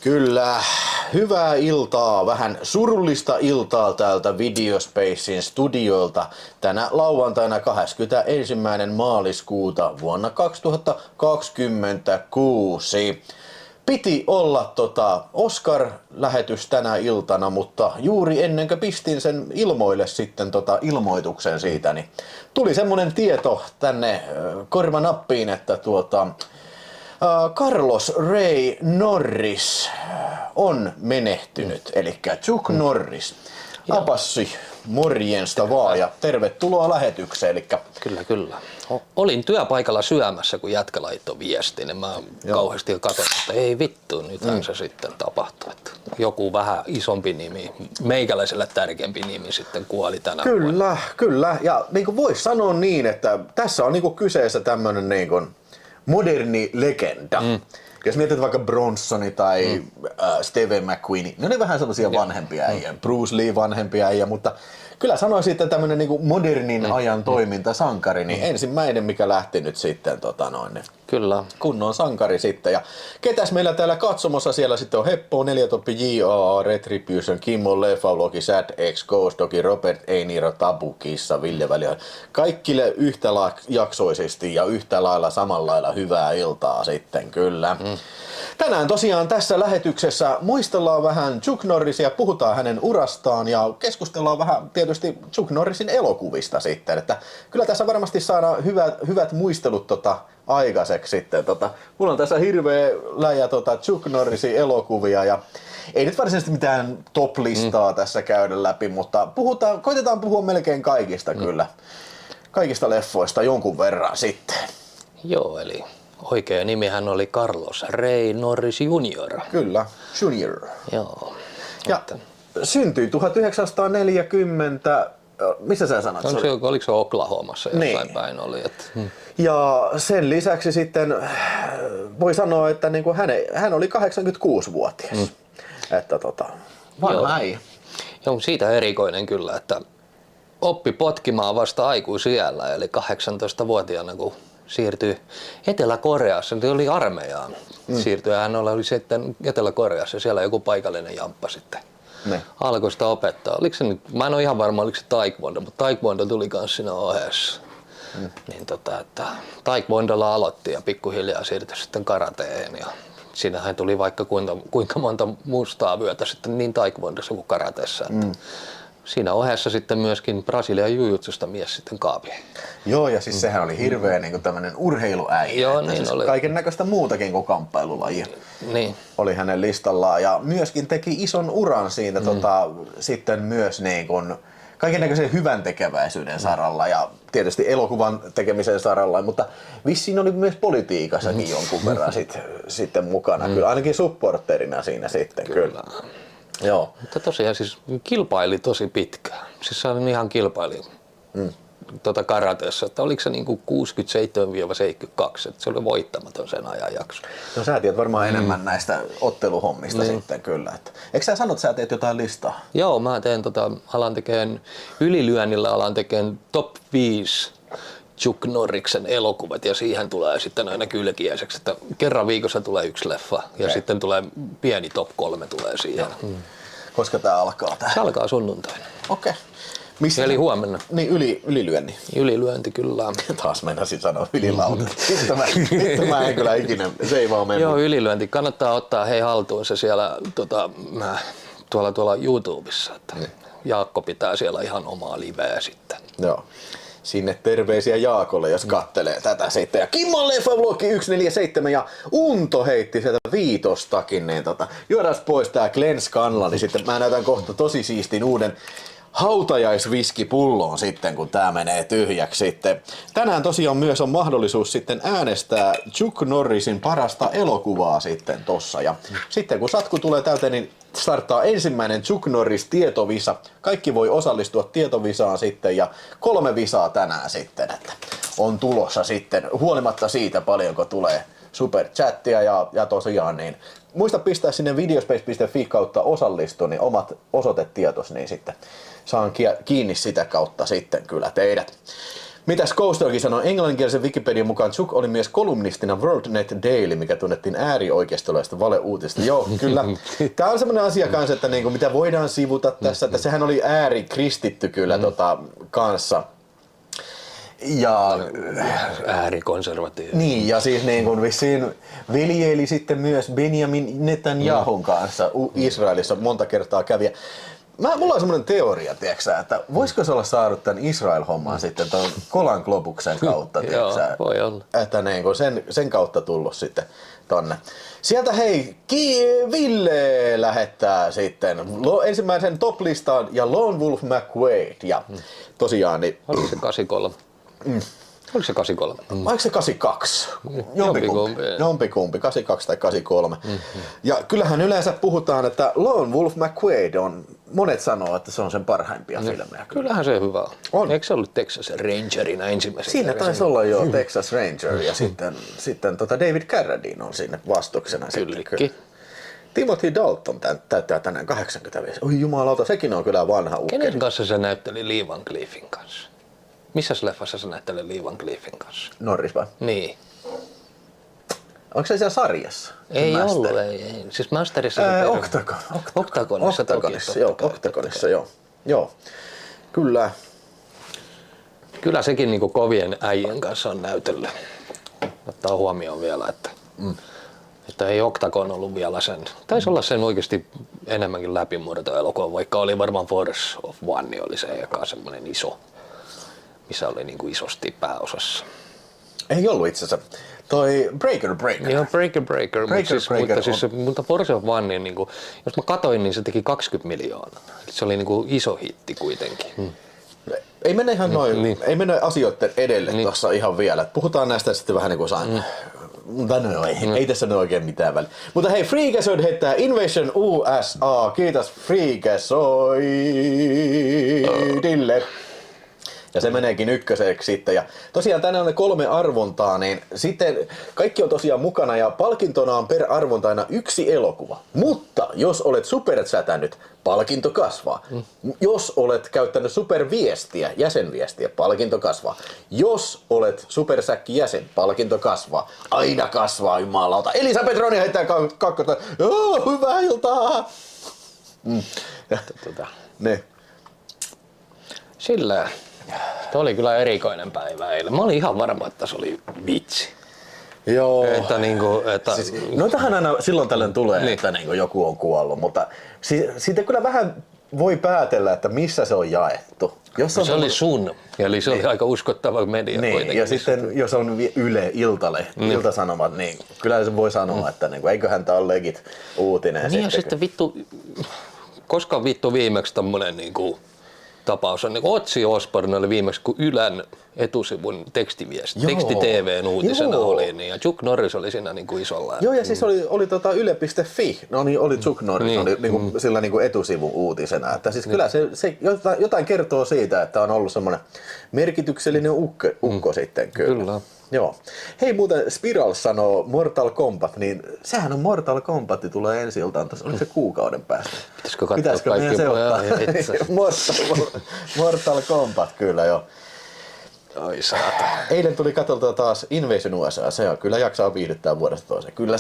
Kyllä, hyvää iltaa, vähän surullista iltaa täältä Videospacein studioilta tänä lauantaina 21. maaliskuuta vuonna 2026. Piti olla Oscar-lähetys tänä iltana, mutta juuri ennen kuin pistin sen ilmoille sitten ilmoituksen siitä, niin tuli semmonen tieto tänne korvanappiin, että Carlos Ray Norris on menehtynyt, eli Chuck Norris. Apassi, morjensta vaan ja tervetuloa lähetykseen. Kyllä. Olin työpaikalla syömässä, kun jätkä laittoi viestin. Mä kauheasti katsoin, että ei vittu, nythän se sitten tapahtui. Että joku vähän isompi nimi, meikäläiselle tärkeämpi nimi sitten kuoli tänä vuonna. Kyllä. Ja niin kuin voisi sanoa niin, että tässä on niin kuin kyseessä tämmöinen niin kuin moderni legenda. Jos mietit vaikka Bronsoni tai Steve McQueen, ne on vähän sellaisia vanhempia äijä, Bruce Lee vanhempia äijä, mutta kyllä sanoisin, että tämmöinen niinku modernin ajan toimintasankari, niin ensimmäinen mikä lähti nyt sitten Kyllä. kunnon sankari sitten. Ja ketäs meillä täällä katsomossa siellä sitten on Heppo, Neljätoppi, J.A., Retribution, Kimmo, Leffavlogi, Sad X, Ghost Dogi, Robert, Einiro, Tabu, Kissa, Ville Väliö. Kaikille yhtä jaksoisesti ja yhtä lailla samalla lailla hyvää iltaa sitten kyllä. Tänään tosiaan tässä lähetyksessä muistellaan vähän Chuck Norrisia, puhutaan hänen urastaan ja keskustellaan vähän tietysti Chuck Norrisin elokuvista sitten. Että kyllä tässä varmasti saadaan hyvät muistelut aikaiseksi sitten. Mulla on tässä hirveä läjä Chuck Norrisin elokuvia ja ei nyt varsinaisesti mitään top-listaa tässä käydä läpi, mutta koitetaan puhua melkein kaikista kyllä. Kaikista leffoista jonkun verran sitten. Joo, eli oikea nimihän oli Carlos Ray Norris Jr. Kyllä, Junior. Joo. Ja syntyi 1940, missä sä sanoit? Oliko se Oklahomassa jossain päin oli? Ja sen lisäksi sitten voi sanoa, että niinku hän oli 86-vuotias. Että vanha äijä. Joo, siitä erikoinen kyllä, että oppi potkimaan vasta aikuisiällä, eli 18-vuotiaana, kun siirtyi Etelä-Koreassa, se oli armeijaan. Siirtyi ja hän oli sitten Etelä-Koreassa, siellä joku paikallinen jamppa sitten. Alkoi sitä opettaa. Oliko se nyt, mä en ole ihan varma, oliko se taekwondo, mutta taekwondo tuli kans siinä ohessa. Niin että taekwondolla aloitti ja pikkuhiljaa siirtyi sitten karateen ja siinähän tuli vaikka kuinka monta mustaa vyötä sitten niin taekwondossa kuin karateessa. Siinä ohessa sitten myöskin Brasilian jujutsusta mies sitten kaapi. Joo, ja siis sehän oli hirveä niin tämmöinen urheiluäijä. Joo, niin siis oli. Kaiken näköistä muutakin kuin kamppailulajia oli hänen listallaan. Ja myöskin teki ison uran siitä sitten myös niin kuin kaiken näköisen hyvän tekeväisyyden saralla ja tietysti elokuvan tekemisen saralla, mutta vissiin oli myös politiikassakin jonkun verran sitten mukana. Kyllä ainakin supporterina siinä sitten. Kyllä. Joo. Mutta tosiaan siis kilpaili tosi pitkään. Siis se oli ihan kilpaili karateessa, että oliko se niinku 67-72, että se oli voittamaton sen ajan jakso. No sä tiedät varmaan enemmän näistä otteluhommista sitten kyllä. Eikö sä sanot, että sä teet jotain listaa? Joo, mä teen ylilyönnillä alan tekemään top 5 Chuck Norriksen elokuvat ja siihen tulee sitten aina kylkiäiseksi, että kerran viikossa tulee yksi leffa ja sitten tulee pieni top 3 tulee siihen. Koska tää alkaa tää? Se alkaa sunnuntaina. Okei. Eli huomenna. Niin, ylilyönti. Ylilyönti, kyllä. Taas meinasin sanoa ylilauta. Mä en kyllä ikinä, se ei vaan mene. Joo, ylilyönti. Kannattaa ottaa haltuun se siellä tuolla YouTubessa. Että Jaakko pitää siellä ihan omaa liveä sitten. Joo. Sinne terveisiä Jaakolle, jos kattelee tätä sitten. Ja Kimmo Leffavlogi 147 ja Unto heitti sieltä 5, niin juodaan pois tää Glen Scanlon, niin sitten mä näytän kohta tosi siistin uuden hautajaisviskipullon sitten, kun tää menee tyhjäksi sitten. Tänään tosiaan myös on mahdollisuus sitten äänestää Chuck Norrisin parasta elokuvaa sitten tossa. Ja sitten kun satku tulee täyteen, niin starttaa ensimmäinen Chuck Norris tietovisa. Kaikki voi osallistua tietovisaan sitten ja 3 visaa tänään sitten, että on tulossa sitten huolimatta siitä paljonko tulee superchattia ja tosiaan niin muista pistää sinne videospace.fi kautta osallistu, niin omat osoitetietos, niin sitten saan kiinni sitä kautta sitten kyllä teidät. Mitäs Ghostokin sanoi? Englanninkielisen Wikipedian mukaan Chuck oli myös kolumnistina WorldNet Daily, mikä tunnettiin äärioikeistolaista valeuutista. Joo, kyllä. Tämä on semmoinen asia kanssa, että niinku, mitä voidaan sivuta tässä, että sehän oli äärikristitty kyllä kanssa. Ja äärikonservatiivi. niin, ja siis niin kuin vissiin viljeli sitten myös Benjamin Netanyahun kanssa Israelissa monta kertaa kävi. Mulla on semmoinen teoria, tiiäksä, että voisiko se olla saanut tämän Israel-homman sitten tuon Kolan Globuksen kautta, tiiäksä, Joo, voi olla. että niin kuin sen kautta tullut sitten tonne. Sieltä hei, Ville lähettää sitten ensimmäisen top-listaan ja Lone Wolf McQuaid ja tosiaan niin... Oliko se 83? Oliko se 83? Oliko se 82? Jompikumpi, 82 tai 83. Ja kyllähän yleensä puhutaan, että Lone Wolf McQuaid on, monet sanoo, että se on sen parhaimpia filmejä. Kyllähän se hyvä on. Eikö se ollut Texas Rangerina ensimmäisenä? Siinä taisi olla jo Texas Ranger ja sitten David Carradine on sinne vastuksena. Kyllikki. Timothy Dalton täyttää tänään 85. Oi jumalauta, sekin on kyllä vanha ukkeli. Kenen kanssa se näytteli Lee Van Cleefin kanssa? Missäs leffassa se näytteli Lee Van Cleefin kanssa? Norris vai? Niin. Onko se siellä sarjassa? Ei ollut, ei. Siis Masterissa Octagonissa, joo. Kyllä. Kyllä sekin niinku kovien äijien kanssa on näytellyt. Ottaa huomioon vielä, että ei Octagon ollut vielä sen. Taisi olla sen oikeasti enemmänkin läpimurtoelokuva, vaikka oli varmaan Force of One oli se eka semmoinen iso, missä oli niinku isosti pääosassa. Ei ollut itse asiassa. Toi Breaker. Joo, Breaker. Mutta Force of One, niin niinku, jos mä katoin, niin se teki 20 miljoonaa. Se oli niinku iso hitti kuitenkin. Ei mennä ihan noin, ei mennä asioiden edelle tuossa ihan vielä. Puhutaan näistä sitten vähän niin kuin saan. Mutta no, ei tässä ole oikein mitään väliä. Mutta hei, Freakazoid heittää Invasion USA. Kiitos Freakazoidille. Ja se meneekin ykköseksi sitten. Ja tosiaan tänään on ne 3 arvontaa, niin sitten kaikki on tosiaan mukana ja palkintona on per arvontaina 1 elokuva. Mutta jos olet supersätänyt, palkinto kasvaa. Jos olet käyttänyt superviestiä, jäsenviestiä, palkinto kasvaa. Jos olet supersäkki-jäsen, palkinto kasvaa. Aina kasvaa, jumalauta. Elisa Petroni heittää kakkosta. Hyvää iltaa! Ne. Sillä se oli kyllä erikoinen päivä eilen. Mä olin ihan varma, että se oli vitsi. Joo. Siis, noitahan aina silloin tällöin tulee, että niin joku on kuollut, mutta siitä kyllä vähän voi päätellä, että missä se on jaettu. Jos on se oli sun, eli se oli aika uskottava media kuitenkin. Ja sitten jos on Yle, Ilta-Sanomat, niin kyllä se voi sanoa, että niin kuin, eiköhän tää ole legit uutinen. Niin ja sitten vittu, koska vittu viimeksi tommonen niinku tapaus on, niin Otsi Osborne oli viimeksi, kun Ylän etusivun teksti-TV:n uutisena oli, niin, ja Chuck Norris oli siinä niin kuin isolla. Joo, ja siis oli yle.fi, no niin oli Chuck Norris, oli niin kuin, sillä niin kuin etusivun uutisena. Että siis kyllä se jotain kertoo siitä, että on ollut semmoinen merkityksellinen ukko sitten kyllä. Joo. Hei muuten Spiral sanoo Mortal Kombat, niin sehän on Mortal Kombat, tulee ensi iltaan, oliko se kuukauden päästä? Pitäisikö meidän se ottaa? Mortal Kombat kyllä joo. Oi saata. Eilen tuli katseltua taas Invasion USA, se on kyllä jaksaa viihdyttää vuodesta toiseen. Kyllä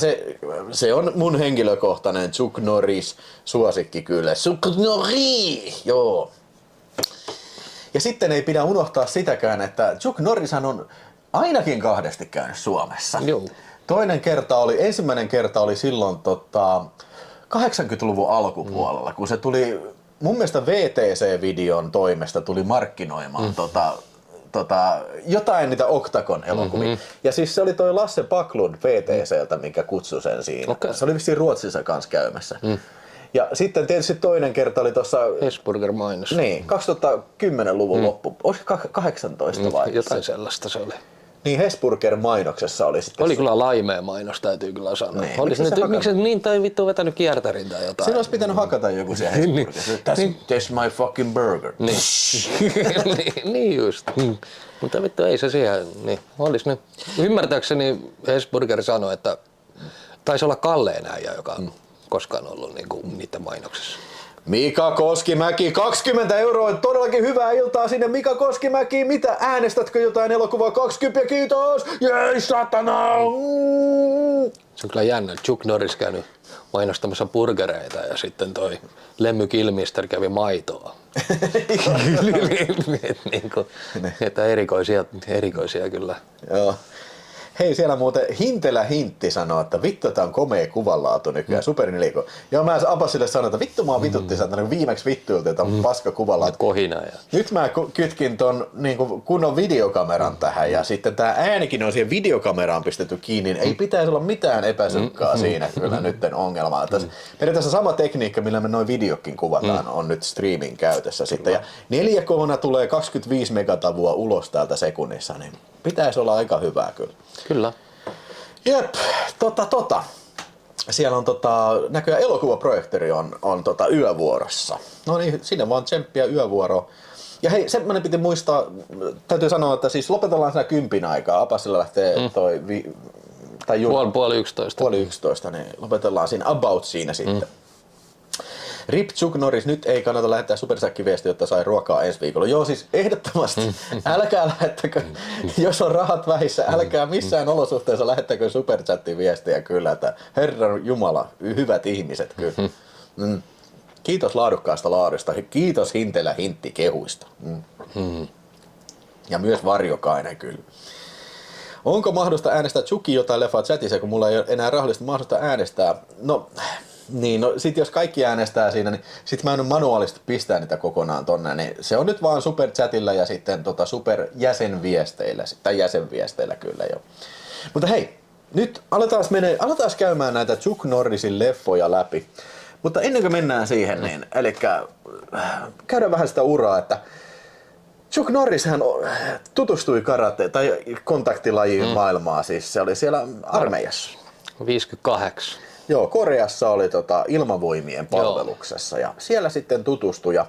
se on mun henkilökohtainen Chuck Norris suosikki kyllä. Chuck Norris! Joo. Ja sitten ei pidä unohtaa sitäkään, että Chuck Norrishan on ainakin 2 käynyt Suomessa. Joo. Ensimmäinen kerta oli silloin 80-luvun alkupuolella, kun se tuli mun mielestä VTC-videon toimesta tuli markkinoimaan jotain niitä Octagon-elokuvia. Ja siis se oli toi Lasse Backlund VTCltä, mikä kutsui sen siinä. Okay. Se oli vissiin Ruotsissa kanssa käymässä. Ja sitten tietysti toinen kerta oli tuossa Hesburger-mainos. Niin, 2010-luvun loppu. Olisiko 18 vai? Jotain sellaista se oli. Niin, Hesburger-mainoksessa oli sitten. Oli kyllä laimea mainos, täytyy kyllä sanoa. Niin. Miksi niin tai vittu vetänyt kiertärin tai jotain? Siinä olisi pitänyt hakata joku siellä Hesburgerissa. That's my fucking burger. Niin just. Mutta vittu ei se siihen. Niin. Olisi nyt. Ymmärtääkseni Hesburger sanoi, että taisi olla Kalleen äijä, joka on koskaan ollut niinku niiden mainoksessa. Mika Koskimäki, 20 €, todellakin hyvää iltaa sinne. Mika Koskimäki, mitä äänestätkö jotain elokuvaa 20 ja kiitos? Jei, satana! Se on kyllä jännä. Chuck Norris käynyt mainostamassa burgereita ja sitten toi Lemmy Kilmister kävi maitoa. Että erikoisia kyllä. Joo. Hei, siellä muuten Hintelä Hintti sanoo, että vittu, tää on komea kuvanlaatu nykyään, superniliko. Joo, mä Apasille sanoin, että vittu mä vitutti sanoa, viimeksi vittuilta, että on paska kuvanlaatu. Kohina. Ja... Nyt mä kytkin ton niin kunnon videokameran tähän ja sitten tää äänikin on siihen videokameraan pistetty kiinni, niin ei pitäisi olla mitään epäsykkaa siinä kyllä nytten ongelmaa. Periaatteessa sama tekniikka, millä me noin videokin kuvataan, on nyt streamin käytössä sitten. Ja 4K:na tulee 25 megatavua ulos täältä sekunnissa, niin pitäisi olla aika hyvää kyllä. Kyllä. Jep, Siellä on näköjään elokuvaprojektori on yövuorossa. No niin, sinne vaan tsemppiä yövuoroon. Ja hei, semmoinen piti muistaa, täytyy sanoa, että siis lopetellaan siinä 10 aikaa. Apasilla lähtee toi puoli 11. Puoli 11, niin lopetellaan siinä about siinä sitten. Rip Chuck Norris, nyt ei kannata lähettää supersäkkiviestiä, jotta sai ruokaa ensi viikolla. Joo, siis ehdottomasti. Älkää lähettäkö, jos on rahat vähissä, älkää missään olosuhteessa lähettäkö superchattiviestiä kyllä. Että Herran Jumala, hyvät ihmiset kyllä. Kiitos laadukkaasta laadusta. Kiitos Hintelä Hintti kehuista. Ja myös Varjokainen kyllä. Onko mahdollista äänestää Chucky jotain leffaa chatissa, kun mulla ei ole enää rahallista mahdollista äänestää? No sit jos kaikki äänestää siinä, niin sit mä en manuaalisesti pistää niitä kokonaan tonne, niin se on nyt vaan superchatilla ja sitten superjäsenviesteillä, tai jäsenviesteillä kyllä jo. Mutta hei, nyt aletaan käymään näitä Chuck Norrisin leffoja läpi. Mutta ennen kuin mennään siihen, niin elikkä käydään vähän sitä uraa, että Chuck Norris hän tutustui karate tai kontaktilajiin maailmaa, siis se oli siellä armeijassa. 58. Joo, Koreassa oli ilmavoimien palveluksessa ja siellä sitten tutustui ja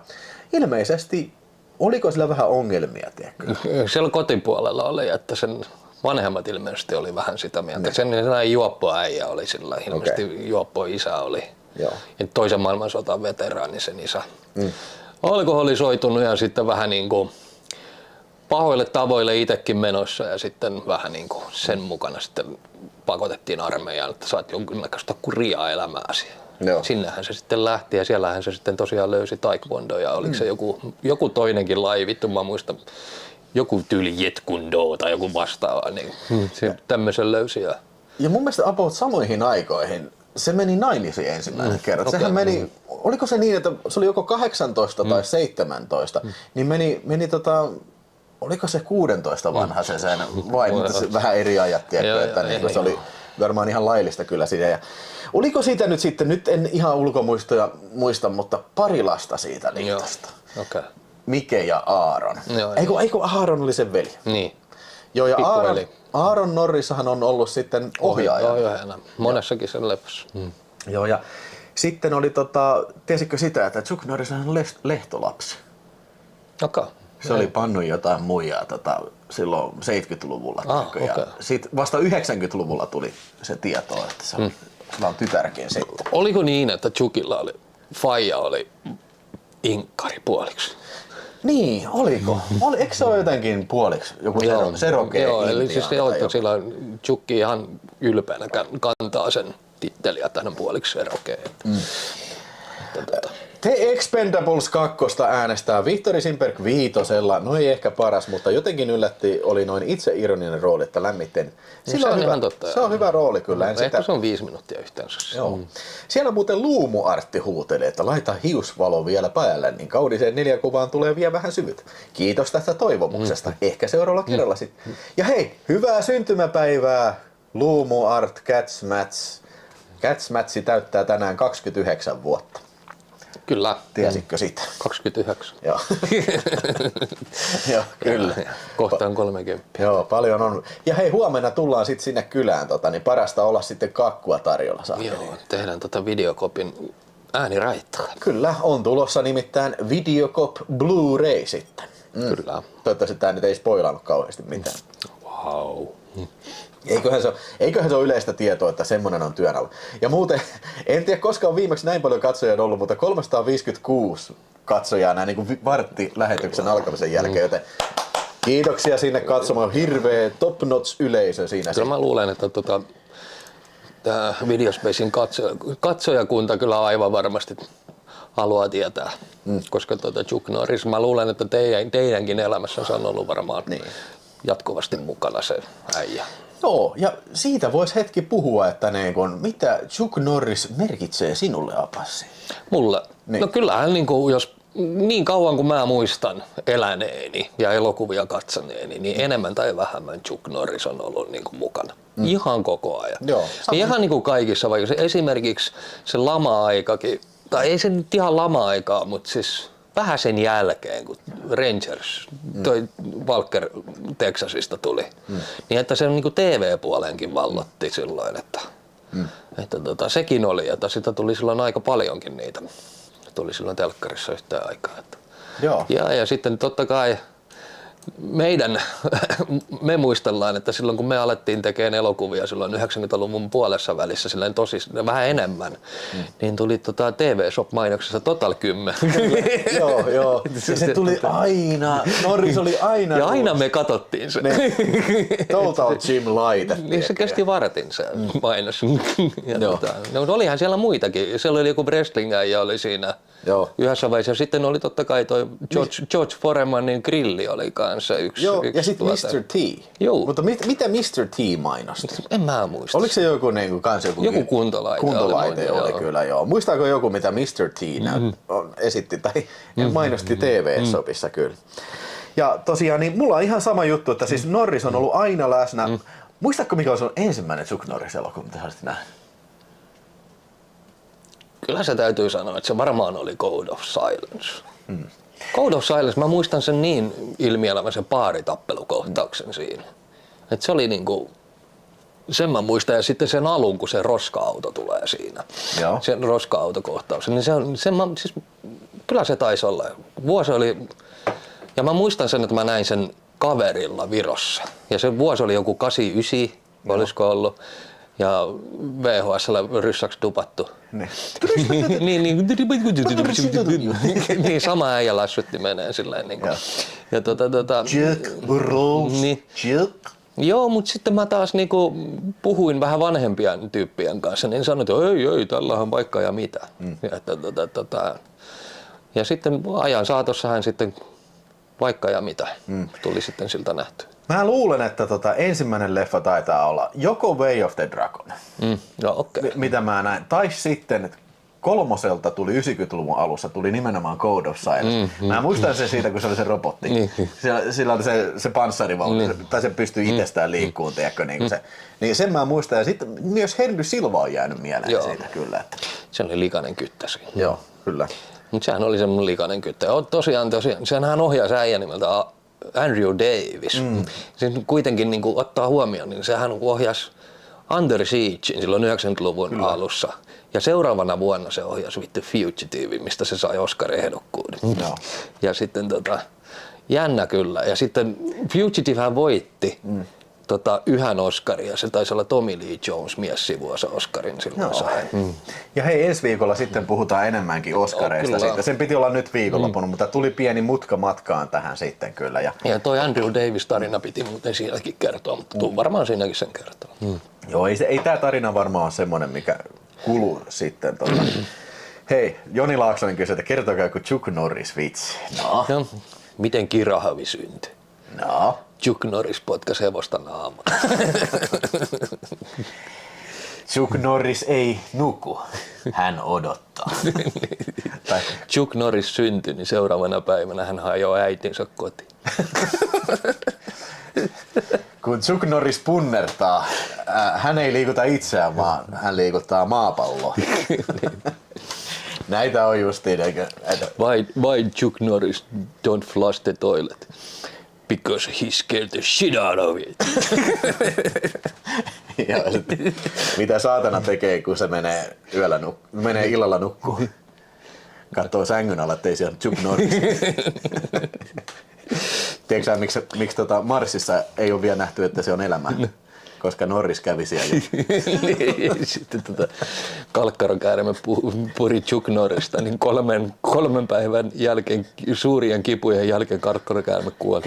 ilmeisesti, oliko sillä vähän ongelmia, tiedätkö? Siellä kotipuolella oli, että sen vanhemmat ilmeisesti oli vähän sitä mieltä. Sen juoppoäijä oli sillä, ilmeisesti juoppo isä oli. Joo. Ja toisen maailmansodan veteraani sen isä. Alkoholisoitunut ja sitten vähän niin kuin pahoille tavoille itsekin menossa ja sitten vähän niin kuin sen mukana sitten pakotettiin armeijaan, että saat jonkinnäköistä kuria elämääsi. Joo. Sinnehän se sitten lähti ja siellähän se sitten tosiaan löysi taekwondo ja oliko se joku toinenkin laji, vittu mä muistan, joku tyyli jetkundo tai joku vastaava, niin se tämmöisen löysi. Ja mun mielestä about samoihin aikoihin se meni naimisiin ensimmäinen kerran. Okay. Sehän meni, oliko se niin, että se oli joko 18 tai 17, niin meni oliko se 16 vanha se sen vai vähän eri ajat, että niin se oli varmaan ihan laillista kyllä siitä. Ja oliko siitä nyt sitten, nyt en ihan ulkomuistoja muista, mutta pari lasta siitä liitosta. Okay. Mike ja Aaron. Eikö Aaron oli sen veli? Niin. Joo, ja Aaron Norrishan on ollut sitten ohjaajana. Monessakin sen leffassa. Joo, ja sitten oli tiesitkö sitä, että Chuck Norris on lehtolapsi? Okay. Se oli pannut jotain muijaa silloin 70-luvulla. Okay. Sitten vasta 90-luvulla tuli se tieto, että sillä on tytärkin sitten. Oliko niin, että Chuckilla faija oli inkkari puoliksi? Niin, oliko? Eikö se ole jotenkin puoliksi joku serokee? Joo, eli siis sillä Chucky ihan ylpeänä kantaa sen titteliä, että hän on puoliksi serokee. The Expendables 2 äänestää Victory Simperk 5, no ei ehkä paras, mutta jotenkin yllätti, oli noin itseironinen rooli, että lämmitten. Se on ihan totta. Se on hyvä rooli kyllä. Ehkä se on 5 minuuttia yhteensä. Joo. Siellä muuten Luumu-Artti huuteli, että laita hiusvalo vielä päälle, niin kaudiseen 4 kuvaan tulee vielä vähän syvyt. Kiitos tästä toivomuksesta. Ehkä seuraavalla kerralla sitten. Ja hei, hyvää syntymäpäivää Luumu-Art Catsmatch. Catsmatch täyttää tänään 29 vuotta. Kyllä. Tiesitkö sitä? 29. Joo. Joo, kyllä. Kohta on 30. Joo, paljon on. Ja hei, huomenna tullaan sitten sinne kylään, niin parasta olla sitten kakkua tarjolla. Joo, tehdään Videocopin ääniraittaa. Kyllä, on tulossa nimittäin Videocop Blu-ray sitten. Kyllä. Toivottavasti tämä nyt ei spoilannut kauheasti mitään. Wow. Eiköhän se ole yleistä tietoa, että semmoinen on työn alla. Ja muuten, en tiedä koska on viimeksi näin paljon katsojia ollut, mutta 356 katsojaa näin niin kuin vartti lähetyksen alkamisen jälkeen, joten kiitoksia sinne katsomaan. Hirveä top-notch yleisö siinä. Kyllä mä luulen, että tämä Videospacein katsojakunta kyllä aivan varmasti haluaa tietää, koska Chuck Norris, mä luulen, että teidänkin elämässä on ollut varmaan jatkuvasti mukana se äijä. Joo, ja siitä voisi hetki puhua, että mitä Chuck Norris merkitsee sinulle, Apassi? Mulle? Niin. No kyllähän jos niin kauan kuin mä muistan eläneeni ja elokuvia katsoneeni, niin enemmän tai vähemmän Chuck Norris on ollut mukana. Ihan koko ajan. Joo, ihan niin kuin kaikissa vaikka esimerkiksi se lama-aikakin, tai ei se nyt ihan lama-aikaa, mutta siis vähän sen jälkeen, kun Rangers, toi Walker Texasista tuli, niin että se niin TV-puoleenkin vallotti silloin, että sekin oli, että sitä tuli silloin aika paljonkin niitä. Tuli silloin telkkarissa yhtään aikaa. Joo. Ja sitten totta kai me muistellaan, että silloin kun me alettiin tekemään elokuvia silloin 90-luvun puolessa välissä, silloin vähän enemmän, niin tuli TV-shop-mainoksessa Total 10. Joo. Se tuli aina, Norris oli aina. Ja aina me katsottiin se. Total Gym laite. Niin se kesti vartin se mainos. No, olihan siellä muitakin. Siellä oli joku wrestling-äijä oli siinä. Joo. Yhdessä vaiheessa. Sitten oli totta kai toi George Foremanin grilli oli kanssa yksi. Joo, ja sitten Mr. T. Joo. Mutta mitä Mr. T mainosti? En mä muista. Oliko se joku joku kuntolaite? Kuntolaite oli kyllä, joo. Muistaako joku, mitä Mr. T esitti tai mainosti TV-sopissa kyllä. Ja tosiaan, niin mulla on ihan sama juttu, että siis Norris on ollut aina läsnä. Muistatko, mikä on sun ensimmäinen Chuck Norris-elokuva, mitä sä olisit nähnyt? Kyllä se täytyy sanoa, että se varmaan oli Code of Silence. Code of Silence, mä muistan sen niin ilmielämäisen paaritappelukohtauksen siinä. Että se oli niinku, sen mä muistan, ja sitten sen alun, kun se roska-auto tulee siinä. Joo. Sen roska-autokohtaus, niin siis, kyllä se taisi olla. Vuosi oli, ja mä muistan sen, että mä näin sen kaverilla Virossa. Ja se vuosi oli joku 89, olisiko ollut. Ja VHS:llä ryssäksi dupattu. Niin sama äijä lässytti menee silleen niinku. Ja Joo, mutta sitten mä taas niinku puhuin vähän vanhempien tyyppien kanssa, niin sanoin, että ei, tällähän on vaikka ja mitä. Ja sitten ajan saatossa hän sitten vaikka ja mitä tuli sitten siltä nähty. Mä luulen, että ensimmäinen leffa taitaa olla joko Way of the Dragon, mitä mä näin, tai sitten kolmoselta tuli 90-luvun alussa, tuli nimenomaan Code of Silence. Mä muistan sen siitä, kun se oli se robotti. Sillä oli se panssarivaunu, tai se pystyi itsestään liikkuun, tiedätkö, niin se. Niin sen mä muistan, ja sitten myös Henry Silva on jäänyt mieleen siitä kyllä. Että. Se oli likainen kyttä siinä. Joo, kyllä. Mutta sehän oli semmoinen likainen kyttä. Tosiaan, senhän ohjasi äijä nimeltä Andrew Davis. Se kuitenkin niin ottaa huomioon, niin sehän ohjasi Under Siege silloin 90-luvun alussa. Ja seuraavana vuonna se ohjasi The Fugitive, mistä se sai Oscar-ehdokkuuden. Ja sitten jännä kyllä. Ja sitten Fugitivehän voitti yhden Oscarin, ja se taisi olla Tommy Lee Jones miessivuosa Oscarin silloin sai. Ja hei, ensi viikolla sitten puhutaan enemmänkin Oscareista. Sitten. Sen piti olla nyt viikonloppuna, mutta tuli pieni mutka matkaan tähän sitten kyllä. Ja toi Andrew Davis-tarina piti muuten siinäkin kertoa, mutta tuun varmaan siinäkin sen kertoa. Joo, ei tää tarina varmaan ole semmoinen, mikä kuluu sitten. Hei, Joni Laaksonen kysyi, että kertokaa joku Chuck Norris vitsi. No. Miten Kirahavi syntyi? No. Chuck Norris potkas hevosta naamaa. Chuck Norris ei nuku, hän odottaa. Chuck Norris syntyi, niin seuraavana päivänä hän hajoi äitinsä kotiin. Kun Chuck Norris punnertaa, hän ei liikuta itseään, vaan hän liikuttaa maapalloa. Näitä on justiin, eikö? Why Chuck Norris don't flush the toilet? Because he scared the shit out of it. Mitä saatana tekee, kun se menee illalla nukkuun? Katsoo sängyn alla, ettei siellä Chuck Norris. Tiedätkö sä, miksi Marsissa ei ole vielä nähty, että se on elämää? koska Norris kävi siellä. Niin, sitten kalkkarokäärme puri Chuck Norrista, niin kolmen päivän jälkeen, suurien kipujen jälkeen kalkkarokäärme kuoli.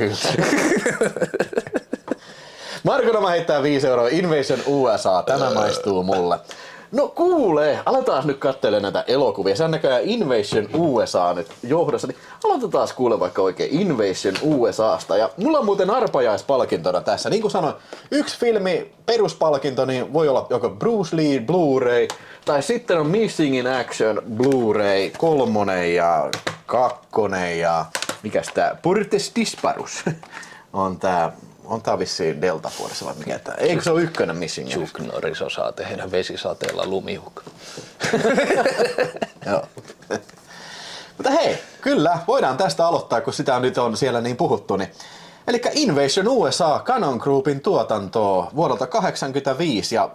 Marko Noma heittää 5 euroa. Invasion USA. Tämä maistuu mulle. No kuulee, aletaan nyt katselemaan näitä elokuvia. Se on näköjään Invasion USA nyt johdossa. Niin aloitetaan kuule vaikka oikein Invasion USAsta. Ja mulla on muuten arpajaispalkintona tässä. Niin kuin sanoin, yksi filmi peruspalkinto niin voi olla joko Bruce Lee Blu-ray tai sitten on Missing in Action Blu-ray 3 ja 2 ja mikäs tää Purtes Disparus on tää vissiin Delta Force vai mikä tää? Eikö se ole ykkönen Missing in Chuck Norris osaa tehdä vesisateella lumiukko. Joo. Mutta hei, kyllä, voidaan tästä aloittaa, kun sitä nyt on siellä niin puhuttu. Niin. Elikkä Invasion USA Cannon Groupin tuotantoa vuodelta 1985 ja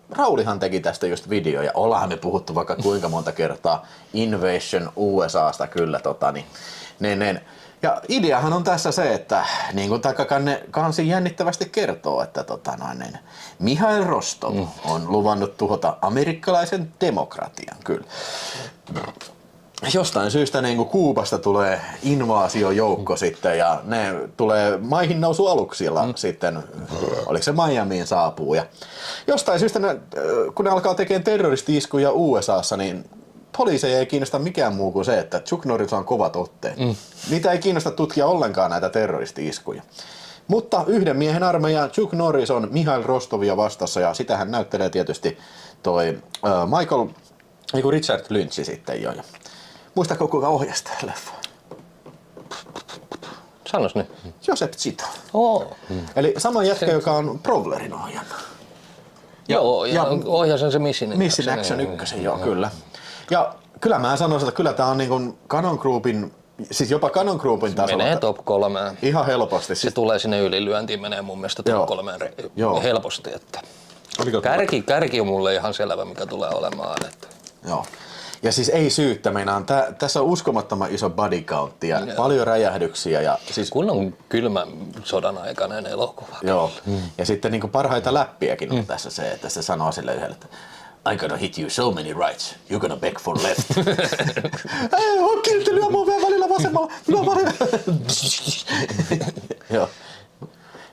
Raulihan teki tästä just video ja ollaan me puhuttu vaikka kuinka monta kertaa Invasion USAsta kyllä Ja ideahan on tässä se, että niin kuin kansi jännittävästi kertoo, että Mihail Rostov on luvannut tuhota amerikkalaisen demokratian kyllä. Jostain syystä niin kuin Kuubasta tulee invaasiojoukko sitten ja ne tulee maihin nousualuksilla sitten, oliko se Miamiin saapuu. Ja jostain syystä kun ne alkaa tekemään terroristi-iskuja USAssa, niin poliiseja ei kiinnosta mikään muu kuin se, että Chuck Norris on kovat otteet. Niitä ei kiinnosta tutkia ollenkaan näitä terroristi-iskuja. Mutta yhden miehen armeija Chuck Norris on Mihail Rostovia vastassa ja sitähän näyttelee tietysti toi Richard Lynch sitten jo. Muistatko kuka ohjasta leffa? Sanois nyt. Joseph Zito. Eli sama jätkä, joka on Prowlerin ohjannut. Ja ohjasen se Mission Action 1, joo kyllä. Ja kyllä mä sanoisin, että kyllä tää on niin kuin Cannon Groupin, siis jopa Cannon Groupin tasolla. Menee top 3. Ihan helposti. Se tulee sinne ylilyöntiin, menee mun mielestä top 3 helposti. Että kärki on mulle ihan selvä, mikä tulee olemaan. Että. Joo. Ja siis ei syyttä meinaan. Tässä on uskomattoman iso body count ja paljon räjähdyksiä. Ja siis kun on kylmän sodan aikainen elokuva. Joo. Ja sitten niin kuin parhaita läppiäkin on tässä se, että se sanoo sille yhdelle, että I'm gonna hit you so many rights, you're gonna beg for left. Kiltti lyö mua vielä välillä vasemmalla.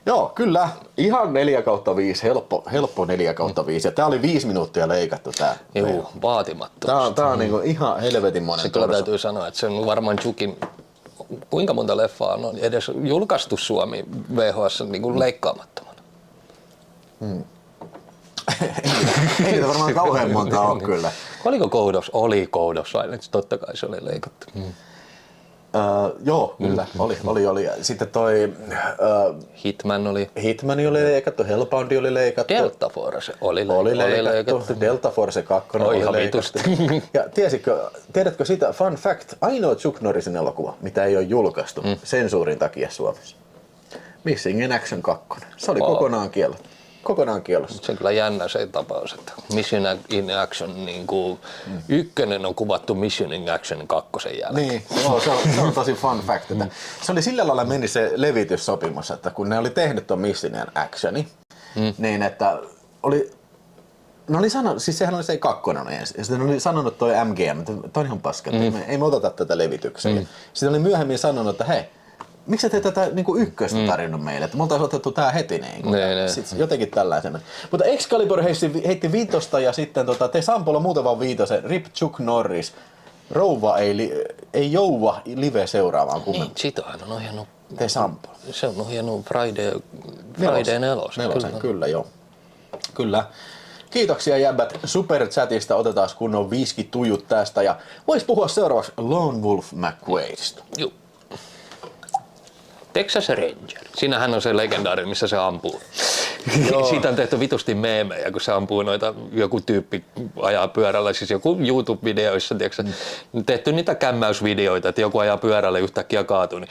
Joo, kyllä. Ihan 4/5, helppo 4/5. Ja tää oli 5 minuuttia leikattu tää. Joo, vaatimattomasti. Tää on niinku ihan helvetin monen se kyllä täytyy sanoa, että se on varmaan Chuckin, kuinka monta leffaa on edes julkaistu Suomi VHS niin leikkaamattomana. Ei niitä varmaan kauhean monta ole kyllä. Oliko Koudos? Oli Koudos aina, totta kai se oli leikattu. Joo, kyllä. Oli. Sitten toi Hitman oli leikattu, Hellboundi oli leikattu. Delta Force oli leikattu. Delta Force 2 oli leikattu. Ja tiedätkö sitä, fun fact, ainoa Chuck Norrisin elokuva, mitä ei ole julkaistu sensuurin takia Suomessa. Missing in Action 2. Se oli kokonaan kielletty. Se on kyllä jännä se tapaus, että Mission in Action niin kuin ykkönen on kuvattu Mission in Action 2 jälkeen. Niin, se on tosi fun fact. Että se oli sillä lailla meni se levityssopimus, että kun ne oli tehnyt ton Mission in Actioni, niin että siis sehän oli se kakkonen ensin. Ja sitten ne oli sanonut toi MGM, että toi on ihan paska, ei me oteta tätä levitykseen. Sitten oli myöhemmin sanonut, että hei, miksi te tätä niinku ykköstä tarjonnut meille? Että me oltaisiin otettu tää heti niinku. Sitten jotenkin tällaisen. Mutta Excalibur heitti 5 ja sitten te Sampolla muuten vaan 5. Rip Chuck Norris. Rouva ei jouva live seuraavaan kummemmin. Niin, Zitohan on ohjannut. Te Sampola. Se on ohjannut Friday 4. Kyllä joo. Kyllä. Kiitoksia jäbät superchatista. Otetaan kunnon 5 tujut tästä. Ja vois puhua seuraavaksi Lone Wolf McQuaidista. Joo. Texas Ranger. Siinähän on se legendaari, missä se ampuu. Siitä on tehty vitusti meemejä, kun se ampuu noita, joku tyyppi ajaa pyörällä, siis joku YouTube-videoissa, tiedätkö, tehty niitä kämmäysvideoita, että joku ajaa pyörällä yhtäkkiä kaatuu, niin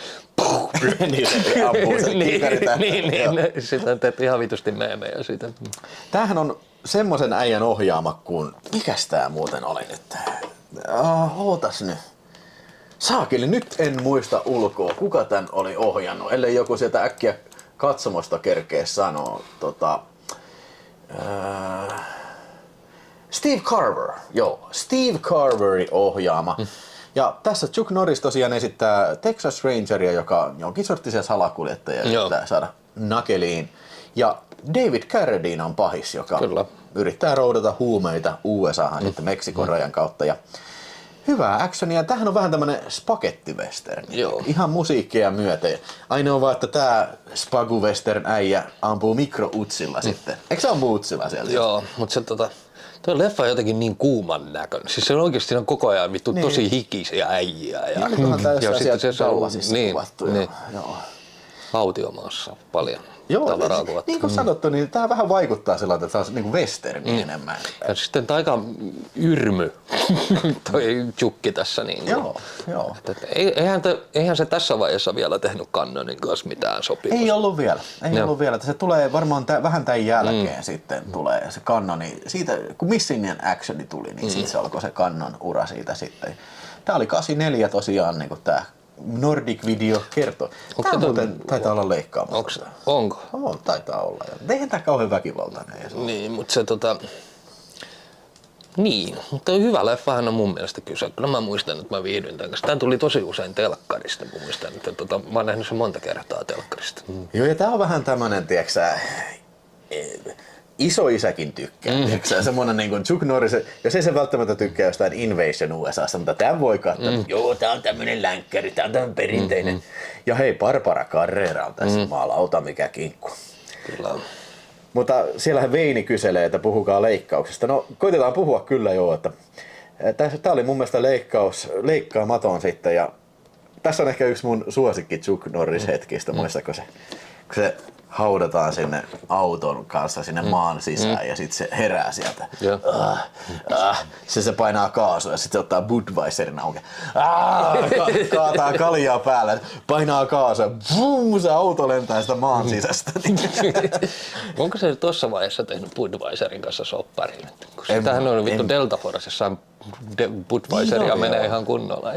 niin se ampuu sen niin, sitä on tehty ihan vitusti meemejä siitä. Tämähän on semmoisen äijän ohjaama kuin, mikäs tää muuten oli nyt? Ootas nyt. Saakeli, nyt en muista ulkoa, kuka tän oli ohjannut, ellei joku sieltä äkkiä katsomosta kerkeä sanoa. Steve Carver, joo. Steve Carverin ohjaama. Ja tässä Chuck Norris tosiaan esittää Texas Rangeria, joka on jonkin sorttisia salakuljettajia yrittää saada nakeliin. Ja David Carradine on pahis, joka yrittää roudata huumeita USAhan sitten Meksikon rajan kautta. Ja hyvää actionia. Tämähän on vähän tämmönen spagettivestern. Ihan musiikkia myöten. Ainoa vaan, että tää spagu-western äijä ampuu mikroutsilla sitten. Eikö se ampu utsilla sieltä? Joo, mutta se toi leffa on jotenkin niin kuuman näköinen. Siis se on oikeesti on koko ajan vittu tosi hikisiä äijiä. Ja sitten se Dallasissa kuvattu. Joo. Autiomaassa paljon. Joo, niin kuin sanottu, niin tämä vähän vaikuttaa sellainen, että tämä on niin kuin westerni enemmän. Ja sitten aika yrmy toi Chukki tässä. Niin joo. Eihän se tässä vaiheessa vielä tehnyt Cannonin kanssa mitään sopimusta. Ei ollut vielä. Se tulee varmaan vähän tämän jälkeen sitten tulee se Cannoni. Siitä, kun Missing in Action tuli, niin sitten se alkoi se Cannon ura siitä sitten. Tämä oli 84 tosiaan niin kuin tämä Nordic Video kertoo. Tämä muuten taitaa olla leikkaamassa. Onko? Taitaa olla. Eihän tämä kauhean väkivaltainen. Niin, mutta se Niin, mutta hyvä leffahan on mun mielestä kyse. Kyllä mä muistan, että mä viihdyin tämän kanssa. Tämä tuli tosi usein telkkarista. Mä muistan, että mä oon nähnyt sen monta kertaa telkkarista. Joo, ja tää on vähän tämmönen, tiiäksä, isoisäkin tykkää. Semmoinen niin kuin Chuck Norris, jos ei se välttämättä tykkää jostain Invasion USAsta, mutta tämän voi katsoa, joo, tää on tämmönen länkkäri, tää on tämmönen perinteinen. Ja hei, Barbara Carrera on tässä maalauta, mikä kinkku. Kyllä. Mutta siellähän Veini kyselee, että puhukaa leikkauksesta. No, koitetaan puhua kyllä joo, että tää oli mun mielestä leikkaamaton sitten, ja tässä on ehkä yksi mun suosikki Chuck Norris hetkistä, muistatko se? Kun se haudataan sinne auton kanssa sinne maan sisään ja sitten se herää sieltä. Se painaa kaasua ja sitten se ottaa Budweiserin auki. Kaataa kaljaa päälle, painaa kaasua, boom, se auto lentää sitä maan sisästä. Onko se tuossa vaiheessa tehnyt Budweiserin kanssa sopparin? Tämähän on vittu Delta Forcessa Budweiseria menee ihan kunnolla.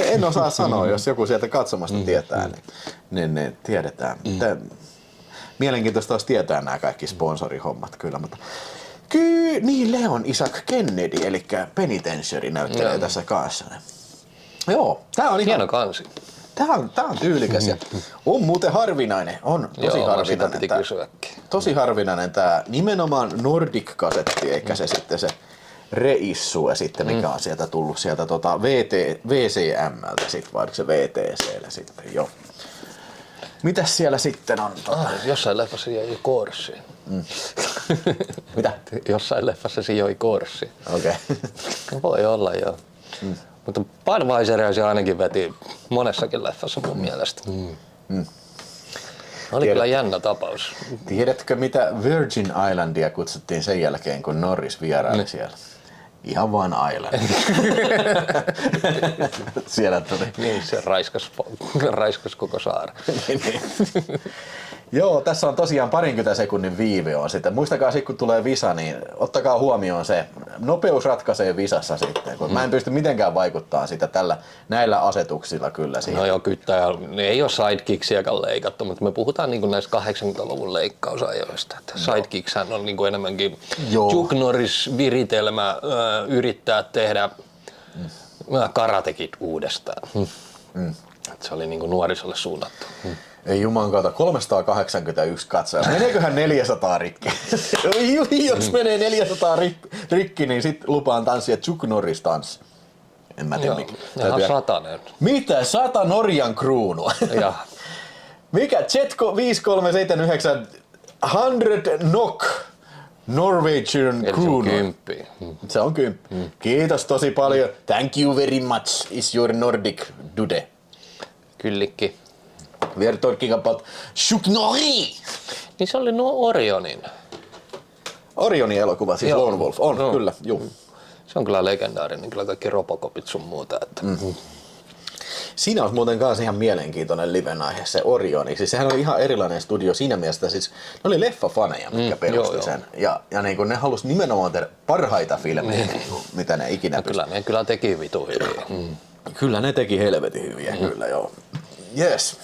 En osaa sanoa, jos joku sieltä katsomasta tietää, niin tiedetään. Mielenkiintoista olisi tietää nämä kaikki sponsorihommat kyllä, mutta niin Leon Isaac Kennedy, eli Penitentiary näyttelee tässä kanssa. Joo, tää on ihan hieno kansi. Tää on tyylikäs ja on muuten harvinainen, on tosi harvinainen. Tosi harvinainen tää nimenomaan Nordic-kasetti, eikä se sitten se reissue sitten, mikä on sieltä tullut sieltä VCMltä sitten, vai se VTClle sitten, joo. Mitäs siellä sitten on? Jossain leffassa joi Korsiin. Mitä? Jossain leffassa se joi Korsiin. Okei. Voi olla joo. Mutta Budweiseria se ainakin veti monessakin leffassa mun mielestä. Oli kyllä jännä tapaus. Tiedätkö mitä Virgin Islandia kutsuttiin sen jälkeen, kun Norris vieraili siellä? Ihan vaan Island. Siellä tuli. Niin, se raiskas koko saari. Joo, tässä on tosiaan 20 sekunnin viive on sitten. Muistakaa sitten kun tulee visa, niin ottakaa huomioon se. Nopeus ratkaisee visassa sitten. Kun mä en pysty mitenkään vaikuttaa sitä näillä asetuksilla kyllä siihen. No joo, ne ei ole sidekicksiäkään leikattu, mutta me puhutaan niin näistä 80-luvun leikkausajoista. Sidekickshän on niin enemmänkin Chuck Norris viritelmä yrittää tehdä Karate Kid uudestaan. Se oli niin nuorisolle suunnattu. Ei juman kautta, 381 katsoja. Meneeköhän 400 rikki? Jos menee 400 rikki, niin sit lupaan tanssia Chuck Norris tanssi. En mä tiedä mikä. Ihan 100. Mitä? 100 Norjan kruunua? Mikä? Jetko 5379 100 NOK Norwegian kruunu. Se on 10. Kiitos tosi paljon. Thank you very much. Is your Nordic dude. Kyllikki. We are talking about Chuck Norris. Niin se oli Orionin. Orionin elokuva, siis Lone Wolf. On, kyllä, juu. Se on kyllä legendaarinen, kyllä kaikki Robocopit sun muuta. Että. Siinä olisi muuten kanssa ihan mielenkiintoinen live-aihe, se Orioni. Siis sehän oli ihan erilainen studio siinä mielessä, siis ne oli leffafaneja, mitkä perusti sen. Ja niin kun ne halusi nimenomaan tehdä parhaita filmejä, mitä ne ikinä kyllä ne kyllä teki vitu hyviä. Kyllä ne teki helvetin hyviä, kyllä joo. Yes.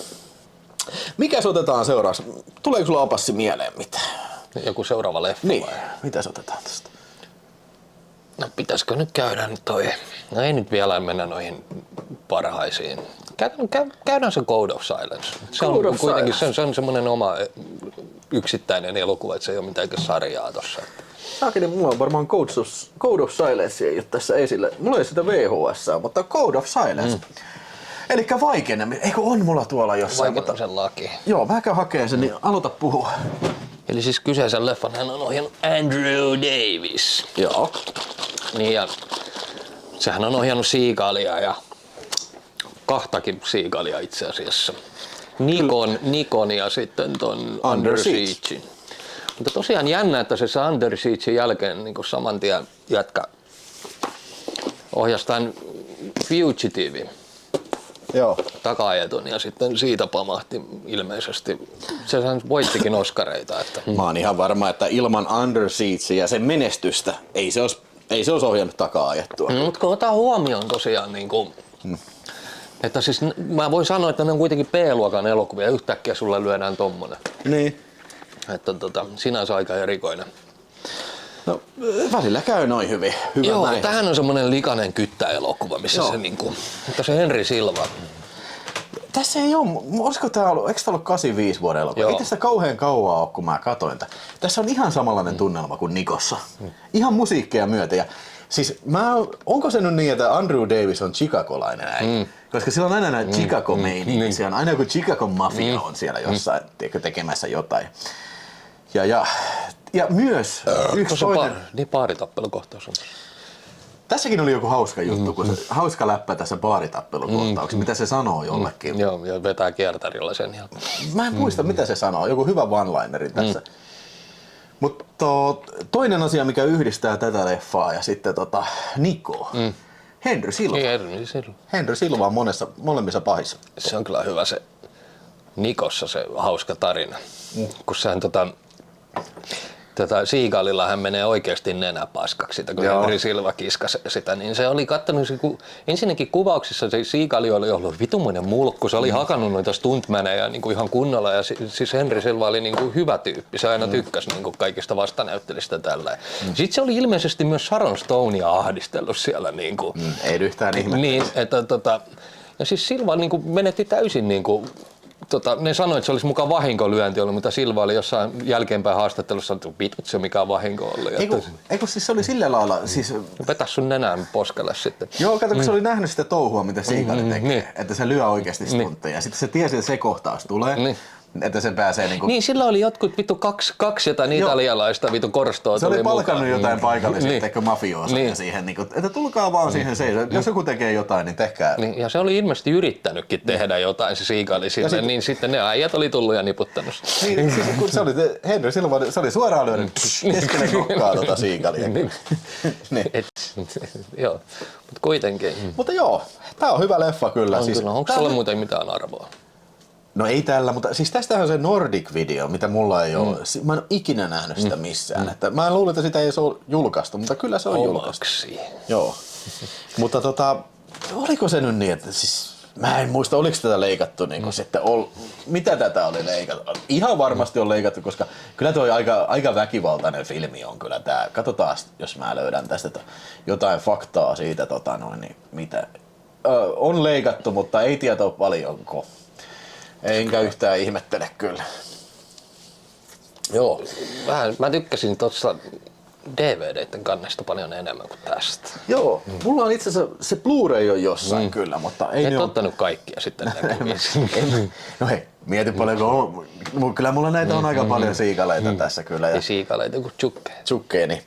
Mikäs otetaan seuraavaksi? Tuleeko sulla Opassi mieleen mitään? joku seuraava leffa Niin, vai? mitäs otetaan tästä? No pitäisikö nyt käydä nyt toi? No ei nyt vielä mennä noihin parhaisiin. Käydään se Code of Silence. Se Code on of kuitenkin Silence. se on semmoinen oma yksittäinen elokuva, että se ei ole mitään sarjaa tossa. Saakeli, mulla on varmaan Code of Silence ei ole tässä esillä. Mulla ei sitä VHS, mutta Code of Silence. Elikkä vaikeneminen. Eikö on mulla tuolla jossain? Vaikuttamisen laki. Joo, mä käyn hakeen sen, niin aloita puhua. Eli siis kyseisen leffan hän on ohjannut Andrew Davis. Joo. Niin ja sehän on ohjannut Seagalia ja kahtakin Seagalia itse asiassa. Nikon ja sitten ton Under Siegein. Mutta tosiaan jännä, että se Under Siegein jälkeen niin saman tien jätkä ohjasi tämän Fugitive Joo. taka-ajetun ja sitten siitä pamahti ilmeisesti. Sehän voittikin Oscareita. Että. Mä oon ihan varma, että ilman Under Siegea ja sen menestystä ei se olisi ohjannut takaa ajettua. Mutta kun ottaa huomioon tosiaan, niin kuin, että siis mä voin sanoa, että ne on kuitenkin B-luokan elokuvia ja yhtäkkiä sulle lyödään tommonen. Niin. Että sinänsä aika erikoinen. No, välillä käy noin hyvin. Hyvä Joo, näin. tämähän on semmonen likainen kyttäelokuva, missä Joo. se niinku, että se Henry Silva. Tässä ei ole, olisiko tää ollut, eikö tää ollut 85 vuoden elokuva? Joo. Ei tästä kauhean kauaa ole, kun mä katoin tätä. Tässä on ihan samanlainen tunnelma kuin Nikossa. Ihan musiikkia myöten. Ja siis onko se nyt niin, että Andrew Davis on chicagolainen äijä? Koska sillä on aina näitä Chicago-meininkiä. On aina joku Chicagon mafia on siellä jossain tekemässä jotain. Ja myös yksi toinen. Niin baaritappelukohtaus on. Tässäkin oli joku hauska juttu, kun se hauska läppä tässä baaritappelukohtauksessa, mitä se sanoo jollekin. Joo, ja vetää kiertarilla sen jälkeen. Mä en muista, mitä se sanoo. Joku hyvä one-lineri tässä. Mutta toinen asia, mikä yhdistää tätä leffaa ja sitten Nikoa. Henry Silva. Niin, Silva. Henry Silva on molemmissa pahissa. Se on kyllä hyvä se Nikossa se hauska tarina. Kun sehän Seagalilla hän menee oikeasti nenäpaskaksi sitä, kun Henry Silva kiskasi sitä, niin se oli kattonut, ensinnäkin kuvauksissa se Seagali oli ollut vitumainen mulkku, se oli hakannut noita stuntmaneja niin kuin ihan kunnolla ja siis Henry Silva oli niin kuin hyvä tyyppi, se aina tykkäsi niin kuin kaikista vastanäyttelistä tällä. Sitten se oli ilmeisesti myös Sharon Stonea ahdistellut siellä. Niin kuin, Ei yhtään ihmettä. niin, että ja siis Silva niin kuin menetti täysin niin kuin, ne sanoi, että se olisi mukaan vahinkolyönti ollut, mutta Silva oli jossain jälkeenpäin haastattelussa, että vitut se mikä vahinko oli. Eikö siis se oli sillä lailla, siis... Vetä sun nenään poskelle sitten. Joo, kato, kun se oli nähnyt sitä touhua, mitä Seagali tekee, niin. että se lyö oikeasti stuntteja. Ja sitten se tiesi, että se kohtaus tulee, että se pääsee niinku... Niin, sillä oli jotkut vittu kaksi jotain italialaista vittu korstoa. Se oli palkannut mukaan. jotain paikallisia, teikö mafiosoja siihen, niinku, että tulkaa vaan siihen seisomaan. Jos joku tekee jotain, niin tehkää. Niin, ja se oli ilmeisesti yrittänytkin tehdä jotain, se Seagali sinne, niin sitten ne äijät oli tullut ja niputtanut. Niin, siis kun se oli Henry Silva, se oli suoraan lyönyt keskelle nokkaa Seagalia. Niin. Joo, mutta kuitenkin. Mutta joo, tää on hyvä leffa kyllä. On Siis, kyllä. Onko sulla muuten mitään arvoa? No ei tällä, mutta siis tästähän on se Nordic-video, mitä mulla ei ole. Mä en ole ikinä nähnyt sitä missään. Että mä luulen, että sitä ei ole julkaistu, mutta kyllä se on julkaistu. Joo. Mutta oliko se nyt niin, että siis mä en muista, oliko tätä leikattu niin sitten mitä tätä oli leikattu? Ihan varmasti on leikattu, koska kyllä tuo aika väkivaltainen filmi on kyllä tää. Katsotaan, jos mä löydän tästä jotain faktaa siitä, niin mitä on leikattu, mutta ei tietoa paljonko. Enkä yhtään ihmettele kyllä. Joo. Mä tykkäsin tuossa DVD:iden kannesta paljon enemmän kuin tästä. Joo, mulla on itse asiassa se Blu-ray on jossain kyllä, mutta ei Et ne ole... ottanut kaikkia sitten näkyviin. No hei, mieti paljonko on. Kyllä mulla näitä on aika paljon siikaleita tässä kyllä. Ja siikaleita kuin tsukkeja. Tsukkeeni.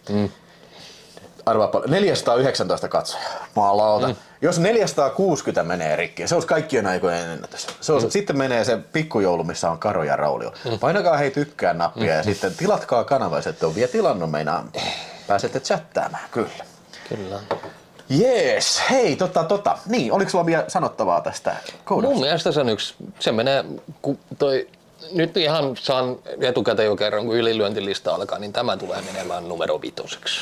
Arvaa paljon. 419 katsojaa. Maalauta. Jos 460 menee rikki, se olisi kaikkien aikojen ennätys. Sitten menee se pikkujoulu, missä on Karo ja Raulio. Painakaa hei tykkää nappia ja sitten tilatkaa kanava, jos ette ole vielä tilannut meinaa. Pääsette chattaamaan, kyllä. Kyllä. Jees, hei, Niin, oliko sulla vielä sanottavaa tästä koodasta? Mun mielestä se on se menee, nyt ihan saan etukäteen jo kerran, kun ylilyöntilista alkaa, niin tämä tulee menemään numero 5.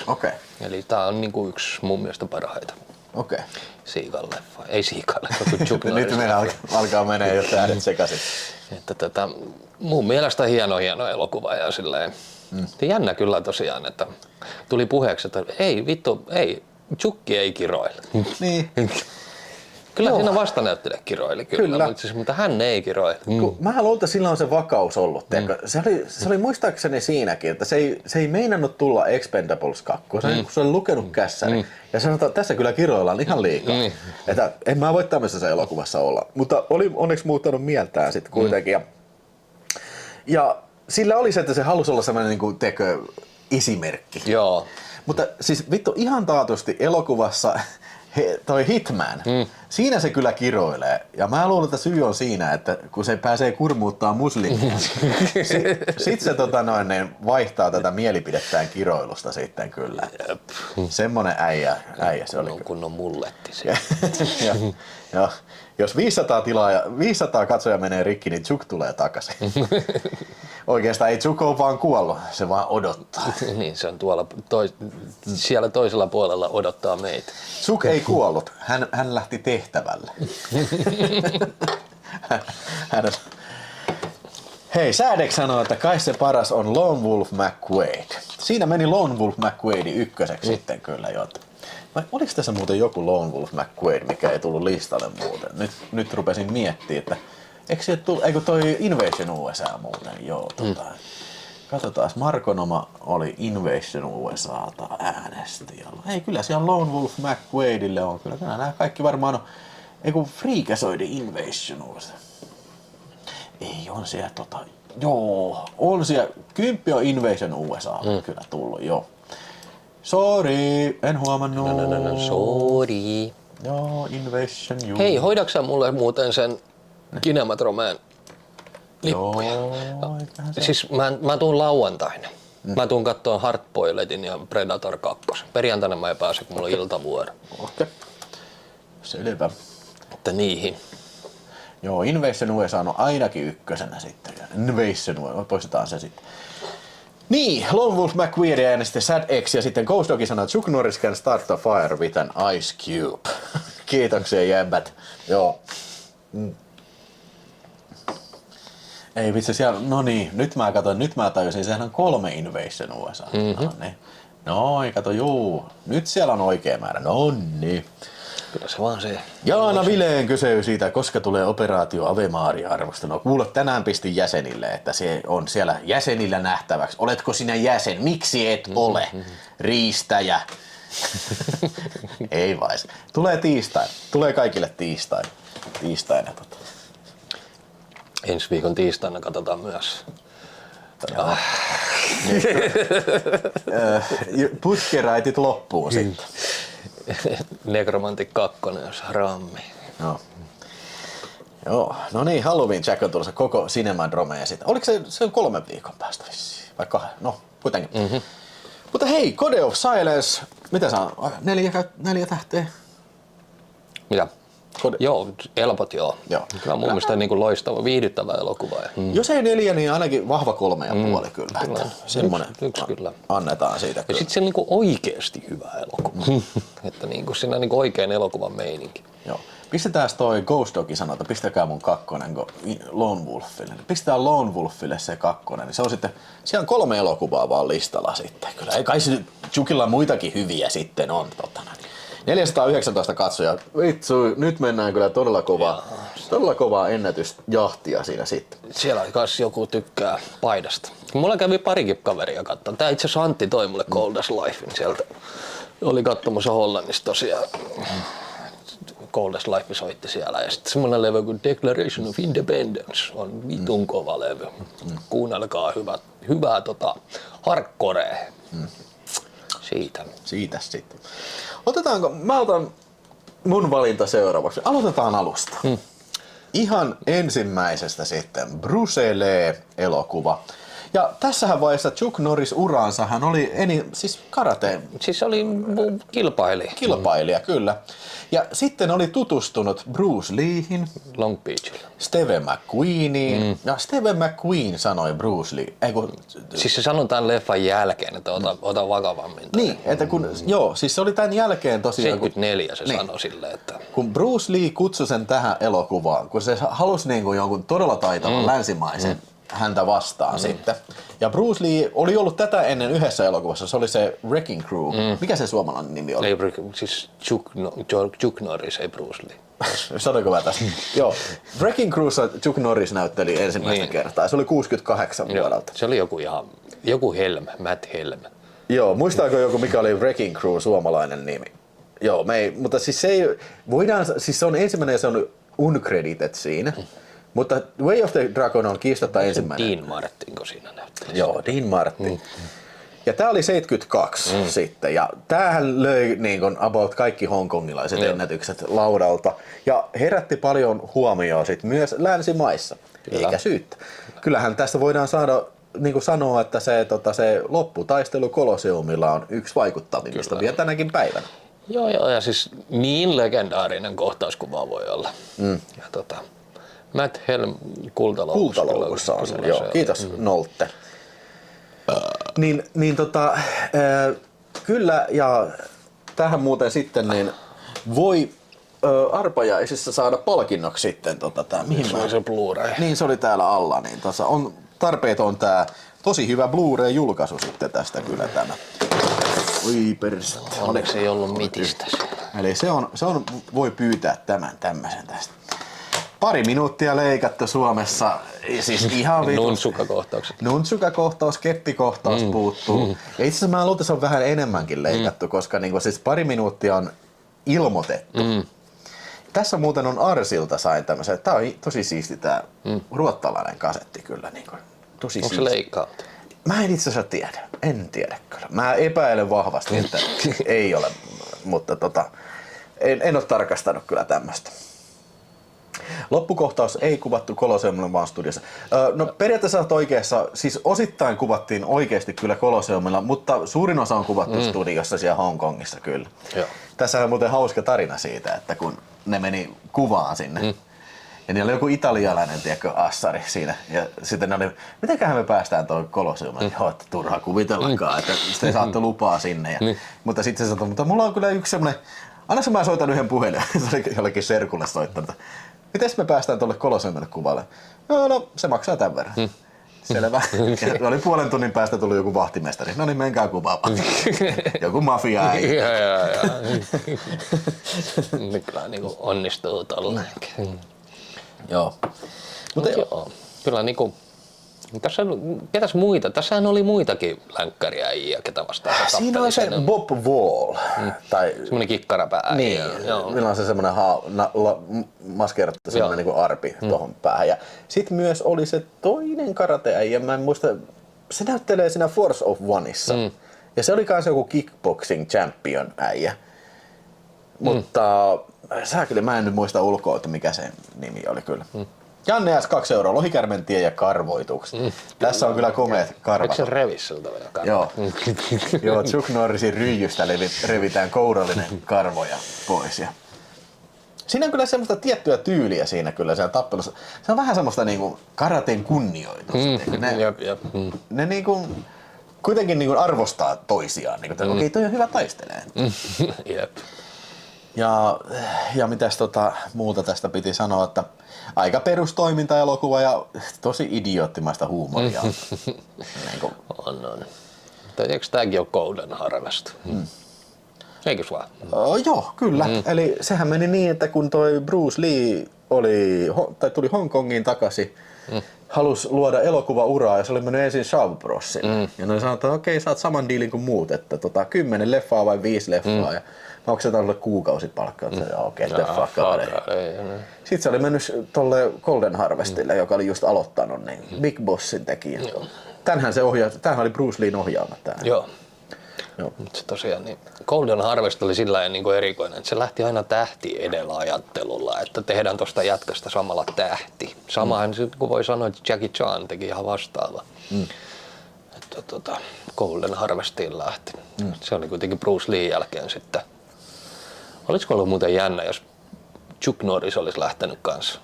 Okei. Eli tää on niinku yksi mun mielestä parhaita. Okei. Seagal-leffa. Ei Seagal-leffa, kun Chuck Norris. Nyt meillä alkaa menee jo äänet sekaisin. Että mun mielestä hieno elokuva ja silleen Jännä kyllä tosiaan, että tuli puheeksi, että ei vittu, ei, Chukki ei kiroile. Niin. Kyllä Joo. siinä vastanäyttelijä kiroili kyllä. Mutta hän ei kiroile. Mä luulen, että sillä on se vakaus ollut. Se oli muistaakseni siinäkin, että se ei meinannut tulla Expendables 2, kun se oli lukenut kässäri. Ja se sanoi, että tässä kyllä kiroillaan ihan liikaa. Että en mä voi tämmöisessä elokuvassa olla. Mutta oli onneksi muuttanut mieltään sitten kuitenkin. Ja sillä oli se, että se halusi olla sellainen esimerkki. Joo. Mutta siis vittu ihan taatusti elokuvassa toi Hitman, siinä se kyllä kiroilee. Ja mä luulen, että syy on siinä, että kun se pääsee kurmuuttaa muslimia, sit se vaihtaa tätä mielipidettään kiroilusta sitten kyllä. Semmonen äijä se oli. Kunnon mulletti siinä. ja, jos 500 katsoja menee rikki, niin Chuk tulee takaisin. Oikeastaan ei Chuk ole vaan kuollut, se vaan odottaa. Niin, se on tuolla siellä toisella puolella odottaa meitä. Chuk ei kuollut, hän lähti tehtävälle. Hei, Säädek sanoo, että kai se paras on Lone Wolf McQuaid. Siinä meni Lone Wolf McQuaid ykköseksi sitten kyllä jo. Vai oliko tässä muuten joku Lone Wolf McQuaid, mikä ei tullut listalle muuten? Nyt rupesin miettimään, että eikö toi Invasion USA muuten? Joo, katsotaan, Markonoma oli Invasion USAta äänesti. Ei, kyllä siellä Lone Wolf McQuaidille on. Kyllä nämä kaikki varmaan on. Eiku Freakazoid Invasion USA. Ei, on siellä joo, on siellä. 10 on Invasion USA kyllä tullut, joo. Sorry, en huomannut. Sorry. Joo, Invasion USA. Hei, hoidaksä mulle muuten sen Kinematromeen lippuja? Joo, Siis mä tuun lauantaina. Mä tuun kattoo Hardboiledin ja Predator 2. Perjantaina mä en pääse, kun mulla on iltavuoro. Okei. Selvä. Että niihin. Joo, Invasion USA on ainakin ykkösenä sitten. Invasion USA, poistetaan se sitten. Niin, Lone Wolf McQuaid äänesti Sad X ja sitten Ghost Doggy sanoo, että Chuck Norris can start a fire with an ice cube. Kiitoksia jäbbät. Joo. Ei vitsi, siellä, no niin, nyt mä tajusin, sehän on 3 Invasion USA. Noi, kato, juu. Nyt siellä on oikea määrä, no niin. Kyllä se vaan se. Jaana Vileen kysyy siitä, koska tulee operaatio Ave Maria-arvostelua. Kuule, tänään pistin jäsenille, että se on siellä jäsenillä nähtäväksi. Oletko sinä jäsen? Miksi et ole? Riistäjä. Ei vais. Tulee tiistai. Tulee kaikille tiistaina. Ensi viikon tiistaina katsotaan myös. Putkeraitit loppuun sitten. Necromantic 2, jos rammi. Joo, no niin, Halloween Jack on tulossa koko Cinemadromeen sitten. Oliko se on 3 viikon päästä vissiin? Vai 2? No, kuitenkin. Mutta hei, Code of Silence, mitä se on? 4 tähteä? Mitä? Joo, helpot joo. Kyllä mun mielestä niin loistava, viihdyttävä elokuva. Jos ei 4, niin ainakin vahva 3,5 kyllä. Että semmoinen yksi kyllä. Annetaan siitä ja kyllä. sitten se on niin oikeasti hyvä elokuva. Että niin siinä on niin oikein elokuvan meininki. Joo. Pistetään toi Ghost Doggy sanoo, että pistäkää mun 2 Lone Wolfille. Pistetään Lone Wolfille se 2. Niin se on sitten, siellä on 3 elokuvaa vaan listalla sitten. Kyllä ei kai se Chukilla muitakin hyviä sitten on. 419 katsojaa. Vitsu, nyt mennään kyllä todella kovaa ennätysjahtia siinä sitten. Siellä kans joku tykkää paidasta. Mulla kävi parikin kaveria katsomaan. Tää itse asiassa Antti toi mulle Cold as Lifein sieltä. Oli katsomassa Hollannissa tosiaan. Cold as Life soitti siellä. Ja sitten semmonen levy kuin Declaration of Independence on vitun kova levy. Kuunnelkaa hyvää hardcorea. Siitä sitten. Mä otan mun valinta seuraavaksi. Aloitetaan alusta. Ihan ensimmäisestä sitten Bruce Lee-elokuva. Ja tässähän vaiheessa Chuck Norris uraansa hän oli siis karate. Siis oli kilpailija. Kilpailija, kyllä. Ja sitten oli tutustunut Bruce Leehin, Long Beachilla. Steven McQueeniin. Ja Steven McQueen sanoi Bruce Lee. Siis se sanoi tämän leffan jälkeen, että ota vakavammin. Niin, että siis se oli tämän jälkeen tosiaan. 74 se sanoi silleen, että... Kun Bruce Lee kutsui sen tähän elokuvaan, kun se halusi jonkun todella taitavan länsimaisen häntä vastaan sitten. Ja Bruce Lee oli ollut tätä ennen yhdessä elokuvassa, se oli se Wrecking Crew. Mikä se suomalainen nimi oli? Ei, siis Chuck Norris, ei Bruce Lee. Sanoinko mä tästä? Joo. Wrecking Crewssa Chuck Norris näytteli ensimmäistä kertaa. Se oli 68 vuodelta. Se oli joku Helm, Matt Helm. Joo, muistaako joku mikä oli Wrecking Crew suomalainen nimi? Joo, mutta siis se ei, siis se on ensimmäinen ja se on uncredited siinä. Mutta Way of the Dragon on kiistatta ensimmäinen. Dean Martinko siinä näytteli? Joo, Dean Martin. Ja tää oli 72 sitten, ja tämähän löi niin kuin about kaikki hongkongilaiset ennätykset laudalta, ja herätti paljon huomioon sit myös länsimaissa, eikä syyttä. Kyllähän tästä voidaan saada, niin kuin sanoa, että se lopputaistelu Kolosseumilla on yksi vaikuttavimmista vielä tänäkin päivänä. Joo, ja siis niin legendaarinen kohtauskuva voi olla. Ja Matt Helm Kultaloukussa on se, joo. Kiitos Nolte. Kyllä, ja tähän muuten sitten niin voi arpajaisissa saada palkinnoksi sitten mihin se oli se Blu-ray. Niin se oli täällä alla, niin on tarpeeton tää tosi hyvä Blu-ray-julkaisu sitten tästä kyllä tämä. Oi persettä. Onneksi ei ollut mitistä. Eli se on voi pyytää tämän tämmöisen tästä. 2 minuuttia leikattu Suomessa, siis ihan Nuntsuka-kohtaukset. Nuntsuka-kohtaus, keppikohtaus puuttuu. Ja itse asiassa mä luulen, että se on vähän enemmänkin leikattu, koska niinku siis 2 minuuttia on ilmoitettu. Tässä muuten on Arsilta sain tämmöisen, tää on tosi siisti tää ruottalainen kasetti kyllä. Niinku, tosi onko se leikkaat? Mä en itse asiassa tiedä, en tiedä kyllä. Mä epäilen vahvasti, että ei ole, mutta en ole tarkastanut kyllä tämmöistä. Loppukohtaus ei kuvattu Kolosseumilla vaan studiossa. No periaatteessa olet oikeassa, siis osittain kuvattiin oikeasti kyllä Kolosseumilla, mutta suurin osa on kuvattu studiossa siellä Hongkongissa kyllä. Joo. Tässä on muuten hauska tarina siitä, että kun ne meni kuvaan sinne, ja niillä oli joku italialainen, tiedätkö, assari siinä, ja sitten ne oli, mitenköhän me päästään tuon Kolosseumille? Joo, että turhaa kuvitellakaan, että te saatte lupaa sinne. Mutta sitten se sanoi, mutta mulla on kyllä yksi semmoinen, anna mä soitan yhden puhelin, se oli jollekin serkulle soittanut. Mites me päästään tuolle Kolosseumille kuvalle? No, se maksaa tämän verran. Selvä. Ja oli 0,5 tunnin päästä tullut joku vahtimestari. No niin, menkää kuvaamaan. Joku mafia ei. Kyllä niinku onnistuu tolleenkin. Joo. Mutta joo, kyllä niinku tässä ketäs muita? Tässähän oli muitakin länkkäriäjiä, ketä vastaan se tappeli. Siinä on se Bob Wall. Tai semmoinen kikkarapää. Niin, millä on se semmoinen maskerattu semmoinen niinku arpi tohon päähän. Ja sit myös oli se toinen karateäijä, mä en muista, se näyttelee siinä Force of Oneissa. Ja se oli kans joku kickboxing champion äijä. Mutta sääkeli, mä en nyt muista ulkoa, että mikä se nimi oli kyllä. Janne S. 2 €, Lohikärmentie ja karvoitukset. Tässä on kyllä komeet karvat. Eikö se revisseltä vielä karvat? Joo. Joo, Chuck Norrisin ryijystä revitään kourallinen karvoja pois. Ja siinä on kyllä semmoista tiettyä tyyliä siinä kyllä siellä tappelussa. Se on vähän semmoista niinku karaten kunnioitusta. Ne niinku kuitenkin niinku arvostaa toisiaan. Niinku, okei, toi on hyvä taistelee. Jep. Ja mitäs muuta tästä piti sanoa, että aika perustoiminta-elokuva ja tosi idioottimaista huumoria. Niin on. Eikö tääkin ole Golden Harvest? Eikös vaan? Joo, kyllä. Eli sehän meni niin, että kun toi Bruce Lee tuli Hongkongiin takaisin, halusi luoda elokuvauraa ja se oli mennyt ensin Shaw Brosille. Ja ne sanoi, että okei, saat saman diilin kuin muut, että 10 leffaa vai 5 leffaa. Ja maksetaan sulle kuukausipalkkaa, että okei, leffaa. Sitten se oli mennyt tolle Golden Harvestille, joka oli just aloittanut, niin Big Bossin tekijä. Tänhän oli Bruce Leen ohjaama tää. Joo. Se tosiaan, niin Golden Harvest oli sillä niin kuin erikoinen, että se lähti aina tähti edellä ajattelulla, että tehdään tosta jätkästä samalla tähti. Samahan kun voi sanoa, että Jackie Chan teki ihan vastaava. Että Golden Harvestiin lähti. Se oli kuitenkin Bruce Leen jälkeen sitten. Olisiko ollut muuten jännä, jos Chuck Norris olisi lähtenyt kanssa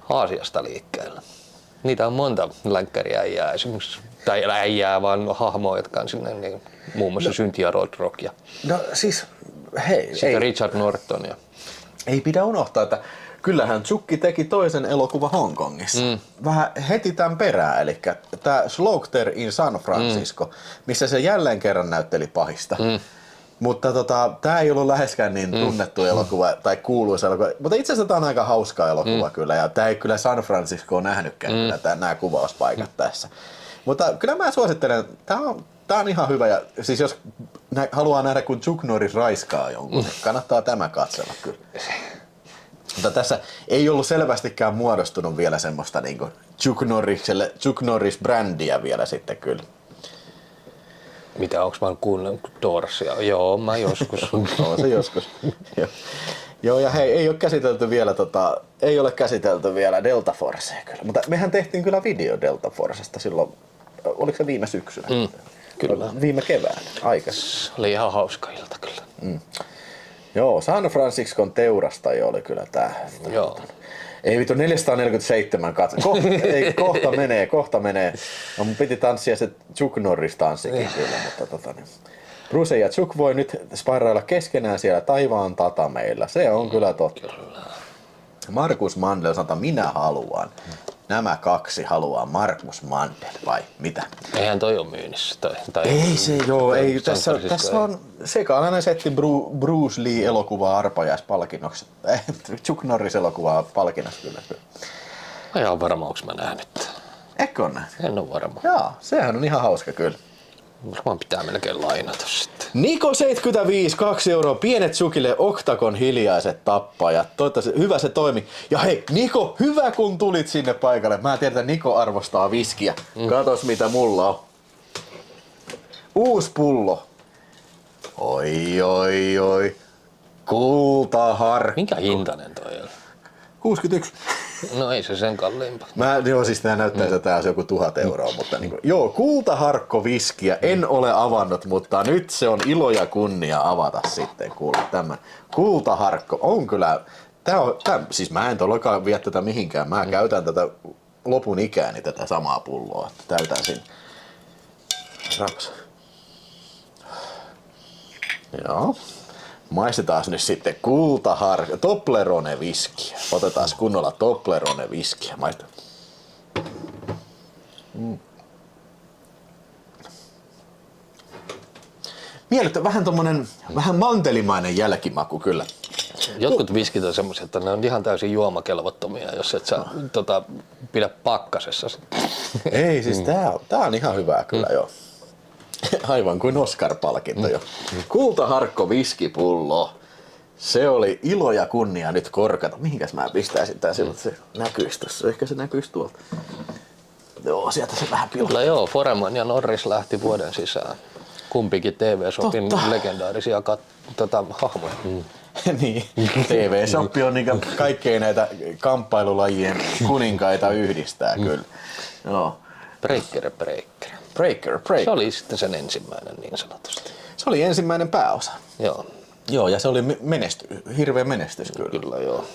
Aasiasta liikkeelle? Niitä on monta länkkäriäijää esimerkiksi, tai äijää vaan hahmoja, jotka on sinne, niin, muun muassa Cynthia Rothrock ja no siis, hei, sitten Richard Norton. Ja ei pidä unohtaa, että kyllähän Tsukki teki toisen elokuvan Hongkongissa. Vähän heti tämän perään, eli tämä Slaughter in San Francisco, missä se jälleen kerran näytteli pahista. Mutta tämä ei ollut läheskään niin tunnettu elokuva tai kuuluisa elokuva, mutta itse asiassa tämä on aika hauska elokuva kyllä, ja tämä ei kyllä San Francisco nähnytkään kyllä nämä kuvauspaikat tässä. Mutta kyllä mä suosittelen, tämä on ihan hyvä, ja siis jos haluaa nähdä kun Chuck Norris raiskaa jonkun, niin kannattaa tämä katsella kyllä. Mutta tässä ei ollut selvästikään muodostunut vielä semmoista niinku Chuck Norris-brändiä vielä sitten kyllä. Mitä, onks mä kuunnellut Doorsia? Joo, mä joskus. No se joskus. Joo, ja hei, ei ole käsitelty vielä Delta Forcea kyllä. Mutta mehän tehtiin kyllä video Delta Forcesta silloin, oliko se viime syksynä? Kyllä. Viime keväänä, aikaisemmin. Se oli ihan hauska ilta kyllä. Joo, San Franciscon teurastaja oli kyllä tää. Joo. Ei vittu, 447 katso. Kohta menee. No mun piti tanssia se Chuck Norris tanssikin kyllä, mutta Bruce ja Chuck voi nyt sparrailla keskenään siellä taivaan tatameilla. Se on kyllä totta. Kyllä. Markus Mandel sanoo, minä haluan. Nämä kaksi haluaa Markus Mandel, vai mitä? Eihän toi ole myynnissä. Ei se joo, ei. Tässä on sekalainen setti Bruce Lee elokuvaa arpajaispalkinnoksi. Chuck Norris elokuvaa palkinnoksi kyllä. Mä ihan varma, onks mä nähnyt. Eikö ole nähnyt? En oo varma. Joo, sehän on ihan hauska kyllä. Varmaan pitää melkein lainata sitten. Niko 75, 2 euroa, pienet Chukille Octagon hiljaiset tappajat. Toivottavasti hyvä se toimi. Ja hei Niko, hyvä kun tulit sinne paikalle. Mä tiedän, että Niko arvostaa viskiä. Katos mitä mulla on. Uusi pullo. Oi. Kultaharkko. Minkä hintainen toi on? 61. No ei se sen kalliimpa. Siis tää näyttää, että tää on joku 1000 euroa, mutta kultaharkko viskiä en ole avannut, mutta nyt se on ilo ja kunnia avata sitten, kuule tämän. Kultaharkko on kyllä, siis mä en todellakaan vie tätä mihinkään, mä käytän tätä lopun ikääni tätä samaa pulloa, täytän sinne. Raps. Joo. Maistetaan nyt sitten kultaharkko, Toblerone viskiä. Otetaan kunnolla Toblerone viskiä. Maistetaan. Miellyttä, vähän mantelimainen jälkimaku kyllä. Jotkut viskit on semmoisia, että ne on ihan täysin juomakelvottomia, jos et sä pidä pakkasessa. Ei, siis tää on ihan hyvää kyllä joo. Aivan kuin Oscar-palkinto jo. Kultaharkko viskipullo. Se oli ilo ja kunnia nyt korkata. Mihinkäs mä pistäisin tää silloin, että se näkyisi tossa. Ehkä se näkyisi tuolta. Joo, sieltä se vähän pilaa. Kyllä joo, Foreman ja Norris lähti vuoden sisään. Kumpikin TV-shopin legendaarisia hahmoja. Niin, TV-shoppi on niin kaikkea näitä kamppailulajien kuninkaita yhdistää kyllä. Joo. Breaker. Se oli sitten sen ensimmäinen niin sanotusti. Se oli ensimmäinen pääosa. Joo. Joo, ja se oli hirveä menestys kyllä. Kyllä joo.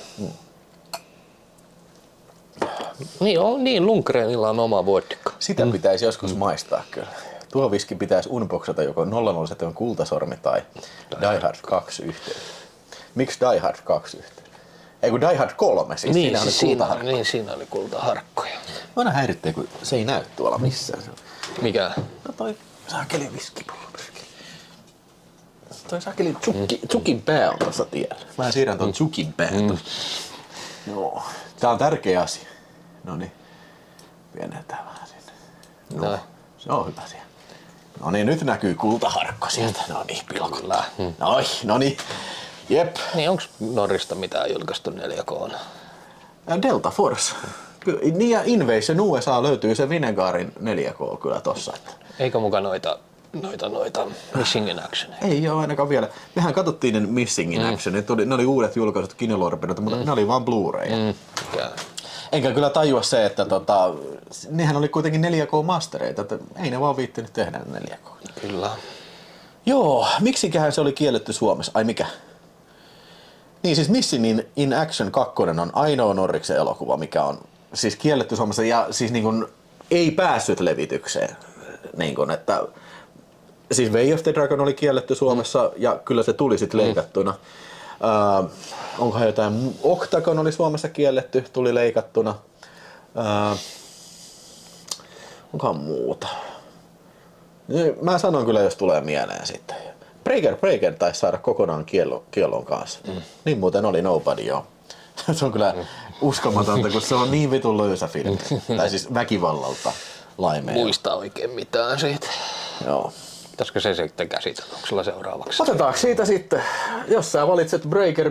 Niin Lundgrenilla on oma vodka. Sitä pitäisi joskus maistaa kyllä. Tuo viski pitäisi unboxata joko 007 Kultasormi tai Die Hard 2 yhteen. Miksi Die Hard 2 yhteen? Ei kun Die Hard 3, siis niin, siinä oli kultaharkko. Niin, siinä oli kultaharkkoja. Aina häirittää, kun se ei näy tuolla missään. Mikä? No toi saakeli viskipullo. Toi saakeli Chukin pää on tuossa tiellä. Mä siirrän ton Chukin pään. Joo. Tää on tärkeä asia. Noniin. Pienetään vähän sinne. No. Se on hyvä siellä. Noniin, nyt näkyy kultaharkko sieltä. Noniin, pilkut. Noniin. Jep. Niin onks Norrista mitään julkaistu 4K? Delta Force. Niin ja Invasion USA löytyy se Vinegarin 4K kyllä tossa. Eikö muka noita Missing in Action? Ei oo ainakaan vielä. Mehän katsottiin ne Missing in Action. Ne oli uudet julkaisut Kinolorpedot, mutta ne oli vaan Blu-raya. Enkä kyllä tajua se, että nehän oli kuitenkin 4K-mastereita, että ei ne vaan viittinyt tehdä 4K. Kyllä. Joo, miksiköhän se oli kielletty Suomessa? Ai mikä? Niin siis Missing in Action 2 on ainoa Norriksen elokuva, mikä on siis kielletty Suomessa ja siis niin kuin ei päässyt levitykseen. Niin kuin, että siis Way of the Dragon oli kielletty Suomessa ja kyllä se tuli sitten leikattuna. Onkohan jotain, Octagon oli Suomessa kielletty, tuli leikattuna. Onkohan muuta? Mä sanon kyllä, jos tulee mieleen sitten. Breaker taisi saada kokonaan kiellon kanssa. Niin muuten oli Nobody, joo. Se on kyllä uskomatonta, kun se on niin vitun löysä filmi. Tai siis väkivallalta laimeja. Muista oikein mitään siitä. Joo. Pitäisikö se sitten käsitellä? Onko sulla seuraavaksi? Otetaanko siitä sitten, jos sä valitset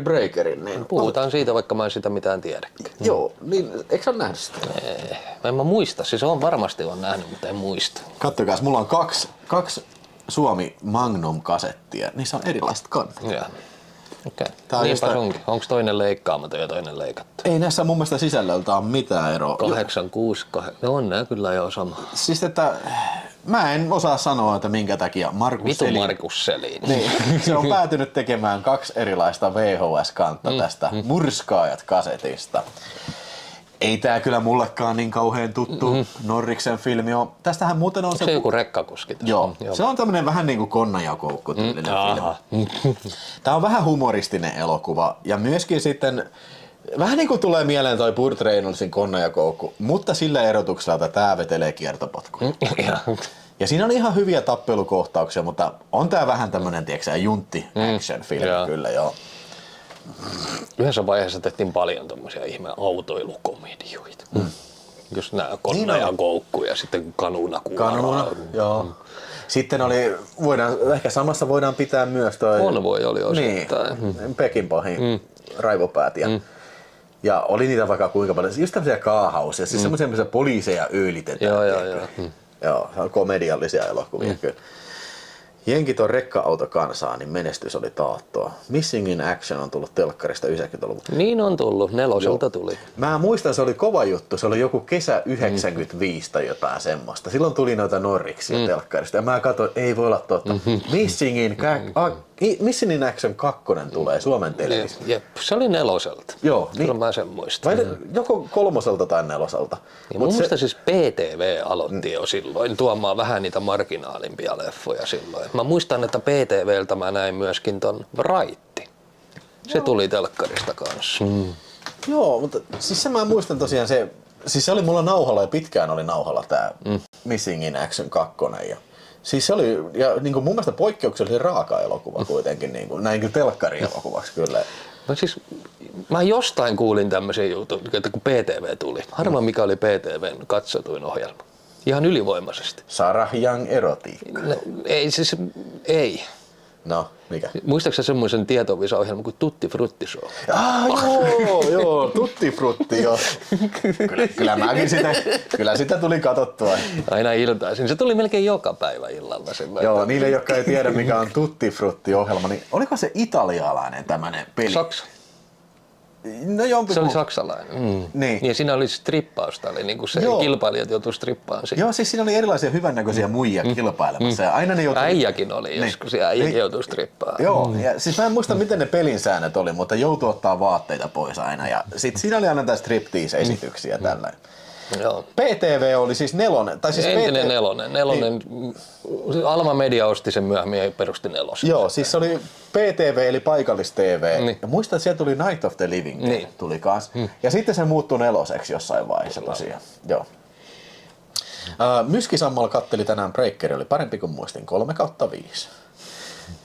Breakerin, niin... Puhutaan siitä, vaikka mä en sitä mitään tiedäkään. Joo, niin eikö sä ole nähnyt sitä? En mä muista, siis on varmasti on nähnyt, mutta en muista. Kattokaas, mulla on kaksi Suomi Magnum-kasettia, niissä on erilaiset kannat. Joo. Okei. Tää on Niinpä jostain- se onkin. Onko toinen leikkaamaton ja toinen leikattu? Ei näissä mun mielestä sisällöltä ole mitään eroa. 8, 6, 8. No on nää kyllä jo sama. Siis että mä en osaa sanoa, että minkä takia Markus Vitu Selin... Markus Selin. Niin, se on päätynyt tekemään 2 erilaista VHS-kantta tästä Murskaajat-kasetista. Ei tää kyllä mullekaan niin kauhean tuttu Norriksen filmi on. Tästähän muuten on Onko se joku rekkakuski tässä? Joo, se on tämmönen vähän niinku Konnajakoukku-tyylinen filmi. Aha. Tää on vähän humoristinen elokuva ja myöskin sitten vähän niinku tulee mieleen toi Burt Reynoldsin Konnajakoukku, mutta sillä erotuksella, että tää vetelee kiertopotkuja. Ja siinä on ihan hyviä tappelukohtauksia, mutta on tää vähän tämmönen, tiiäksä, juntti action filmi kyllä, joo. Yhdessä vaiheessa tehtiin paljon tommosia ihme autoilukomedioita. Just nää Konna ja Koukku ja sitten Kanuna kuoraa. Kanuna, joo. Sitten oli, ehkä samassa voidaan pitää myös toi... Konvoi oli osittain. Niin, Pekin pahin raivopäät. Ja oli niitä vaikka kuinka paljon. Just tämmöisiä kaahausia, siis semmoisia, missä poliiseja öylitetään. Joo. Joo, komediallisia elokuvia kyllä. Jenkit on rekka-autokansaa, niin menestys oli taattua. Missing in Action on tullut telkkarista 90-luvulta. Niin on tullut, 4 tuli. Mä muistan, se oli kova juttu. Se oli joku kesä 95 tai jotain semmoista. Silloin tuli noita Norriksia telkkarista. Ja mä katsoin, ei voi olla totta. Missing in Action 2 tulee Suomen televisiossa. Jep, se oli 4. Joo, Kyllä mä sen muistan. vai joko 3 tai 4. Ja mun mielestä siis PTV aloitti jo silloin tuomaan vähän niitä marginaalimpia leffoja silloin. Mä muistan, että PTVltä mä näin myöskin ton Raitti. Se tuli telkkarista kanssa. Joo, mutta siis se mä muistan tosiaan siis se oli mulla nauhalla ja pitkään oli nauhalla tää Missing in Action 2. Ja siis se oli, ja niin kuin mun mielestä poikkeuksellisen raaka elokuva kuitenkin, niin kuin, näin kuin telkkarielokuvaksi kyllä. No siis, mä jostain kuulin tämmöisen jutun, että kun PTV tuli. Harva mikä oli PTVn katsotuin ohjelma. Ihan ylivoimaisesti. Sarah Young erotiikka. No, ei siis, ei. No, mikä? Muistaaksä semmoisen tietovisa-ohjelman kuin Tutti Frutti Show? Joo, Tutti Frutti, joo. Kyllä mäkin kyllä sitä tuli katsottua. Aina iltaisin. Se tuli melkein joka päivä illalla. Joo, niille, jotka ei tiedä mikä on Tutti Frutti-ohjelma, niin oliko se italialainen tämmönen peli? Saksa. No jompi. Se oli saksalainen. Niin. Ja siinä oli strippausta, eli niin kuin se kilpailijat joutuu strippaan siihen. Joo, siis siinä oli erilaisia hyvännäköisiä muijia kilpailemassa. Ja aina ne joutui... Äijäkin oli joskus, ja äijäkin joutui strippaan. Joo, ja siis mä en muista miten ne pelin säännöt oli, mutta joutui ottaa vaatteita pois aina. Ja sit siinä oli aina näitä striptease-esityksiä tällainen. Joo. PTV oli siis 4. Tai siis Entinen 4. Alma Media osti sen myöhemmin ja perusti 4. Joo, siis se oli PTV eli paikallis-TV. Niin. Ja muistan, että siellä tuli Night of the Living Dead tuli kans. Ja sitten se muuttui 4 jossain vaiheessa tosiaan. Joo. Myskisammalla katteli tänään Breaker, oli parempi kuin muistin 3/5.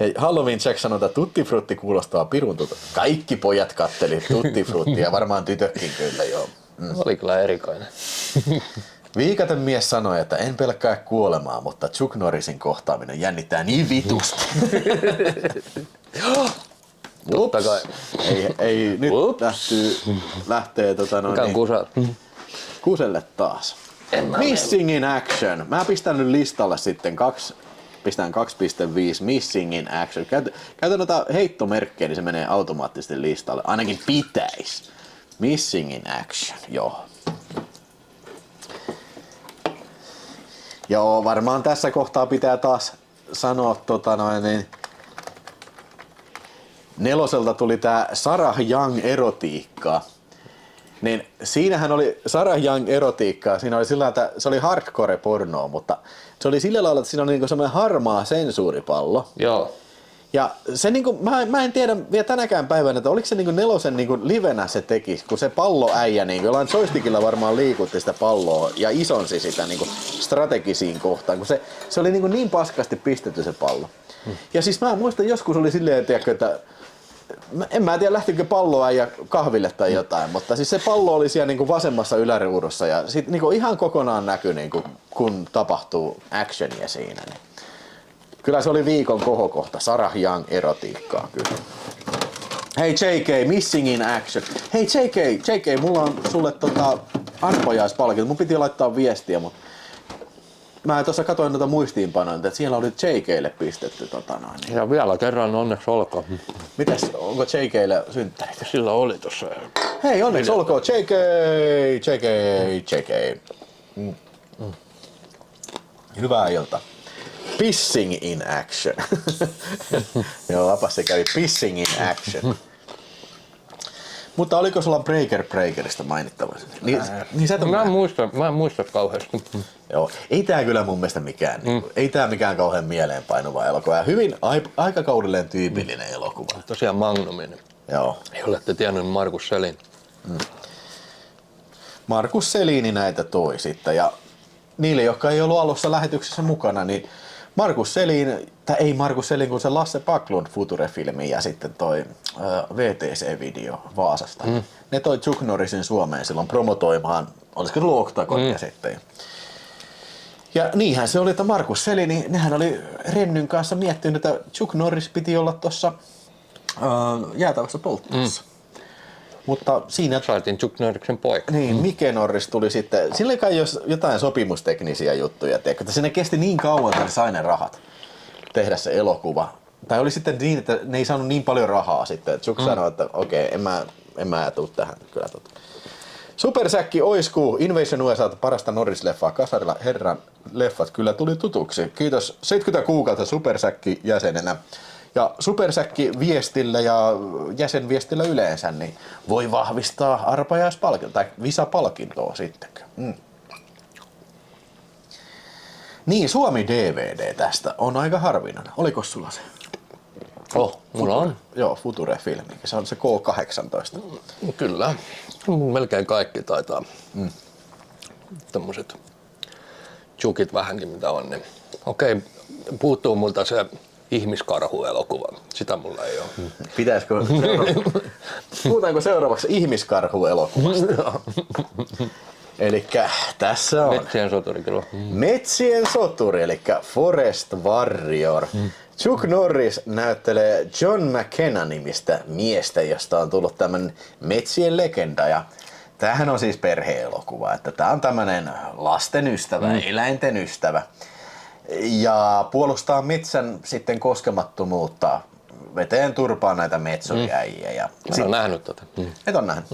Ja Halloween Jack sanoi, että Tutti Frutti kuulostaa pirun tuttu. Kaikki pojat katteli Tutti Frutti ja varmaan tytötkin kyllä joo. Oli kyllä erikoinen. Viikaten mies sanoi, että en pelkkää kuolemaa, mutta Chuck Norrisin kohtaaminen jännittää niin vitusti. Totta kai. Ei nyt lähtee kuselle taas. Missing in Action. Mä pistän nyt listalle sitten pistän 2.5 Missing in Action. Käytän noita heittomerkkejä, niin se menee automaattisesti listalle. Ainakin pitäis. Missing in Action, joo. Joo, varmaan tässä kohtaa pitää taas sanoa niin 4 tuli tää Sarah Young erotiikka. Niin siinähän oli Sarah Young erotiikkaa, siinä oli sillä että se oli hardcore pornoa, mutta se oli sillä lailla, että siinä oli niinku semmoinen harmaa sensuuripallo. Joo. Ja se niinku, mä en tiedä vielä tänäkään päivänä, että oliko se niinku nelosen niinku livenä se teki, kun se palloäijä niinku jollain joystickilla varmaan liikutti sitä palloa ja isonsi sitä niinku strategisiin kohtaan, kun se oli niinku niin paskasti pistetty se pallo. Ja siis mä muistan joskus oli silleen, että en mä tiedä lähtikö palloäijä kahville tai jotain, mutta siis se pallo oli siellä niinku vasemmassa yläruudussa ja sit niinku ihan kokonaan näkyi niinku, kun tapahtuu actionia siinä. Niin. Kyllä se oli viikon kohokohta, Sarah Young erotiikkaa kyllä. Hei JK, missing in action. Hei JK, mulla on sulle arpajaispalkinto. Mun piti laittaa viestiä, mutta mä tuossa katsoin noita muistiinpanoja, että siellä oli JKlle pistetty niin. Ja vielä kerran onneksi olkoon. Mitäs, onko JKlle synttärit? Sillä oli tossa. Hei, onneksi olkoon JK. Hyvää iltaa. Pissing in action. Joo, Apassi kävi pissing in action. Mutta oliko sulla Breakerista mainittavaa? Niin sä et mä en muista kauheasti. Joo, ei tää kyllä mun mielestä mikään, ei tää mikään kauhean mieleenpainuva elokuva. Hyvin aikakaudelleen tyypillinen elokuva. Tosiaan Magnumin. Joo. Ei olette tiennyt Markus Selin. Markus Selini näitä toi sitten ja niille, jotka ei ollut alussa lähetyksessä mukana, niin Markus Selin, tai ei Markus Selin, kun se Lasse Backlund Future-filmi ja sitten toi VTC-video Vaasasta. Ne toi Chuck Norrisin Suomeen silloin promotoimaan, olisiko se Octagonia sitten. Ja niinhän se oli, että Markus Selin, nehän oli Rennyn kanssa miettinyt, että Chuck Norris piti olla tuossa jäätävässä polttossa. Mutta siinä saatiin Chuck Norriksen poika. niin, Mike Norris tuli sitten, sillä kai jos jotain sopimusteknisiä juttuja, että sinne kesti niin kauan, että ne sai ne rahat tehdä se elokuva. Tai oli sitten niin, että ne ei saanut niin paljon rahaa sitten, että Chuck sanoi, että okei, en mä tuu tähän kyllä Supersäkki oiskuu, Invasion USA:ta parasta Norris-leffaa kasarilla, herran leffat kyllä tuli tutuksi. Kiitos 70 kuukautta Supersäkki jäsenenä. Ja Supersäkki viestillä ja jäsenviestillä yleensä niin voi vahvistaa arpajaispalkintoa tai visapalkintoa sitten. Niin, Suomi DVD tästä on aika harvinainen. Oliko sulla se? Mulla on. Joo, Future-filmi. Se on se K18. Kyllä. Melkein kaikki taitaa. Tämmöiset chukit vähänkin mitä on. Niin. Okei, puuttuu multa se ihmiskarhu-elokuva. Sitä mulla ei ole. Pitäisikö puhutaanko seuraavaksi ihmiskarhu-elokuvasta? Elikkä tässä on Metsien soturi kyllä. Metsien soturi, eli Forest Warrior. Chuck Norris näyttelee John McKenna-nimistä miestä, josta on tullut tämmönen metsien legenda. Ja tämähän on siis perhe-elokuva, että tää on tämmönen lasten ystävä, eläinten ystävä. Ja puolustaa metsän sitten koskemattomuutta, veteen turpaa näitä metsuriäjiä. Ja Mä oon nähnyt tätä. et on nähnyt?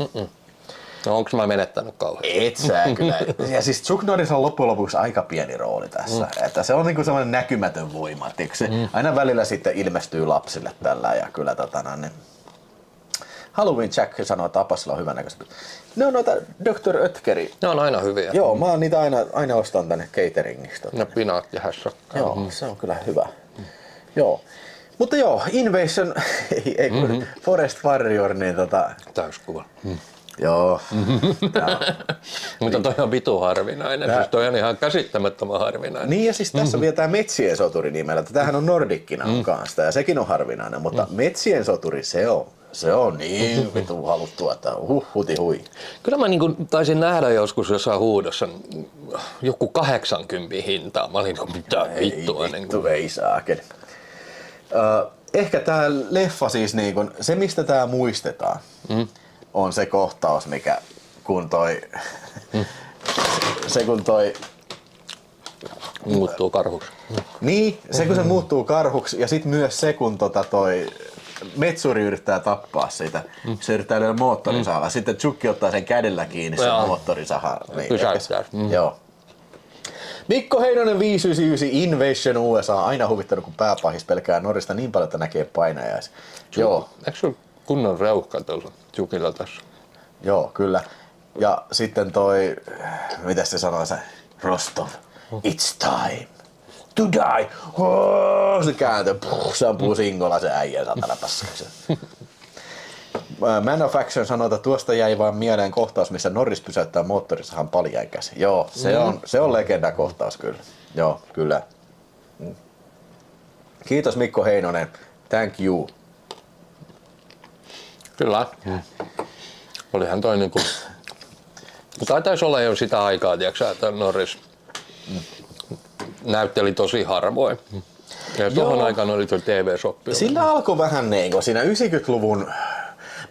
No onks mä menettänyt kauhean? Et sä kyllä. Ja siis Chuck Norris on loppujen lopuksi aika pieni rooli tässä. Että se on niinku semmoinen näkymätön voima. Se aina välillä sitten ilmestyy lapsille tällä ja kyllä niin. Halloween Jack sanoo, että Apasilla on hyvänäköistä. Ne on noita Dr. Oetkeri. Ne on aina hyviä. Joo, mä oon niitä aina ostan tänne cateringista. Ne pinaattihässäkkä. Joo, se on kyllä hyvä. Joo. Mutta joo, Invasion, ei Forest Warrior, niin Täyskuva. joo. Mutta toi on vitu harvinainen. Siis toi on ihan käsittämättömän harvinainen. Niin ja siis tässä on vielä tää Metsien soturi nimellä. Tämähän on Nordikkina kanssa ja sekin on harvinainen, mutta Metsien soturi se on niin vitu haluttua, että huti hui. Kyllä mä niin taisin nähdä joskus jossain huudossa joku 80 hintaa. Mä olin mitä vittua. Vittu ei saakeli. Ehkä tää leffa siis niin se mistä tää muistetaan on se kohtaus mikä kun toi se kun toi muuttuu karhuksi. Niin, se kun se muuttuu karhuksi ja sit myös se kun toi metsuri yrittää tappaa sitä. Se yrittää löydä moottorisahalla. Sitten Chuck ottaa sen kädellä kiinni sen moottorisahan. Niin, joo. Mikko Heinonen 599 Invasion USA. Aina huvittanut kun pääpahis pelkää Norrista niin paljon, että näkee painajaisia. Joo. Eikö sulla kunnon reuhka tuolla Chuckilla tässä? Joo, kyllä. Ja sitten toi, mitä se sanoo se? Rostov. It's time to die. Se kääntyy, se ampuu singolla se äijä satana paskaksi. Man of Action sanoo, että tuosta jäi vaan mieleen kohtaus, missä Norris pysäyttää moottorissahan paljain käsi. Joo, se on legendakohtaus kyllä. Joo, kyllä. Kiitos Mikko Heinonen. Thank you. Kyllä. Olihan toi niinku... Taitaisi olla jo sitä aikaa, tiiäksä, että Norris näytteli tosi harvoin. Ja tuohon aikaan oli tuo TV-soppi. Sillä alkoi vähän niinku siinä 90-luvun...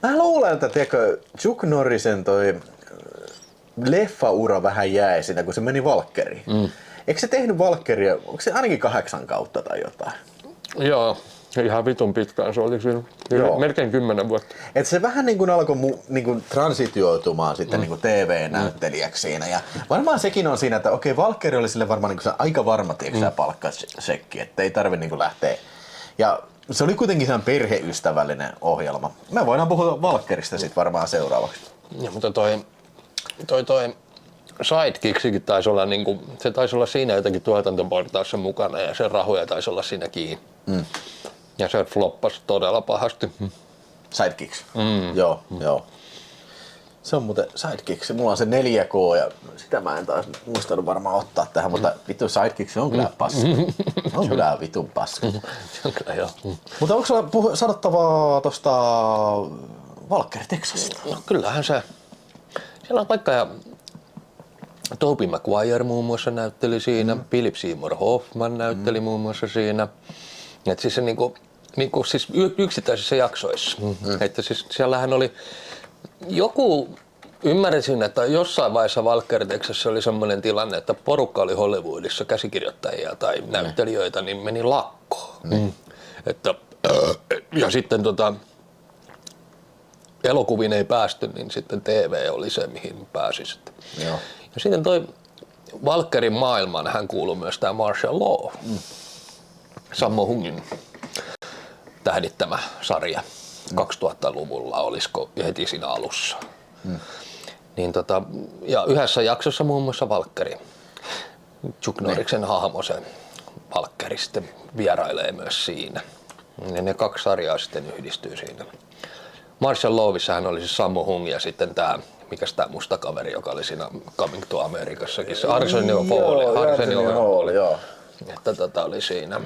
Mä luulen, että Chuck Norrisen toi leffaura vähän jäi siinä, kun se meni Valkkeriin. Eikö se tehnyt Valkkeria, onko se ainakin 8 kautta tai jotain? Joo, ihan vitun pitkään se oli siinä. Melkein 10 vuotta. Et se vähän niin kuin alkoi niin transitioitumaan sitten niin kuin TV-näyttelijäksi siinä. Ja varmaan sekin on siinä, että okei, Valkkeri oli sille varmaan niin kuin aika varma palkkasekki, että ei tarvitse niin kuin lähteä. Ja se oli kuitenkin sehän perheystävällinen ohjelma. Me voidaan puhua Valkkerista sitten varmaan seuraavaksi. Ja, mutta toi Sidekicksikin taisi olla, niinku, se taisi olla siinä jotenkin tuotantoportaassa mukana ja sen rahoja taisi olla siinä kiinni. Ja se floppasi todella pahasti. Sidekicks? Joo. Se on muuten Sidekicks. Mulla on se 4K ja sitä mä en taas muistanut varmaan ottaa tähän, mutta vittu Sidekicks on kyllä paska. On kyllä vitun paska. Se on kyllä joo. Mutta onko sulla sanottavaa tosta Valkkeri Texasista? No kyllähän se. Siellä on vaikka ja Tobey Maguire muun muassa näytteli siinä, Philip Seymour Hoffman näytteli muun muassa siinä. Et siis se niinku siis yksittäisissä jaksoissa. Että siis siellähän oli joku, ymmärsin, että jossain vaiheessa Valkkeri Texasissa oli semmoinen tilanne, että porukka oli Hollywoodissa käsikirjoittajia tai näyttelijöitä, niin meni lakkoon. Että, ja sitten elokuviin ei päästy, niin sitten TV oli se, mihin pääsi sitten. Joo. Ja sitten toi Valkkerin maailmaan hän kuului myös tämä Martial Law. Sammo Hungin tähdittämä sarja 2000-luvulla, olisiko heti siinä alussa. Niin ja yhdessä jaksossa muun muassa Valkkeri, Chuck Norriksen hahmo, se Valkkeri sitten vierailee myös siinä. Ja ne 2 sarjaa sitten yhdistyy siinä. Martial Lawissa hän oli siis Sammo Hung ja sitten tämä, mikäs tämä musta kaveri, joka oli siinä Coming to Americassakin, se Arsenio Hall, joo. Että oli siinä.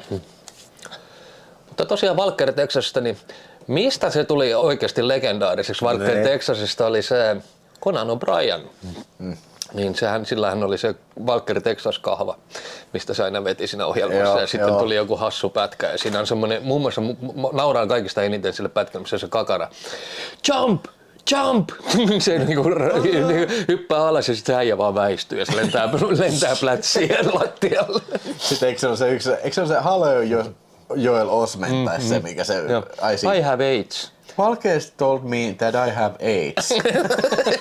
Mutta tosiaan Valkkeri Texasista, niin mistä se tuli oikeasti legendaariseksi? Valkkeri Texasista oli se Conan O'Brien. Niin sillähän oli se Valkkeri Texas-kahva, mistä se aina veti siinä ohjelmassa ja sitten tuli joku hassu pätkä ja siinä on semmoinen, muun muassa nauraan kaikista eniten sille pätkälle, missä se kakara jump! Jump! Se niinku hyppää alas ja sitten se äijä vaan väistyy ja se lentää plätsien lattialle. Sitten eikö se ole se Halo Joel Osment tai se, mikä se... I have AIDS. Valkeri told me that I have AIDS.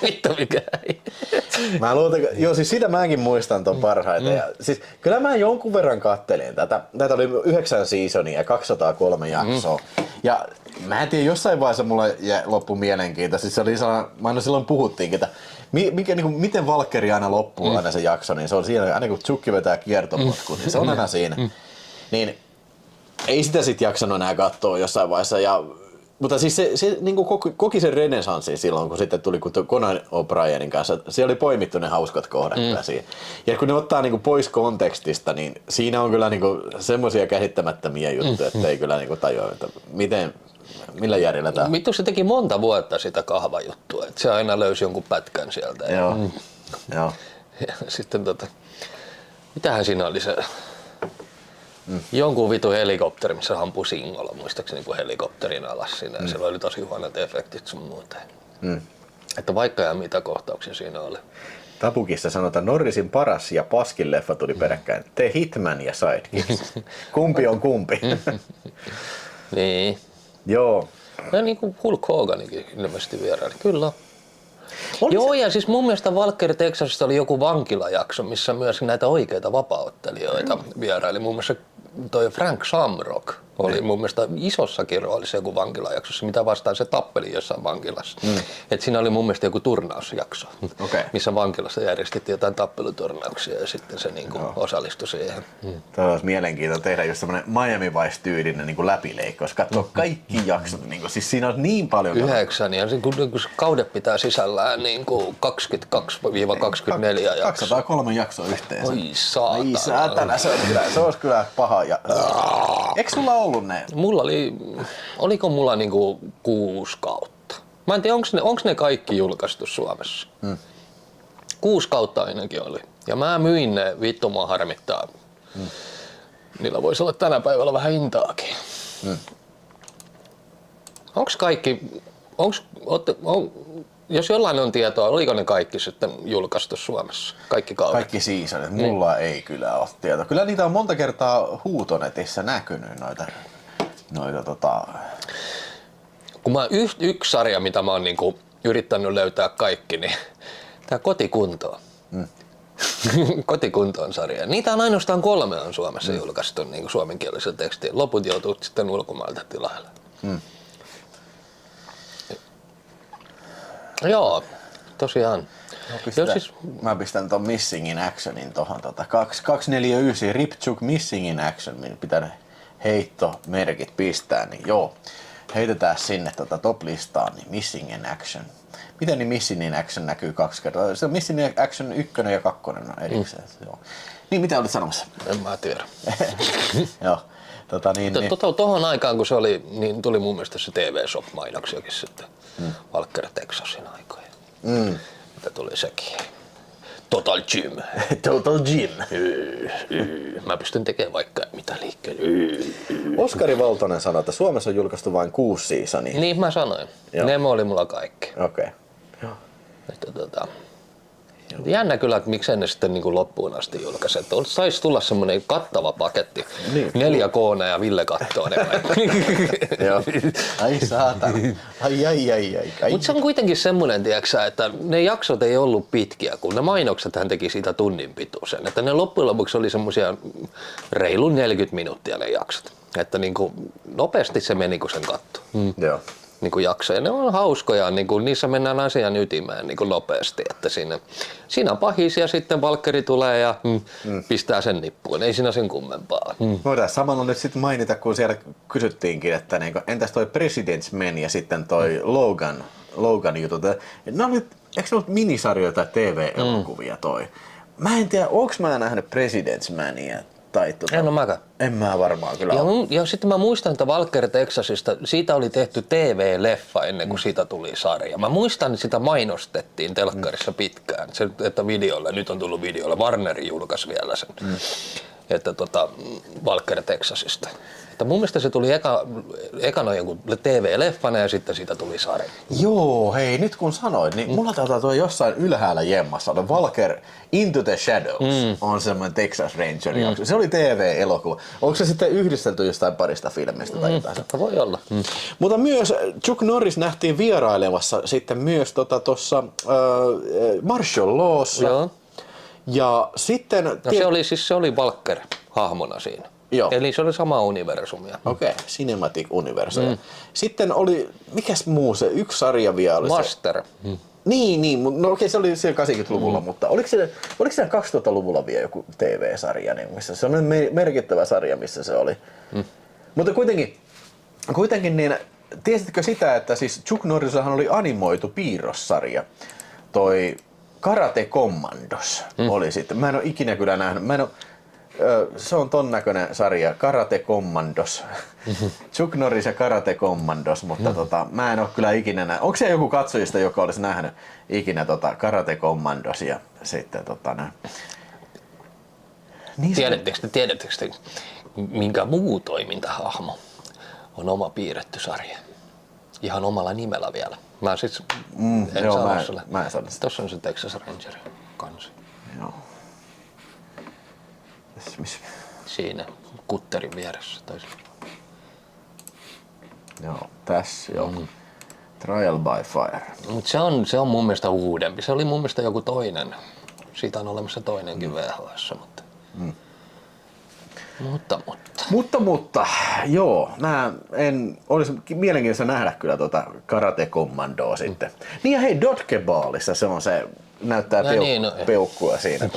Vittu mikä ei. Mä luulen, siis sitä mäkin muistan ton parhaiten. Ja, siis, kyllä mä jonkun verran kattelin tätä. Tätä oli 9 seasonia ja 203 jaksoa. Ja mä en tiedä, jossain vaiheessa mulla loppui mielenkiinto. Siis se oli mä aina silloin puhuttiinkin, että miten Valkkeri aina loppuu aina se jakso, niin se on siinä, aina kun Tsukki vetää kiertopotkut, niin se on aina siinä. Niin ei sitä sit jaksanut enää katsoa jossain vaiheessa. Mutta siis se niin koki sen renesanssin silloin, kun sitten tuli Conan O'Brienin kanssa. Siellä oli poimittu ne hauskat kohdat siinä. Ja kun ne ottaa niin pois kontekstista, niin siinä on kyllä niin semmoisia käsittämättömiä juttuja, että ei kyllä niin tajua, että millä järjellä tämä. Vittu se teki monta vuotta sitä kahvajuttua, että se aina löysi jonkun pätkän sieltä. Joo. Ja sitten mitähän siinä oli se... Jonkun vitu helikopteri, missä ampui singolla, muistaakseni niin helikopterin alas siinä ja siellä oli tosi huonot efektit sun muuten. Että vaikka ja mitä kohtauksia siinä oli. Tabukissa sanotaan, Norrisin paras ja paskin leffa tuli peräkkäin. The Hitman ja Sidekicks. Kumpi on kumpi? Niin. Joo. Ja niin kuin Hulk Hoganikin ilmeisesti vieraili. Kyllä. Joo, ja siis mun mielestä Valkkeri Texasista oli joku vankilajakso, missä myös näitä oikeita vapauttelijoita vieraili. Muun muassa toi Frank Shamrock oli mun mielestä isossakin roolissa joku vankilajaksossa, mitä vastaan se tappeli jossain vankilassa. Et siinä oli mun mielestä joku turnausjakso, missä vankilassa järjestettiin jotain tappeluturnauksia ja sitten se niinku osallistui siihen. Tämä olisi mielenkiintoista tehdä just semmoinen Miami Vice-tyylinen niin läpileikkaus, katsoa kaikki jaksot. Niin kuin, siis siinä on niin paljon. 9 ja kun kaudet pitää sisällään niin 22-24 jaksoa. 203 jaksoa yhteensä. Oi saatana. Ai saatana, se olisi kyllä paha. Eikö sulla ollut ne? Oliko mulla niinku 6 kautta? Mä en tiedä, onko ne kaikki julkaistu Suomessa. 6 kautta ainakin oli. Ja mä myin ne, vittu mua harmittaa. Niillä voisi olla tänä päivällä vähän hintaakin. Onks kaikki, jos jollain on tietoa, oliko ne kaikki sitten julkaistu Suomessa? Kaikki kaudet? Kaikki seasonit. Mulla ei kyllä ole tietoa. Kyllä niitä on monta kertaa huutonetissä näkynyt noita Kun yksi sarja, mitä mä oon niinku yrittänyt löytää kaikki, niin tää Kotikuntoon. Kotikuntoon sarja. Niitä on ainoastaan 3 on Suomessa julkaistu niin suomenkielisellä tekstillä. Loput joutuu sitten ulkomailta tilaille. Joo, tosiaan. Mä pistän ton Missing in Actionin tohon 249 Ripchuk Missing in Action, niin pitää heittomerkit pistää, niin joo. Heitetään sinne top-listaan, niin Missing in Action. Miten niin Missing in Action näkyy 2 kertaa? Se on Missing in Action 1 ja 2 on erikseen. Joo. Niin, mitä olit sanomassa? En mä tiedä. Joo. Tohon aikaan, kun se oli, niin tuli mun mielestä se TV Shop-mainoksiakin sitten. Walker Texasin aikoja. Mitä tuli sekin. Total Gym. Total Gym. Mä pystyn tekemään vaikka mitä liikkeelle. Oskari Valtonen sanoi, että Suomessa on julkaistu vain 6 seasonia. Niin mä sanoin. Ne oli mulla kaikki. Okei. Jännä kyllä, että miksei ne sitten niin kuin loppuun asti julkaise. Saisi tulla semmoinen kattava paketti. Niin. 4K ja Ville kattoo ne. Joo. Ai saatana. Ai. Mutta se on kuitenkin semmoinen, tiiäksä, että ne jaksot ei ollut pitkiä, kun ne mainokset hän teki siitä tunnin pituisen. Että ne loppujen lopuksi oli semmoisia reilun 40 minuuttia ne jaksot. Että niin kuin nopeasti se meni, kun sen katsoi. Joo. Niin kuin jaksoja. Ne on hauskoja, niin kuin, niissä mennään asian ytimään niin kuin nopeasti. Että siinä on pahis ja sitten Valkkeri tulee ja pistää sen nippuun. Ei siinä sen kummempaa. Voidaan samalla nyt sitten mainita, kun siellä kysyttiinkin, että niinku, entäs toi President's Men ja sitten toi Logan jutut. Ne oli, eikö ne ollut minisarjoja tai TV-elokuvia toi? Mä en tiedä, onks mä nähnyt President's Mania? En ole mäkään. En mä varmaan kyllä. Ja sitten mä muistan, että Walker Texasista, siitä oli tehty TV-leffa ennen kuin siitä tuli sarja. Mä muistan, että sitä mainostettiin telkkarissa pitkään, että videolle, nyt on tullut videolle, Warner julkaisi vielä sen, että Walker Texasista. Että mun mielestä se tuli ekana joku TV-leffana ja sitten siitä tuli sarja. Joo, hei, nyt kun sanoit, niin mulla taitaa tuo jossain ylhäällä jemmassa. Walker Into the Shadows on semmoinen Texas Ranger jakso. Se oli TV-elokuva. Onko se sitten yhdistelty jostain parista filmistä tai jotain? Voi olla. Mutta myös Chuck Norris nähtiin vierailemassa sitten myös tuossa Martial Lawssa. Joo. Ja sitten... se oli Walker hahmona siinä. Joo. Eli se oli sama universumia. Okei, Cinematic Universe. Sitten oli, mikäs muu se, yksi sarja vielä oli Master. se. Niin, no okei, se oli siellä 80-luvulla, mutta oliko siellä 2000-luvulla vielä joku TV-sarja, niin missä se on merkittävä sarja, missä se oli. Mutta kuitenkin niin, tiesitkö sitä, että siis Chuck Norrisahan oli animoitu piirrossarja, toi Karate Commandos oli sitten. Mä en ole ikinä kyllä nähnyt. Se on ton näköinen sarja, Karate Commandos. Chuck Norris ja Karate Commandos, mutta mä en ole kyllä ikinä nähnyt. Onko se joku katsojista, joka olisi nähnyt ikinä Karate Commandos ja sitten niin Tiedättekö te, minkä muu toimintahahmo on oma piirretty sarja? Ihan omalla nimellä vielä. Mä siis en sano sulle. Mä en sano sitä. Tossa on se Texas Ranger kansi. Joo. Siinä kutterin vieressä. Joo, tässä joo. Trial by Fire. Mut se on mun mielestä uudempi. Se oli mun mielestä joku toinen. Siitä on olemassa toinenkin VHS. Mutta... Mutta, joo, olisi mielenkiintoista nähdä kyllä tuota Karate Commandoa sitten. Niin ja hei, Dodgeballissa se on se, näyttää peukkua siinä.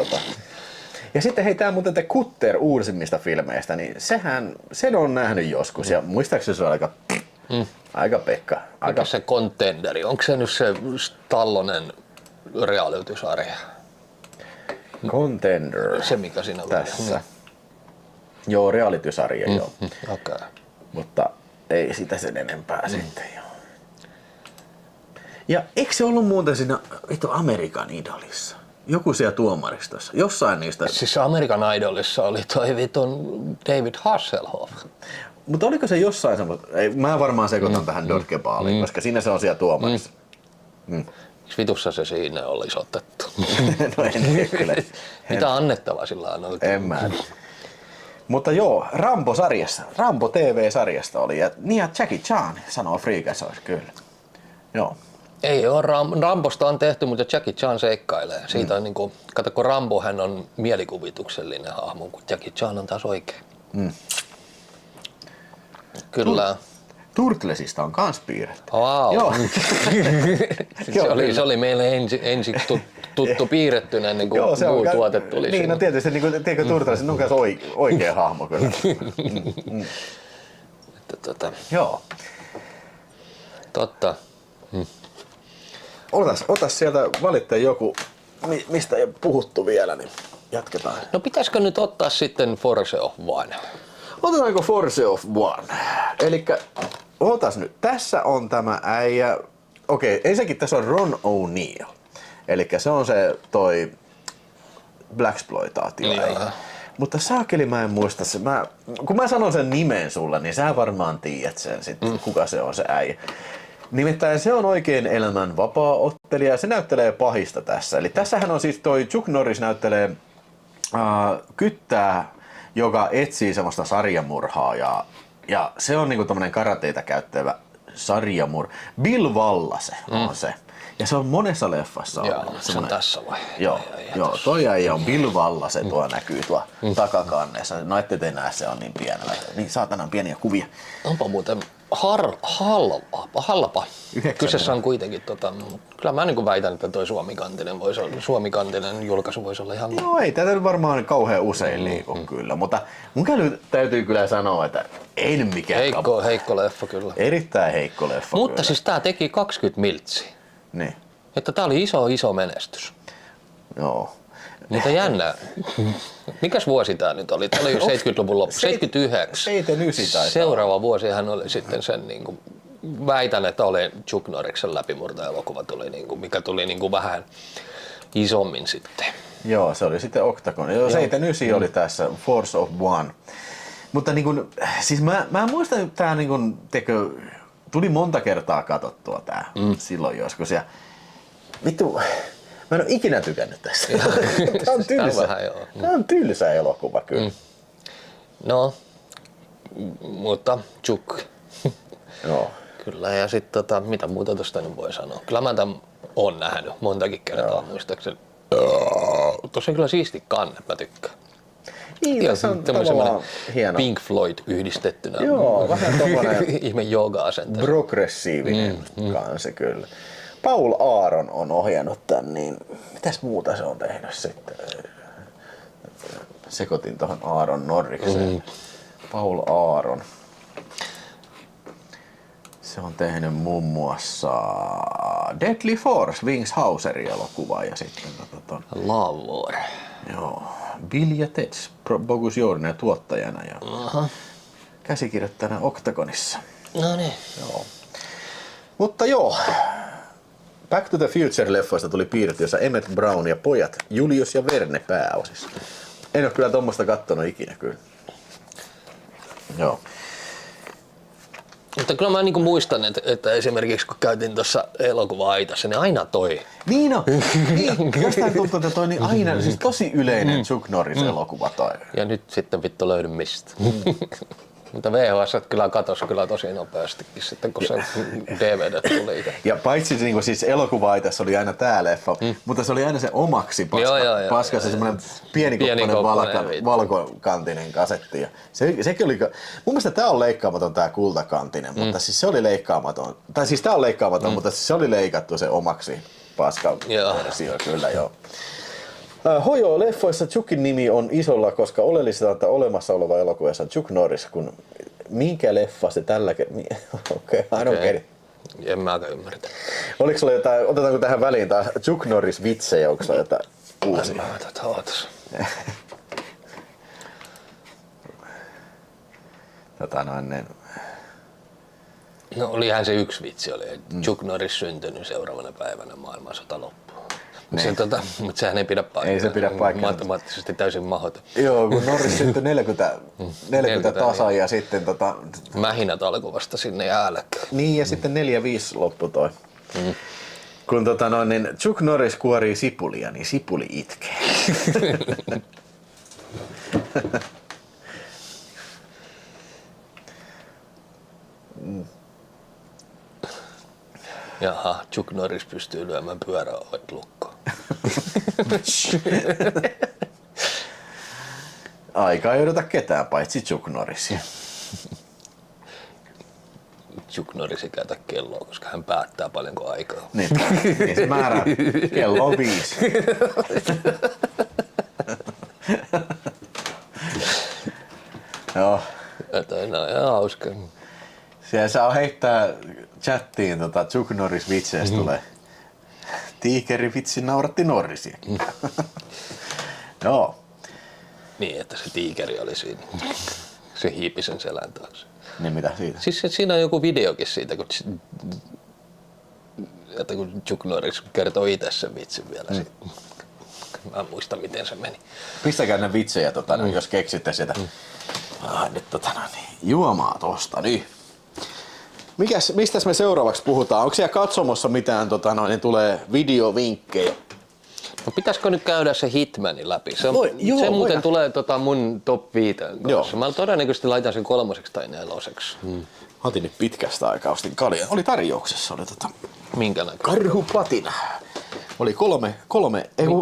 Ja sitten hei, tää muuten The Cutter uusimmista filmeistä, niin sen on nähnyt joskus ja muistaakseni se on aika pekka. Mikä se Contenderi? Onko se nyt se Stallonen reality-sarja? Contender. Se mikä siinä oli. Tässä. Joo, reality-sarja joo. Okay. Mutta ei sitä sen enempää sitten joo. Ja eikö se ollut muuten siinä American Idolissa? Joku siellä tuomaristossa. Jossain niistä. Siis American Idolissa oli toi vitun David Hasselhoff. Mutta oliko se jossain semmoista? Mä varmaan sekoitan tähän Dodgeballiin, koska siinä se on siellä tuomarissa. Miksi vitussa se siinä olisi otettu? No en kyllä. Mitä annettavaa sillä on ollut? En mä. Mutta joo, Rambo-sarjassa, Rambo TV-sarjasta oli. Ja Jackie Chan sanoo Freakazoid kyllä. Joo. Ei ole, Rambosta on tehty, mutta Jackie Chan seikkailee. Siitä on niinku, kato kun Rambo hän on mielikuvituksellinen hahmo, kun Jackie Chan on taas oikein. Kyllä. Turtlesista on kans piirretty. Wow. Joo. se oli meille ensin tuttu piirrettynä ennen kuin muu tuote tuli. Niin, no tietysti, niin kuin, tiedätkö, Turtlesin on kanssa oikea hahmo kyllä. Joo. Totta. Otas sieltä valittaa joku, mistä ei ole puhuttu vielä, niin jatketaan. No pitäisikö nyt ottaa sitten Force of One? Otetaanko Force of One? Elikkä, otas nyt. Tässä on tämä äijä. Okei, ensinnäkin tässä on Ron O'Neill. Elikkä se on se toi Blaxploitaatio äijä. Mutta saakeli mä en muista se. Kun mä sanon sen nimen sulle, niin sä varmaan tiedät sen sitten, kuka se on se äijä. Nimittäin se on oikein elämän vapaa-ottelija ja se näyttelee pahista tässä. Eli tässähän on siis toi Chuck Norris näyttelee kyttää, joka etsii semmoista sarjamurhaa ja se on niinku tommonen karateita käyttävä sarjamurha. Bill Wallace on se. Ja se on monessa leffassa ollut. Se on tässä vai? Joo, toi äijä on Bill Wallace, tuo näkyy tuo takakannessa. No ette te näe, se on niin pienellä. Niin saatanan pieniä kuvia. Onpa muuten hallapa. Kyseessä on kuitenkin, kyllä mä niin väitän, että toi suomikantinen julkaisu voisi olla ihan... Joo, ei tätä varmaan kauhean usein liiku kyllä, mutta mun täytyy kyllä sanoa, että ei nyt mikään... Heikko leffa kyllä. Erittäin heikko leffa. Mutta kyllä. Siis tää teki 20 miltsiä. Niin. Että tää oli iso menestys. Joo. Mutta jännä. Mikäs vuosi tää nyt oli? Tää oli 70-luvun loppu. 79. 79 taitaa. Seuraava vuosi hän oli sitten sen niinku, väitän, että oli Chuck Norriksen läpimurto-elokuva tuli niinku, mikä tuli niinku vähän isommin sitten. Joo, se oli sitten Octagon. Joo, 79 oli tässä Force of One. Mutta niin kun, siis mä muistan, että tää niin kun, tuli monta kertaa katsottua tää silloin joskus ja vittu, mä en oo ikinä tykännyt tästä. Tää on tylsä. Tää on tylsä elokuva kyllä. No, mutta Chuck. Joo. Kyllä, ja sitten mitä muuta tosta nyt voi sanoa. Kyllä mä tämän oon nähnyt montakin kertaa muistaakseni. Tuossa on kyllä siisti kanne, mä tykkään. Niin, tässä on tavallaan hieno. Pink Floyd yhdistettynä. Joo, vähän tommonen ihme jooga-asente. Progressiivinen kanssa kyllä. Paul Aaron on ohjannut tän, niin mitäs muuta se on tehnyt sitten? Sekoitin tohon Aaron Norrikseen. Paul Aaron. Se on tehnyt muun muassa Deadly Force, Wings Hauserin elokuva ja sitten Love War. Joo, Bill ja Ted Bogus Jourinen tuottajana ja käsikirjoittajana Octagonissa. No niin. Joo. Mutta joo, Back to the Future-leffoista tuli piirretty, jossa Emmett Brown ja pojat Julius ja Verne pääosissa. En ole kyllä tommoista kattonut ikinä kyllä. Joo. Mutta kyllä mä niinku muistan, että esimerkiksi kun käytiin tuossa elokuva-aitassa, niin aina toi. Niin no, niin, jostain tuntuu, että toi niin aina, siis tosi yleinen Chuck Norris elokuva toi. Ja nyt sitten vittu löydy mistä. Mutta VHS kyllä katosi kyllä tosi nopeastikin sitten, kun se DVD tuli. Ja paitsi niin siis elokuva tässä oli aina tää leffa, mutta se oli aina se omaksi paska se semmoinen pienikoppainen valkokantinen kasetti. Ja sekin oli, mun mielestä tää on leikkaamaton tää kultakantinen, mutta siis se oli leikkaamaton. Tai siis tää on leikkaamaton, mutta siis se oli leikattu se omaksi paska-versio kyllä joo. Hojo, leffoissa Chuckin nimi on isolla, koska oleellista on olemassa oleva elokuvassa on Chuck Norris, kun minkä leffa se tällä kertaa... Okei, I don't get it. En mäkään ymmärrä. Oliko sulla jotain, otetaanko tähän väliin taas Chuck Norris vitsejä, onko sulla jotain uusia? Ootas. No olihan se yksi vitsi, oli Chuck Norris syntynyt seuraavana päivänä maailmansota loppuu. Mutta sehän ei pidä paikkaa. Ei se pidä paikkaa. Matemaattisesti täysin mahdoton. Joo, kun Norris syntyi 40 tasan ja sitten mähinät alkoi vasta sinne jälkeen. Niin ja sitten 4-5 loppui toi. Kun niin Chuck Norris kuorii sipulia, niin sipuli itkee. Jaha, Chuck Norris pystyy lyömään pyöräovet lukkoon. Aika ei odota ketään paitsi Chuck Norrisia. Chuck Norris ei käytä kelloa, koska hän päättää paljonko aikaa. Niin se määrää. Kello on 5. Joo. No ihan hauska. Siellä saa heittää chattiin Chuck Norris vitseistä tulee. Tiikeri vitsi nauratti Norrisia. Joo. Niin, että se tiikeri oli siinä. Se hiipi sen selän taakse. Niin mitä siitä? Siis siinä on joku videokin siitä, kun Chuck Norris kertoo itse sen vitsin vielä. Mä en muista miten se meni. Pistäkää ne vitsejä, jos keksitte sitä. Nyt juomaa tosta. Niin. Mistä me seuraavaksi puhutaan? Onko siellä katsomossa mitään, niin tulee videovinkkejä? No pitäisikö nyt käydä se Hitmanin läpi? Se muuten tulee mun top 5 kanssa. Mä todennäköisesti laitan sen 3. tai 4. Otin nyt pitkästä aikaa, ostin kalja. Oli tarjouksessa. Oli minkä näköinen? Karhupatina. Oli kolme.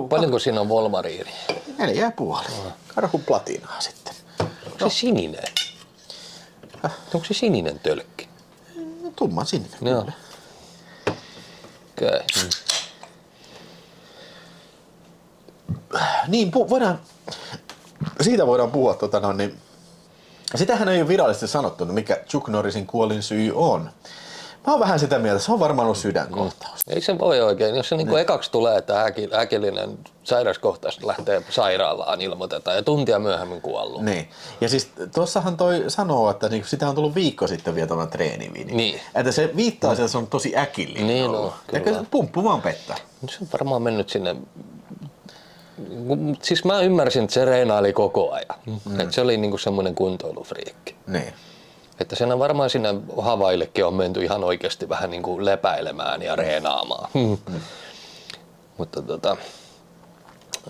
Paljonko siinä on Wolverine? 4,5. Karhuplatinaa sitten. Onko se sininen? Onko se sininen tölkki? Tumman sininen. Joo. Okei. Niin, siitä voidaan puhua. Niin, sitähän ei ole virallisesti sanottu, mikä Chuck Norrisin kuolin syy on. Mä oon vähän sitä mieltä, se on varmaan ollut sydänkohtaus. Ei se voi oikein. Jos se niin ekaksi tulee, että äkillinen sairauskohtaus lähtee sairaalaan, ilmoitetaan ja tuntia myöhemmin kuollut. Niin. Ja siis tuossahan toi sanoo, että niinku sitä on tullut viikko sitten vielä tämän treeniviini. Niin. Että se viittaa, että se on tosi äkillinen niin, ollut. Ja pumppu vaan pettää. Se on varmaan mennyt sinne. Siis mä ymmärsin, että se reenaili koko ajan. Että se oli niinku semmoinen kuntoilufriikki. Niin. Että siinä varmaan sinne Havaillekin on menty ihan oikeasti vähän niinku lepäilemään ja reenaamaan. Mutta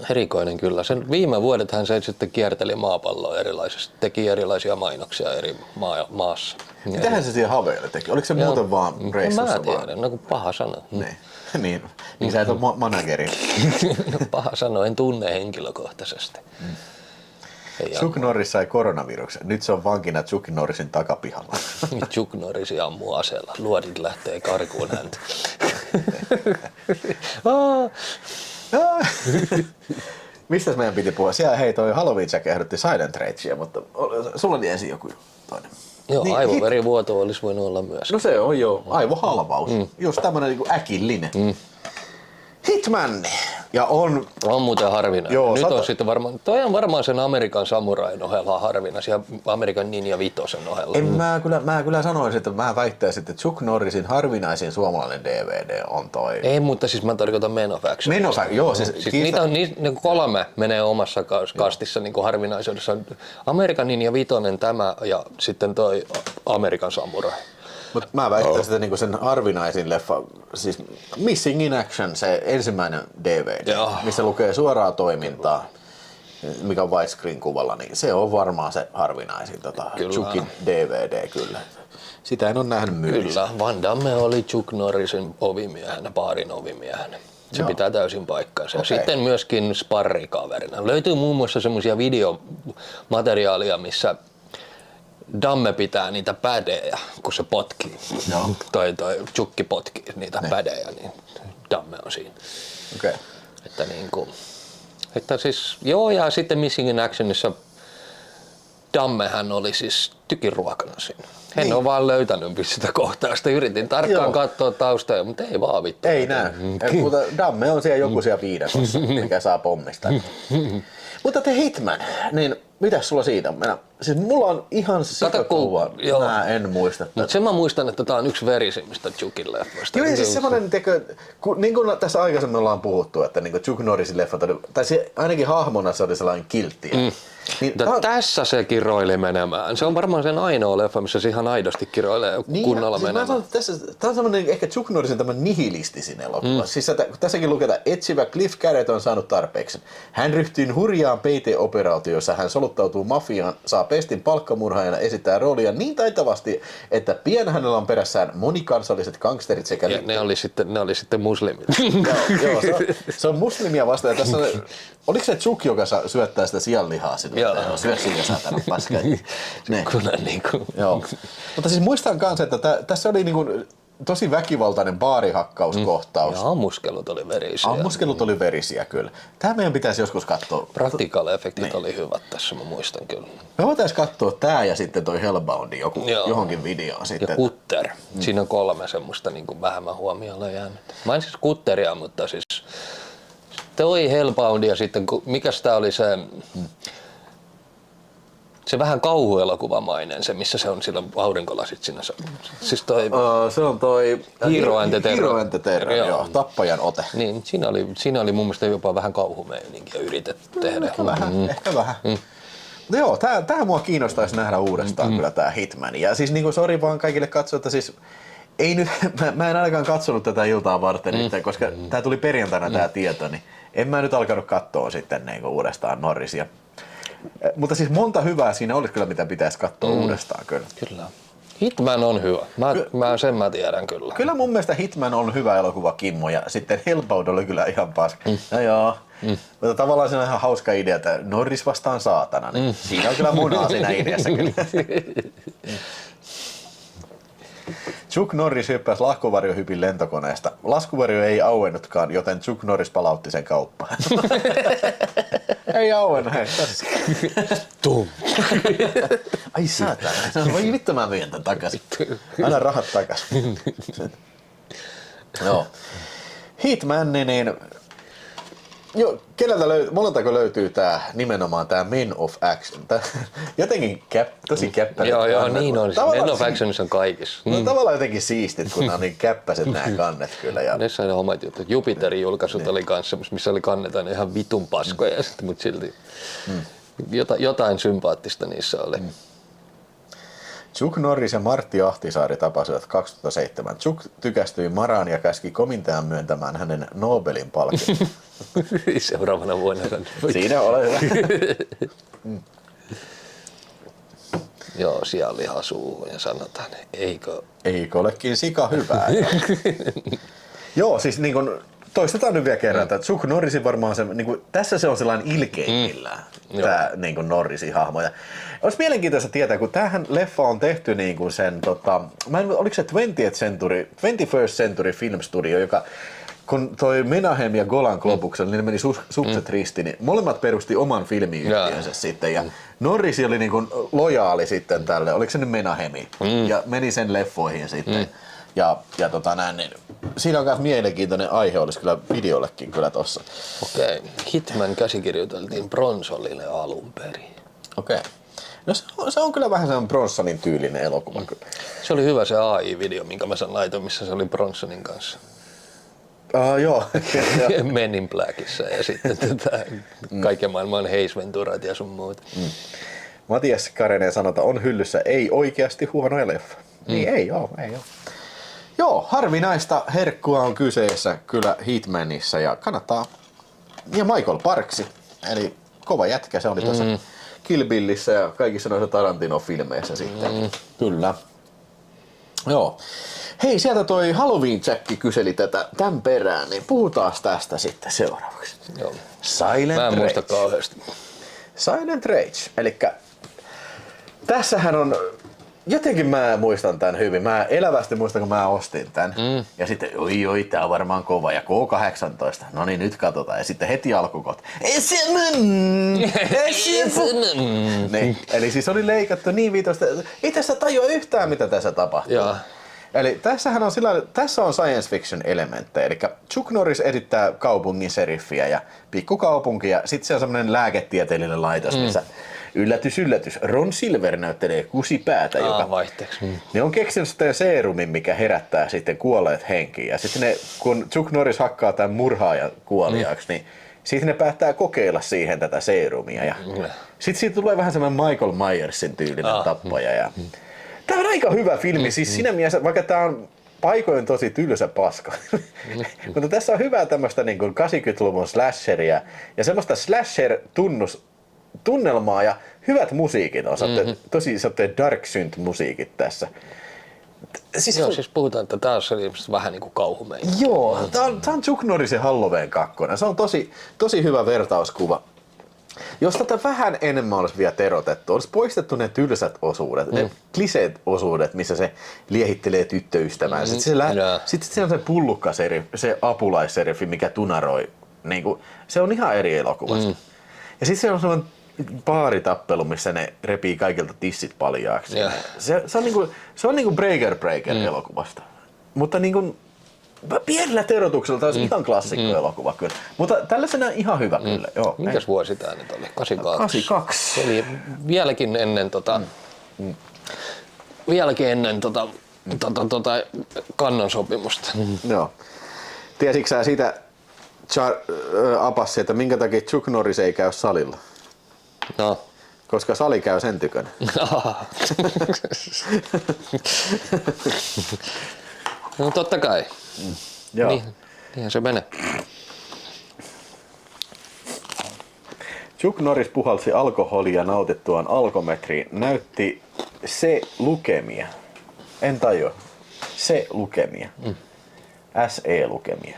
erikoinen kyllä. Sen viime vuodethan se sitten kierteli maapalloa erilaisesti, teki erilaisia mainoksia eri maassa. Mitähän se siihen Havaille teki? Oliko se muuten vaan reissussa? Mä tiedän, no kun paha sana. Niin sä et ole manageri. No paha sanoa, en tunne henkilökohtaisesti. Chuck Norris sai koronaviruksen. Nyt se on vankina Chuck Norrisin takapihalla. Chuck Norris ammuu aseella. Luodit lähtee karkuun häntä. Mistäs meidän piti puhua? Siellä toi Halloween Jack ehdotti Silent Ragea, mutta sulla oli ensin joku toinen. Joo, niin, aivoverivuoto olisi voinut olla myös. No se on joo, aivohalvaus. Just tämmönen niinku äkillinen. Hitman! Ja on muuten harvinainen. Joo, nyt on sitten varmaan, toi on varmaan sen Amerikan Samurain ohella harvinaisia, Amerikan Ninja Vitosen ohella. Mä kyllä sanoisin, että mä väittäisin, että Chuck Norrisin harvinaisin suomalainen DVD on toi. Ei, mutta siis mä tarkoitan Men of Action. Men of Action, joo. Siis niitä on niin 3 menee omassa kastissa niin kuin harvinaisuudessa. Amerikan Ninja Vitonen tämä ja sitten toi Amerikan Samurai. Mutta mä väittäisin, että niinku sen harvinaisin leffa, siis Missing in Action, se ensimmäinen DVD, missä lukee suoraa toimintaa. mikä on widescreen-kuvalla, niin se on varmaan se harvinaisin Chuckin DVD kyllä. Sitä en ole nähnyt myynnissä. Kyllä, Van Damme oli Chuck Norrisin ovimiehenä, baarin ovimiehenä. Se Joo. pitää täysin paikkaansa. Okei. Sitten myöskin sparrikaverina. Löytyy muun muassa semmoisia videomateriaalia, missä Damme pitää niitä pädejä, kun se potkii. Joo. toi Chukki potkii niitä pädejä, niin Damme on siinä. Okay. Että niinku, että siis, joo, ja sitten Missing in Actionissa Dammehän oli siis tykiruokana siinä. En Niin. ole vaan löytänyt sitä kohtausta. Yritin tarkkaan katsoa taustoja, mutta ei vaan vittu. Ei näy. Mutta Damme on siellä joku siellä viidakossa, mikä saa pommista. Mutta The Hitman, niin mitäs sulla siitä? Siis mulla on ihan sikakauan. Mä en muista. Mutta sen mä muistan, että tää on yksi verisimmistä Chuckin leffoista. Joo, ja siis semmoinen, niin kuin tässä aikaisemmin ollaan puhuttu, että niin Chuck Norrisin leffat oli, tai se, ainakin hahmona se oli sellainen kiltti. Niin, tässä se kiroili menemään. Se on varmaan sen ainoa leffa, missä se ihan aidosti kiroilee kunnolla siis menemään. Mä sanon, että tämä on semmoinen ehkä Chuck Norrisin tämmöinen nihilistisin elokuva. Siis tässäkin luketaan, etsivä Cliff Garrett on saanut tarpeeksi. Hän ryhtyy hurjaan peiteoperaatioon, jossa hän soluttautuu mafiaan, saa pestin palkkamurhaajana, esittää roolia niin taitavasti, että pian hänellä on perässään monikansalliset gangsterit sekä... Ja ne oli sitten muslimit. Joo, se on muslimia vastaan. Tässä on, oliko se Chuck, joka syöttää sitä sianlihaa sinne? Joo. Syö siinä saatana paskaa. Joo. Mutta siis muistan kanssa, että tässä oli niinku tosi väkivaltainen baarihakkauskohtaus. Ja ammuskelut oli verisiä. Ammuskelut oli verisiä kyllä. Tämä meidän pitäisi joskus katsoa. Practical-efektit oli hyvät tässä, mä muistan kyllä. Me voitaisiin katsoa tää ja sitten toi Hellboundi johonkin videoon sitten. Ja Kutter. Siinä on 3 semmoista niin kuin vähemmän huomiolla jäänyt. Mä en siis Kutteria, mutta siis toi Hellbound ja sitten mikäs tää oli se vähän kauhuelokuvamainen, se missä se on silloin aurinkolasit siinä. Siis toi se on toi Hero and the Terror. Hero and the Terror, joo. Tappajan ote. Niin, siinä oli mun mielestä jopa vähän kauhumeininkiä yritetty tehdä. Ehkä vähän. Mutta joo, tää mua kiinnostaisi nähdä uudestaan kyllä tää Hitman. Ja siis niinku sori vaan kaikille katsojille, siis ei nyt, mä en ainakaan katsonut tätä iltaa varten, koska tää tuli perjantaina tää tieto, niin en mä nyt alkanut katsoa sitten niinku uudestaan Norrisia. Mutta siis monta hyvää siinä olisi kyllä, mitä pitäisi katsoa uudestaan kyllä. Kyllä. Hitman on hyvä. Mä tiedän kyllä. Kyllä mun mielestä Hitman on hyvä elokuva, Kimmo, ja sitten Hellbound oli kyllä ihan paska. No joo. Mutta tavallaan se on ihan hauska idea, että Norris vastaan saatana. Niin siinä on kyllä munaa siinä ideassa kyllä. Chuck Norris hyppäsi laskuvarjohypin lentokoneesta. Laskuvarjo ei auennutkaan, joten Chuck Norris palautti sen kauppaan. Ei auennut, hei. Tum. Ai saatana. Voi vittu mä myyn tän takaisin. Anna rahat takaisin. Joo. Hitman, niin... Joo, moneltako löytyy nimenomaan tää Men of Action? Jotenkin tosi käppäiset. Joo, niin on. Men of Action on kaikissa. No tavallaan jotenkin siistit, kun on niin käppäiset nämä kannet kyllä. Ja... Ne sai ne omat jutut. Jupiterin julkaisut oli kanssa, missä oli kannetaan ihan vitun paskoja, mutta silti jotain sympaattista niissä oli. Chuck Norris ja Martti Ahtisaari tapasivat 2007. Chuck tykästyi Maraan ja käski komitean myöntämään hänen Nobelin palkinnon. Seuraavana vuonna. Siinä ole hyvä. Joo, sianliha suuhun ja sanotaan, Eikö olekin sika hyvää? Joo, siis niin kun, toistetaan nyt vielä kerran, että Chuck Norrisin varmaan se, niin kun, tässä se on sellainen ilkeimmillään, tämä niin kun Norrisin hahmo. Ja olisi mielenkiintoista tietää, kun tämähän leffa on tehty niin kuin sen, oliko se 21st Century Film Studio, joka kun toi Menahem ja Golan Globuksen, niin ne meni sukset ristiin, niin molemmat perusti oman filmiyhtiönsä sitten. Ja Norris oli niin kuin lojaali sitten tälle, oliko se nyt Menahemi, ja meni sen leffoihin sitten. Ja näin, niin siinä on myös mielenkiintoinen aihe, olisi kyllä videollekin kyllä tossa. Okei. Hitman käsikirjoiteltiin Bronsonille alun perin. Okei. No se on kyllä vähän sellainen Bronsonin tyylinen elokuva. Se oli hyvä se AI-video, minkä mä sen laitoin, missä se oli Bronsonin kanssa. Joo. Men in Blackissa ja sitten kaiken maailman Ace Venturat ja sun muut. Matias Karenen sanota on hyllyssä ei oikeasti huonoja leffa. Niin ei oo. Joo, harvinaista herkkua on kyseessä kyllä Hitmanissa ja kannattaa. Ja Michael Parksi, eli kova jätkä, se oli tuossa Kill Billissä ja kaikissa noissa Tarantino-filmeissä sitten. Kyllä. Joo. Hei, sieltä toi Halloween Jack kyseli tämän perään, niin puhutaan tästä sitten seuraavaksi. Joo. Silent Mä en muista Rage. kauheasti. Silent Rage, elikkä tässähän on, jotenkin mä muistan tän hyvin, mä elävästi muistan kun mä ostin tän ja sitten oi tää on varmaan kova ja K18, no niin nyt katsotaan ja sitten heti alkukot. Niin, eli siis oli leikattu niin viitosta, ei tässä tajua yhtään mitä tässä tapahtuu. Joo. Eli tässähän on tässä on science fiction elementtejä, eli Chuck Norris edittää kaupungin seriffiä ja pikkukaupunkia, sitten se on semmoinen lääketieteellinen laitos, missä yllätys, Ron Silver näyttelee kusipäätä, joka Vaihteeksi. ne on keksinyt sitten seerumin, mikä herättää sitten kuolleet henkiin. Ja sitten ne, kun Chuck Norris hakkaa tämän murhaajan kuoliaaksi, niin sitten ne päättää kokeilla siihen tätä seerumia. Ja sitten siitä tulee vähän semmoinen Michael Myersin tyylinen tappaja. Ja tämä on aika hyvä filmi, siis siinä mielessä, vaikka tämä on paikoin tosi tylsä paska. Mutta tässä on hyvää tämmöistä niin kuin 80-luvun slasheria ja semmoista slasher-tunnelmaa ja hyvät musiikit on. Tosi dark synth musiikit tässä. Siis puhutaan, että tää on vähän niinku kauhumeitä. Joo, tää on Chuck Norrisen Halloween 2. Se on tosi hyvä vertauskuva. Jos tätä vähän enemmän olisi vielä terotettu, olisi poistettu ne tylsät osuudet, ne kliseet osuudet, missä se liehittelee tyttöystävää. Sitten se on se pullukkaseriffi, se apulaisseriffi, mikä tunaroi. Niin kuin, se on ihan eri elokuvasta. Ja sitten se on sellainen baaritappelu, missä ne repii kaikilta tissit paljaaksi. Se on niinku Breaker elokuvasta. Mutta niinku pienellä terotuksella tämä olisi ihan klassikko elokuva kyllä. Mutta tällaisena ihan hyvä kyllä. Joo, minkäs vuosi tää nyt oli? 82. 82. Eli vieläkin ennen Kannon sopimusta. Joo. Tiesitkö sä siitä Apassi, että minkä takia Chuck Norris ei käy salilla? No. Koska sali käy sen tykönä. No totta kai. Joo. Niinhän se menee. Chuck Norris puhalsi alkoholia nautittuaan alkometriin. Näytti se lukemia. En tajua. Se lukemia. SE lukemia.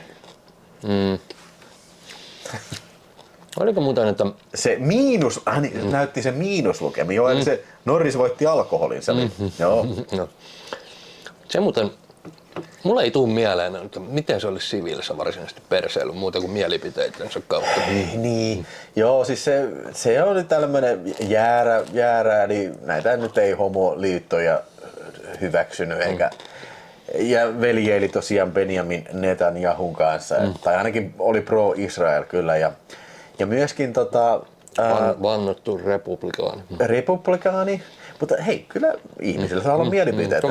Oliko muuten, että se miinus, näytti se miinuslukemia. Joo, eli se Norris voitti alkoholin. Joo. No. Se muuten, mulla ei tule mieleen, että miten se olisi siviilissä varsinaisesti perseillyt muuta kuin mielipiteitensä kautta. Niin. Joo, siis se oli tällainen jäärä, eli näitä nyt ei homoliittoja hyväksynyt eikä. Ja veljeili tosiaan Benjamin Netanyahun kanssa, tai ainakin oli pro-Israel kyllä. Ja myöskin vannottu republikaani. Mutta hei, kyllä ihmisillä saa olla mielipiteet.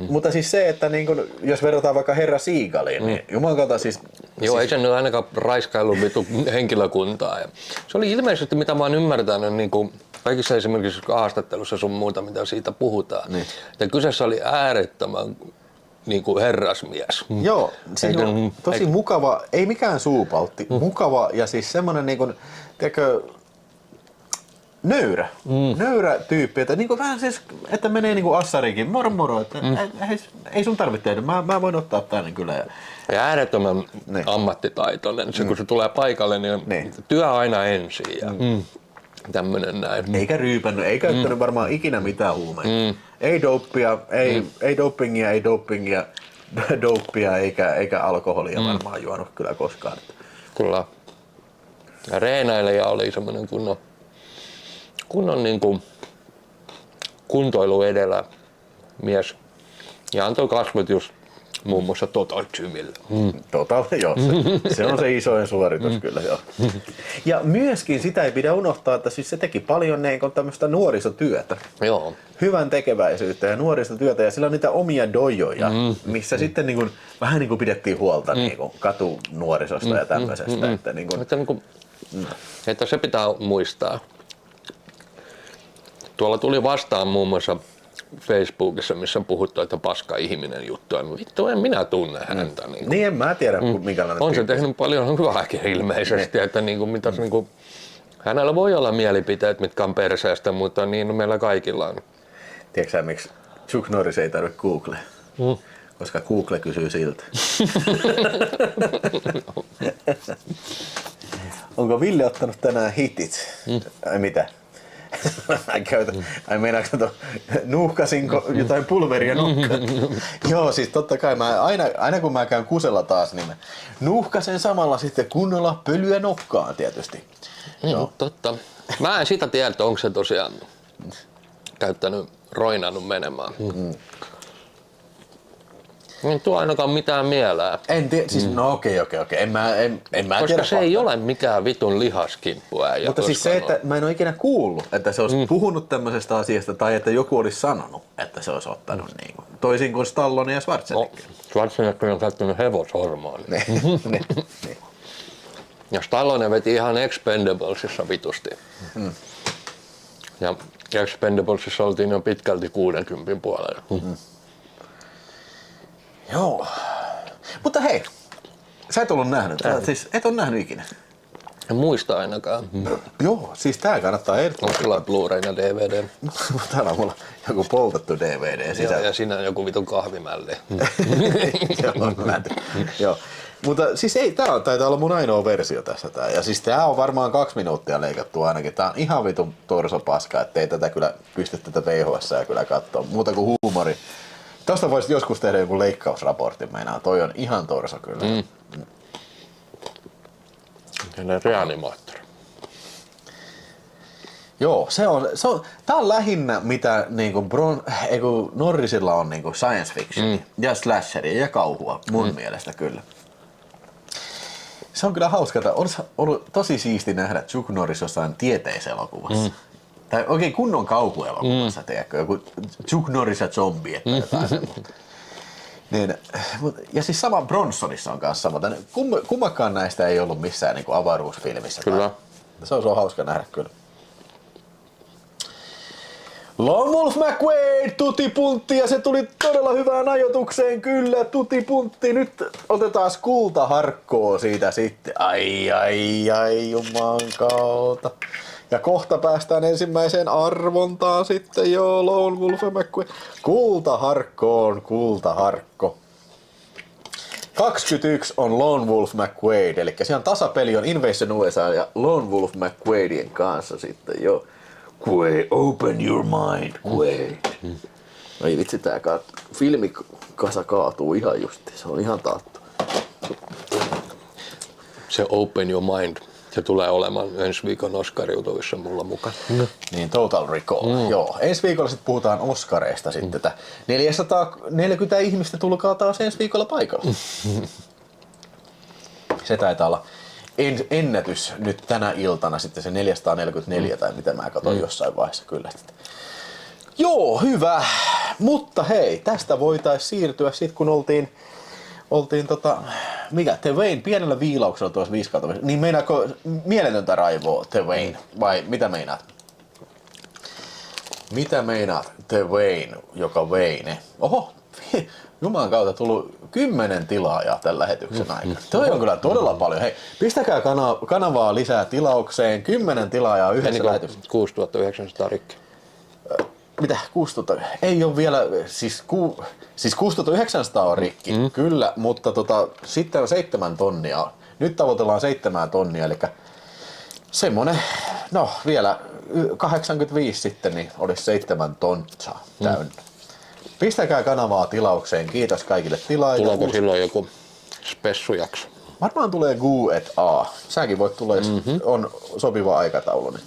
Mutta siis se, että niin kun, jos verrataan vaikka Herra Siegaliin, niin jumalauta siis... Joo, ei se nyt ainakaan raiskaillut vitu henkilökuntaa. Ja se oli ilmeisesti, mitä mä oon ymmärtänyt, niin kuin kaikissa esimerkiksi haastattelussa sun muuta, mitä siitä puhutaan. Niin. Ja kyseessä oli äärettömän niin kuin herrasmies. Joo, siinä on tosi mukava, ei mikään suupaltti, mukava ja siis semmonen niin kuin, tiedätkö, nöyrä tyyppi, että niin kuin vähän siis, että menee niin kuin Assarikin, moro, että ei sun tarvitse tehdä, mä voin ottaa tänne kyllä. Ja äärettömän ammattitaitoinen, se kun se tulee paikalle, niin työ aina ensin ja tämmönen näin. Eikä ryypännyt, ei käyttänyt varmaan ikinä mitään huumeita. Ei dopia, ei dopingia, dopia eikä alkoholia varmaan juonut kyllä koskaan. Kyllä. Ja reenailija oli semmoinen kunnon niin kuin kuntoilu edellä mies ja antoi kasvot just muun muassa Total Gymille. Total, joo. Se on se isoin suoritus kyllä, joo. Ja myöskin sitä ei pidä unohtaa, että siis se teki paljon tämmöistä nuorisotyötä. Joo. Hyvän tekeväisyyttä ja nuorisotyötä ja sillä on niitä omia dojoja, missä sitten niin kuin, vähän niin kuin pidettiin huolta niin kuin katunuorisosta ja tämmöisestä. Että, niin kuin, että se pitää muistaa. Tuolla tuli vastaan muun muassa Facebookissa, missä on puhuttu, että paska ihminen juttua. Vittu, en minä tunne häntä. Niin en mä tiedä, minkälainen on se tehnyt paljon hyvääkin ilmeisesti, että mitäs Hänellä voi olla mielipiteet, mitkä on perseestä, mutta niin meillä kaikilla on. Tiedätkö sä, miksi Chuck Norris ei tarvitse Googlea? Koska Google kysyy siltä. Onko Ville ottanut tänään hitit? Ai mitä? Meinaa kato, nuuhkasinko jotain pulveria nokkaan? Joo, siis totta kai mä aina kun mä käyn kusella taas, niin mä nuuhkasen samalla sitten kunnolla pölyä nokkaan tietysti. Joo. Totta. Mä en sitä tiedä, että onko se tosiaan roinannut menemään. Ei tuo ainakaan mitään mieleen. En tiedä, siis no okei. En mä Koska tiedä se ei ole mikään vitun lihaskimppu äijä. Mutta siis se, että mä en ole ikinä kuullut, että se olisi puhunut tämmöisestä asiasta tai että joku olisi sanonut, että se olisi ottanut niin kuin, toisin kuin Stallone ja Schwarzenegger. Schwarzenegger on käyttänyt hevoshormonia. Ne. Ja Stallone veti ihan Expendablesissa vitusti. Ja Expendablesissa oltiin jo pitkälti 60 puolella. Joo. Mutta hei, sä et ollut nähnyt. Siis et ole nähnyt ikinä. En muista ainakaan. Joo, siis tää kannattaa ehdottomasti. Onko sulla Blu-ray ja DVD? Täällä on mulla joku poltettu DVD sisällä. Ja siinä on joku vitun kahvimälli. Joo. Mutta siis ei, taitaa olla mun ainoa versio tässä tää. Ja siis tää on varmaan 2 minuuttia leikattu ainakin. Tää on ihan vitun torsopaska, ettei tätä kyllä pysty tätä VHS:ää kyllä katsoa. Muuta kuin huumori. Tosta voisit joskus tehdä joku leikkausraportti, meinaa. Toi on ihan torso kyllä. Reanimaattori. Joo, tää on lähinnä mitä niinku Norrisilla on niinku science fiction ja slasheria ja kauhua mun mielestä kyllä. Se on kyllä hauska, että olisi ollut tosi siisti nähdä Chuck Norris jossain tieteiselokuvassa. Tai oikein kunnon kauhuelokuvassa, tiedätkö, joku Chuck Norris ja zombie tai jotain semmoista. Niin, ja siis sama Bronsonissa on kanssa sama. Kummakaan näistä ei ollut missään niinku avaruusfilmissä. Kyllä. Se on hauska nähdä kyllä. Lone Wolf McQuaid, tutti puntti, ja se tuli todella hyvään ajoitukseen kyllä, tutti puntti. Nyt otetaan kultaharkkoa siitä sitten. Ai, juman kautta. Ja kohta päästään ensimmäiseen arvontaan sitten, joo, Lone Wolf McQuaid. Kultaharkko. 21 on Lone Wolf McQuaid, eli siellä on tasapeli on Invasion USA ja Lone Wolf McQuaidien kanssa sitten jo. Quaid, open your mind, Quaid. Ei vitsi, tää filmikasa kaatuu ihan justi, se on ihan taattu. Se Open Your Mind, se tulee olemaan ensi viikon Oscar-jutuvissa mulla mukana. Niin, Total Recall. Joo. Ensi viikolla sitten puhutaan Oscareista sitten. 440 ihmistä tulkaa taas ensi viikolla paikalla. Se taitaa olla ennätys nyt tänä iltana sitten se 444 tai mitä mä katsoin jossain vaiheessa kyllä. Joo, hyvä. Mutta hei, tästä voitaisiin siirtyä sitten kun oltiin The Wayne pienellä viilauksella tuossa 5/5. Niin meinaako mieletöntä raivoa The Wayne vai mitä meinaat? Mitä meinaat The Wayne, joka Wayne? Oho, Jumalan kautta tullut 10 tilaajaa tämän lähetyksen aikana. Toi on kyllä todella paljon. Hei, pistäkää kanavaa lisää tilaukseen. 10 tilaajaa yhdessä lähetyksessä. 6900 rikki. Mitä? 6000? Ei ole vielä, siis 6900 on rikki, kyllä, mutta sitten on 7 tonnia. Nyt tavoitellaan 7 tonnia, eli semmonen, no vielä 85 sitten, niin olisi 7 tontaa täynnä. Pistäkää kanavaa tilaukseen, kiitos kaikille tilaajille. Tuleeko silloin joku spessujakso? Varmaan tulee Q&A. Säkin voit tulla, jos on sopiva aikataulu. Niin.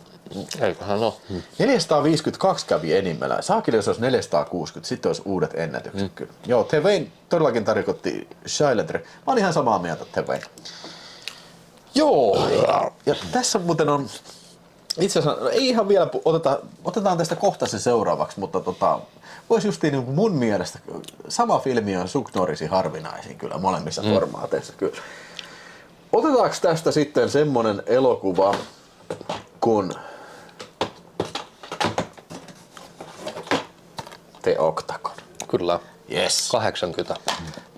Eiköhän ole. 452 kävi enimmillään. Saakeli, jos olisi 460, sitten olisi uudet ennätykset kyllä. Joo, The Wayne todellakin tarkoitti Shilander. Mä oon ihan samaa mieltä The Wayne. Joo, ja tässä muuten on, itse asiassa, ei ihan vielä, otetaan tästä kohta se seuraavaksi, mutta voisi justiin niin mun mielestä, sama filmi on Chuck Norrisin harvinaisin kyllä molemmissa formaateissa kyllä. Otetaanko tästä sitten semmonen elokuva, kun The Octagon. Kyllä. Yes. 80.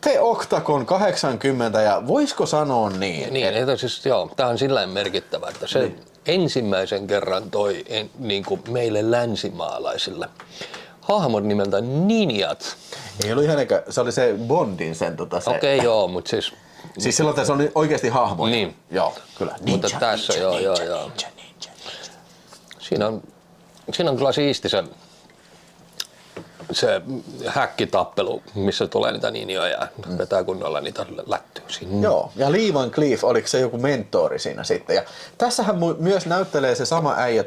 The Octagon 80 ja voisiko sanoa niin? Niin, että siis joo, tää on silleen merkittävä, että se ensimmäisen kerran toi niin kuin meille länsimaalaisille hahmot nimeltä ninjat. Ei ollut ihan se oli se Bondin sen se. Okei, joo, mutta siis... Siis silloin se oli oikeasti hahmoja. Niin. Joo, kyllä. Ninja, mutta tässä ninja. Siinä on kyllä siisti se häkkitappelu, missä tulee niitä ninjoja ja vetää kunnolla niitä lättyä siinä. Joo, ja Lee Van Cleef, oliko se joku mentori siinä sitten? Ja tässähän myös näyttelee se sama äijä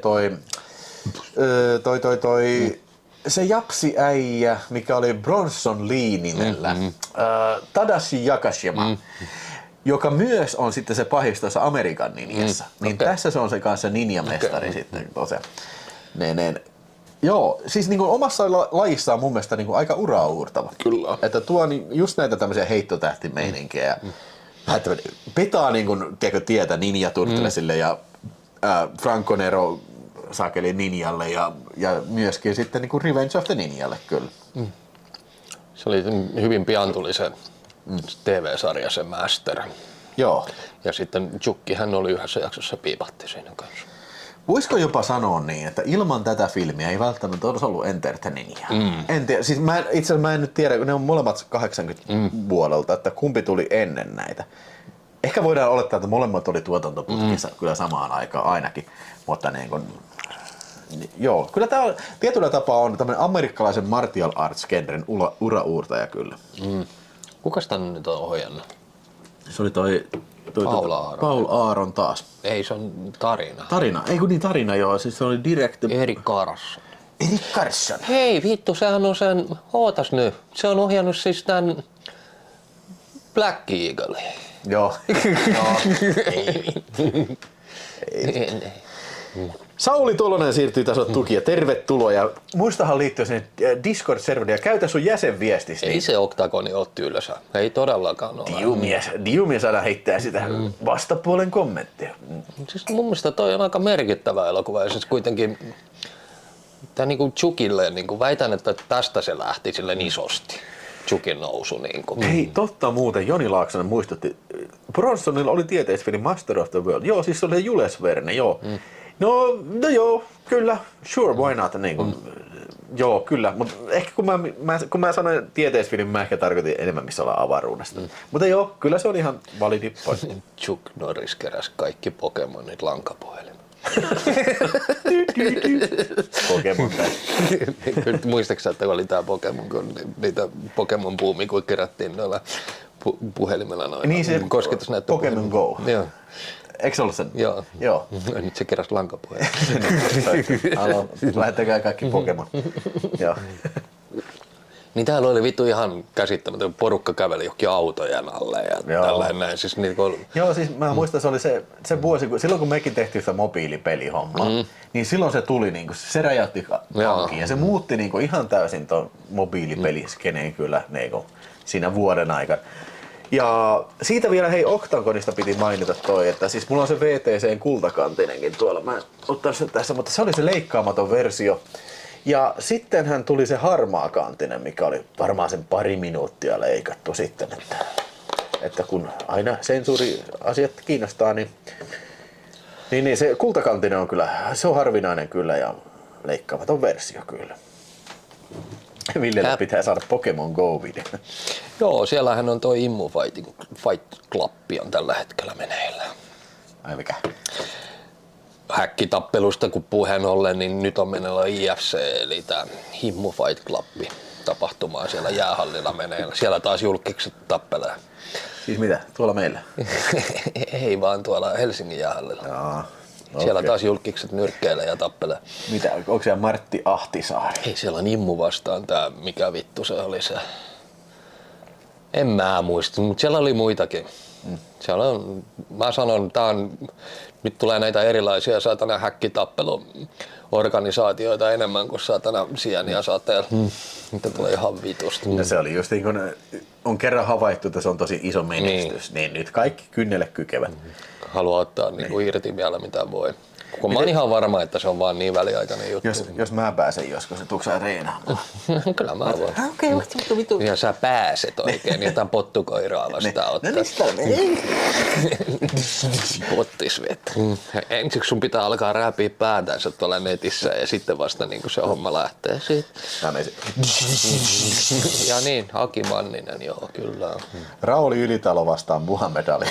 se japsi-äijä, mikä oli Bronson Lee nimellä, Tadashi Yakashima, joka myös on sitten se pahis tuossa Amerikan ninjassa. Niin tässä se on se kanssa ninjamestari sitten. Joo, siis niin kuin omassa lajissaan mun mielestä niin kuin aika uraauurtava. Kyllä. Että tuo niin just näitä tämmöisiä heittotähtimeininkiä. Petaa niin kuin, tietä Ninja Turtlesille ja Franco Nero saakeli Ninjalle ja myöskin sitten niin kuin Revenge of the Ninjalle kyllä. Se oli hyvin pian tuli se TV-sarja, se Master. Joo. Ja sitten Jukki hän oli yhdessä jaksossa piipahti siinä kanssa. Voisiko jopa sanoa niin, että ilman tätä filmiä ei välttämättä olisi ollut Enter the Ninja? En tiedä, siis itse asiassa mä en nyt tiedä, kun ne on molemmat 80 vuodelta, että kumpi tuli ennen näitä. Ehkä voidaan olettaa, että molemmat oli tuotantoputkissa kyllä samaan aikaan ainakin, mutta niin kun, joo, kyllä tämä tietyllä tapaa on tämmöinen amerikkalaisen martial arts-genren urauurtaja kyllä. Kukas tän nyt on ohjannut? Se oli Paul Aaron taas. Ei, se on tarina. Tarina, ei kun niin tarina joo, siis se oli Erik Carson. Erik Carson. Hei vittu, sehän on sen, ootas nyt, se on ohjannut siis tän Black Eagle. Joo. Ei. Sauli Tolonen siirtyy taas tukia. Tervetuloa ja muistahan liittyä sinne Discord-serveriin ja käytä sun jäsenviestistä. Ei se Oktagoni ole tylsä. Ei todellakaan ole. Diumia saada heittää sitä vastapuolen kommenttia. Siis mun mielestä toi on aika merkittävä elokuva ja siis kuitenkin tää niinku Chukille niinku väitän, että tästä se lähti silleen isosti. Chukin nousu niinku. Hei, totta muuten, Joni Laaksonen muistutti. Bronsonilla oli tieteisfilm Master of the World. Joo, siis se oli Jules Verne, joo. No joo, kyllä, sure, why not, niin kuin, joo, kyllä, mutta ehkä kun mä sanoin tieteisfilm, mä ehkä tarkoitin enemmän, missä ollaan avaruudesta. Mutta joo, kyllä se on ihan validi pointti. Chuck Norris keräsi kaikki Pokemonit lankapuhelimella. Pokemon. Muistaaksä, että oli tää Pokemon, kun niitä Pokemon-buumi, kun kerättiin noilla puhelimella noin niin se Pokemon Go. Joo. Eikö se ollut sen? Joo. Nyt se keräsi lankapuhelimella. Lähettäkää kaikki Pokemon. Joo. Niin täällä oli vittu ihan käsittämätön, porukka käveli johonkin autojen alle ja tällainen näin. Siis joo, siis mä muistan, se oli se vuosi, silloin kun mekin tehtiin sitä mobiilipelihommaa, niin silloin se tuli, niin kuin, se räjäytti hankiin ja se muutti niin kuin, ihan täysin ton mobiilipeliskeneen kyllä niin kuin, siinä vuoden aikana. Ja siitä vielä hei Octagonista piti mainita toi, että siis mulla on se VTC:n kultakantinenkin tuolla, mä en ottanut sen tässä, mutta se oli se leikkaamaton versio. Ja sittenhän tuli se harmaakantinen, mikä oli varmaan sen pari minuuttia leikattu sitten, että kun aina sensuuriasiat kiinnostaa, niin se kultakantinen on kyllä, se on harvinainen kyllä ja leikkaamaton versio kyllä. Villelle pitää saada Pokemon Go-video. Joo, siellähän on toi Immu Fight Club on tällä hetkellä meneillä. Ai mikä? Häkkitappelusta kun puheen ollen, niin nyt on meneillä IFC, eli tää Immu Fight Club tapahtumaa siellä jäähallilla meneillä. Siellä taas julkikset tappelee. Siis mitä? Tuolla meillä? Ei vaan tuolla Helsingin jäähallilla. Jaa. Siellä taas julkikset nyrkkeilee ja tappelee. Mitä? Onko siellä Martti Ahtisaari? Ei, siellä on Immu vastaan tää, mikä vittu se oli se. En mä muista, mutta siellä oli muitakin. Siellä on, mä sanon, nyt tulee näitä erilaisia saatana häkkitappeluorganisaatioita enemmän kuin saatana sieniä sateella. Niitä tulee ihan vitusti. Ja se oli just niin kun on kerran havaittu, että se on tosi iso menestys, niin nyt kaikki kynnelle kykevät. Haluaa ottaa niin irti vielä mitä voi. Kun mä oon ihan varma, että se on vaan niin väliaikainen juttu. Jos mä pääsen joskus, niin tuutko sä reenaamaan? Kyllä mä voin. Okei, vittu. Ja sä pääset oikein, niin jotain pottukoiraa vastaan ottaa. No niin, sitä menee. Pottis vettä. Ensiksi sun pitää alkaa rääpiä päätänsä tuolla netissä ja sitten vasta niin se homma lähtee siitä. Ja niin, Aki Manninen, joo, kyllä. Rauli Ylitalo vastaan Muhammed Ali.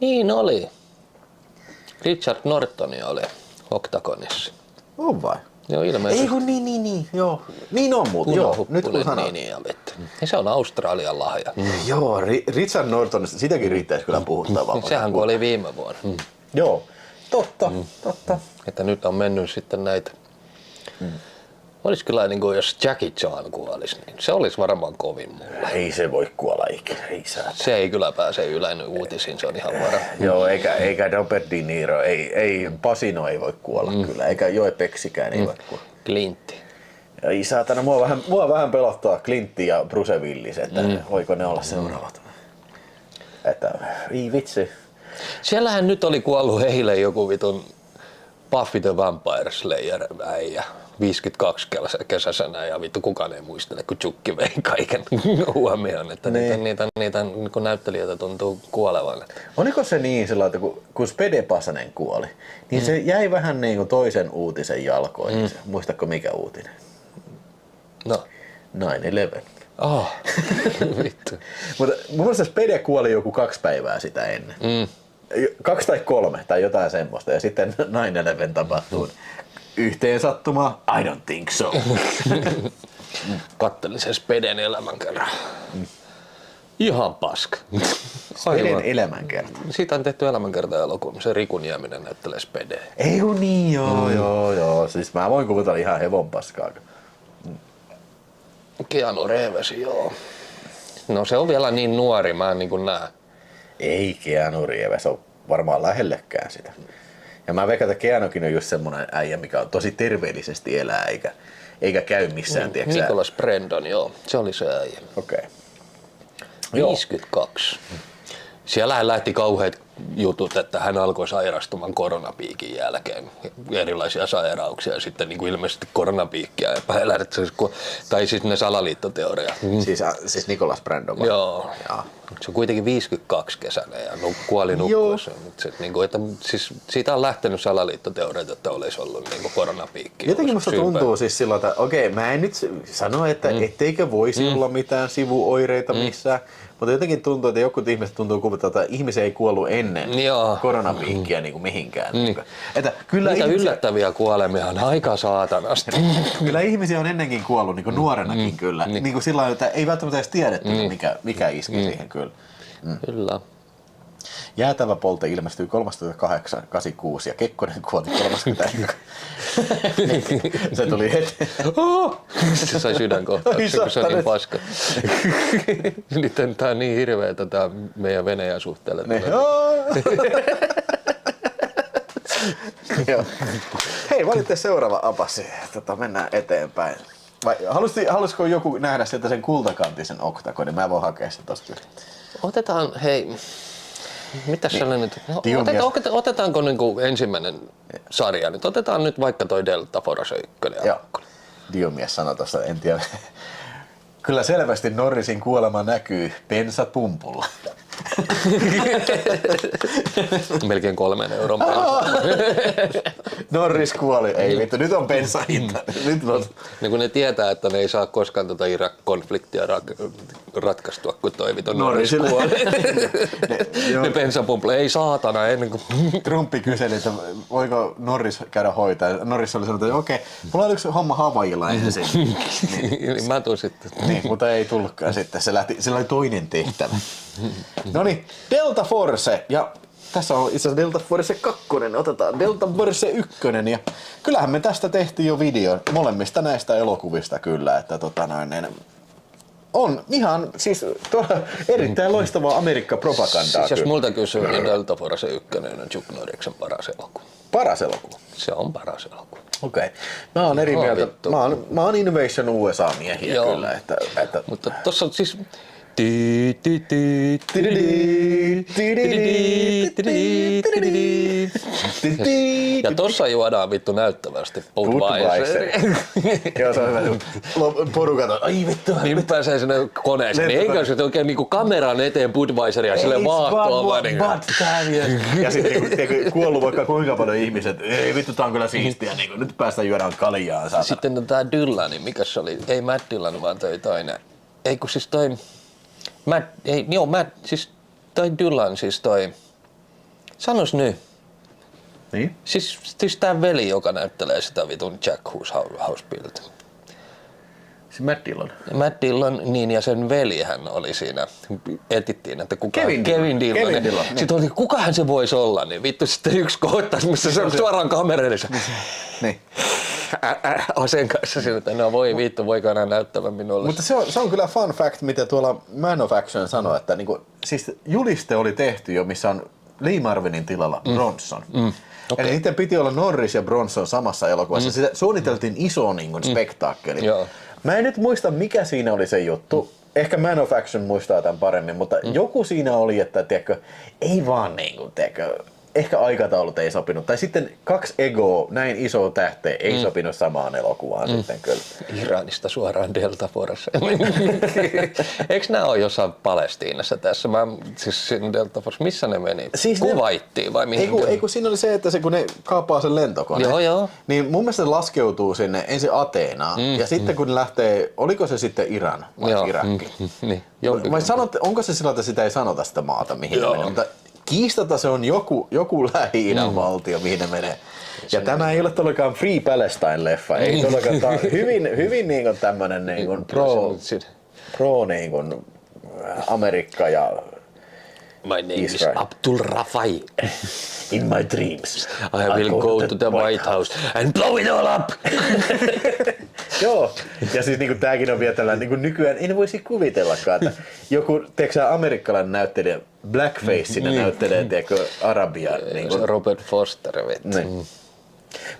Niin oli. Richard Nortoni oli Octagonissa. On vai? Joo, ilmeisesti. Ei kun niin, joo. Niin on muuten, joo. Nyt kun sanoit. Niin, ja se on Australian lahja. Joo, Richard Norton, sitäkin riittäisi kyllä puhuttavaa. Sehän kuoli viime vuonna. Joo, totta. Että nyt on mennyt sitten näitä. Olisi kyllä niin kuin jos Jackie Chan kuolisi, niin se olisi varmaan kovin mulle. Ei se voi kuolla ikinä, ei saa. Se ei kyllä pääse yleinen uutisiin, se on ihan varma. Joo, eikä Robert De Niro, ei Pacino ei voi kuolla kyllä, eikä Joe Pescikään ei voi kuolla. Clintti. Ei saatana, mua vähän pelottaa Clintti ja Bruce Willis, että voiko ne olla seuraavat. Että ei vitsi. Siellähän nyt oli kuollut eilen joku vitun Buffy the Vampire Slayer äijä. 52 kesäisenä ja vittu kukaan ei muistele, kun Chukki vei kaiken huomioon, että niitä niin näyttelijöitä tuntuu kuolevan. Oliko se niin sillä, että kun Spede Pasanen kuoli, niin se jäi vähän niin kuin toisen uutisen jalkoihin. Muistatko mikä uutinen? No. 9/11. Oh, vittu. Mutta mun mielestä Spede kuoli joku 2 päivää sitä ennen. 2 tai 3 tai jotain semmoista ja sitten 9/11 tapahtui. Yhteen sattumaa? I don't think so. Kattelin sen Speden elämänkerran. Ihan paska. Speden elämänkerta. Siitä on tehty elämänkerta-elokuva, se Riku Nieminen näyttelee Spedea. Ei kun niin, joo. Siis mä voin kuvitella ihan hevon paskaa. Keanu Reeves, joo. No se on vielä niin nuori, mä en niin kuin näe. Ei Keanu Reeves ole varmaan lähellekään sitä. Ja mä veikkaan, että Keanukin on just semmonen äijä, mikä on tosi terveellisesti elää, eikä käy missään, tiiäksä. Nicholas Brendon, joo. Se oli se äijä. Okei. 52. Siellähän lähti kauheat jutut, että hän alkoi sairastumaan koronapiikin jälkeen. Erilaisia sairauksia ja sitten niin kuin ilmeisesti koronapiikkiä epäillään, että tai siis ne salaliittoteoriat. Siis Nicholas Brandon vai? Joo. Se on kuitenkin 52 kesänä ja kuoli nukkuessa. Siis siitä on lähtenyt salaliittoteoriat, että olisi ollut niin koronapiikki. Jotenkin musta tuntuu siis silloin, että okei, mä en nyt sano, että etteikö voisi olla mitään sivuoireita missään. Mutta jotenkin tuntuu, että jotkut ihmiset tuntuu kuvitella, että ihmisiä ei kuollut ennen koronapiikkiä niin kuin mihinkään. Että kyllä niitä yllättäviä kuolemia on aika saatanasta. Kyllä ihmisiä on ennenkin kuollut niin kuin nuorenakin kyllä. Niin kuin sillä lailla, että ei välttämättä edes tiedetty, mikä iski siihen kyllä. Kyllä. Jäätävä polte ilmestyi 13.8.86 ja Kekkonen kuoli 30. Se tuli heti. Se sai sydänkohtauksen, kun se on niin paska. Nyt tää on niin hirveetä tää meidän Venäjän suhteelle. Hei, valitte seuraava apasi. Mennään eteenpäin. Vai halusiko joku nähdä sieltä sen kultakantisen Octagonin? Mä voin hakea sen tosta. Otetaan, hei. Mitäs sellainen nyt? Otetaanko niinku ensimmäinen sarja nyt? Otetaan nyt vaikka toi Delta Force 1. Joo. Diomies sanoi tuossa, en tiedä. Kyllä selvästi Norrisin kuolema näkyy bensapumpulla. Melkein 3 euron bensa. Norris kuoli. Ei vittu, nyt on bensahinta. Niin kun ne tietää, että ne ei saa koskaan tuota Irak-konfliktia ratkaistua, kun toi vittu Norris kuoli. Ne bensapumpulle, ei saatana ennen kuin... Trumpi kyseli, että voiko Norris käydä hoitaa. Norris oli sanonut, että okei, mulla on yksi homma Havaijilla ensin. Niin mä tuun sitten. Niin, mutta ei tullutkaan sitten. Sillä oli toinen tehtävä. Noniin, Delta Force. Ja tässä on itse asiassa Delta Force 2. Otetaan Delta Force 1. Ja kyllähän me tästä tehtiin jo video molemmista näistä elokuvista kyllä. Että on ihan siis erittäin loistavaa Amerikka-propagandaa. Siis jos multa kysyy, niin Delta Force 1 on Chuck Norriksen paras elokuva. Paras elokuva? Se on paras elokuva. Okei. Mä oon eri mieltä. Mä oon Invasion USA-miehiä kyllä. Että... Mutta tossa siis Ja tossa juodaan vittu näyttävästi Budweiser. Joo, se on hyvä. Porukat on, ai vittu. Niin pääsee sinne koneeseen. Niin eikä se oikein niinku kameran eteen Budweiseria sille vaahtoa vaan. Ja sitten kuollut vaikka kuinka paljon ihmiset, ei vittu tää on kyllä siistiä, nyt päästään juodaan kaljaa. Saatana. Sitten tää Dylani, mikä se oli? Ei Matt Dillon, vaan toi toinen. Ei kun siis toi... siis toi Dyllan, siis toi... Sanois nyt. Niin? Siis tää veli, joka näyttelee sitä vitun Jack Who's House Built. Se Matt Dillon. Matt Dillon, niin ja sen velihän oli siinä, etittiin, että kuka Kevin Dillon. Sitten oli, kukahan se voisi olla, niin vittu sitten yksi kohtaus, missä se on suoraan kamerallissa. Niin. Aseen kanssa siinä, että no voi vittu, voiko enää näyttävä minulle. Mutta se on kyllä fun fact, mitä tuolla Man of Action sanoi, että siis juliste oli tehty jo, missä on Lee Marvinin tilalla Bronson. Okay. Eli niiden piti olla Norris ja Bronson samassa elokuvassa. Sitä suunniteltiin iso spektaakkeli. Mä en nyt muista, mikä siinä oli se juttu. Ehkä Man of Action muistaa tämän paremmin, mutta joku siinä oli, että tiedätkö, ei vaan ehkä aikataulut ei sopinut. Tai sitten kaksi egoa, näin isoa tähteä, ei sopinut samaan elokuvaan sitten kyllä. Iranista suoraan Delta Force. Eikö nämä ole jossain Palestiinassa tässä? Siis Delta Force, missä ne meni? Siis Kuvaittiin vai mihin? Ei kun siinä oli se, että kun ne kaapaa sen lentokoneen, joo. niin mun mielestä se laskeutuu sinne ensin Ateenaan ja sitten kun ne lähtee, oliko se sitten Iran vai Irakki? Niin. Onko se sillä, että sitä ei sanota sitä maata mihin ne menee, mutta kiistata se on joku Lähi-idän valtio, mihin ne menee. Ja tämä ei ole todellakaan Free Palestine-leffa, ei todellakaan. Tämä on hyvin tämmönen pro Amerikka ja My name Israel. is Abdul Rafai. In my dreams. I will go to the White House and blow it all up. Joo, ja siis tääkin on vielä tällainen, nykyään en voisi kuvitellakaan, että joku, amerikkalainen näyttelijä blackfaceina näyttelee, arabia. Robert Foster, vittu.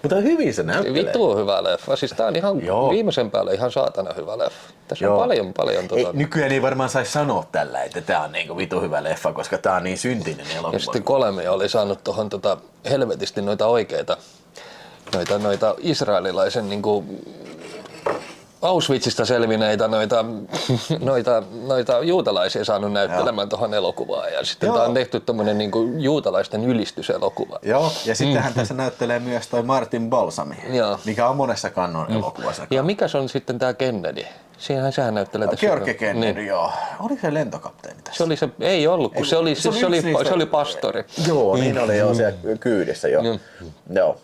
Mutta hyvin se näyttelee. Vittu on hyvä leffa. Siis tää on ihan viimeisen päälle ihan saatana hyvä leffa. Tässä on paljon Nykyään ei varmaan saisi sanoa tällä, että tää on vitu hyvä leffa, koska tää on niin syntinen elokuva. Ja sitten Kolme oli saanut tohon helvetisti noita oikeita, noita israelilaisen Auschwitzista selvineitä noita juutalaisia saanut näyttelemään tuohon elokuvaan ja sitten tää on tehty tommonen juutalaisten ylistyselokuva. Joo, ja sittenhän tässä näyttelee myös toi Martin Balsami, mikä on monessa kannon elokuvassa. Ja mikä se on sitten tää Kennedy? Sehän näyttelee tässä. George Kennedy, joo. Oliko se lentokapteeni tässä? Ei ollut, kun se oli pastori. Joo, niin oli jo siellä kyydissä jo. Joo.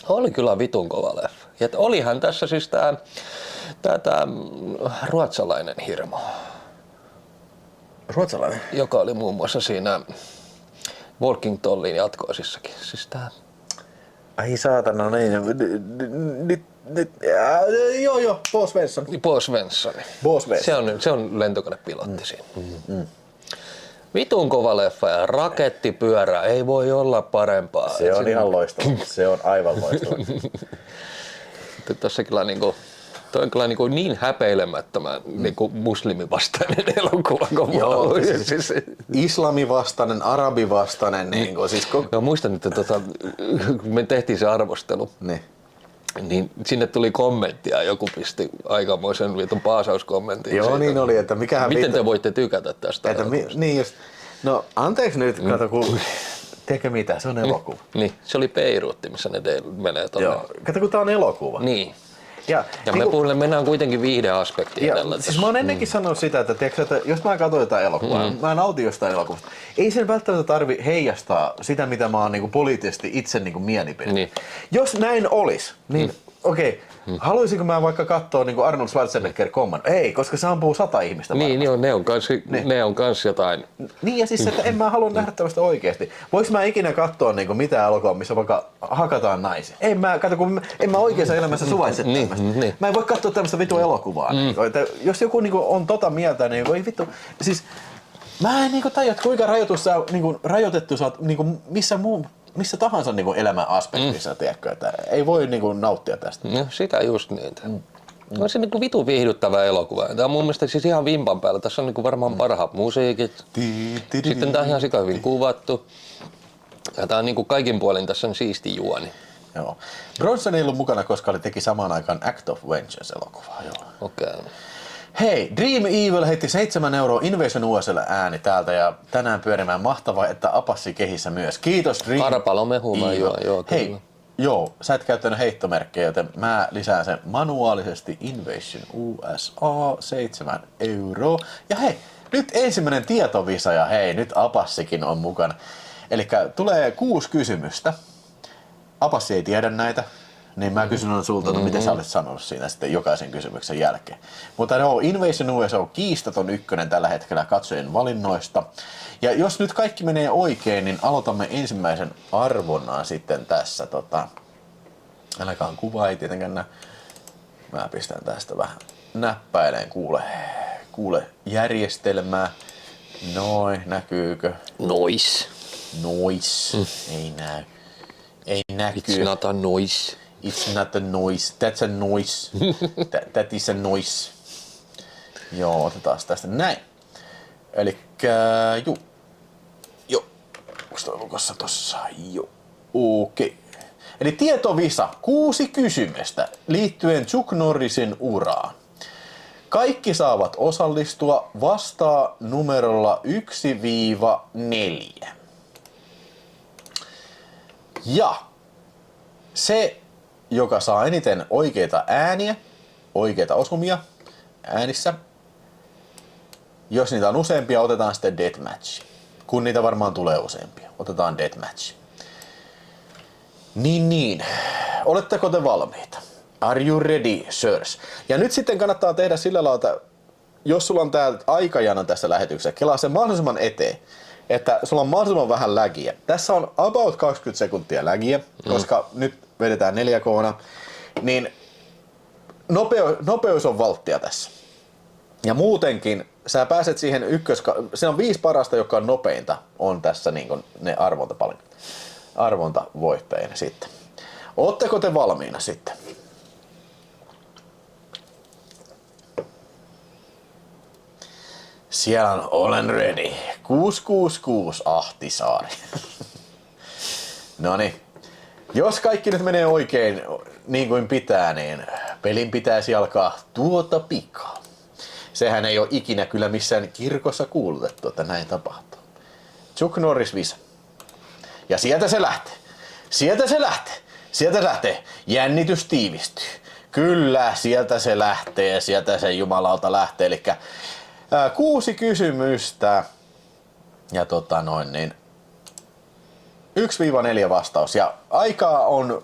Oli kyllä vitun kova leffa. Ja olihan tässä siis tää ruotsalainen hirmu. Ruotsalainen? Joka oli muun muassa siinä Walking Tallin jatkoosissakin. Siis tää... Ai saatana, niin. Joo, Bo Svensson. Bo Svensson. Se on lentokonepilotti siinä. Vitun kova leffa ja rakettipyörä, ei voi olla parempaa. Se on ihan loistava, se on aivan loistava. Tuossa kyllä toi on kyllä niin häpeilemättömän muslimivastainen elokuva. Joo, siis islamivastainen, arabivastainen. Muistan, että me tehtiin se arvostelu. Niin sinne tuli kommenttia, joku pisti aikamoisen vitun paasauskommentin. Joo, siitä. Niin oli, että miten te voitte tykätä tästä? Niin just, no anteeksi nyt, kato kun, tiedätkö mitä, se on elokuva. Niin, se oli Beirutti, missä ne menee tonne. Joo, kato kun tää on elokuva. Niin. Ja me mennään kuitenkin viihdeaspektiin tällä. Siis mä oon ennenkin sanonut sitä, että, tiedätkö, että jos mä katson jotain elokuvaa, mä nautin jostain elokuvasta, ei sen välttämättä tarvi heijastaa sitä, mitä mä oon poliittisesti itse mielipide. Niin. Jos näin olisi, niin okei. Haluaisinko mä vaikka katsoa Arnold Schwarzenegger komman? Ei, koska se ampuu 100 ihmistä varmaan. Niin, ne on kans jotain. Niin ja siis, että en mä halua nähdä tällaista oikeesti. Vois mä ikinä katsoa mitään elokuvaa, missä vaikka hakataan naisia? En mä oikeassa elämässä suvaitse tämmöistä. Niin. Mä en voi katsoa tämmöistä vitu elokuvaa. Että jos joku on tota mieltä, niin ei vittu. Siis mä en tajua, kuinka rajoitettu sä oot missä tahansa elämän aspektissa, tiedätkö, että ei voi nauttia tästä. No sitä just niitä. On se niinku vitu viihdyttävä elokuva. Tämä on mun mielestä siis ihan vimpan päällä. Tässä on niinku varmaan parhaat musiikit. Sitten tää on ihan sika hyvin kuvattu. Ja tää on niinku kaikin puolin tässä on siisti juoni. Joo. Bronson ei ollut mukana, koska teki samaan aikaan Act of Vengeance-elokuvaa. Okei. Okay. Hei, Dream Evil heitti 7 € Invasion USL ääni täältä ja tänään pyörimään mahtavaa, että Apassi kehissä myös. Kiitos Dream Arpalo mehuma, joo. Hei, kyllä. joo, sä et käyttänyt heittomerkkejä, joten mä lisään sen manuaalisesti Invasion USA 7 €. Ja hei, nyt ensimmäinen tietovisa ja hei, nyt Apassikin on mukana. Elikkä tulee 6 kysymystä. Apassi ei tiedä näitä. Niin mä kysyn sulta, että mitä sä olet sanonut siinä sitten jokaisen kysymyksen jälkeen. Mutta no, Invasion USA on kiistaton ykkönen tällä hetkellä katsojien valinnoista. Ja jos nyt kaikki menee oikein, niin aloitamme ensimmäisen arvonnan sitten tässä. Ainakaan kuva ei tietenkään näe. Mä pistän tästä vähän näppäileen, kuule järjestelmää. Noin, näkyykö? Noise. Ei näy. Ei näkyy. It's not a noise. It's not a noise. That's a noise. That is a noise. Joo, otetaan tästä näin. Elikkä, joo. Onks toi lukossa tossa? Joo. Okei. Eli tietovisa. 6 kysymystä liittyen Chuck Norrisin uraan. Kaikki saavat osallistua vastaa numerolla 1-4. Ja se, joka saa eniten oikeita ääniä, oikeita osumia äänissä, jos niitä on useampia, otetaan sitten deathmatch. Kun niitä varmaan tulee useampia, otetaan deathmatch. Niin. Oletteko te valmiita? Are you ready, sirs? Ja nyt sitten kannattaa tehdä sillä lailla, että jos sulla on tää aikajana tässä lähetyksessä, kelaa sen mahdollisimman eteen, että sulla on mahdollisimman vähän lägiä. Tässä on about 20 sekuntia lägiä, koska nyt vedetään 4K:na, niin nopeus on valttia tässä. Ja muutenkin sä pääset siihen siinä on 5 parasta, joka on nopeinta, on tässä niin kuin ne arvontavoittajina sitten. Ootteko te valmiina sitten? Siellä on olen ready. 666 Ahtisaari. Noniin. Jos kaikki nyt menee oikein niin kuin pitää, niin pelin pitäisi alkaa tuota pikaa. Sehän ei ole ikinä kyllä missään kirkossa kuulutettu, että näin tapahtuu. Chuck Norris visa. Ja sieltä se lähtee. Sieltä se lähtee. Jännitys tiivistyy. Kyllä, sieltä se lähtee. Sieltä se jumalauta lähtee. Elikkä 6 kysymystä ja 1-4 vastaus. Ja aikaa on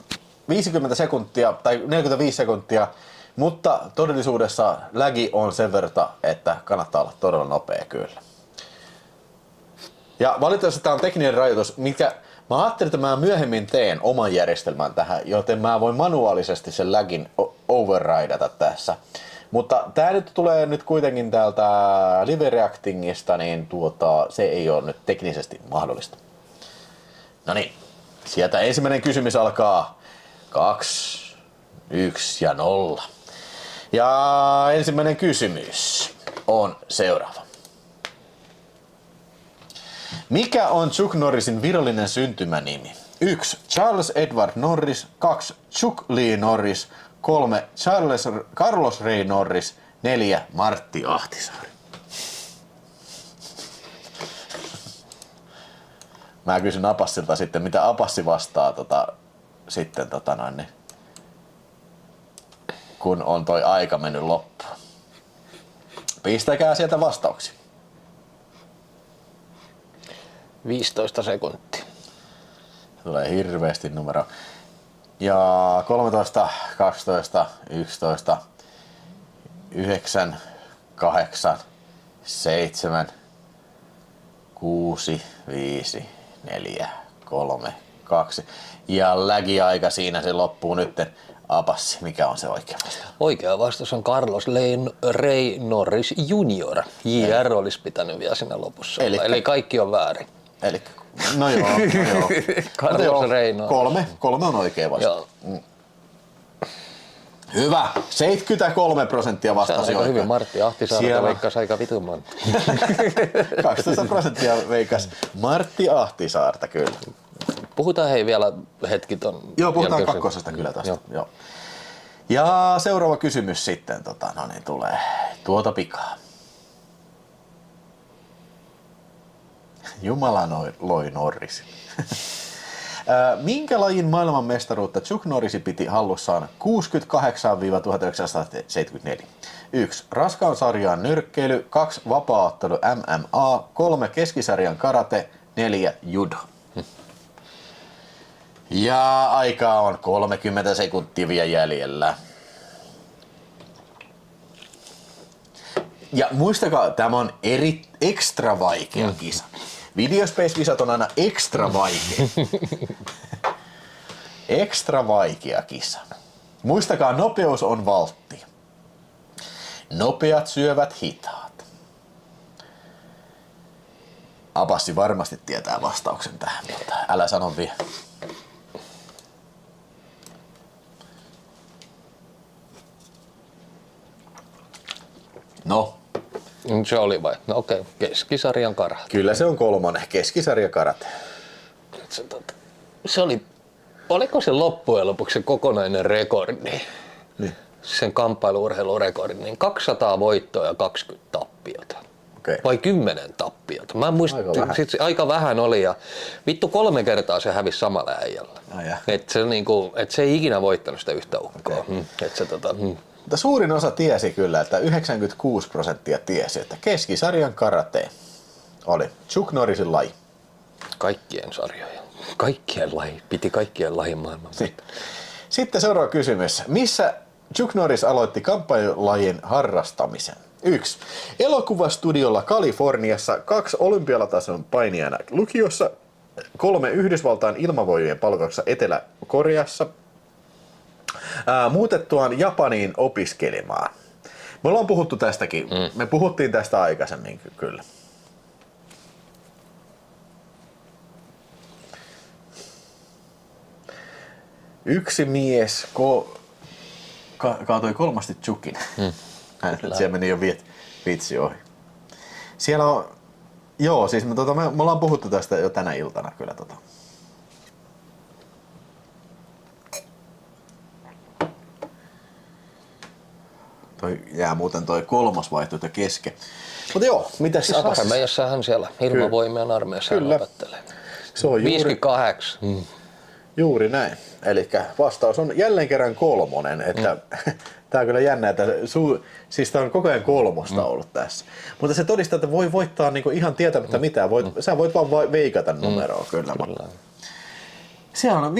50 sekuntia tai 45 sekuntia, mutta todellisuudessa lägi on sen verran, että kannattaa olla todella nopea kyllä. Ja valitettavasti tämä on tekninen rajoitus, mikä mä ajattelin, että mä myöhemmin teen oman järjestelmän tähän, joten mä voin manuaalisesti sen lagin overridata tässä. Mutta tää nyt tulee nyt kuitenkin täältä Live Reactingista, niin se ei ole nyt teknisesti mahdollista. No niin, sieltä ensimmäinen kysymys alkaa 2, 1 ja 0. Ja ensimmäinen kysymys on seuraava. Mikä on Chuck Norrisin virallinen syntymänimi? 1. Charles Edward Norris. 2. Chuck Lee Norris. 3. Carlos Ray Norris. 4. Martti Ahtisaari. Mä kysyn Apassilta sitten, mitä Apassi vastaa kun on toi aika mennyt loppuun. Pistäkää sieltä vastauksia. 15 sekuntia. Tulee hirveästi numero. Ja 13, 12, 11, 9, 8, 7, 6, 5, 4, 3, 2. Ja lägiaika siinä se loppuu nytten. Apassi, mikä on se oikea vastaus? Oikea vastaus on Carlos Ray Norris Jr. JR olisi pitänyt vielä siinä lopussa. Eli kaikki on väärin. No joo. Carlos Ray Norris. 3 on oikea vastaus. Hyvä. 73% vastasi aika oikein. hyvin. Martti Ahtisaarta Siellä- veikkasi aika vitun monta. 12% veikas Martti Ahtisaarta, kyllä. Puhutaan hei vielä hetki ton. Joo, puhutaan jälkeen. kakkosesta kyllä tästä. Joo. Joo. Ja seuraava kysymys sitten, no niin, tulee tuota pikaa. Jumala loi Norrisin. Minkä lajin maailmanmestaruutta Chuck Norris piti hallussaan 68-1974? 1. Raskaan sarjan nyrkkeily, 2. Vapaa-ottelu MMA, 3. Keskisarjan karate, 4. judo. Ja aikaa on 30 sekuntia vielä jäljellä. Ja muistakaa, tämä on ekstra vaikea kisa. Videospace-kisat on aina ekstra vaikea. Ekstra vaikea kisa. Muistakaa, nopeus on valttia. Nopeat syövät hitaat. Apassi varmasti tietää vastauksen tähän, mutta älä sano vielä. No, Se oli vai? No okei, keskisarjan karate. kyllä se on 3. Keskisarja karate. Se oli, oliko se loppujen lopuksi se kokonainen rekordi? Niin. Sen kamppailu-urheilurekordi, niin 200 voittoa ja 20 tappiota. Okei. Vai 10 tappiota. Mä en muista, Aika vähän. aika vähän oli ja vittu 3 kertaa se hävisi samalle äijälle. Et se ei ikinä voittanut sitä yhtä ukkoa. Okei. Mutta suurin osa tiesi kyllä, että 96% tiesi, että keskisarjan karate oli Chuck Norrisin laji. kaikkien sarjojen, piti kaikkien lajin maailman. Sitten seuraava kysymys. Missä Chuck Norris aloitti kamppailulajin harrastamisen? 1. Elokuvastudiolla Kaliforniassa, 2. olympialatason painijana lukiossa, 3. Yhdysvaltain ilmavoimien palveluksessa Etelä-Koreassa, muutettuaan Japaniin opiskelemaan. Me ollaan puhuttu tästäkin. Me puhuttiin tästä aikaisemmin kyllä. Yksi mies kaatoi 3 Chuckin. Siellä meni jo vitsi ohi. Siellä on... Joo, siis me ollaan puhuttu tästä jo tänä iltana kyllä. Toi jää muuten toi 3. vaihtoehto kesken. Mutta joo, mitäs Siis Apas? armeijassahan siellä, ilmavoimien armeijassa hän Kyllä. opettelee. Se on 58. juuri näin. Eli vastaus on jälleen kerran 3. Että tää on kyllä jännä, että siis tää on koko ajan 3 ollut tässä. Mutta se todistaa, että voi voittaa niinku ihan tietämättä mitään. Sä voit vaan veikata numeroa kyllä. Siellä on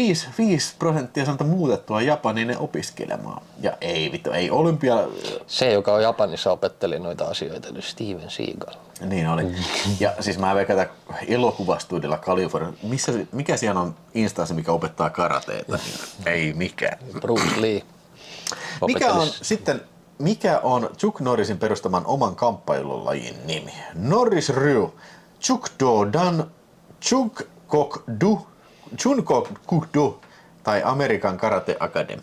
5% sanota muutettua Japaniin opiskelemaan. Ja ei vittu, ei Se, joka on Japanissa opetteli noita asioita, niin Steven Seagal. Niin oli. Ja siis mä veikän elokuvastudilla Kalifornia. Mikä siellä on instanssi, mikä opettaa karateita? Ei mikään. Bruce Lee. Mikä on Chuck Norrisin perustaman oman kamppailulajin nimi? Norris Ryu, Chukdo-dan, Chun Kok Do tai American Karate Academy.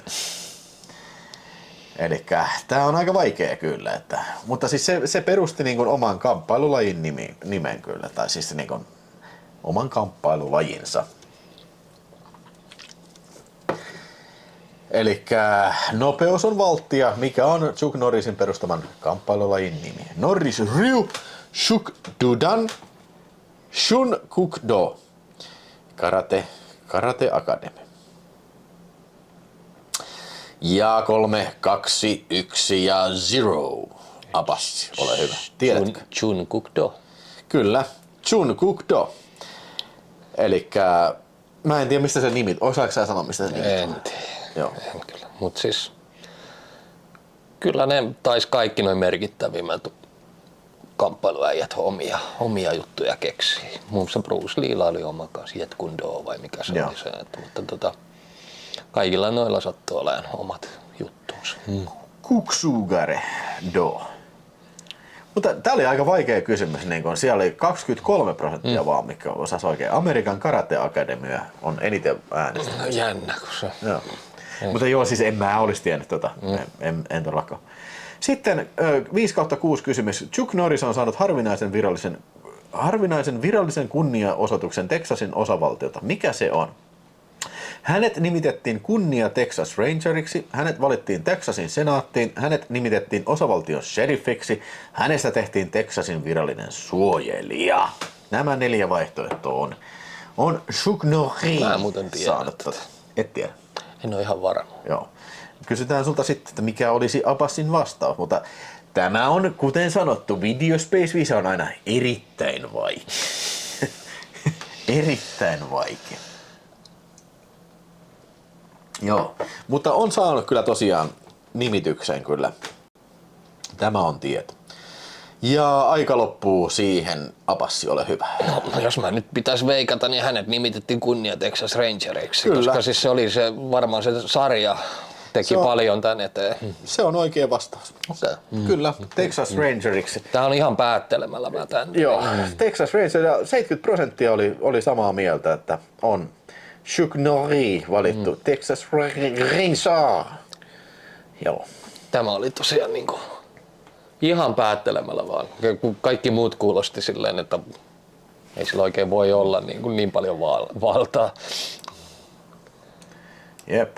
Elikkä tää on aika vaikea kyllä, mutta siis se perusti niin kuin oman kamppailulajin nimen kyllä, tai siis niin kuin oman kamppailulajinsa. Elikkä nopeus on valttia, mikä on Chuck Norrisin perustaman kamppailulajin nimi. Norris Ryu Shukdo-dan Shun Kuk Do Karate Academy. Ja 3, 2, 1 ja 0. Apassi, ole hyvä. Tiedätkö? Chun Kuk Do. Kyllä, Chun Kuk Do. Elikkä mä en tiedä mistä se nimi, osaatko sä sanoa mistä se nimi? En tiedä. Joo. En kyllä. Mut siis kyllä ne taisi kaikki noin merkittävimmät kamppailuäijät omia juttuja keksii. Muun muassa Bruce Leella oli oma kanssa, Jet Kune Do vai mikä se Joo. oli se. Mutta kaikilla noilla sattuu olemaan omat juttuunsa. Kuksugare Do. Mutta tää oli aika vaikea kysymys, niin kun siellä oli 23% vaan, mikä osasi oikein. American Karate Academy on eniten äänestä. No, jännä kun se. Joo. Mutta joo, siis en mä olisi tiennyt tota. En todellakaan. Sitten 5/6 kysymys. Chuck Norris on saanut harvinaisen virallisen kunniaosoituksen Texasin osavaltiota. Mikä se on? Hänet nimitettiin kunnia Texas Rangeriksi, hänet valittiin Texasin senaattiin, hänet nimitettiin osavaltion sheriffiksi, hänestä tehtiin Texasin virallinen suojelija. Nämä 4 vaihtoehtoa on Chuck Norris Mä en muuten tiedä saanut tätä. Et tiedä. En ole ihan varma. Joo. Kysytään sulta sitten, että mikä olisi Abbassin vastaus, mutta tämä on, kuten sanottu, Video Space Visa on aina erittäin vaikea. Erittäin vaikea. Joo, mutta on saanut kyllä tosiaan nimityksen kyllä. Tämä on tieto. Ja aika loppuu siihen. Abbassi, ole hyvä. No, jos mä nyt pitäisi veikata, niin hänet nimitettiin kunnia Texas Rangeriksi. Kyllä. Koska siis se oli varmaan se sarja teki paljon tän eteen. Se on oikea vastaus. Okay. Kyllä, Texas Rangeriksi. Tää on ihan päättelemällä mä tän. Joo, Texas Ranger ja 70% oli samaa mieltä, että on Chuck Norris valittu Texas Ranger. Joo. Tämä oli tosiaan niinku ihan päättelemällä vaan. Kun kaikki muut kuulosti silleen, että ei sillä oikein voi olla niin paljon valtaa. Jep.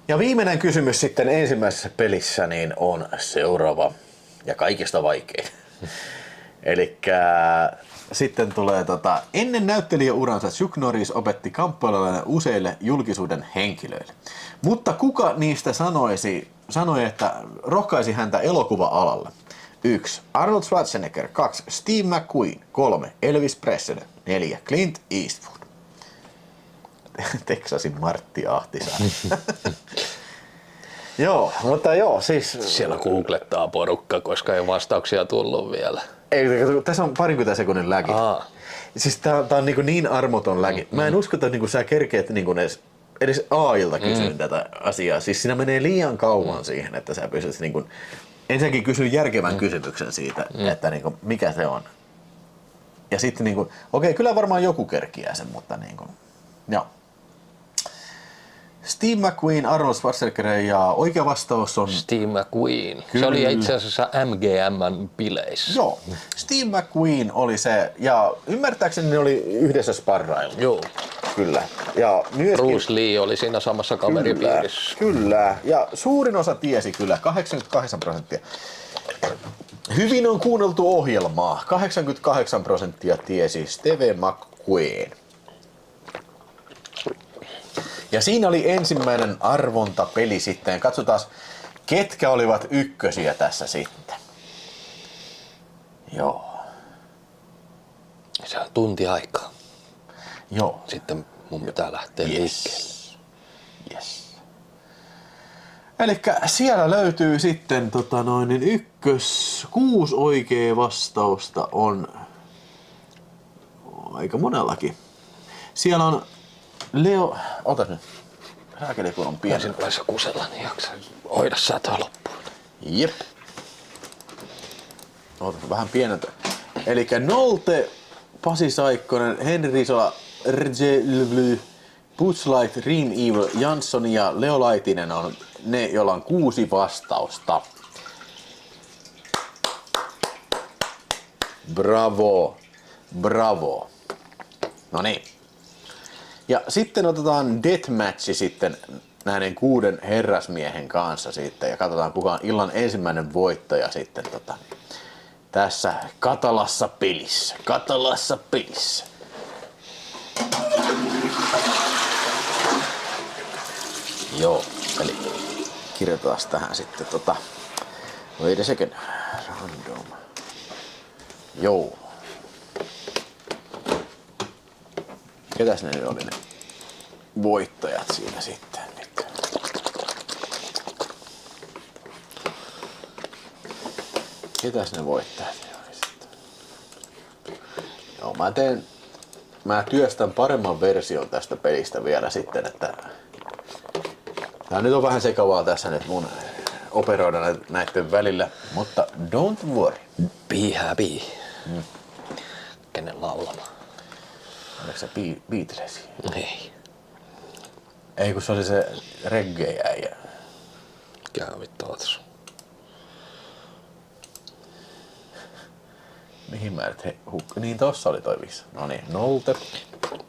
Ja viimeinen kysymys sitten ensimmäisessä pelissä niin on seuraava ja kaikista vaikein. Elikkä sitten tulee ennen näyttelijäuransa Chuck Norris opetti kamppailualan useille julkisuuden henkilöille. Mutta kuka niistä sanoi, että rohkaisi häntä elokuva-alalle? 1. Arnold Schwarzenegger. 2. Steve McQueen. 3. Elvis Presley. 4. Clint Eastwood. Texasin Martti Ahtisaari. Joo, mutta joo, siis... Siellä googlettaa porukka, koska ei vastauksia tullut vielä. Ei, tässä on 20 sekunnin lägi. Siis tää on niin armoton lägi. Mä en usko, että sä kerkeet edes AIlta kysyä tätä asiaa. Siis siinä menee liian kauan siihen, että sä pystyt ensinnäkin kysyä järkevän kysymyksen siitä, että mikä se on. Ja sitten okei, kyllä varmaan joku kerkiää sen, mutta joo. Steve McQueen, Arnold Schwarzenegger ja oikea vastaus on... Steve McQueen. Kyllä. Se oli itse asiassa MGM:n bileissä. Joo, Steve McQueen oli se, ja ymmärtääkseni ne oli yhdessä sparrailla. Joo. Kyllä. Ja myöskin... Bruce Lee oli siinä samassa kaveripiirissä. Kyllä, ja suurin osa tiesi kyllä, 88%. Hyvin on kuunneltu ohjelmaa, 88% tiesi Steve McQueen. Ja siinä oli ensimmäinen arvontapeli sitten. Katsotaan, ketkä olivat ykkösiä tässä sitten. Joo. Se on tunti aikaa. Joo. Sitten mun pitää lähteä liikkeelle. Yes. Elikkä siellä löytyy sitten 6 oikea vastausta on aika monellakin. Siellä on Leo, otas nyt. Rääkeli kun on pieni. Voisin vaiheessa kusella, niin jaksaa hoida satoa loppuun. Jep. Otas vähän pieneltä. Elikkä Nolte, Pasi Saikkonen, Henri Risola, RJ Butch Light, Dream Evil, Jansson ja Leo Laitinen on ne, joilla on 6 vastausta. Bravo. Bravo. No niin. Ja sitten otetaan deathmatchi sitten näiden 6 herrasmiehen kanssa sitten ja katsotaan kuka on illan ensimmäinen voittaja sitten tässä katalassa pelissä. Katalassa pelissä. Joo, eli kirjoitetaan tähän sitten wait a second. Random. Joo. Ketäs ne oli ne voittajat siinä sitten nyt? Ketäs ne voittajat oli sitten? Joo, mä työstän paremman version tästä pelistä vielä sitten, että tää nyt on vähän sekavaa tässä nyt mun operoida näiden välillä, mutta don't worry. Be happy. Kenen laulama? Oletko sä Beatlesi? Ei. Ei kun se oli se reggae-äijä. Mikä vittu ootas? Mihin mä nyt niin tossa oli toi vissi. No niin, Nolte.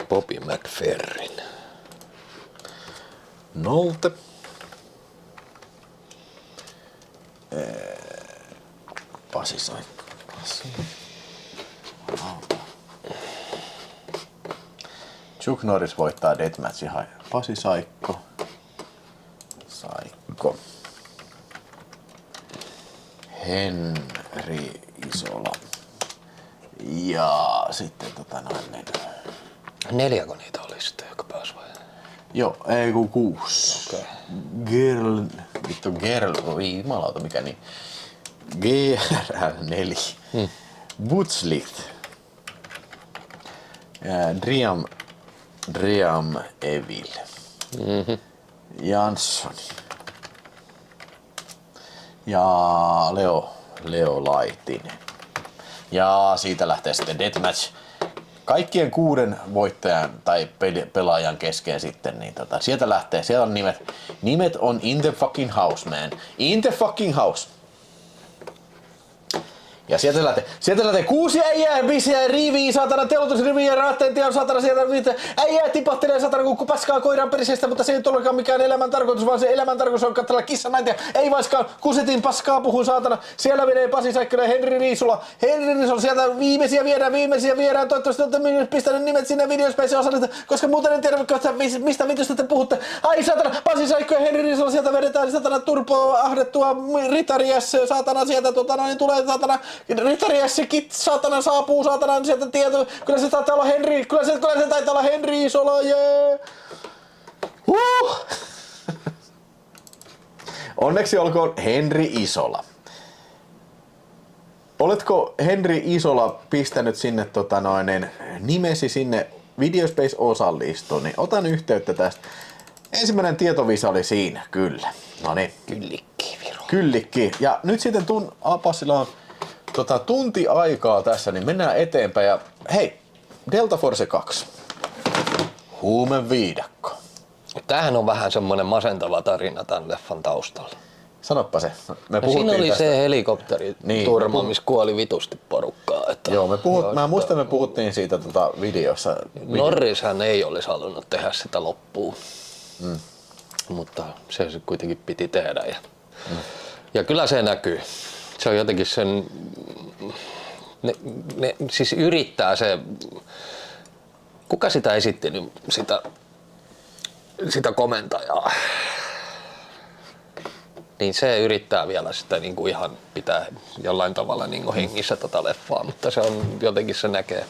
Bobby McFerrin. Nolte. Pasi Saikko. Pasi. Chuck Norris voittaa Deathmatchin. Pasi Saikko. Saikko. Henri Isola. Ja sitten niin. 4 niitä oli sitten, joka pääsi vai? Joo, ei kun 6. Okei. Girl, jumalauta mikä niin. GRL4. Butzlicht. Driam Evil. Jansson. Ja Leo Laitinen. Ja siitä lähtee sitten Deathmatch. Kaikkien 6 voittajan tai pelaajan kesken sitten, niin sieltä lähtee, siellä on nimet. Nimet on in the fucking house, man. In the fucking house. Ja sieltä lähtee 6 äijää, bisiä, riviä, saatana, telotusriviä, raatteentien, saatana, sieltä niitä äijää tipahtelee, saatana, kun paskaa koiran perisestä, mutta se ei olekaan mikään elämän tarkoitus, vaan se elämän tarkoitus on katsella kissanaintia, ei vaiskaan kusetin paskaa puhun, saatana, siellä menee Pasi Saikkonen ja Henri Riisula, sieltä viimeisiä viedään, toivottavasti olette pistäneet nimet sinne Videospace osallista, koska muuten en tiedä, mistä vitusta te puhutte, ai saatana, Pasi Saikko ja Henri Riisula, sieltä vedetään, saatana, turpoa ahdettua Ritari S, saatana, sieltä niin tulee, saatana, Ritari S-kit, saatana, saapuu, saatana, sieltä tieto, kyllä se taitaa olla Henri, kyllä se taitaa olla Henri Isola, jee! Onneksi olkoon Henri Isola. Oletko Henri Isola pistänyt sinne nimesi sinne Videospace osallistuun, niin otan yhteyttä tästä. Ensimmäinen tietovisa oli siinä, kyllä. No niin. Kyllikki. Ja nyt sitten Passilla on tunti aikaa tässä, niin mennään eteenpäin ja hei, Delta Force 2. Huumeviidakko. Tämähän on vähän semmoinen masentava tarina tämän leffan taustalla. Sanoppa se. Siinä oli tästä. se helikopteriturma, missä kuoli vitusti porukkaa. Että Joo, mä muistan, me puhuttiin siitä videossa. Norrishan ei olisi halunnut tehdä sitä loppuun, mutta se kuitenkin piti tehdä. Ja kyllä se näkyy. Se on jotenkin sen, ne siis yrittää se, kuka sitä esitti nyt, sitä komentajaa, niin se yrittää vielä sitä niin kuin ihan pitää jollain tavalla niin kuin hengissä tätä leffaa, mutta se on jotenkin se näkee.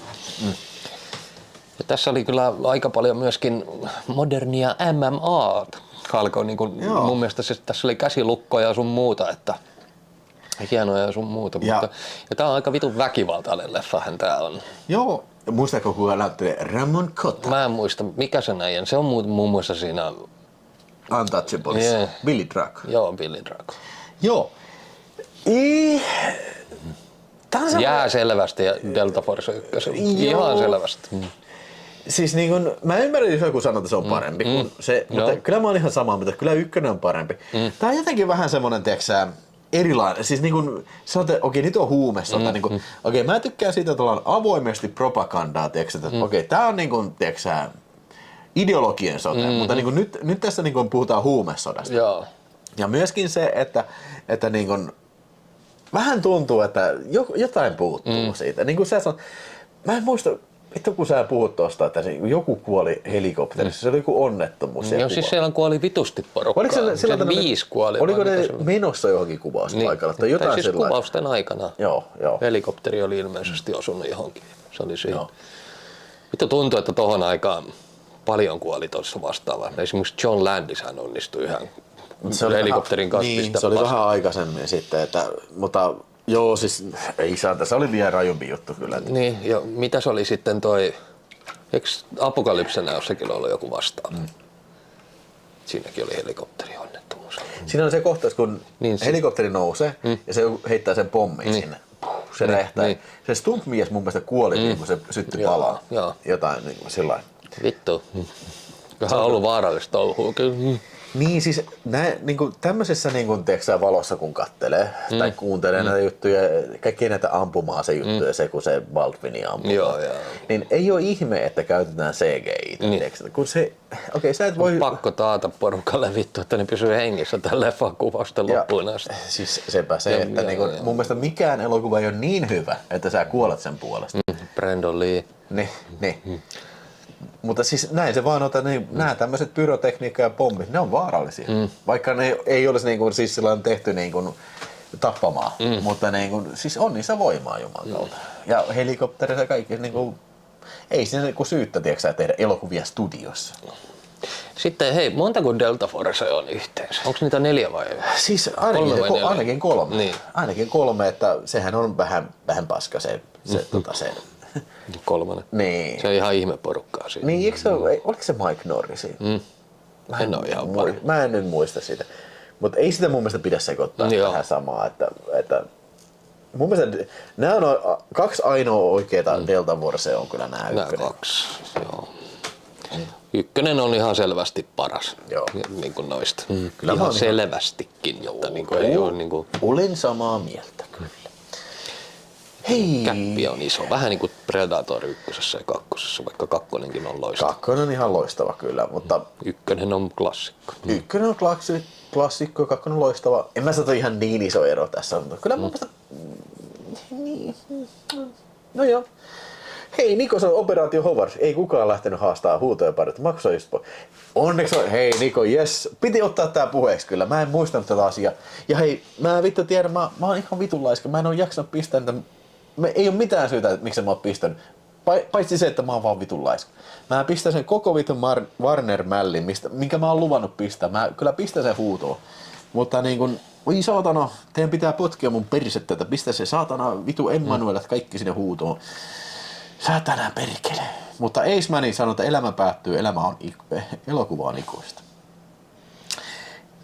Ja tässä oli kyllä aika paljon myöskin modernia MMA:ta. Alkoi niin kuin, mun mielestä tässä oli käsilukkoja ja sun muuta, että hienoja ja sun muuta, mutta ja tää on aika vitun väkivaltainen leffahan tää on. Joo. Muistatko kuka näyttelee Ramon Cotta? Mä en muista, mikä se näin. Se on muun muassa siinä Untouchables. Yeah. Billy Drago. Joo, Billy Drago. Joo. Jää selvästi ja Delta Force 1. Ihan selvästi. Siis niin kun, mä ymmärrän, jos joku sanoo, että se on parempi kuin se, mutta kyllä mä oon ihan samaa, mutta kyllä ykkönen on parempi. Tää on jotenkin vähän semmonen, tiiäksä, erilainen. Siis niin kun, okei, nyt on huumesota. Niin kun, okei, mä tykkään siitä, että ollaan avoimesti propagandaa, tiiäksä, että okei, tää on niin kun, tiiäksä, ideologien sota, mutta niin kun, nyt tässä niin kun, puhutaan huumesodasta. Joo. Ja myöskin se, että niin kun, vähän tuntuu, että jotain puuttuu siitä. Niin kuin sä sanot, mä en muista, vittu kun sä puhut tosta, että joku kuoli helikopterissa, se oli joku onnettomuus. Joo, siis siellä kuoli vitusti porukkaa. Oliko se 5 kuoli. Oliko ne menossa johonkin kuvauspaikalle tai jotain siis sellaista? kuvausten aikana. Joo. Helikopteri oli ilmeisesti osunut johonkin. Se oli siinä. Vittu tuntuu, että tohon aikaan paljon kuoli tuossa vastaavaan. Esimerkiksi John Landishan onnistui ihan helikopterin kanssa. Niin, se oli vähän aikaisemmin sitten, mutta joo, siis ei saa, tässä oli vielä rajumpi juttu kyllä. Niin, ja mitä se oli sitten toi, eikö Apokalypsenä jossakin ollut joku vastaava? Siinäkin oli helikopterionnettomuus. Siinä on se kohtaus, kun helikopteri nousee ja se heittää sen pommin sinne. Se räjähtää. Se stuntmies mun mielestä kuoli, kun se syttyi palaa. Jotain niin kuin sillain. Vittu. Vähän on ollut vaarallista touhua kyllä. Niin siis niinku, tämmöisessä niinku, valossa kun kattelee tai kuuntelee näitä juttuja, kaikkia näitä ampuma-asejuttuja, se kun se Baldwin ampuu, niin ei ole ihme, että käytetään CGI. Kun se, sä et voi... Pakko taata porukalle vittu, että ne pysyy hengissä tämän leffan kuvausten loppuun asti. Siis sepä se, että niinku, mun mielestä mikään elokuva ei ole niin hyvä, että sä kuolet sen puolesta. Brandon Lee. Niin. Mutta siis näin se vaan on, että nämä tämmöiset pyrotekniikka ja pommit, ne on vaarallisia. Vaikka ne ei olisi niinku, siis silloin tehty niinku tappamaan, mutta niinku, siis on niissä voimaa jumalauta. Ja helikopterissa ja kaikki, niinku, ei siinä niinku syyttä tiedätkö, tehdä elokuvia studiossa. Sitten hei, montako Delta Force on yhteensä? Onko niitä 4 vai? Siis ainakin 3. Niin. Ainakin 3, että sehän on vähän paska se 3. Niin. Se on ihan ihme porukkaa siinä. Niin, oliko se Mike Norris siinä? Mä en nyt muista sitä. Mutta ei sitä mun mielestä pidä sekoittaa tähän samaan. Että mun mielestä nämä on 2 ainoa oikeeta Delta Forcea on kyllä nämä ykkönen. 2, joo. Ykkönen on ihan selvästi paras. Joo. Niin kuin noista. Kyllä ihan selvästikin. Joo, niin kuin ei ole, niin kuin... Olen samaa mieltä kyllä. Hei. Käppi on iso. Vähän niin kuin Predator 1 ja 2, vaikka 2 on loistava. 2 on ihan loistava kyllä, mutta... 1 on klassikko. 1 on klassikko, 2 on loistava. En mä sano ihan niin iso ero tässä, mutta kyllä mun mielestä... No joo. Hei, Niko sanoi Operaatio Howard. Ei kukaan lähtenyt haastaa huutoja parit. Maksoi just pois. Onneksi on. Hei Niko, jes. Piti ottaa tää puheeksi kyllä. Mä en muistanut tätä asiaa. Ja hei, mä vittu tiedän, mä oon ihan vitun laiska. Mä en oo jaksanut pistää niitä. Ei oo mitään syytä, miksi mä oon pistänyt. Paitsi se, että mä oon vaan vitun laiska. Mä pistän sen koko vitun Warner-mällin, minkä mä oon luvannut pistää. Mä kyllä pistän sen huutoon. Mutta niin kun, oi saatana, teidän pitää potkia mun persettä, että pistä se saatana vitu Emmanuelat kaikki sinne huutoon. Saatana perkele. Mutta Eismani sanoi, että elämä päättyy, elokuva on ikuista.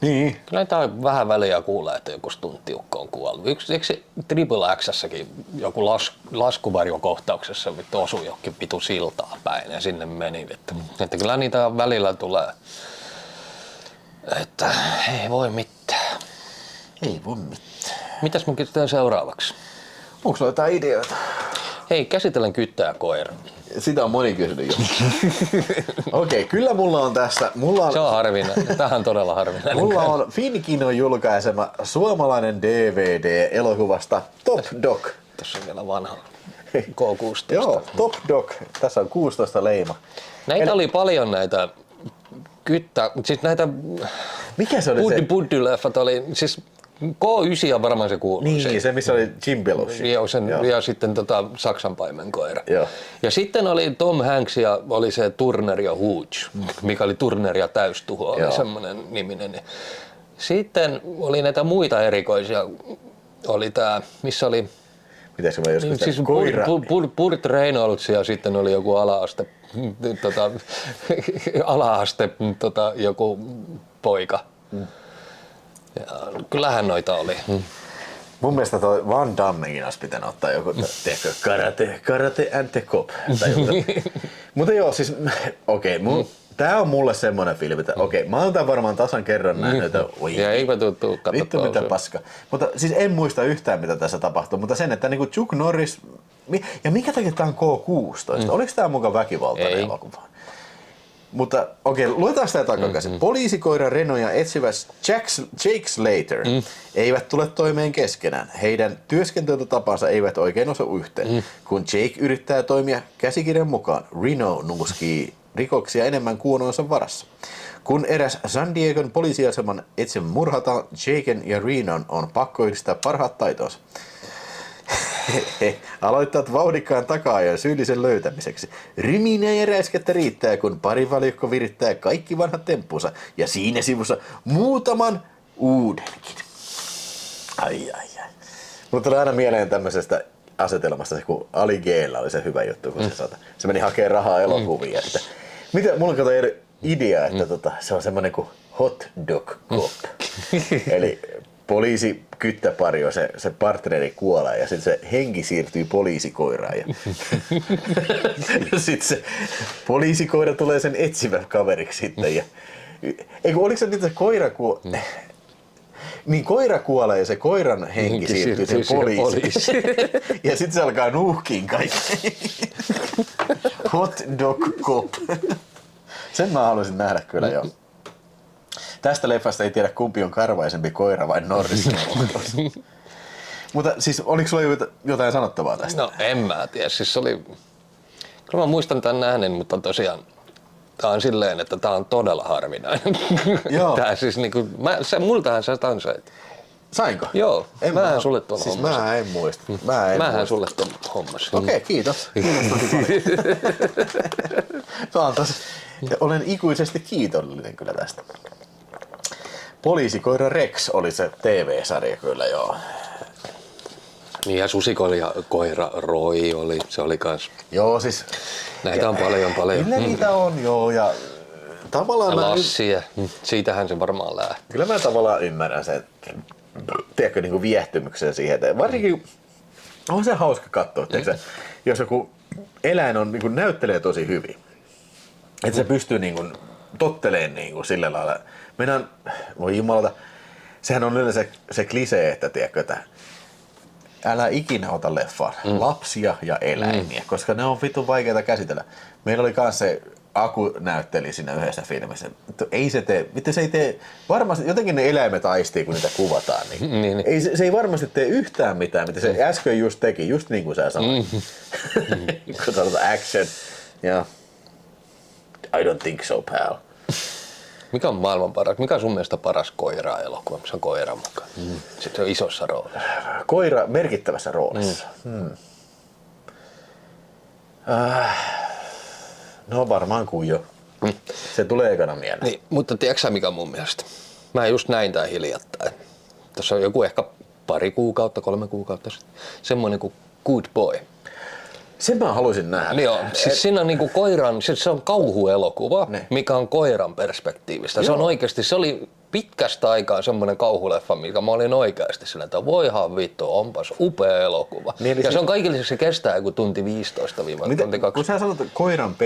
Niin. Kyllä tää on vähän väliä kuulla, että joku stunttiukko on kuollut. Eikö se Triple X:ssäkin joku laskuvarjokohtauksessa vittu osui johonkin vitu siltaa päin ja sinne meni vittu. Että kyllä niitä välillä tulee, että ei voi mitään. Ei voi mitään. Mitäs mä teen seuraavaksi? Onko sulla jotain ideoita? Hei, käsitellen kyttää koira. Sitä on moni kysynyt jo. Okei, kyllä mulla on tässä... Se on harvinainen. Tämähän on todella harvinainen. Mulla on Finkinon julkaisema suomalainen DVD elokuvasta Top Dog. Tässä on vielä vanha K16. Joo, Top Dog. Tässä on 16 leima. Näitä oli paljon näitä siis näitä... Mikä se oli se? Buddy-leffat oli... Siis K9 on varmaan se kuuluu. Niin, se missä oli Jim Belushi. Ja sitten Saksan paimenkoira. Joo. Ja sitten oli Tom Hanks ja oli se Turner ja Hooch, mikä oli Turner ja täystuho, oli semmoinen niminen. Sitten oli näitä muita erikoisia. Oli tää, missä oli... Mitäs mä joskus siis koira? Burt Reynolds ja sitten oli joku ala-aste joku poika. Ja kyllähän noita oli. Mun mielestä toi Van Dammekin olisi pitänyt ottaa joku, tiedätkö, karate and the cop. Mutta joo, siis tää on mulle semmonen filmi, että mä oon tän varmaan tasan kerran nähnyt, että ja eipä tuu vittu mitä paska. Mutta siis en muista yhtään mitä tässä tapahtuu, mutta sen, että niinku Chuck Norris, ja mikä takia tää on K16? Oliko tää mukaan väkivaltainen elokuva? Mutta luetaan sitä takaisin. Poliisikoira Reno ja etsivä Jake Slater eivät tule toimeen keskenään. Heidän työskentelytapansa eivät oikein osu yhteen. Kun Jake yrittää toimia käsikirjan mukaan, Reno nuuskii rikoksia enemmän kuononsa varassa. Kun eräs San Diegon poliisiaseman etsimä murhataan, Jaken ja Renon on pakko yhdistää parhaat taitonsa. He aloittavat vauhdikkaan taka-ajon syyllisen löytämiseksi. Ryminää ja räiskettä riittää, kun parivaljakko virittää kaikki vanhat temppunsa ja siinä sivussa muutaman uudenkin. Ai. Mulla tulee aina mieleen tämmöisestä asetelmasta se, kun Ali G:llä oli se hyvä juttu, kun se meni hakemaan rahaa elokuviin. Mulla kato idea, että se on semmoinen kuin hot dog cop. Eli poliisi kyttäpari on se partneri kuolee ja sitten se henki siirtyy poliisikoiraan. Ja sitten se poliisikoira tulee sen etsivän kaveriksi sitten. Ja, oliko se nyt se koira niin koira kuolee ja se koiran henki siirtyy sen poliisiin. Ja sitten se alkaa nuuhkiin kaikki. Hot dog cop. Sen mä haluaisin nähdä kyllä joo. Tästä leffasta ei tiedä kumpi on karvaisempi koira vai Norris. Mutta siis oliko sulla jotain sanottavaa tästä? No en mä tiedä. Siis oli... Kyllä mä muistan tämän nähnen, mutta tosiaan tää on silleen, että tää on todella harvinainen. Joo. Tää siis niinku... Multahan sä tansait. Sainko? Joo. Mähän sulle tuon siis hommasin. Mä en muista. Mähän sulle tuon hommasin. Okei, kiitos. Olen ikuisesti kiitollinen kyllä tästä. Poliisikoira Rex oli se TV-sarja kyllä joo. Niin ja susikoira Roy oli, se oli kans. Joo siis. Näitä on paljon. Kyllä niitä on joo ja tavallaan Lassi ja siitähän se varmaan lähtee. Kyllä mä tavallaan ymmärrän sen, tiedätkö, niin kuin viehtymyksen siihen, että varsinkin on se hauska katsoa, että jos joku eläin on, niin kuin näyttelee tosi hyvin, että se pystyy niin kuin tottelemaan niin kuin sillä lailla. Meidän, voi jumalata, sehän on yleensä se klisee, että tiedätkö, että älä ikinä ota leffaan lapsia ja eläimiä, koska ne on vitun vaikeita käsitellä. Meillä oli kans se Aku näytteli siinä yhdessä filmissä. Ei se tee, miten se ei tee, varmasti jotenkin ne eläimet aistii, kun niitä kuvataan. Niin. Ei, se ei varmasti tee yhtään mitään, mitä se äsken just teki, just niin kuin sä sanoit. Kun sanotaan action. Ja I don't think so, pal. Mikä on maailman paras? Mikä on sun mielestä paras koira-elokuva, missä on koira mukaan? Sitten se on isossa roolissa. Koira merkittävässä roolissa. No varmaan Kujo. Se tulee ekana mieleen. Niin, mutta tiedätkö sä mikä on mun mielestä? Mä just näin tää hiljattain. Tuossa on joku ehkä 3 kuukautta sitten. Semmoinen kuin Good Boy. Sen mä haluaisin nähdä. Joo, siis siinä on niinku koiran, se on kauhuelokuva, mikä on koiran perspektiivistä. Se on oikeasti, se oli pitkästä aikaa semmoinen kauhuleffa, mikä mä olin oikeasti sillä, että voihan vittu, onpas upea elokuva. Niin, ja se on kaikille, se kestää joku tunti 15 tunti 20. Kun sä sanot koiran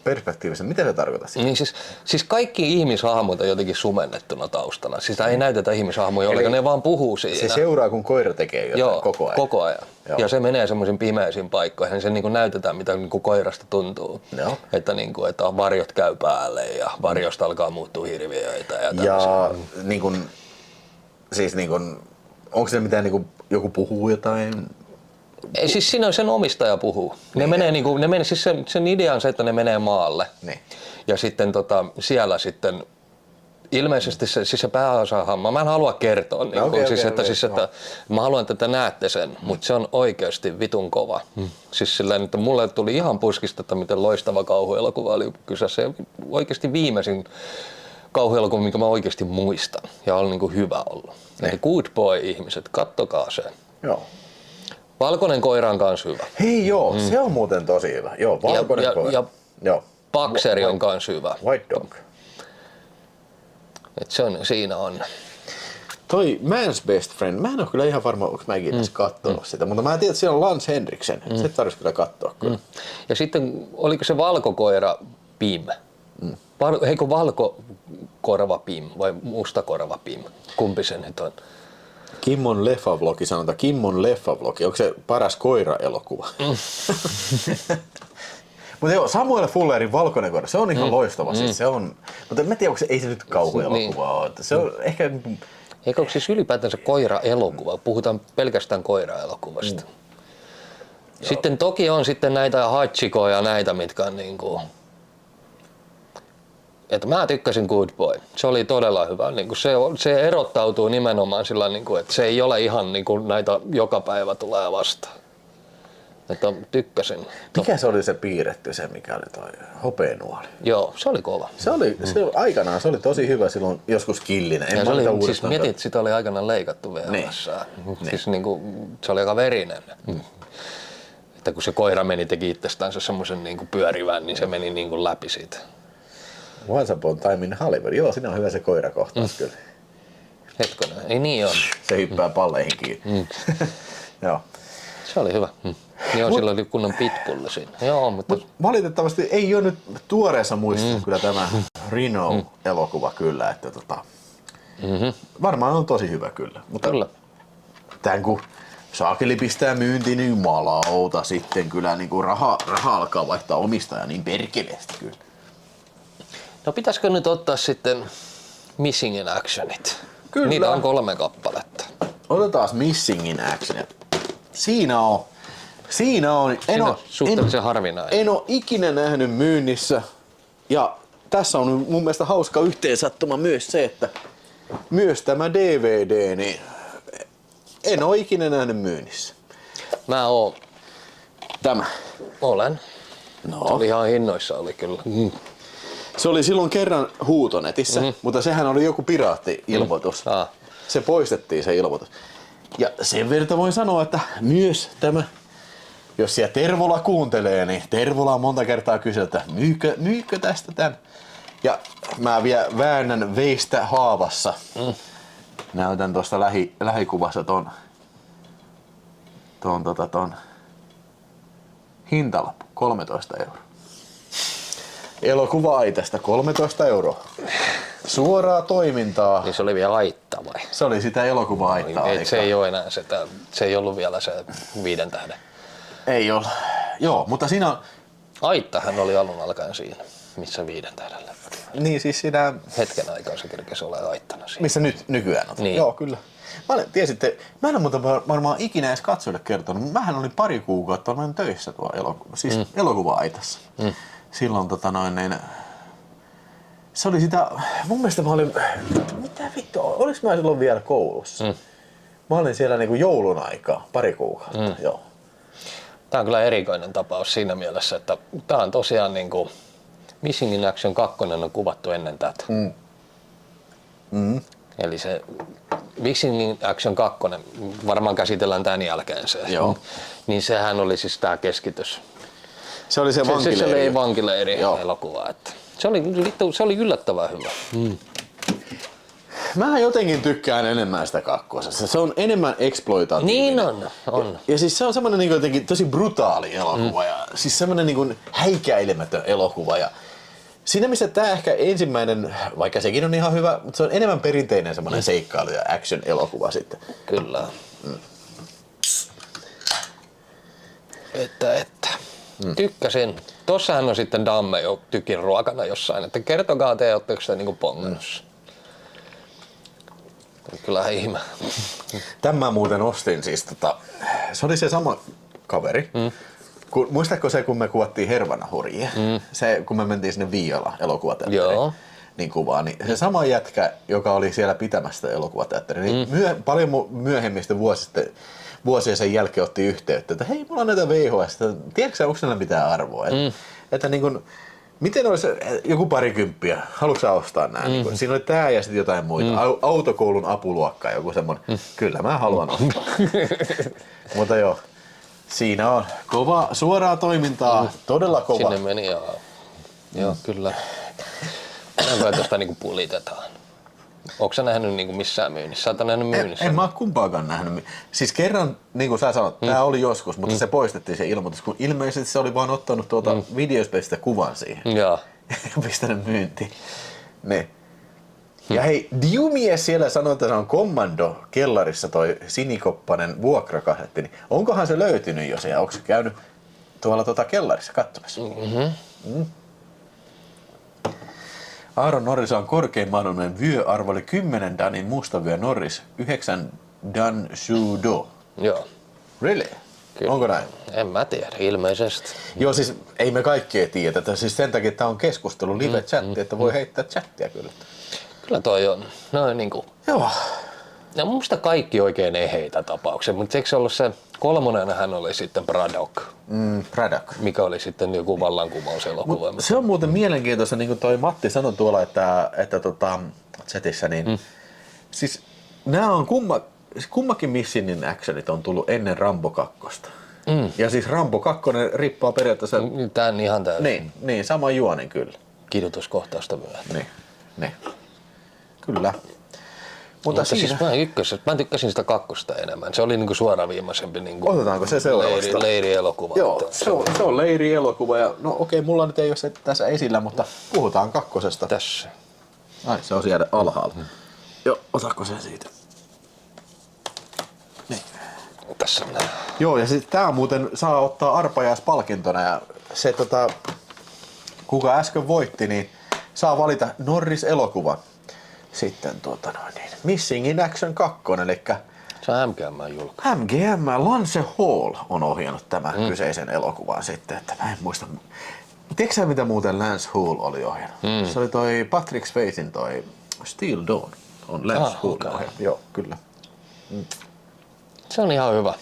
perspektiivistä, mitä se tarkoittaa siitä? Niin siis kaikki ihmishahmot on jotenkin sumennettuna taustana. Siis ei näytetä ihmishahmoja ollenkaan, ne vaan puhuu siinä. Se seuraa, kun koira tekee jotain koko ajan. Koko ajan. Joo. Ja se menee semmoisiin pimeisiin paikkoihin, niin se niin kuin näytetään, mitä niin kuin koirasta tuntuu. Joo. Että, niin kuin, että varjot käy päälle ja varjosta alkaa muuttua hirviöitä. Ja niin kuin, siis niin kuin, onko se mitään, niin kuin, joku puhuu jotain? Ei, siis siinä sen omistaja puhuu. Ne menee niinku, siis sen idea on se, että ne menee maalle. Niin. Ja sitten siellä sitten ilmeisesti se pääosahamma, mä en halua kertoa, että mä haluan, että te näette sen, mutta se on oikeasti vitun kova. Siis sillä että mulle tuli ihan puskista, että miten loistava kauhuelokuva oli kyseessä. Se oikeasti viimeisin kauhuelokuva, minkä mä oikeasti muistan ja on niinku hyvä ollut. Eli Good Boy ihmiset, kattokaa sen. Joo. Valkoinen koira on kans hyvä. Hei joo, se on muuten tosi hyvä. Joo, valkoinen koira. Ja Boxeri on kans hyvä. White Dog. Et siinä on. Toi Man's Best Friend, mä en oo kyllä ihan varma, onko mäkin edes katsonut sitä, mutta mä tiedän, että siellä on Lance Henriksen. Se tarvitsisi kyllä katsoa kyllä. Ja sitten, oliko se valkokoira Pim? Eikö valkokorva Pim vai mustakorva Pim? Kumpi se nyt on? Kimmon leffavlogi, sanotaan Kimmon leffavlogi. Onko se paras koira-elokuva? Mutta joo, Samuel Fullerin Valkoinen koira, se on ihan loistava. Siis se on, mutta en tiedä, ei se nyt kauhuelokuva ole. Se on ehkä... Eikö ole siis ylipäätänsä koira-elokuva? Puhutaan pelkästään koira-elokuvasta. Sitten toki on sitten näitä Hachikoja ja näitä, mitkä on niinku... Että mä tykkäsin Good Boy. Se oli todella hyvä. Niin kuin se erottautuu nimenomaan sillä, niin kuin, että se ei ole ihan niin kuin näitä joka päivä tulee vastaan. Että tykkäsin. Mikä se oli se piirretty, se mikä oli toi hopeenuoli? Joo, se oli kova. Aikanaan se oli tosi hyvä silloin joskus killinen. Ja siis mietin, että sitä oli aikanaan leikattu VHS. Siis niin kuin, se oli aika verinen. Että kun se koira teki itsestään semmoisen niin kuin pyörivän, niin se meni niin kuin läpi siitä. Once Upon a Time in Hollywood. Joo, siinä on hyvä se koirakohtaus kyllä. Hetkonen, ei niin on. Se hyppää palleihin kiinni. Joo. Se oli hyvä. Joo, sillä oli kunnon pitbulli siinä. Joo, mutta... Valitettavasti ei ole nyt tuoreessa muistissa kyllä tämä Reno-elokuva kyllä, että varmaan on tosi hyvä kyllä. Mutta Kyllä. tän kun saakeli pistää myyntiin, niin jumalauta sitten kyllä niin kuin raha alkaa vaihtaa omistajaa niin perkeleesti kyllä. No pitäisikö nyt ottaa sitten Missing in Actionit? Kyllä. Niitä on 3 kappaletta. Otetaan Missing in Action. Siinä on. Suhteellisen harvinainen. En ole ikinä nähnyt myynnissä. Ja tässä on mun mielestä hauska yhteensattuma myös se, että myös tämä DVD, niin en ole ikinä nähnyt myynnissä. Mä oon. Tämä. Olen. No. Oli ihan hinnoissa oli kyllä. Se oli silloin kerran huutonetissä, mutta sehän oli joku piraatti-ilmoitus. Se poistettiin se ilmoitus. Ja sen verran voin sanoa, että myös tämä, jos siellä Tervola kuuntelee, niin Tervola on monta kertaa kysynyt, että myykö tästä tän? Ja mä vielä väännän veistä haavassa. Näytän tuosta lähikuvassa ton hintalappu, 13 €. Elokuva-aitasta 13 €. Suoraa toimintaa. Niin se oli vielä aitta vai? Se oli sitä elokuva-aittaa. Se ei ole enää sitä, se ei ollut vielä se 5 tähden. Ei ole. Joo, mutta siinä on... Aittahan oli alun alkaen siinä, missä 5 tähdellä. Niin siis siinä... Hetken aikaa se kerkesi olemaan aittana siinä. Missä nykyään on. Niin. Joo, kyllä. Mä en ole muuten varmaan ikinä edes katsojille kertonut, mutta mähän olin pari kuukautta olen töissä tuolla elokuva-aitassa. Silloin se oli sitä, mun mielestä mä olin, mitä vittu, oliks mä silloin vielä koulussa? Mä olin siellä niinku joulun aikaa, pari kuukautta, joo. Tää on kyllä erikoinen tapaus siinä mielessä, että tää on tosiaan niinku Missing in Action 2 on kuvattu ennen tätä. Eli se Missing in Action 2, varmaan käsitellään tämän jälkeen se. Joo. Niin sehän oli siis tää keskitys. Se oli se vankileiri. Se oli vankileiri elokuva. Että se oli yllättävän hyvä. Mä jotenkin tykkään enemmän sitä kakkosesta. Se on enemmän exploitatiivinen. Niin on. Ja siis se on semmoinen niin jotenkin tosi brutaali elokuva ja siis semmoinen niin häikäilemätön elokuva. Ja siinä missä tää ehkä ensimmäinen, vaikka sekin on ihan hyvä, mutta se on enemmän perinteinen semmoinen seikkailu ja action elokuva sitten. Kyllä. Että. Tykkäsin. Tossahan on sitten Damme jo tykin ruokana jossain, että kertokaa te, ootteko sitä niinku pongannut. Kyllä ihme. Tämän mä muuten ostin siis se oli se sama kaveri. Muistatko se, kun me kuvattiin Hervanahurjia? Se, kun me mentiin sinne Viiola elokuvateatteriin. Niin kuvaa, niin se sama jätkä, joka oli siellä pitämästä elokuvateatteria, niin paljon myöhemmistä vuosia sen jälkeen otti yhteyttä, että hei, mulla on näitä VHS, tiedätkö onko näillä mitään arvoa? Että niin kun, miten olisi joku parikymppiä, haluatko sä ostaa nää? Niin siinä oli tää ja sitten jotain muita, autokoulun apuluokka, joku semmonen, kyllä mä haluan ostaa. Mutta joo, siinä on kova, suoraa toimintaa, todella kova. Sinne meni joo kyllä. Enkä tuosta niinku pulitetaan. Onko sä nähnyt niinku missään myynnissä? Sä oot nähnyt myynnissä? En mä oo kumpaakaan nähnyt. Siis kerran, niin kuin sä sanoit, tää oli joskus, mutta se poistettiin se ilmoitus, kun ilmeisesti se oli vaan ottanut videospelistä kuvan siihen. Joo. Ja pistänyt myyntiin. Ne. Ja hei, Diumies siellä sanoi, että se on Commando kellarissa toi sinikoppanen vuokrakasetti. Niin onkohan se löytynyt jo siellä? Onko se käynyt tuolla kellarissa katsomassa? Aaron Norris on korkein mahdollinen vyöarvo, oli 10 danin mustavyö Norris, 9 dan judo. Joo. Really? Kyllä. Onko näin? En mä tiedä, ilmeisesti. Joo, siis ei me kaikkea tiedetä. Siis sen takia, että tämä on keskustelu, live-chatti, että voi heittää chattia kyllä. Kyllä toi on. No niinku. Joo. No musta kaikki oikein ei heitä tapauksia, mutta eikö se ollut se kolmonenhän oli sitten Braddock? Braddock. Mikä oli sitten joku vallankumouselokuva. Se on muuten mielenkiintoista, niin kuin toi Matti sanoi tuolla, että chatissä, niin siis nämä on kummakin Missing in Actionit on tullut ennen Rambo 2. Ja siis Rambo 2 rippaa periaatteessa... Tää on ihan täysin. Niin, sama juonen kyllä. Kidutuskohtausta myötä. Niin. Kyllä. Mutta siis mä tykkäsin sitä kakkosta enemmän. Se oli niinku suoraviimaisempi niinku otetaanko se seuraavasta? leirielokuva. Joo, se on leirielokuva ja no okei, mulla nyt ei ole se tässä esillä, mutta puhutaan kakkosesta. Tässä. Ai, se on siellä alhaalla. Joo, otatko se siitä? Niin. Tässä on nää. Joo, ja sitten tää muuten saa ottaa arpajaispalkintona ja se kuka äsken voitti, niin saa valita Norris-elokuva. Sitten Missing in Action 2, eli Se on MGM-julkaisu. MGM Lance Hall on ohjannut tämän kyseisen elokuvan sitten, että mä en muista. Tiedätkö sä mitä muuten Lance Hall oli ohjannut? Se oli toi Patrick Swayzen toi Steel Dawn on Lance Hall ohjannut. Joo, kyllä. Se on ihan hyvä.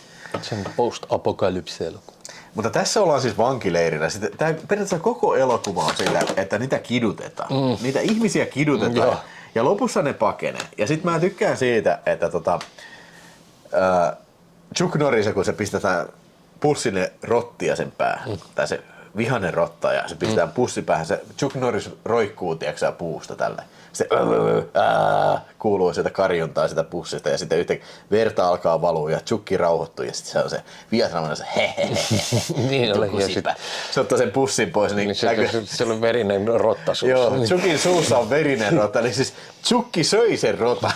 Se on post-apokalypse-elokuva. Mutta tässä ollaan siis vankileirillä. Tää periaatteessa koko elokuva on sillä, että niitä kidutetaan. Niitä ihmisiä kidutetaan. Ja lopussa ne pakenee. Ja sit mä tykkään siitä, että Chuck Norris, kun se pistetään pussille rottia sen päähän, tai se vihainen rotta, ja se pistetään pussipäähän, se Chuck Norris roikkuu, tiiäksä, puusta tällä. Se kuuluu sieltä karjuntaa sitä pussista, ja sitten yhtäkkiä verta alkaa valua, ja Chuckki rauhoittuu, ja sitten se on se vietnamilainen se Niin oli, ja sit se ottaa sen pussin pois, niin se oli verinen rotta suussa. Joo, Chuckin suussa on verinen rota, eli siis Chuckki söi sen rota.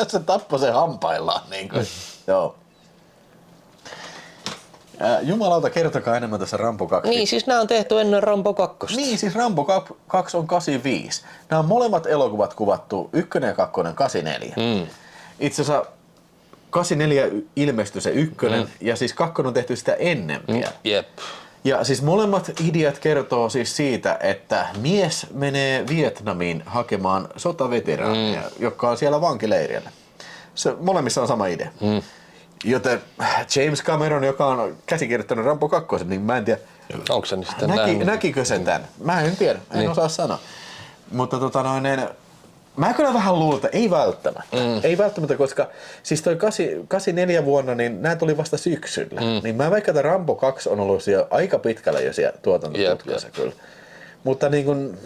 Se tappoi sen hampaillaan. Niin kuin. Joo. Jumalauta, kertokaa enemmän tässä Rambo 2. Niin, siis nämä on tehty ennen Rambo 2. Niin, siis Rambo 2 on 85. Nämä on molemmat elokuvat kuvattu, 1 ja 2 84. Itse asiassa 84 ilmestyi se 1, ja siis 2 on tehty sitä ennen vielä. Jep. Ja siis molemmat ideat kertoo siis siitä, että mies menee Vietnamiin hakemaan sotaveteraaneja, jotka on siellä vankileirillä. Molemmissa on sama idea. Joten James Cameron, joka on käsikirjoittanut Rambo 2, niin mä en tiedä, onko se sitten näkikö sen tämän? Mä en tiedä, en osaa sanoa. Mutta mä kyllä vähän luulen, että ei välttämättä. Ei välttämättä, koska siis toi 84 vuonna, niin nämä tuli vasta syksyllä. Niin mä väikkaan, että Rambo 2 on ollut siellä aika pitkällä jo siellä tuotantoputkassa kyllä. Mutta niin kun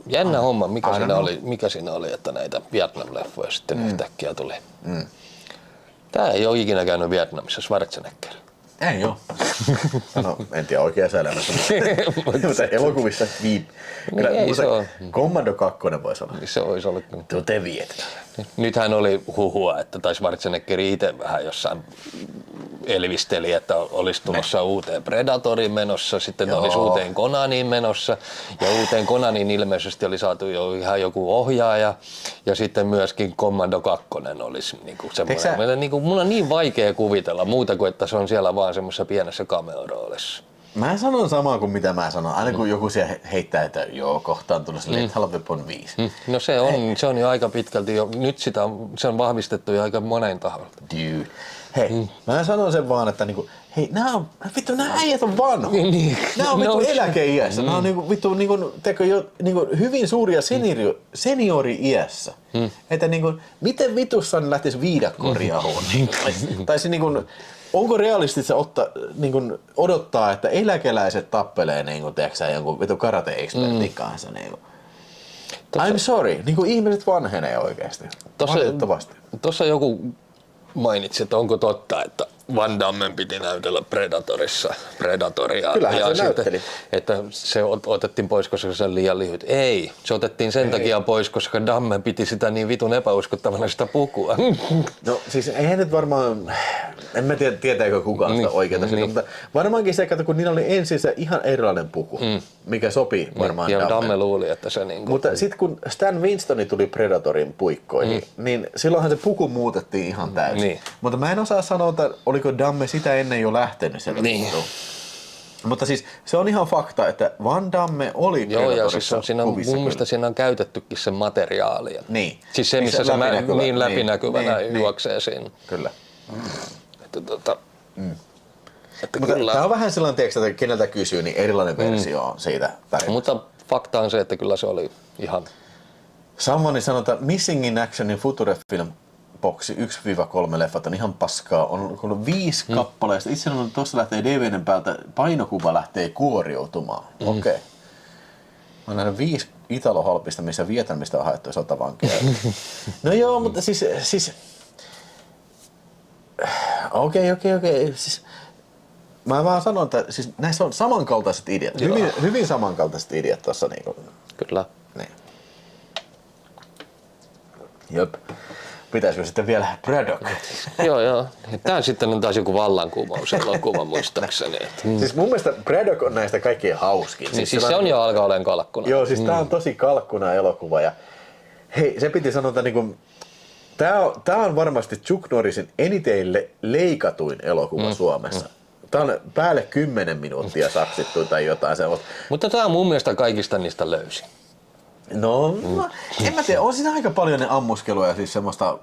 jännä homma, mikä siinä oli, että näitä Vietnam-leffoja sitten yhtäkkiä tuli. Tää ei ole ikinä käynyt Vietnamissa, Schwarzenegger. Ei oo. No, en tiedä oikeassa elämässä, mutta elokuvissa kyllä Commando 2 voisi olla. Se olisi ollut. Te viet. Nythän oli huhua, että tai Schwarzenegger itse vähän jossain elvisteli, että olisi tulossa uuteen Predatoriin menossa, sitten olisi uuteen Conaniin menossa, ja uuteen Conaniin ilmeisesti oli saatu jo ihan joku ohjaaja, ja sitten myöskin Commando 2 olisi niinku semmoinen. Niinku, mun on niin vaikea kuvitella muuta kuin, että se on siellä vaan semmoisessa pienessä cameo-roolissa. Mä sanon samaa kuin mitä mä sanon, aina kun joku siellä heittää, että joo, kohtaan tulee se Lethal Weapon 5. No se on jo aika pitkälti jo, nyt se on vahvistettu jo aika monen taholta. Dude. Hei, mä sanon sen vaan, että niinku, hei, nää äijät on vanhoja. Nää on vittu eläkeiässä. Nää on niinku hyvin suuria seniori-iässä. Että niinku, miten vitussa ne lähtis viidakkoon riahoon? Tai se niinku, onko realistista odottaa, että eläkeläiset tappelee jonkun vitu karate-expertin kanssa? I'm sorry, ihmiset vanhenee oikeesti. Valitettavasti. Tuossa joku mainitsi, että onko totta, että Van Dammen piti näytellä Predatoria. Kyllähän se näytteli. Että se otettiin pois, koska se on liian lyhyt. Ei, se otettiin sen takia pois, koska Damme piti sitä niin vitun epäuskottavana sitä pukua. No siis eihän nyt varmaan, en mä tiedä tietääkö kukaan sitä oikeeta sitä, mutta varmaankin se, että kun niillä oli ensin se ihan erilainen puku, mikä sopii varmaan ja Dammelle. Damme luuli, että se niinku. Mutta sitten kun Stan Winstoni tuli Predatorin puikkoihin, niin silloinhan se puku muutettiin ihan täysin. Niin. Mutta mä en osaa sanoa, että oliko Damme sitä ennen jo lähtenyt sieltä. Niin. Mutta siis se on ihan fakta, että Van Damme oli Predatorissa kuvissa. Mun mielestä siinä on käytettykin sen materiaalia. Niin. Siis se, missä se niin läpinäkyvänä juoksee siinä. Kyllä. Että mutta tämä on vähän sellainen teksti, että keneltä kysyy, niin erilainen versio on siitä tarinasta. Mutta fakta on se, että kyllä se oli ihan. Sammoni sanoo, että Missing in Actionin Future-film boksi 1-3 leffat on ihan paskaa. On ollut 5 kappaleista. Itse asiassa tuossa lähtee DVDn päältä, painokuva lähtee kuoriutumaan. Okei. oon nähnyt 5 Italo-halpista, missä Vietnamista on haettu sotavankia. No joo, mutta siis okei. Siis, mä vaan sanon, että siis näissä on samankaltaiset ideat. Hyvin samankaltaiset ideat tuossa. Niinku. Kyllä. Niin. Jop. Pitäisikö sitten vielä Braddock? Joo. Tää sitten on taas joku vallankumouselokuva muistaakseni. Siis mun mielestä Braddock on näistä kaikkein hauskin. Niin, siis se on jo alkaa olemaan kalkkuna. Joo, siis tää on tosi kalkkuna elokuva ja hei, se piti sanoa, että niinku, tää on varmasti Chuck Norrisin eniten leikatuin elokuva Suomessa. Tää on päälle 10 minuuttia saksittu tai jotain sellaista. Mutta tää on mun mielestä kaikista niistä löysin. No, en mä tiedä, on siinä aika paljon ne ammuskeluja siis semmoista.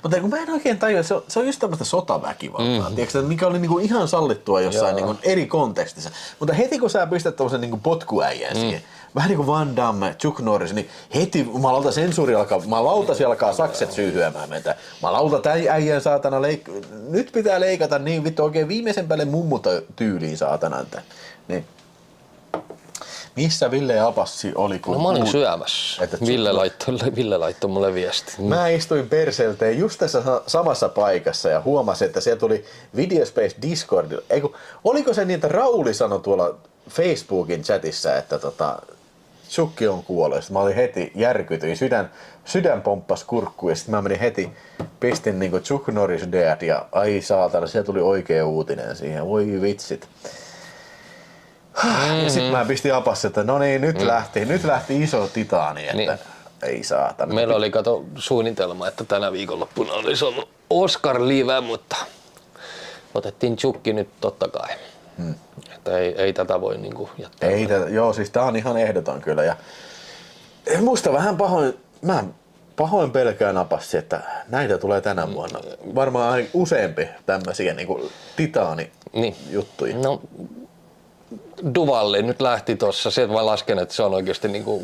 Mutta kun mä en oikein tajua, se on just tämmöistä sotaväkivaltaa, tiedätkö, mikä oli niinku ihan sallittua jossain niinku eri kontekstissa. Mutta heti kun sä pistät tommosen niinku potkuäijän siihen, vähän niinku Van Damme, Chuck Norris, niin heti jumalauta alkaa sakset syyhyämään meitä. Jumalauta, tää äijän saatana nyt pitää leikata niin vittu oikein viimeisen päälle mummut tyyliin saatana. Niin. Missä Ville ja Apassi oli? Kun mä olin syömässä. Ville laittoi mulle viesti. Mä istuin perselteen just tässä samassa paikassa ja huomasin, että siellä tuli Videospace Discordilla. Oliko se niin, että Rauli sanoi tuolla Facebookin chatissa, että Chukki on kuollut. Mä olin heti, järkytyin, sydän pomppasi kurkkuun ja sitten mä menin heti, pistin niinku Chuck Norris dead ja ai saatana, siellä tuli oikea uutinen siihen, voi vitsit. Ja sit mä pistin Apassa, että no niin, nyt lähti iso titaani, että niin. Ei saatana. Meillä oli suunnitelma, että tänä viikonloppuna olisi ollut Oscar-live, mutta otettiin Chukki nyt totta kai. Että ei tätä voi niinku jättää. Joo, siis tää on ihan ehdoton kyllä. Ja musta vähän pahoin pelkään Apassi, että näitä tulee tänä vuonna. Varmaan useampi tämmöisiä niinku titaani-juttuja. No, Duvalli nyt lähti tossa, se mä lasken, että se on oikeesti niinku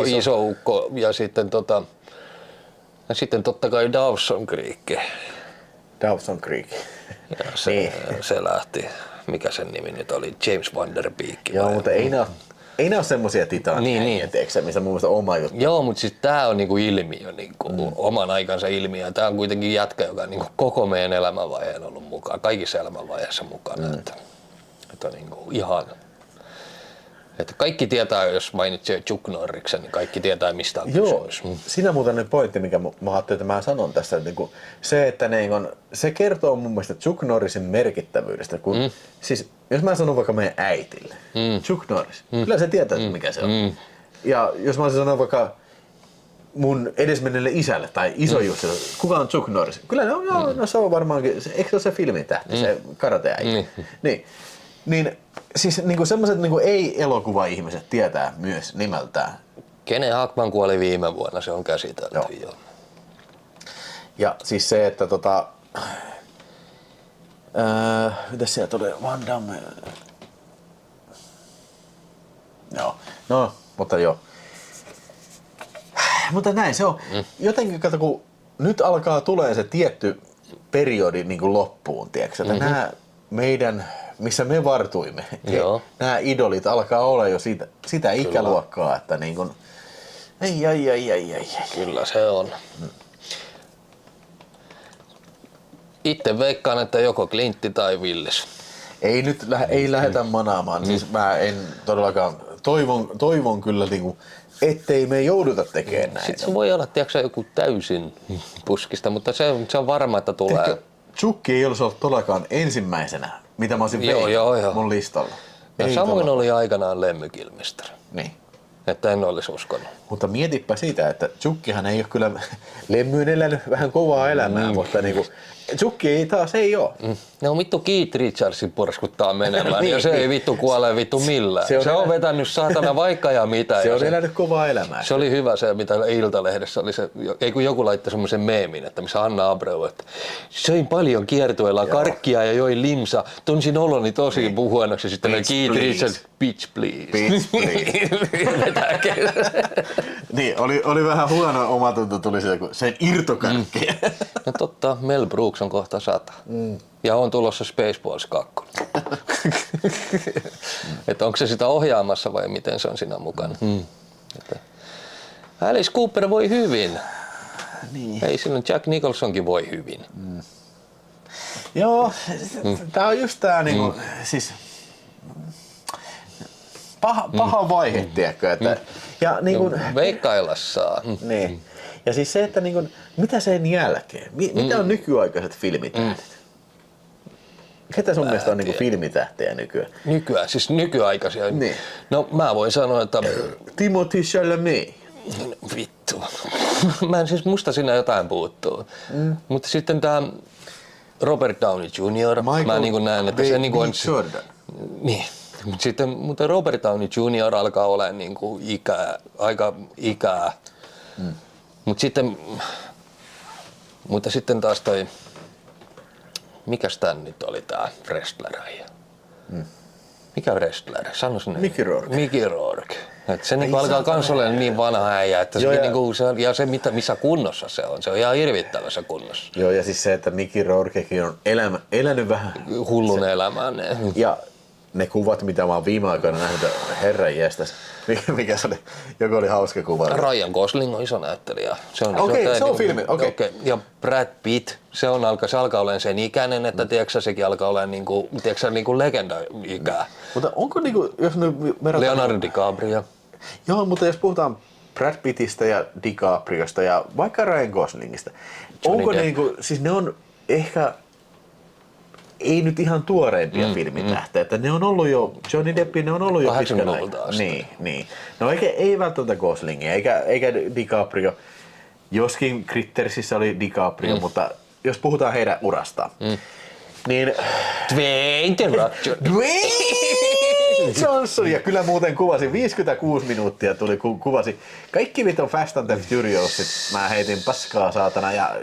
iso ukko ja sitten sitten totta kai Dawson Creek. Ja se lähti, mikä sen nimi nyt oli, James Van Der Beek. Joo, mutta ei ne ole semmosia titaania, tiedätkö, missä mun mielestä oma juttu. Joo, mutta siis tää on niinku ilmiö, niinku oman aikansa ilmiö. Tää on kuitenkin jätkä, joka on niinku koko meidän elämänvaiheen ollut mukaan, kaikissa elämänvaiheissa mukana. Että niinku ihan. Että kaikki tietää, jos mainitsee Chuck Norriksen, niin kaikki tietää, mistä on kysymys. Siinä muuten ne pointti, mikä mä ajattelin, että mä sanon tässä, että se, että se kertoo mun mielestä Chuck Norrisin merkittävyydestä. Kun, siis, jos mä sanon vaikka meidän äitille, Chuck Norris, kyllä se tietää, mikä se on. Ja jos mä sanon vaikka mun edesmenneelle isälle tai isojussille, kuka on Chuck Norris? Kyllä ne on, no se on varmaankin, eikö se ole se filmitähti, se karateäijä? Niin siis niinku semmoiset niinku ei-elokuva-ihmiset tietää myös nimeltään. Kenen Hackman kuoli viime vuonna, se on käsitelty jo. Ja siis se, että mitäs siellä tuli? Van Damme. Joo, no, mutta joo. Mutta näin se on. Jotenkin kato, kun nyt alkaa tulee se tietty periodi niin kuin loppuun, tiedätkö? Että nämä meidän, missä me vartuimme, nämä idolit alkaa olla jo sitä ikäluokkaa, että niin kuin, ei. Kyllä se on. Itse veikkaan, että joko Clintti tai Willis. Ei lähdetä manaamaan. Siis mä en todellakaan, toivon kyllä niinku, ettei me jouduta tekemään näitä. Sitten se voi olla, tiedätkö, joku täysin puskista, mutta se on varma, että tulee. Chukki ei olisi ollut todellakaan ensimmäisenä, mitä mä olisin mun listalla. Ja samoin oli aikanaan Lemmy Kilmister. Niin. Että en olisi uskonut. Mutta mietipä sitä, että Chukkihan ei ole kyllä Lemmyyn elänyt vähän kovaa elämää, mutta niinku, Chukki ei ole. No vittu Keith Richardsin porskuttaa menemään ja se ei vittu kuole vittu millään. Se on vetänyt saatana vaikka ja mitä. Se on elänyt kovaa elämää. Se oli hyvä se, mitä Iltalehdessä oli se, ei kun joku laittoi semmoisen meemin, että missä Anna Abreu, että söin paljon kiertueella karkkia ja join limsa, tunsin oloni tosi huonoksi sitten Keith Richards, bitch please. Niin, oli vähän huono omatunto tuli siitä, kun sen irtokarkkeja. No totta, Mel Brooks on kohta 100. Ja on tulossa Spaceballs 2. Että onko se sitä ohjaamassa vai miten se on siinä mukana. Että Alice Cooper voi hyvin. Niin. Ei silloin Jack Nicholsonkin voi hyvin. Joo, tää on just tää niinku, siis paha vaihe, tiedätkö, että ja niinku Veikkailla saa. niin. Ja siis se, että niinku, mitä sen jälkeen? Mitä on nykyaikaiset filmitähdet? Ketä sun mielestä on niinku filmitähtejä nykyään? Siis nykyaikaisia. Niin. No mä voin sanoa, että Timothée Chalamet. vittu. Musta siinä jotain puuttuu. Mutta sitten tää Robert Downey Jr. Mä niinku näen, että se niinku on Jordan. niin. Mutta Robert Downey Jr. alkaa olemaan niinku aika ikää. Mutta sitten taas toi, mikäs tän nyt oli tää wrestler? Mikä wrestler? Sano sinne. Mickey Rourke. Et se niinku alkaa kans olemaan niin vanha äijä, että se, niinku, ja se missä kunnossa se on ihan hirvittävässä kunnossa. Joo, ja siis se, että Mickey Rourkekin on elänyt vähän Hullun elämään. Ja ne kuvat, mitä mä oon viime aikoina nähnyt, herran jästäs. Mikä se oli? Joku oli hauska kuva. Ryan Gosling on iso näyttelijä. Se on filmi. Okay. Ja Brad Pitt, se alkaa olemaan sen ikäinen, että tiedätkö, sekin alkaa olemaan niinku legenda-ikää. Mutta onko niinku, jos nyt Leonardo DiCaprio. Joo, mutta jos puhutaan Brad Pittistä ja DiCapriosta ja vaikka Ryan Goslingista, onko ne niinku, siis ne on ehkä ei nyt ihan tuoreimpia filmitähtejä, että ne on ollut jo, Johnny Depp, ne on ollut jo 80-luvulta asti. Niin. No ei välttämättä Goslingia, eikä DiCaprio, joskin Crittersissä oli DiCaprio, mutta jos puhutaan heidän urastaan, niin Dwayne Johnson, ja kyllä muuten kuvasi, 56 minuuttia tuli, kun kuvasi kaikki vitun Fast and the Furiousit, mä heitin paskaa saatana ja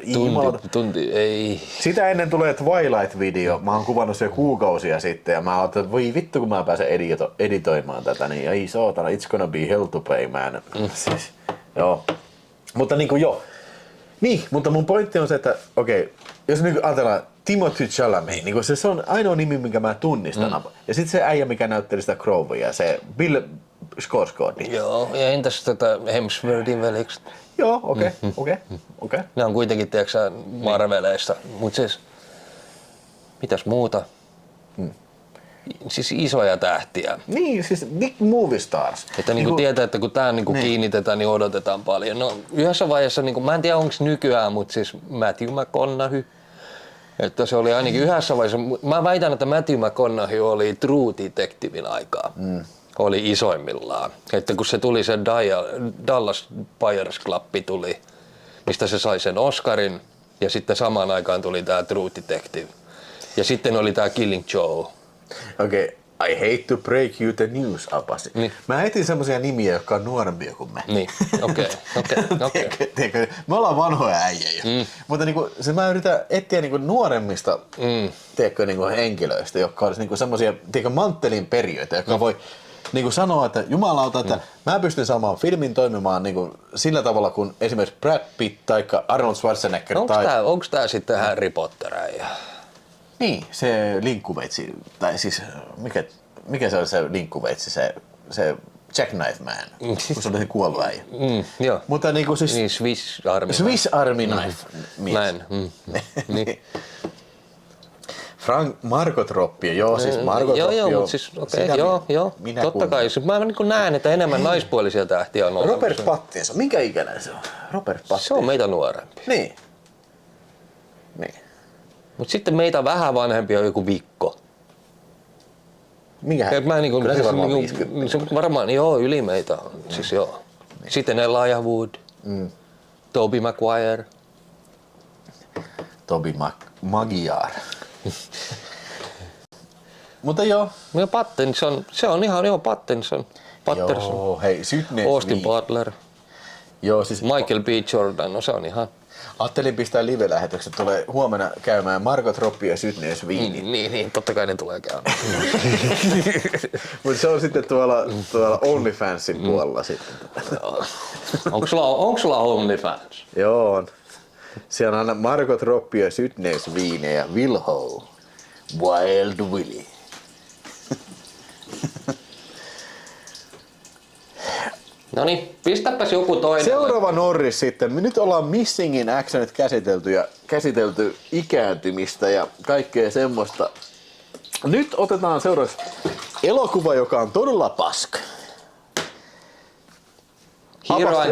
Tunti, ei. Sitä ennen tulee Twilight-video, mä oon kuvannut se jo kuukausia sitten ja mä oon, että voi vittu kun mä pääsen editoimaan tätä, niin ei saatana, it's gonna be hell to pay, man. Siis, joo. Mutta niinku joo. Niin, mutta mun pointti on se, että okei, jos nyt ajatellaan Timothée Chalamet, niin se on ainoa nimi, minkä mä tunnistan. Ja sitten se äijä, mikä näytteli sitä Crowia, se Bill Skarsgård. Joo, ja entäs tätä Hemsworthin velikset? Joo, okei. Ne on kuitenkin, tiedätkö Marveleista, mut siis, mitäs muuta? Siis isoja tähtiä. Niin, siis big movie stars. Että niinku tietää, että kun tää niinku kiinnitetään, niin odotetaan paljon. No yhdessä vaiheessa, niinku, mä en tiedä onko nykyään, mutta siis Matthew McConaughey. Että se oli ainakin yhdessä vaiheessa, mä väitän, että Matthew McConaughey oli True Detectivein aikaa. Oli isoimmillaan. Että kun se tuli se Dallas Buyers Club tuli, mistä se sai sen Oscarin, ja sitten samaan aikaan tuli tää True Detective. Ja sitten oli tää Killing Joe. Okei, I hate to break you the news, Apasi. Niin. Mä etin semmosia nimiä, jotka on nuorempia kuin me. Niin, okei. Me ollaan vanhoja äijä jo. Mutta niinku, se mä yritän etsiä niinku nuoremmista niinku henkilöistä, jotka olisi niinku semmosia manttelin perijöitä, jotka voi niinku sanoa, että jumalauta, että mä pystyn saamaan filmin toimimaan niinku sillä tavalla kuin esimerkiksi Brad Pitt tai Arnold Schwarzenegger. Onko tää sitten Harry Potter äijä? Niin, se linkkuveitsi, tai siis mikä se on se linkkuveitsi, se Jackknife Man, kun se oli se kuollut äijä. Joo. Mutta niinku siis Niin, Swiss Army Knife mies. Näin. Niin. Margot Robbie, joo, siis Margot Robbie. Joo, mutta siis joo. Totta kai. Mä niin näen, että enemmän naispuolisia tähtiä on olemassa. Robert Pattinson, minkä ikäinen se on? Robert Pattinson. Se on meitä nuorempi. Niin. Mutta sitten meitä vähän vanhempi on joku Vikko. Minkähän? Kyllä se varmaan 50. Varmaan, yli meitä on. Siis joo. Niin. Sitten Elijah Wood. Tobey Maguire. Tobey Maguire. Mutta joo. Ja Pattinson, se on ihan Pattinson. Joo, hei, Sydney Austin Butler. Joo, siis Michael B. Jordan, no se on ihan. Ajattelin pistää live-lähetykset. Tulee huomenna käymään Margot Robbie ja Sydney Sweeney. Niin, totta kai ne tulee käymään. Mutta se on sitten tuolla OnlyFansin puolella sitten. Onko sulla OnlyFans? Joo on. Siellä on aina Margot Robbie ja Sydney Sweeney ja Will Ho. Wild Willy. No niin, pistäpäs joku toinen. Seuraava Norris sitten. Me nyt ollaan Missing in Actionit käsitelty ikääntymistä ja kaikkea semmoista. Nyt otetaan seuraavaksi elokuva, joka on todella paska.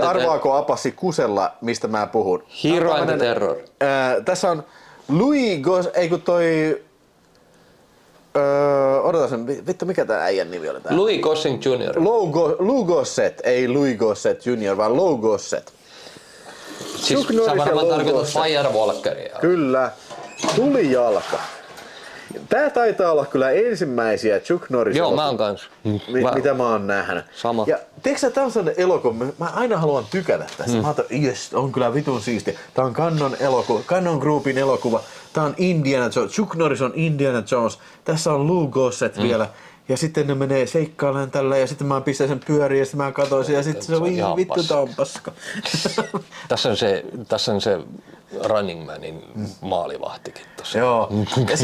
Arvaako Apassi Kusella, mistä mä puhun? Hero and the Terror. Tässä on Louis odotas, vittu mikä tää äijän nimi oli tää? Louis Gossett Jr. Lou Gossett, ei Louis Gossett Jr. vaan Lou Gossett. Siis sä varmaan tarkoitat Firewalkeria. Kyllä, tulijalka. Tää taitaa olla kyllä ensimmäisiä Chuck Norris. Joo, mä oon kans. Mitä mä oon nähnyt. Sama. Ja tiedätkö sä, tää on sellainen elokuva, mä aina haluan tykätä tästä. Mä ajattelin, jes, on kyllä vitun siisti. Tää on Cannon Groupin elokuva. Tää on Indiana Jones. Chuck Norris on Indiana Jones. Tässä on Lou Gossett vielä. Ja sitten ne menee seikkailemaan tällä ja sitten mä pistän sen pyöriin ja sitten mä katsoin sen ja sitten se on vittu tää on paska. Tässä on se Running Manin maalivahtikin tossa. Joo. Ja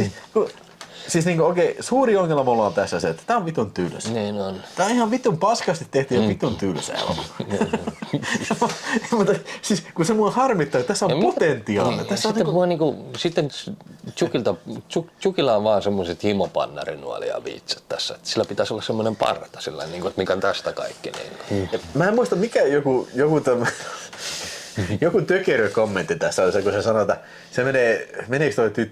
siis niinku okei, suuri ongelma mulla on tässä se, että tää on vitun tylsä. Niin on. Tää on ihan vitun paskasti tehty ja vitun tylsä elokuva. Mutta siis kun se mua harmittaa, että tässä on potentiaalia. Tässä on sitten Chukilla on vaan semmoiset himopannarinnuolia viitsat tässä. Että sillä pitäisi olla semmoinen parta, sillä, niin kuin, että mikä on tästä kaikki. Niin. Mä en muista mikä joku tökerö kommentti tässä on se, kun se sanoo, että se meneekö toi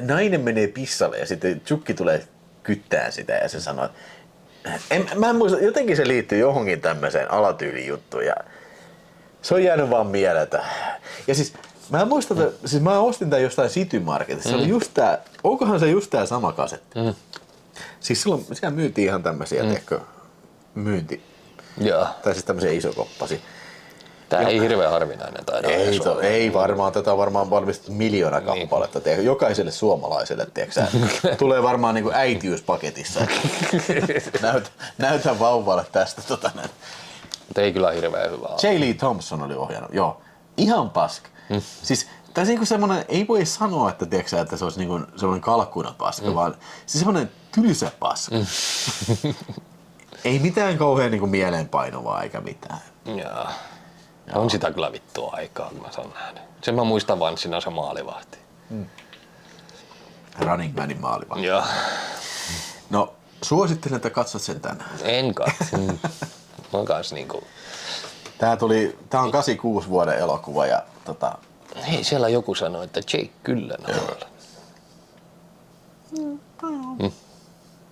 nainen menee pissalle ja sitten Chukki tulee kyttää sitä ja se sanoo, että mä en muista, jotenkin se liittyy johonkin tämmöiseen alatyylijuttuun ja se on jäänyt vaan mieleen. Ja siis mä muistan, että siis mä ostin tän jostain City Marketissa, se oli just tää, onkohan se just tää sama kasetti? Siis silloin siellä myytiin ihan tämmösiä, tiedätkö, tai siis tämmösiä isokoppasi. Tää ei hirveän harvinainen taida. Ei varmaan, tätä on varmaan valmistettu 1 miljoona kappaletta. Niin. Jokaiselle suomalaiselle, tiedätkö, tulee varmaan niinku äitiyspaketissa. Näytä vauvalle tästä. Mutta ei kyllä hirveän hyvää. J. Lee Thompson oli ohjannut, joo. Ihan paska. Siis tässä niinku semmonen, ei voi sanoa, että, tiedätkö, että se olisi niinku semmoinen kalkkuna paska, vaan siis semmoinen tylsä paska. Ei mitään kauhean niinku mieleenpainovaa eikä mitään. Jaa. On sitä kyllä vittua aikaa, kun mä sen nähnyt. Sen mä muistan vaan, siinä on se maalivahti. Running Manin maalivahti. Joo. No, suosittelen, että katsot sen tänään. En katso. Mä oon kans niinku... Tää on 86 vuoden elokuva ja Hei, siellä joku sanoi, että Jake Gyllenhaal.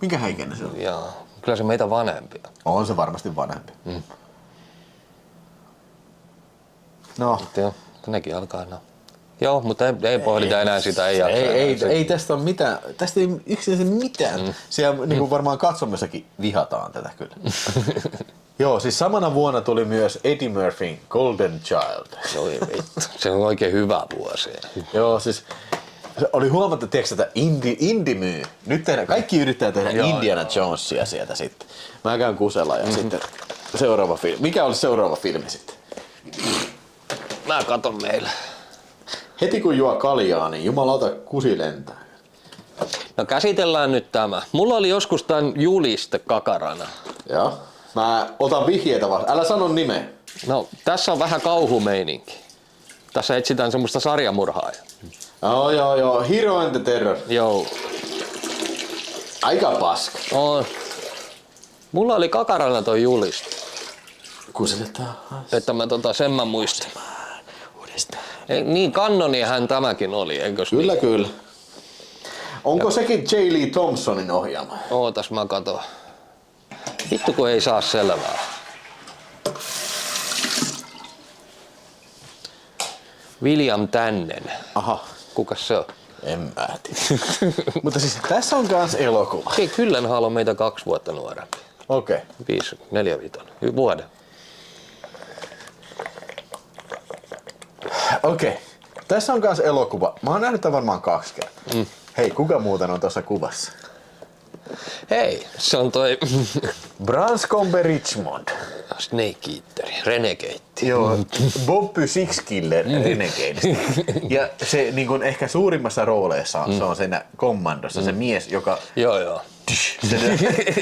Minkä ikäinen se on? Joo. Kyllä se meitä vanhempi. On se varmasti vanhempi. No. Joo, nekin alkaa aina. Joo, mutta ei pohdita enää sitä. Ei tästä ole mitään. Tästä ei yksinänsä mitään. Siellä niinku varmaan katsomessakin vihataan tätä kyllä. Joo, siis samana vuonna tuli myös Eddie Murphyn Golden Child. Se on oikein hyvä vuosi. Joo, siis oli huomattu, että Indie myy. Nyt kaikki yrittää tehdä Indiana Jonesia sieltä sitten. Mä käyn kusella ja sitten seuraava filmi. Mikä olisi seuraava filmi sitten? Mä katon meillä. Heti kun juo kaljaa, niin jumalauta kusi lentää. No käsitellään nyt tämä. Mulla oli joskus tän juliste kakarana. Joo. Mä otan vihjeitä vaan. Älä sano nimeä. No tässä on vähän kauhumeininki. Tässä etsitään semmoista sarjamurhaajaa. Joo. Hero and the Terror. Joo. Aika paska. On. Mulla oli kakarana toi juliste. Kusetetaan. Että mä sen mä muistin. Uudestaan. Niin kannoniahan tämäkin oli, eikös Kyllä, niin? kyllä. Onko sekin J. Lee Thompsonin ohjaama? Ootas mä katon. Vittu kun ei saa selvää. William Tannen. Aha. Kukas se on? En mä tiedä. Mutta siis tässä on kans elokuva. Ei, Gyllenhaal on meitä 2 vuotta nuorempi. Okei. 4 vuoden. Okei. Tässä on myös elokuva. Mä oon nähnyt tämän varmaan 2 kertaa. Hei, kuka muuten on tuossa kuvassa? Hei, se on toi Branscombe Richmond. Snake Eater, Renegade. Joo, Bobby Sixkiller Renegade. Ja se niin kun ehkä suurimmassa rooleissa on, se on siinä kommandossa se mies, joka... Joo.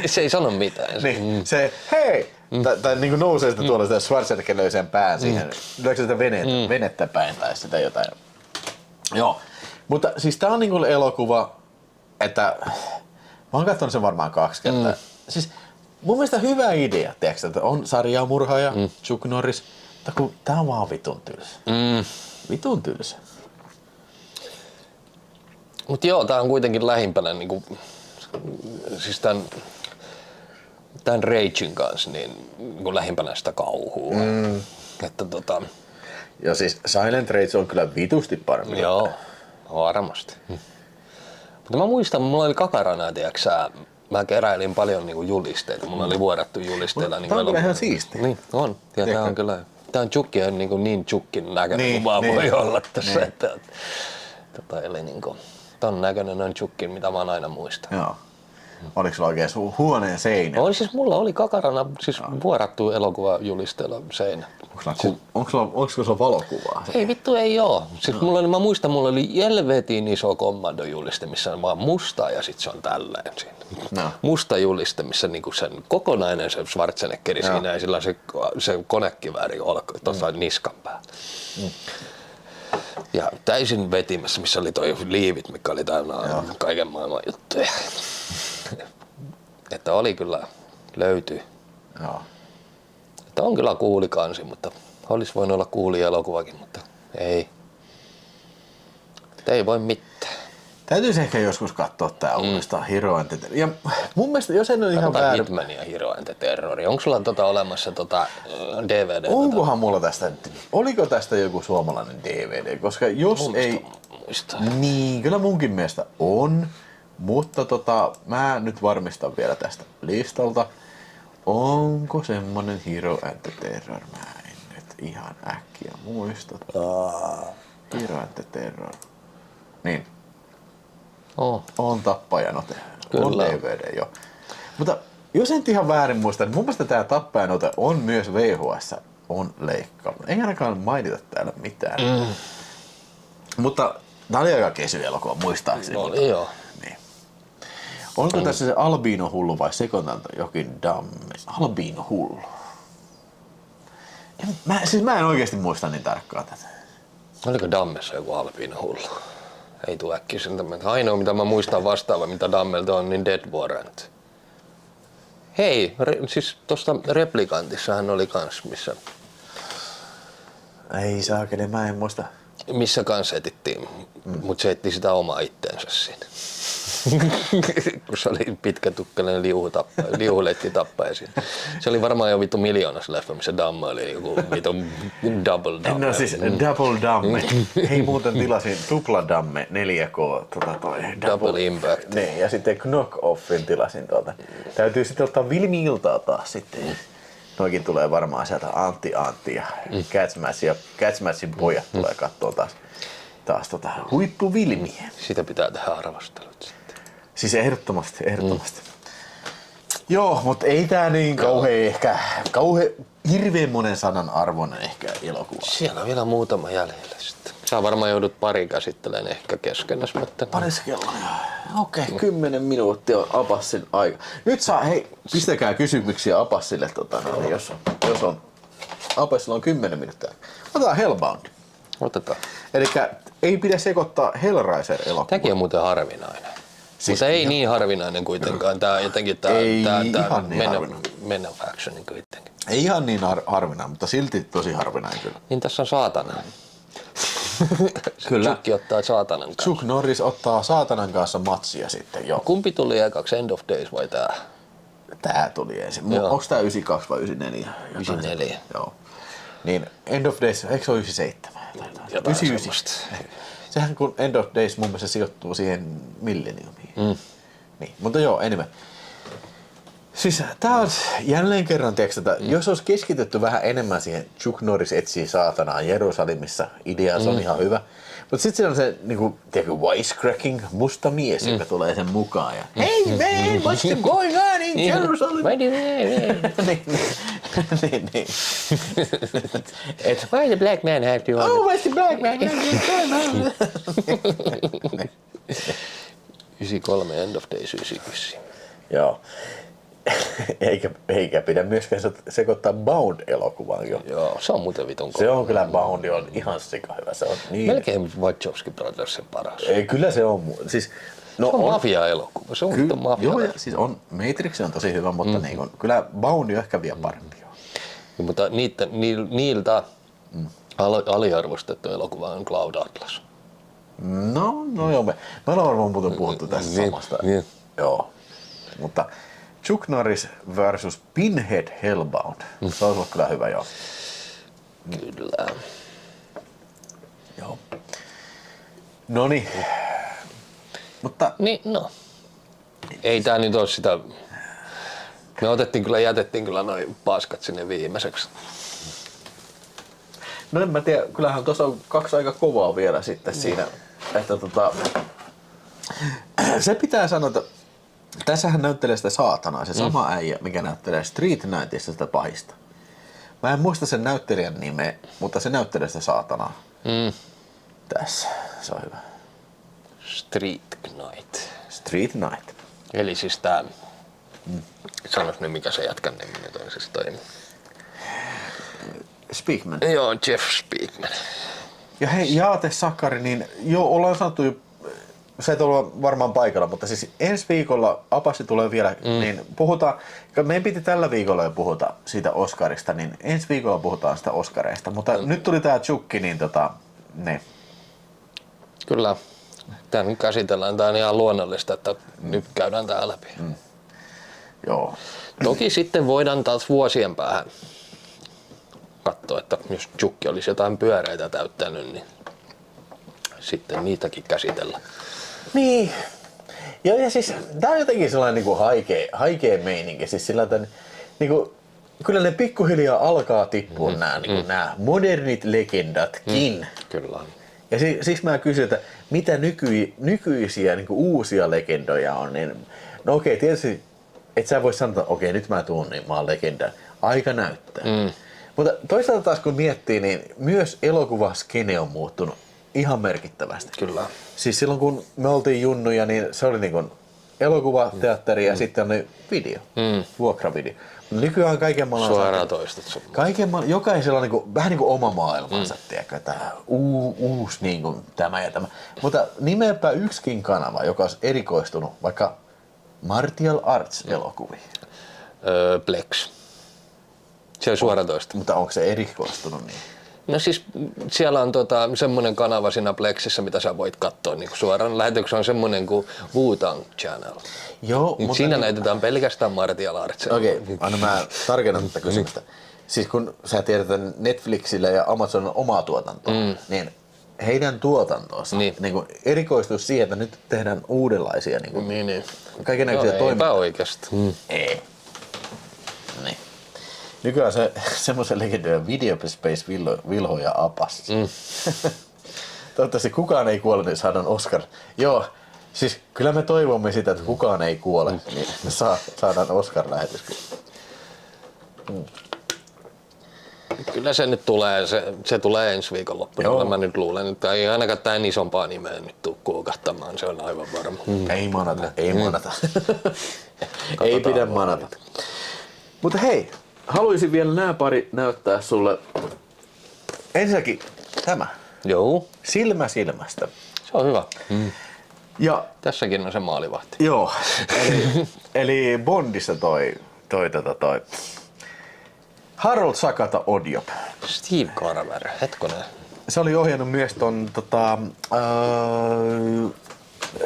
Se ei sano mitään. Niin, se hei! Tai niin nousee sitä tuolla sitä Schwarzenegger löi sen pään siihen. Lyökö sitä venettä päin tai sitä jotain. Joo. Mutta siis tää on niin kuin elokuva, että mä oon katsonut sen varmaan 2 kertaa. Siis mun mielestä hyvä idea, tiedätkö, että on sarjamurhaaja, Chuck Norris, mutta kun tää on vaan vitun tylsä. Vitun tylsä. Mut joo, tää on kuitenkin lähimpänä niinku, siis tän Ragein kanssa niin lähimpänä sitä kauhua. Että Ja siis Silent Rage on kyllä vitusti paremmin. joo, varmasti. Mutta mä muistan, mulla oli kakarana, tiiäksä, mä keräilin paljon niinku julisteita. Mulla oli vuodattu julisteita. Tää on kyllä ihan siistiä. Niin, on. Ja tää on kyllä, tää on Chukki niin Chukkin näköinen kuin vaan voi olla tässä. Että, eli niinku, ton näköinen on Chukkin, mitä mä oon aina muistanut. Joo. Oliko sulla oikein huoneen seinä? Oli siis, mulla oli kakarana siis vuorattu elokuvajulisteella seinä. Onko sulla valokuvaa? Ei vittu, ei oo. Siis mä muistan, mulla oli helvetin iso kommandojuliste, missä on vaan musta ja sit se on tälleen siinä. No. Musta juliste, missä niinku sen kokonainen se Schwarzeneggeri siinä ja sillä se konekivääri tuossa niskan päällä. Ja täysin vetimässä, missä oli toi liivit, mikä oli täynnä kaiken maailman juttuja. Että oli kyllä, löytyi. Joo. Että on kyllä cooli kansi, mutta olisi voinut olla cooli elokuvakin, mutta ei. Ei voi mitään. Täytyisi ehkä joskus katsoa tää uudestaan Hero and the Terror. Ja mun mielestä, jos en ole ihan väärin... Hitman ja Hero and the Terror. Onko sulla olemassa DVD? Onkohan mulla tästä... Oliko tästä joku suomalainen DVD? Koska jos ei... Muista. Niin, kyllä munkin mielestä on. Mutta mä nyt varmistan vielä tästä listalta. Onko semmonen Hero and the Terror? Mä en nyt ihan äkkiä muista. Hero and the Terror. Niin. On Tappajanote. Kyllä. On DVD jo. Mutta jos en ihan väärin muista, niin mun mielestä tää Tappajanote on myös VHS on leikkaus. Ei ainakaan mainita täällä mitään. Mutta tää oli aika kesyelokuva, muistaakseni. Oli joo. Niin. Onko tässä se Albino hullu vai sekoitanto jokin damme? Albino hullu. Mä en oikeesti muista niin tarkkaan tätä. Oliko Dammessa joku alpiina hullu? Ei tuu äkkiä siltä. Ainoa mitä mä muistan vastaava mitä Dammelta on, niin Dead Warrant. Hei, siis tosta Replikantissahan oli kans, Ei saakeli, mä en muista. missä kans etittiin, mut se etti sitä omaa itteensä siinä. Kun se oli pitkätukkelainen liuhuletti tappaja siinä. Se oli varmaan jo vittu miljoonas leffa, missä Damme oli joku vittu double damme. No siis double damme. Hei muuten tilasin tupla damme 4K Double Impact. Niin, ja sitten knock-offin tilasin tuolta. Täytyy sitten ottaa Vilmi-iltaa taas sitten. Noikin tulee varmaan sieltä Antti ja Catchmatchin pojat tulee kattoo taas huippuvilmiä. Sitä pitää tehdä arvostelut sitten. Siis ehdottomasti. Joo, mutta ei tää niin kauhean hirveän monen sanan arvoinen ehkä elokuva. Siellä on vielä muutama jäljellä sitten. Sä varmaan joudut pari käsittelemään ehkä keskenäs, mutta... Pariskello, okei, 10 minuuttia on Apassin aika. Nyt pistäkää kysymyksiä Apassille, jos on. Apassilla on 10 minuuttia. Otetaan Hellbound. Otetaan. Elikkä ei pidä sekoittaa Hellraiser-elokuvaa. Tämäkin on muuten harvinainen. Siis mutta ei niin harvinainen kuitenkaan. Tää jotenkin tää Men of Action kuitenkin. Ei ihan niin harvinainen, mutta silti tosi harvinainen kyllä. Niin tässä on saatana. Kyllä. Chukki ottaa saatanan kanssa. Chuck Norris ottaa saatanan kanssa matsia sitten, joo. Kumpi tuli ekaksi, End of Days vai tää? Tää tuli ensin. Onks tää 92 vai 94? 94. Joo. Niin End of Days, eikö se ole 97? Jotain 99. Sehän kun End of Days mun mielestä sijoittuu siihen milleniumiin. Niin, mutta joo, anyway. Siis tää on jälleen kerran, tiedätkö, jos olisi keskitytty vähän enemmän siihen Chuck Norris etsii saatanaa Jerusalemissa, idea on ihan hyvä. Mutta sitten siellä on se, niinku, tiedätkö, wisecracking musta mies, joka tulee sen mukaan. Ja, hey man, what's going on in Jerusalem? niin. Why the black man have to Oh, where's the black man? 93 End of Days 99. Joo. Eikä pidä myöskään sekoittaa Bound-elokuvaan jo. Joo, se on muuten vitun Se on kyllä, Bound on ihan sikahyvä. Se on niin. melkein Wachowski Brothersin paras. Ei, kyllä se on. Siis, no se on mafia-elokuva. Se on vitun mafia. Joo, siis on, Matrix on tosi hyvä, mutta niin on, kyllä Bound on ehkä vielä parempi. Ja, mutta niiltä aliarvostettu elokuva on Cloud Atlas. No joo, me ollaan varmaan muuten puhuttu tästä samasta. Niin. Joo, mutta Chuck Norris versus Pinhead Hellbound. Se olisi ollut kyllä hyvä, joo. Kyllä. Joo. Noniin. Mutta Niin, no. Ei tää nyt oo sitä. Me jätettiin kyllä noin paskat sinne viimeiseksi. no en mä tiedä, kyllähän tuossa on 2 aika kovaa vielä sitten siinä, että se pitää sanoa, että tässähän näyttelee sitä saatanaa, se sama äijä, mikä näyttelee Street Knightissa sitä pahista. Mä en muista sen näyttelijän nimeä, mutta se näyttelee sitä saatanaa. Tässä, se on hyvä. Street Knight. Street Knight. Eli siis tää. Sanois nyt mikä se jätkän nimi nyt on siis toi. Speakman. Joo, Jeff Speakman. Ja hei, Jaate Sakari, niin joo, ollaan sanottu jo, sä et ole varmaan paikalla, mutta siis ensi viikolla Apassi tulee vielä, niin puhutaan, meidän piti tällä viikolla jo puhuta siitä Oscarista, niin ensi viikolla puhutaan sitä Oscareista, mutta nyt tuli tää Chukki, niin ne. Kyllä. Tää nyt käsitellään, tää on ihan luonnollista, että nyt käydään tää läpi. Joo. Toki sitten voidaan taas vuosien päähän katsoa, että jos Chukki olisi jotain pyöreitä täyttänyt, niin sitten niitäkin käsitellä. Niin. Joo, ja siis tää on jotenkin sellainen niinku haikea meininki, siis sillä että niinku, kyllä ne pikkuhiljaa alkaa tippua nää modernit legendatkin. Kyllä. Ja siksi mä kysyn, että mitä nykyisiä niinku uusia legendoja on, niin no okei, tietysti et sä voi sanoa, että okei, nyt mä tuun, niin mä oon legenda. Aika näyttää. Mutta toisaalta taas kun miettii, niin myös elokuvaskene on muuttunut ihan merkittävästi. Kyllä. Siis silloin kun me oltiin junnuja, niin se oli niin elokuvateatteri ja sitten oli video, vuokravideo. Nykyään kaiken maailman Suoraan toistat. jokaisella on vähän niin kuin oma maailmansa, tiedätkö, tämä uusi niin kuin tämä ja tämä. Mutta nimeäpä yksikin kanava, joka olisi erikoistunut vaikka martial arts elokuviin. Plex. Se on suoraan toista. Mutta onko se erikoistunut niin? No siis siellä on semmoinen kanava siinä Plexissä, mitä sä voit katsoa niin suoraan. Lähetyksessä on semmoinen kuin Wu-Tang Channel. Joo, mutta siinä näytetään pelkästään martial arts. Okei, anna mä tarkennan tätä kysymystä. Siis kun sä tiedät, että Netflixillä ja Amazon on omaa tuotantoa, niin heidän tuotantonsa niin kuin erikoistus siihen, että nyt tehdään uudenlaisia niin. kaikennäköisiä toimintoja. Epäoikeasti. Ei. Niin. Nykyään se semmoisen legendoja Video Space Vilho ja Apas. Toivottavasti kukaan ei kuole, niin saadaan Oscar. Joo, siis kyllä me toivomme sitä, että kukaan ei kuole, niin me saadaan Oscar-lähetys. Kyllä se nyt tulee, se tulee ensi viikonloppuna. Mä nyt luulen, että ei ainakaan tämän isompaa nimeä nyt tule kuukahtamaan, se on aivan varma. Ei manata. Ei pidä manata. Mutta hei, haluaisin vielä nämä pari näyttää sulle. Ensinnäkin tämä. Joo. Silmä silmästä. Se on hyvä. Ja tässäkin on se maalivahti. Joo. Eli Bondissa toi Harold Sakata Odiop. Steve Carver, hetkonen. Se oli ohjannut myös ton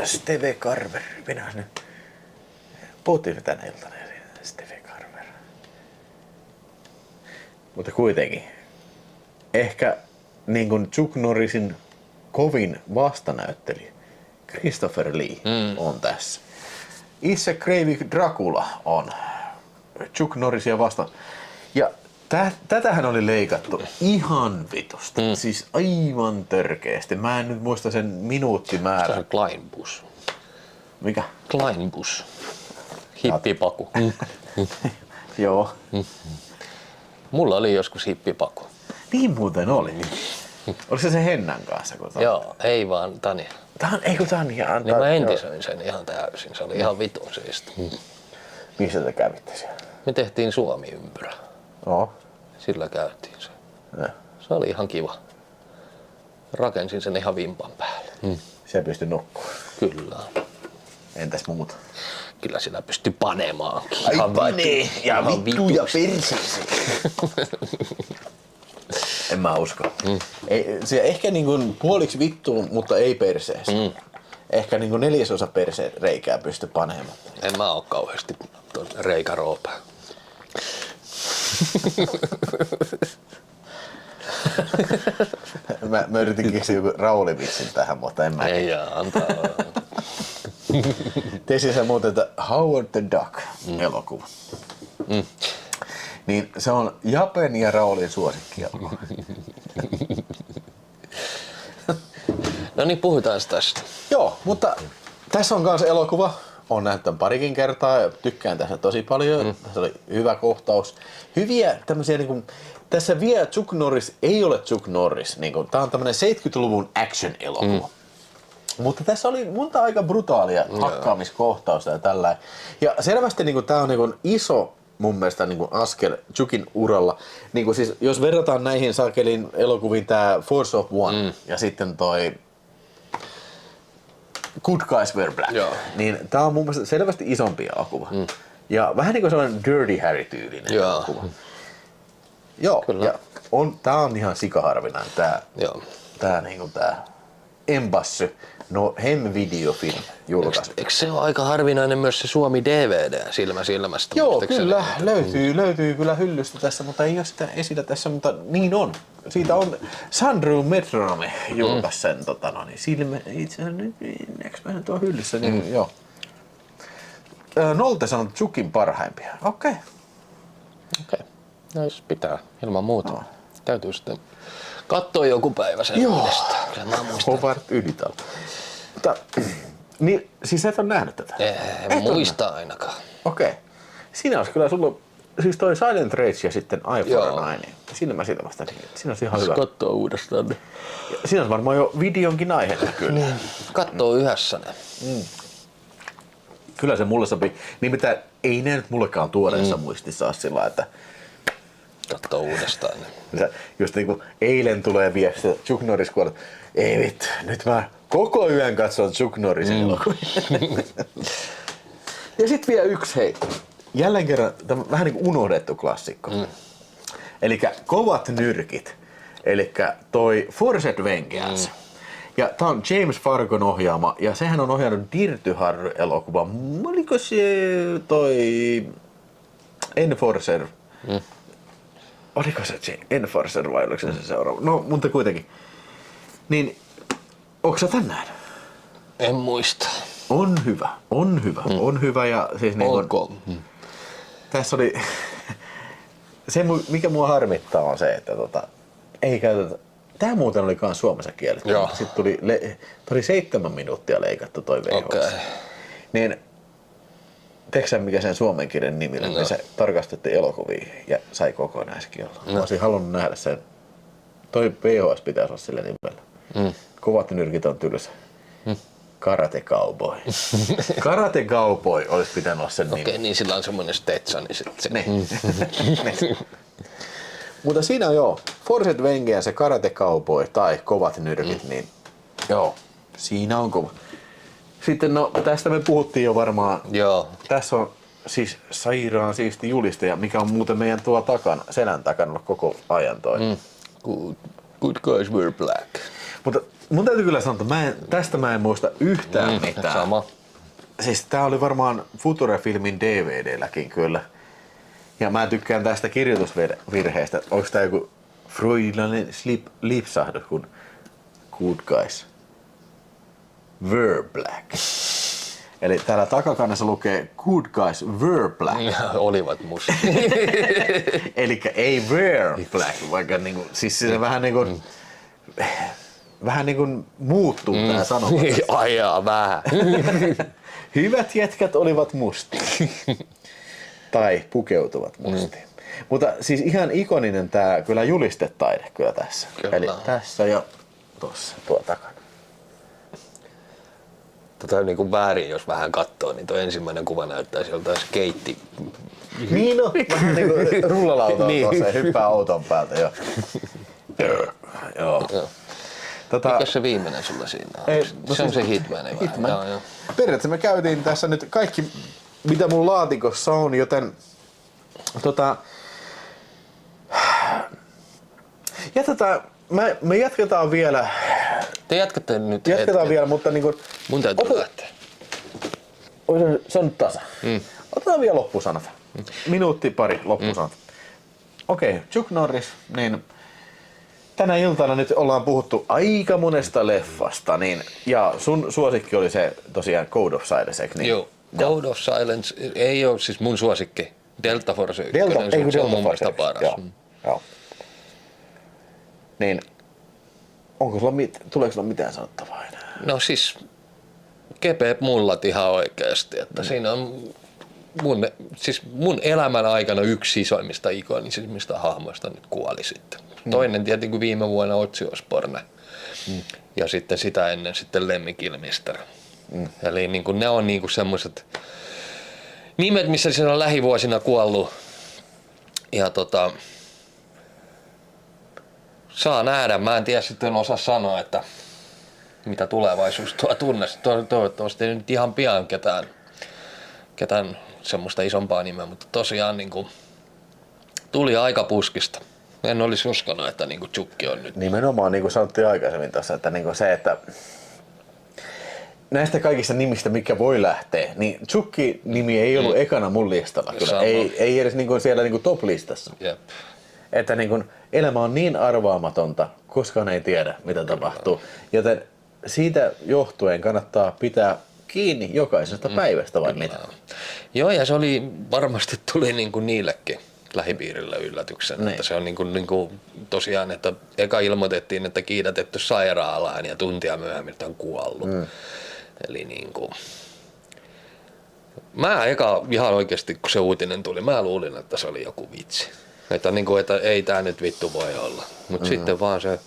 Steve Carver. Minähän nyt puhuttiin tänä iltana Steve Carver. Mutta kuitenkin. Ehkä niin kuin Chuck Norrisin kovin vastanäyttelijä Christopher Lee on tässä. Itse Kreivi Dracula on Chuck Norrisia vastaan. Ja tätähän oli leikattu ihan vitusta. Siis aivan törkeästi. Mä en nyt muista sen minuuttimäärän. Se on Kleinbus. Mikä? Kleinbus. Hippipaku. Joo. Mulla oli joskus hippipaku. Niin muuten oli. Oliko se Hennan kanssa? Joo, ei vaan Tania. Eikö Tania antaa? Niin mä entisöin sen ihan täysin. Se oli ihan vitun siisti. Missä te kävitte siellä? Me tehtiin Suomi-ympyrä. Joo. Sillä käytiin se. Ja. Se oli ihan kiva. Rakensin sen ihan vimpan päälle. Siellä pystyi nukkumaan. Kyllä. Entäs muuta? Kyllä sitä pystyi panemaankin. Ja vittu ja perseeseen. En mä usko. Ei, se ehkä niin kuin puoliksi vittuun, mutta ei perseeseen. Ehkä niin kuin 1/4 perseen reikää pysty panemaan. En mä oo kauheasti reikäroopea. Mä yritin keksiä joku Rauli-vitsin tähän, mutta en mä. Ei antaa. Tiesin sä muuten, että Howard the Duck elokuva. Niin se on Japen ja Raulin suosikkielokuva. No niin, puhutaan tästä. Joo, mutta tässä on myös elokuva. Olen nähnyt tämän parikin kertaa ja tykkään tässä tosi paljon. Se oli hyvä kohtaus. Hyviä tämmöisiä niinku, tässä vielä Chuck Norris ei ole Chuck Norris. Niinku, tää on tämmönen 70-luvun action-elokuva. Mutta tässä oli monta aika brutaalia hakkaamiskohtausta ja tällä. Ja selvästi niinku, tää on niinku iso mun mielestä niinku askel Chuckin uralla. Niinku, siis, jos verrataan näihin Sakelin elokuviin tää Force of One ja sitten toi Good Guys Wear Black, niin tää on mun mielestä selvästi isompi elokuva. Ja vähän niinku sellainen Dirty Harry-tyylinen elokuva. Joo, kyllä. ja tää on ihan sikaharvinainen tää niinku tää Embassy, no videofilm julkaisu. Eikö se ole aika harvinainen myös se Suomi DVD silmästä? Joo, kyllä. Löytyy kyllä hyllystä tässä, mutta ei ole sitä esillä tässä, mutta niin on. Siitä on Sandro Metronome julkaisi sen itse asiassa eikö mä nyt ole hyllyssä, niin joo. Nolte sanoi Chuckin parhaimpia. Okei. No jos pitää, ilman muuta. Täytyy sitten katsoa joku päivä sen uudestaan. Kyllä mä muistan. Howard Ylital. Mutta, niin, siis et ole nähnyt tätä? En muista ainakaan. Okei. Siinä olisi kyllä sulla, siis toi Silent Rage ja sitten Eye for an Eye, niin silmä silmästä, niin siinä olisi ihan hyvä. Katsoo uudestaan. Siinä olisi varmaan jo videonkin aiheena kyllä. Niin. Katsoo yhdessä ne. Kyllä se mulle sopii. Nimittäin ei ne nyt mullekaan tuoreessa muistissa ole sillä, että katsoo uudestaan ne. Just niinku eilen tulee viesti, että Chuck Norris kuolee. Ei vittu, nyt mä koko yön katson Chuck Norrisin elokuvia. Ja sit vielä yksi hei. Jälleen kerran vähän niinku unohdettu klassikko. Elikkä Kovat nyrkit. Elikkä toi Forced Vengeance. Ja tää on James Fargon ohjaama ja sehän on ohjannut Dirty Harry-elokuva. Oliko se toi Enforcer? Oliko se Enforcer vai oliko se seuraava? No, mutta kuitenkin. Niin, onko sä tän nähnyt? En muista. On hyvä ja siis Onko? Tässä oli se mikä mua harmittaa on se, että ei käytetä. Tää muuten oli kans Suomessa kielletty. Sitten tuli 7 minuuttia leikattu toi VHS. Okay. Niin tiedätkö sä, mikä sen suomenkielen nimi on? No. Se tarkastettiin elokuvia ja sai kokonaiskielon. No. Mä olisin halunnut nähdä sen. Toi VHS pitäisi olla sillä nimellä. Kovat nyrkit on tylsä. Karate Cowboy. Karate Cowboy olisi pitänyt olla sen nimi. Okei, niin sillä on semmoinen Stetsoni sitten. Mutta siinä on Forced Vengeance, se Karate Cowboy tai Kovat nyrkit, niin siinä on kova. Sitten tästä me puhuttiin jo varmaan. Joo. Tässä on siis sairaan siisti julistaja, mikä on muuten meidän tuolla takana, selän takana koko ajan toi. Good Guys Wear Black. Mutta mun täytyy kyllä sanoa, että tästä mä en muista yhtään mitään. Sama. Siis tää oli varmaan Future-filmin DVDlläkin kyllä. Ja mä tykkään tästä kirjoitusvirheestä. Onko tää joku freudilainen lipsahdus kuin Good Guys Wear Black? Eli täällä takakannessa lukee Good Guys Wear Black. Olivat mustia. Elikkä ei wear black, vaikka niinku, siis se vähän niinku muuttuu tää sanoma. Ajaa vähän. Hyvät jätkät olivat mustia. Tai pukeutuvat mustiin. Mutta siis ihan ikoninen tää kyllä julistetaide kyllä tässä. Kyllä. Eli tässä ja tossa tuo takana. Niin väärin, jos vähän katsoo, niin tuo ensimmäinen kuva näyttäisi joltain skeitti. Niin no, vähän niinku rullalauta on Niin. tuossa ja hyppää auton päältä. Joo. Mikä se viimeinen sulla siinä on? Ei, Se on se Hitman. Hitman. Joo. Periaatteessa me käytiin tässä nyt kaikki, mitä mun laatikossa on, joten me jatketaan vielä. Te jatkatte nyt Jatketaan vielä, mutta niinku... Mun täytyy lähteä. Se on nyt tasa. Otetaan vielä loppusanat. Minuutti pari loppusanat. Okei, Chuck Norris, niin tänä iltana nyt ollaan puhuttu aika monesta leffasta, niin, ja sun suosikki oli se tosiaan Code of Silence, eikö niin? Joo, Code of Silence ei ole siis mun suosikki. Delta Force 1, se on mun mielestä paras. Joo. Niin, tuleeko sulla mitään sanottavaa enää? No siis, kepeät mullat ihan oikeasti, että siinä on mun elämän aikana yksi isoimmista ikonisimmista hahmoista nyt kuoli sitten. Toinen tietenkin viime vuonna Ozzy Osbourne ja sitten sitä ennen sitten Lemmy Kilmister. Eli niin kuin ne on niin kuin semmoiset nimet, missä se on lähivuosina kuollut. Ja saa nähdä. Mä en tiedä sitten osaa sanoa, että mitä tulevaisuus tuo tunnesta. Toivottavasti ei nyt ihan pian ketään semmoista isompaa nimeä, mutta tosiaan niin kuin tuli aika puskista. En olisi uskonut, että niin kuin Chukki on nyt. Nimenomaan niin kuin sanottiin aikaisemmin tuossa, että niin kuin se, että näistä kaikista nimistä, mikä voi lähteä, niin Chukki-nimi ei ollut ekana mun listalla. Kyllä. Ei edes niin kuin siellä niin kuin top-listassa. Jep. Että niin kuin elämä on niin arvaamatonta, koskaan ei tiedä, mitä tapahtuu. Joten siitä johtuen kannattaa pitää kiinni jokaisesta päivästä vai mitä? Joo, ja se oli varmasti tuli niin kuin niillekin lähipiirillä yllätyksen. Niin. Että se on niin kuin tosiaan, että eka ilmoitettiin, että kiidätetty sairaalaan ja tuntia myöhemmin on kuollut. Eli niin kuin mä eka ihan oikeasti, kun se uutinen tuli, mä luulin, että se oli joku vitsi. Että, niin kuin, että ei tää nyt vittu voi olla. Mutta sitten vaan se...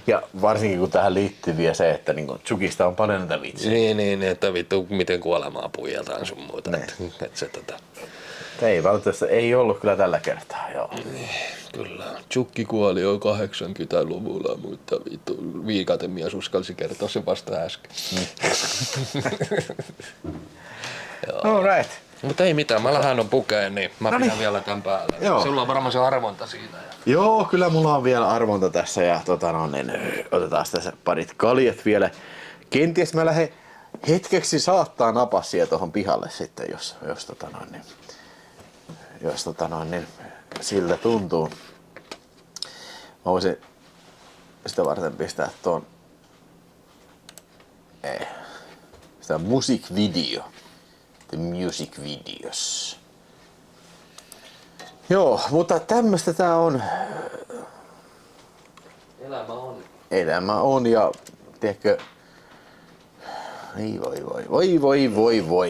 Ja varsinkin kun tähän liittyy vielä se, että niin Chukista on paljon näitä vitsiä. Niin, että vittu miten kuolemaa puijataan sun muuta. Että se Ei välttämättä, ei ollut kyllä tällä kertaa, joo. Kyllä. Chukki kuoli jo 80-luvulla, mutta vittu viikatemies uskalsi kertoa se vasta äsken. All right. Mutta ei mitään, mä lähden on pukeen, niin mä pidän vielä tän päälle. Joo. Sulla on varmaan se arvonta siinä. Joo, kyllä mulla on vielä arvonta tässä ja niin, otetaan tässä parit kaljet vielä. Kenties mä lähden hetkeksi saattaa napassia tuohon pihalle sitten, jos siltä tuntuu. Mä voisin sitä varten pistää tuon sitä music video. The music videos. Joo, mutta tämmöstä tää on. Elämä on ja tiedätkö,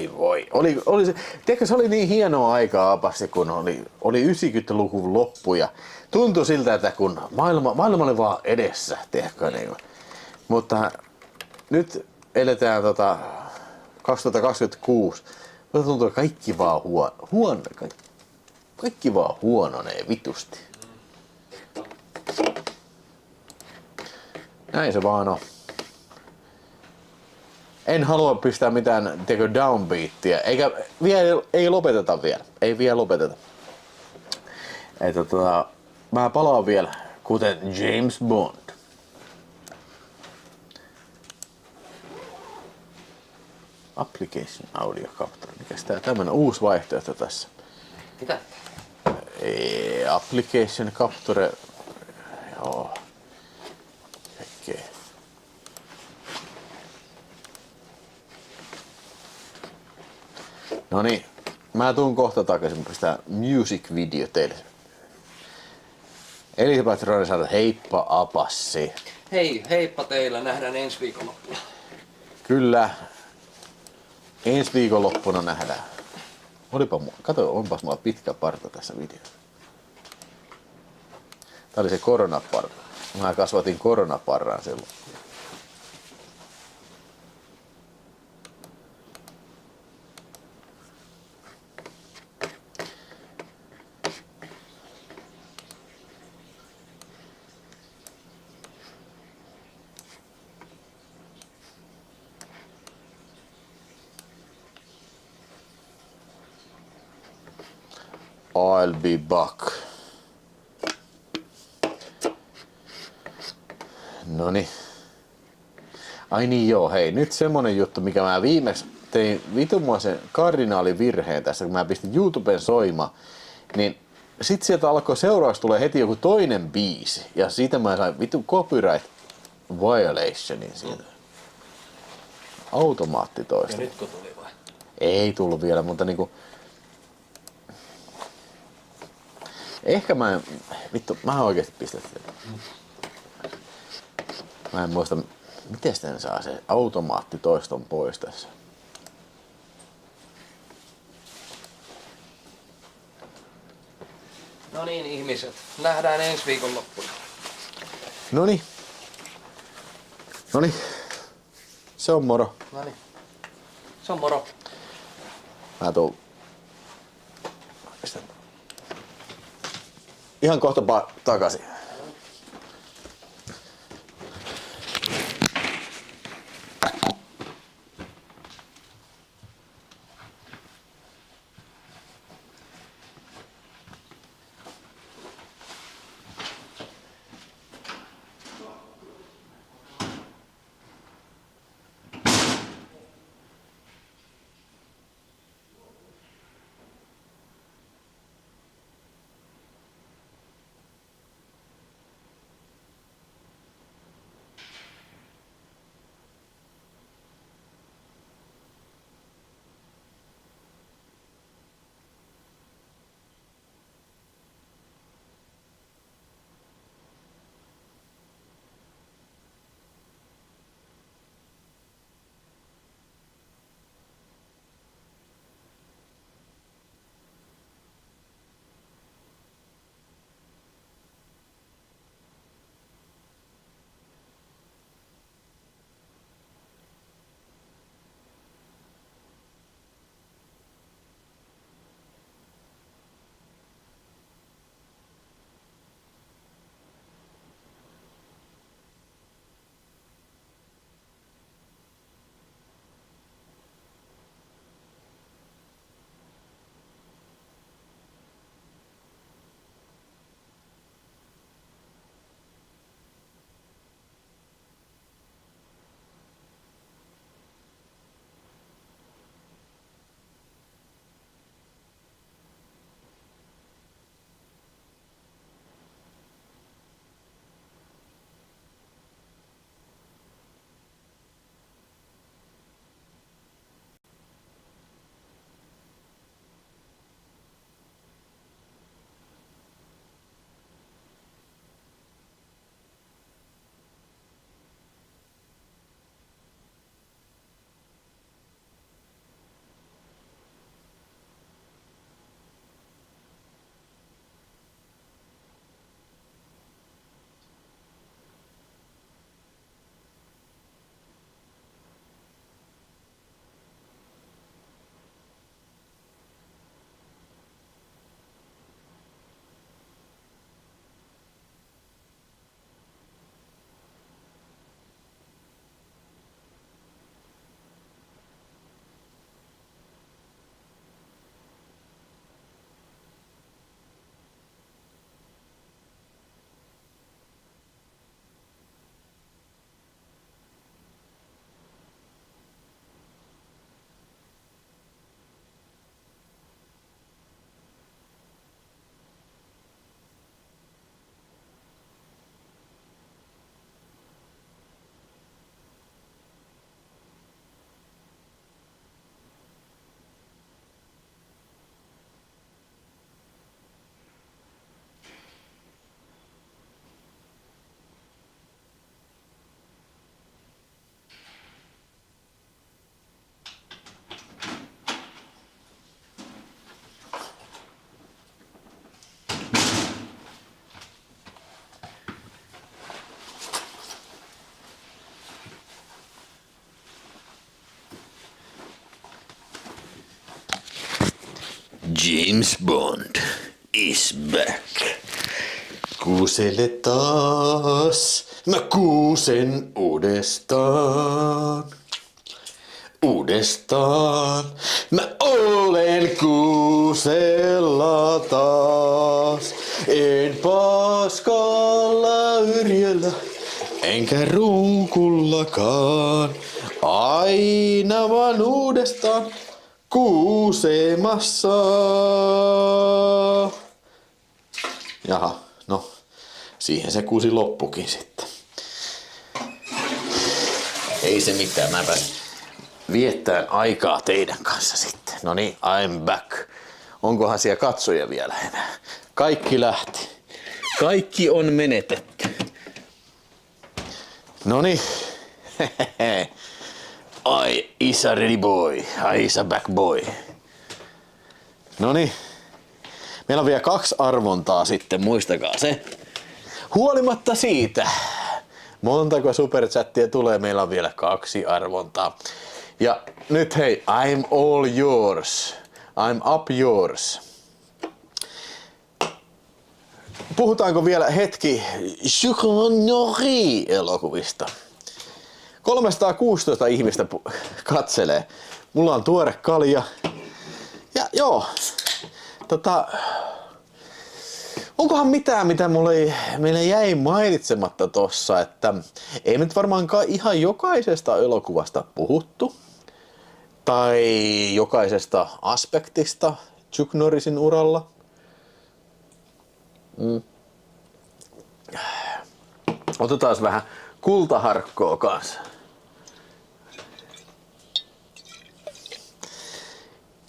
voi. Oli se, tiedätkö, se oli niin hienoa aikaa apasti, kun oli 90-luvun loppu ja tuntui siltä, että kun maailma oli vaan edessä, tiedätkö, niin. Mutta nyt eletään 2026. Mutta tuntuu, että kaikki vaan kaikki vaan huononee vitusti. Näin se vaan on. En halua pistää mitään downbeattia, eikä ei lopeteta vielä. Ei vielä lopeteta. Että mä palaan vielä, kuten James Bond. Application Audio Capture. Mikäs tää tämmönen uusi vaihtoehto tässä? Mitä? Application Capture. Joo. Kaikkea. No niin, mä tuun kohta takaisin, mä pistän music video teille. Elisabeth Roni sanoo, heippa apassi. Hei, heippa teillä, nähdään ensi viikonloppuna. Kyllä, ensi viikonloppuna nähdään. Kato, onpas mulla pitkä parta tässä videossa. Tää oli se koronaparta. Mä kasvatin koronaparran silloin. I'll be back. Noniin. Ai niin joo, hei, nyt semmonen juttu, mikä mä viimeksi tein vitumaisen kardinaalivirheen tässä, kun mä pistin YouTuben soimaan, niin sit sieltä alkoi seuraavaksi tulee heti joku toinen biisi, ja siitä mä sain vitu copyright violationin siitä. Automaatti toista. Ja nytkö tuli vai? Ei tullut vielä, mutta niinku... Ehkä mä en... Vittu, mä oikeesti pistän sitä. Mä en muista, miten sitten saa se automaattitoiston pois tässä. No niin ihmiset, nähdään ensi viikonloppuna. Noniin. Noniin. Se on moro. No niin. Se on moro. Mä tuun. Ihan kohta takaisin. James Bond is back. Kuusele taas, mä kuusen uudestaan. Uudestaan, mä olen kuusella taas. En paskalla yrjöllä, enkä runkullakaan. Aina vaan uudestaan kuusemassa. Jaha, no siihen se kuusi loppukin sitten. Ei se mitään, mä pääsin viettään aikaa teidän kanssa sitten. No niin, I'm back. Onkohan siellä katsoja vielä enää? Kaikki lähti. Kaikki on menetetty. No niin. Ai, isä ready boy. Ai, isä back boy. No niin. Meillä on vielä 2 arvontaa sitten, muistakaa se. Huolimatta siitä, montako superchattia tulee, meillä on vielä 2 arvontaa. Ja nyt hei, I'm all yours. I'm up yours. Puhutaanko vielä hetki Chucronori-elokuvista? 316 ihmistä katselee. Mulla on tuore kalja. Ja joo, onkohan mitään, mitä meille jäi mainitsematta tossa, että ei nyt varmaankaan ihan jokaisesta elokuvasta puhuttu. Tai jokaisesta aspektista Chuck Norrisin uralla. Otetaan vähän kultaharkkoa kanssa.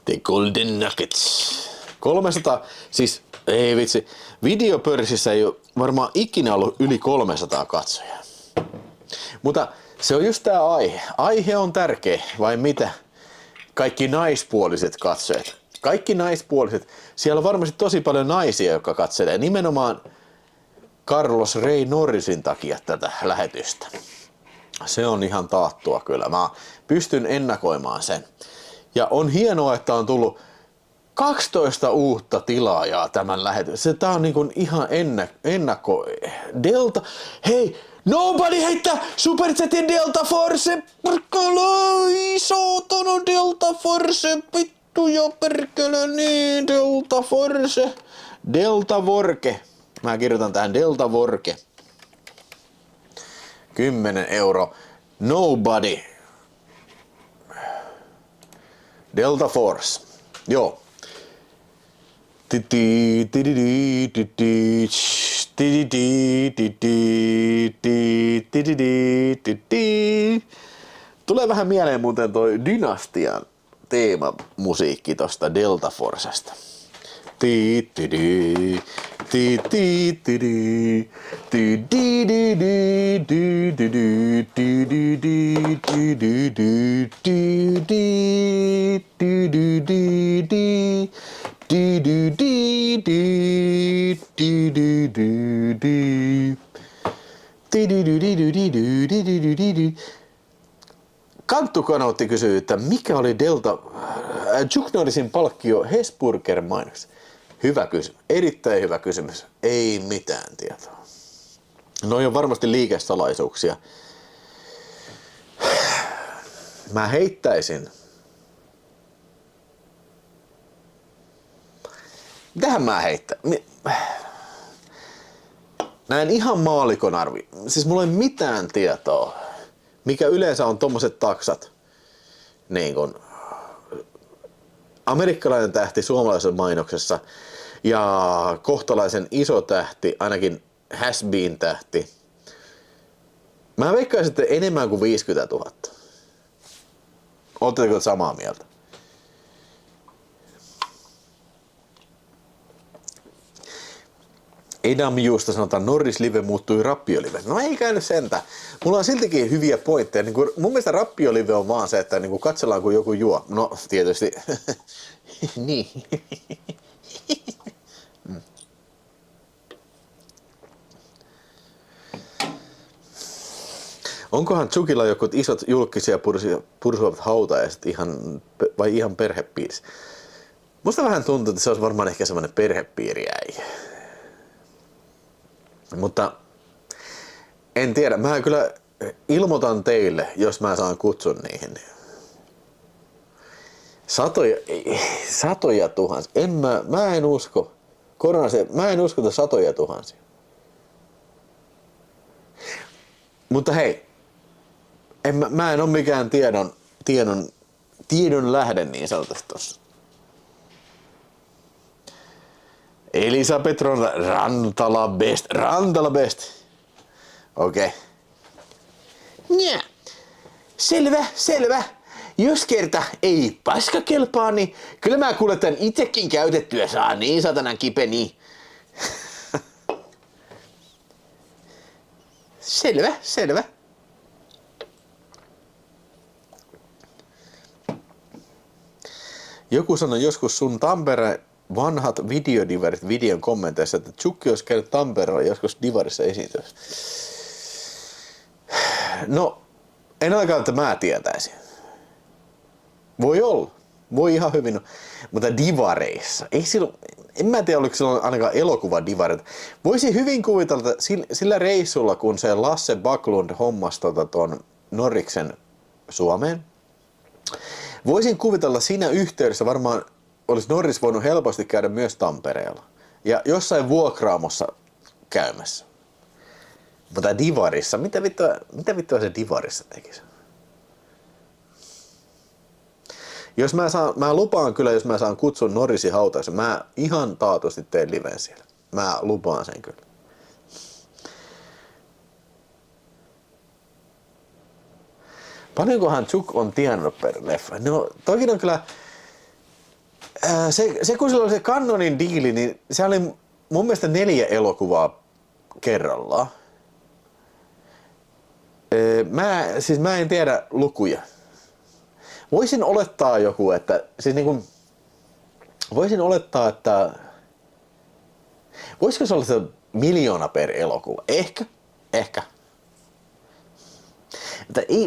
The Golden Nuggets. 300, siis ei vitsi, videopörssissä ei ole varmaan ikinä ollut yli 300 katsojaa. Mutta se on just tää aihe. Aihe on tärkeä, vai mitä? Kaikki naispuoliset katsojat. Kaikki naispuoliset. Siellä on varmasti tosi paljon naisia, jotka katselee nimenomaan Carlos Ray Norrisin takia tätä lähetystä. Se on ihan taattua kyllä. Mä pystyn ennakoimaan sen. Ja on hienoa, että on tullut 12 uutta tilaajaa tämän lähetyksen. Tää on niin kuin ihan ennakko. Delta. Hei! Nobody heittää Superchatin Delta Force! Perkele! Saatana Delta Force! Vittu ja perkele niin! Delta Force! Delta Vorke. Mä kirjoitan tähän Delta Vorke. 10 €. Nobody. Delta Force. Joo. Tulee vähän mieleen muuten toi Dynastian teemamusiikki tosta Delta Forcesta. Kanttukanautti kysyy, että mikä oli Chuck Norrisin palkkio Hesburger-mainoksessa? Hyvä kysymys. Erittäin hyvä kysymys. Ei mitään tietoa. Noi on varmasti liikesalaisuuksia. Mä heittäisin. Mitähän mä heittää? Näin ihan maalikon arvi. Siis mulla ei mitään tietoa. Mikä yleensä on tommoset taksat. Niin kun amerikkalainen tähti suomalaisessa mainoksessa ja kohtalaisen iso tähti, ainakin has been tähti. Mä veikkaisin, että enemmän kuin 50 000. Oletteko samaa mieltä? Edamjuusta sanotaan, Norris Live muuttui Rappiolive. No ei käynyt sentään. Mulla on siltikin hyviä pointteja. Niin mun mielestä Rappiolive on vaan se, että niin katsellaan kun joku juo. No tietysti. Niin. Onkohan Chukilla jokut isot julkisia pursuavat hautajaiset vai ihan perhepiirissä? Musta vähän tuntuu, että se olisi varmaan ehkä semmoinen perhepiiriäijä. Mutta en tiedä, mä kyllä ilmoitan teille, jos mä saan kutsun niihin. Satoja tuhansia. Mä en usko. Mä en usko, että satoja tuhansia. Mutta hei, mä en ole mikään tiedon lähde niin sanotusti tossa. Elisabeth Rantala best. Okei. Nää. Selvä. Jos kerta ei paska kelpaa, niin kyllä mä kuljetan itsekin käytettyä saa niin satanan kipeni. Selvä. Joku sanoi joskus sun Tampere vanhat videodivarit videon kommenteissa, että Tsukki olisi käynyt Tampereella joskus divarissa esiintymässä. No, en ainakaan, että mä tietäisin. Voi olla. Voi ihan hyvin. Mutta divareissa. En mä tiedä, oliko silloin ainakaan elokuvadivareita. Voisin hyvin kuvitella, että sillä reissulla, kun se Lasse Backlund hommasi tuon Norriksen Suomeen, voisin kuvitella siinä yhteydessä varmaan olisi Norris voinut helposti käydä myös Tampereella. Ja jossain vuokraamossa käymässä. Mutta divarissa, mitä vittua se divarissa tekisi? Jos mä lupaan kyllä, jos mä saan kutsun Norrisin hautauksen, mä ihan taatusti teen liven siellä. Mä lupaan sen kyllä. Paljonkohan Chuk on tienannut per leffa? No, toki on kyllä... Se kun sillä oli se Cannonin diili, niin se oli mun mielestä 4 elokuvaa kerrallaan. Mä en tiedä lukuja. Voisin olettaa joku, että... Voisin olettaa, että... Voisiko se olla se 1 miljoona per elokuva? Ehkä.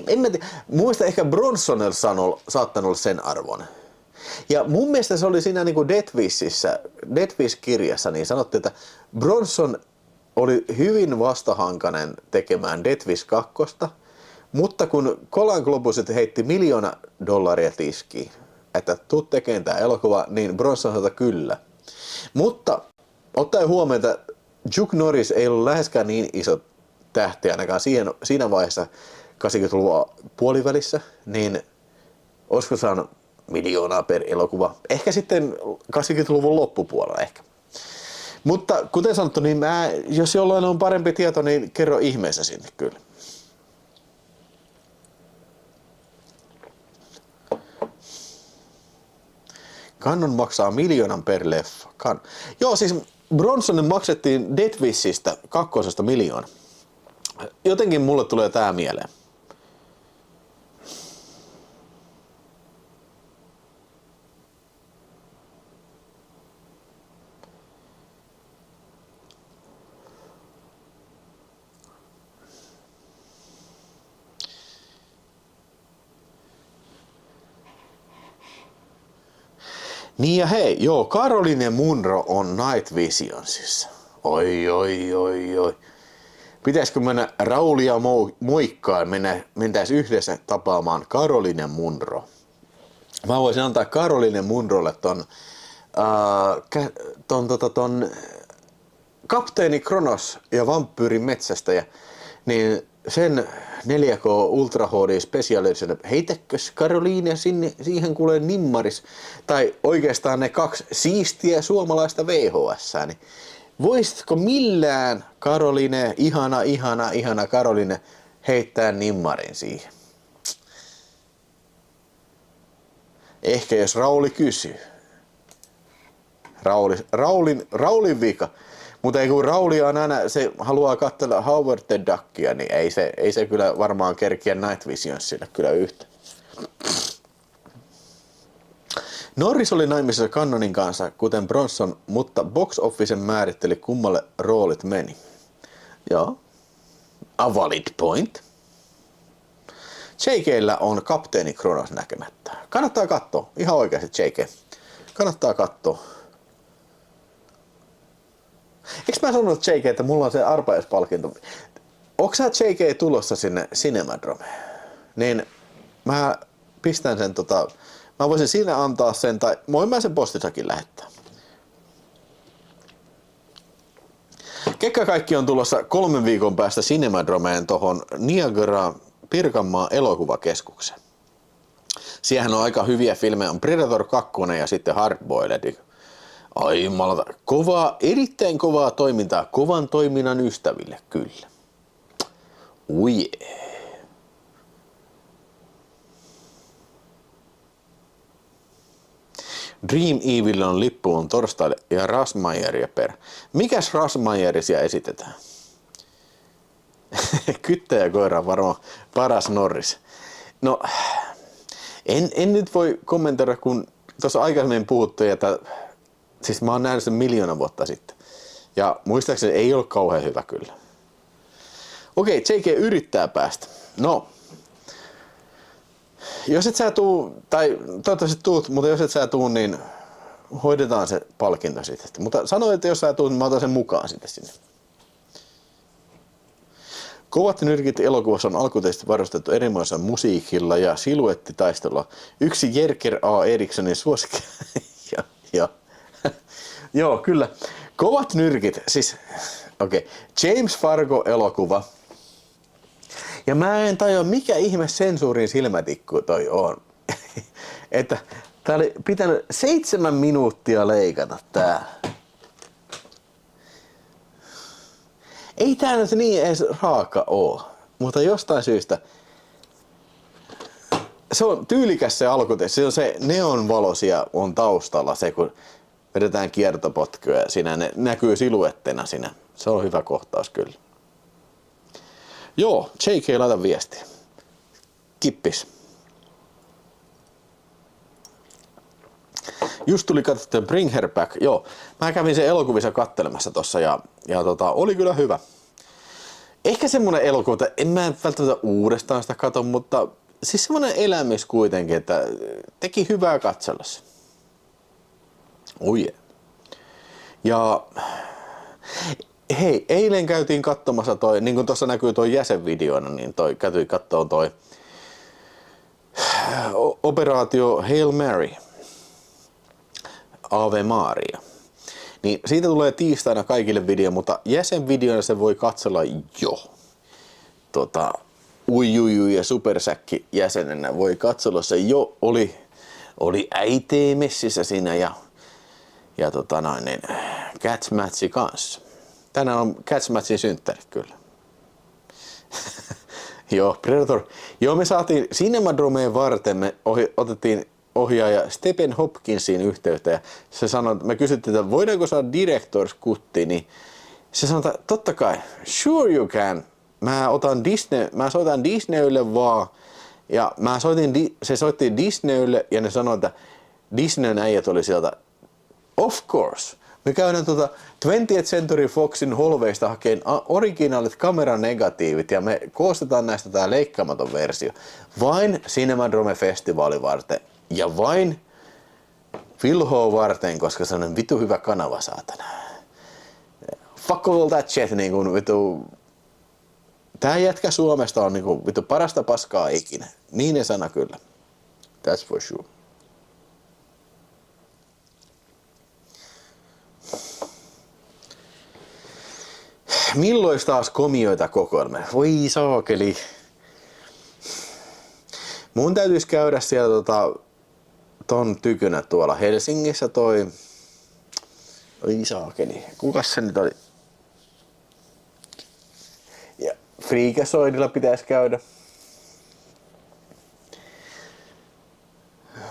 En mä tiedä. Mun mielestä ehkä Bronsonilla on saattanut olla sen arvon. Ja mun mielestä se oli siinä niinku Death Wish-kirjassa, niin sanottiin, että Bronson oli hyvin vastahankainen tekemään Death Wish 2, mutta kun Colan Globuset heitti $1 miljoona tiskiin, että tuu tekemään tää elokuva, niin Bronson sanoi kyllä. Mutta ottaen huomioon, että Chuck Norris ei ollut läheskään niin iso tähti ainakaan siinä vaiheessa 80-luvun puolivälissä, niin olisiko saanut 1 miljoonaa per elokuva. Ehkä sitten 80-luvun loppupuolella ehkä. Mutta kuten sanottu, niin jos jollain on parempi tieto, niin kerro ihmeessä sinne kyllä. Cannon maksaa 1 miljoonan per leffa. Joo, siis Bronsonin maksettiin Death Wishistä 2 $1 miljoona. Jotenkin mulle tulee tää mieleen. Niin ja hei, joo, Caroline Munro on Night Visionsissa. Oi. Pitäisikö mennä Raulia moikkaan, mentäis yhdessä tapaamaan Caroline Munro. Mä voisin antaa Caroline Munrolle ton Kapteeni Kronos ja Vampyyrin metsästäjä, niin sen 4K Ultra HD Special Edition, heitäkös Caroline siihen kuulee nimmaris, tai oikeastaan ne 2 siistiä suomalaista VHS, niin voisitko millään Caroline, ihana Caroline, heittää nimmarin siihen? Ehkä jos Rauli kysyy. Raulin vika. Mutta kun Rauli on aina, se haluaa katsella Howard the Duckia, niin ei se kyllä varmaan kerkiä Night Visionsille kyllä yhtä. Norris oli naimisissa Cannonin kanssa, kuten Bronson, mutta box officen määritteli kummalle roolit meni. Joo. A valid point. JK:llä on Kapteeni Kronos näkemättä. Kannattaa katsoa. Ihan oikeasti JK. Kannattaa katsoa. Eikö mä sanonut JK, että mulla on se arpajaispalkinto? Onko sä JK tulossa sinne Cinemadromeen? Niin mä pistän sen mä voisin siinä antaa sen, tai voin mä sen postissakin lähettää. Kekka kaikki on tulossa 3 viikon päästä Cinemadromeen tohon Niagara Pirkanmaan elokuvakeskukseen. Siihen on aika hyviä filmejä, on Predator 2 ja sitten Hardboiled. Ai jumalata, erittäin kovaa toimintaa, kovan toiminnan ystäville, kyllä. Ui. Dream Evil on lippuun torstaille ja Rasmayeria per. Mikäs Rasmayerisia esitetään? Kyttäjäkoira on varmaan paras Norris. No, en nyt voi kommentoida, kun tuossa aikaisemmin puhuttiin, että siis mä oon nähnyt sen 1 000 000 vuotta sitten. Ja muistaakseni ei ole kauhean hyvä kyllä. Okei, JK yrittää päästä. No, jos et sä tuu, tai toivottavasti tuut, mutta jos et sä tuu, niin hoidetaan se palkinto sitten. Mutta sano, että jos sä tuut, niin mä otan sen mukaan sitten sinne. Kovat nyrkit elokuvassa on alkuteista varustettu erimoisella musiikilla ja siluettitaistelulla. Yksi Jerker A. Erikssonin suosikki. Joo, kyllä. Kovat nyrkit, siis okei. James Fargo-elokuva. Ja mä en tajua, mikä ihme sensuurin silmätikku toi on. Että tää oli pitänyt 7 minuuttia leikata tää. Ei tää nyt niin edes raaka oo, mutta jostain syystä se on tyylikäs se alkuteos. Se on se neonvalosia on taustalla se, kun vedetään kiertopotkuja ja siinä ne näkyy siluetteina siinä. Se on hyvä kohtaus kyllä. Joo, JK laita viestiä. Kippis. Just tuli katsottua Bring Her Back. Joo, mä kävin sen elokuvissa kattelemassa tossa ja oli kyllä hyvä. Ehkä semmonen elokuva, että en mä välttämättä uudestaan sitä katso, mutta siis semmonen elämys kuitenkin, että teki hyvää katsellessa. Oh yeah. Ja hei, eilen käytiin katsomassa toi, niin kuin tuossa näkyy toi jäsenvideona, niin käytiin kattoon toi Operaatio Hail Mary, Ave Maria. Niin siitä tulee tiistaina kaikille video, mutta jäsenvideona se voi katsella jo. Uijuju ja Supersäkki jäsenenä voi katsella se jo. Oli äitee messissä siinä ja Cats Matchi kanssa. Tänään on Cats Matchin synttärit kyllä. Joo, Predator. Joo, me saatiin Cinemadromeen varten, me otettiin ohjaaja Stephen Hopkinsin yhteyttä ja se sanoi, että me kysyttiin, että voidaanko saada Director's Cutti, niin se sanoi, että totta kai, sure you can. Mä soitan Disneylle vaan ja se soitti Disneylle ja ne sanoi, että Disneyn äijät oli sieltä, of course. Me käydään 20th Century Foxin holveista hakeen originaalit kameranegatiivit ja me koostetaan näistä tää leikkaamaton versio. Vain Cinemadrome-festivaali varten ja vain Vilhoa varten, koska se on vitu hyvä kanava, saatana. Fuck all that shit, niin kuin vitu. Tää jätkä Suomesta on niinku vitu parasta paskaa ikinä. Niin ne sana kyllä. That's for sure. Milloin taas komioita kokoelma? Voi saakeli. Mun täytyisi käydä siellä ton tykynä tuolla Helsingissä toi. Oi saakeli. Kukas se nyt oli? Ja Freakazoidilla pitäisi käydä.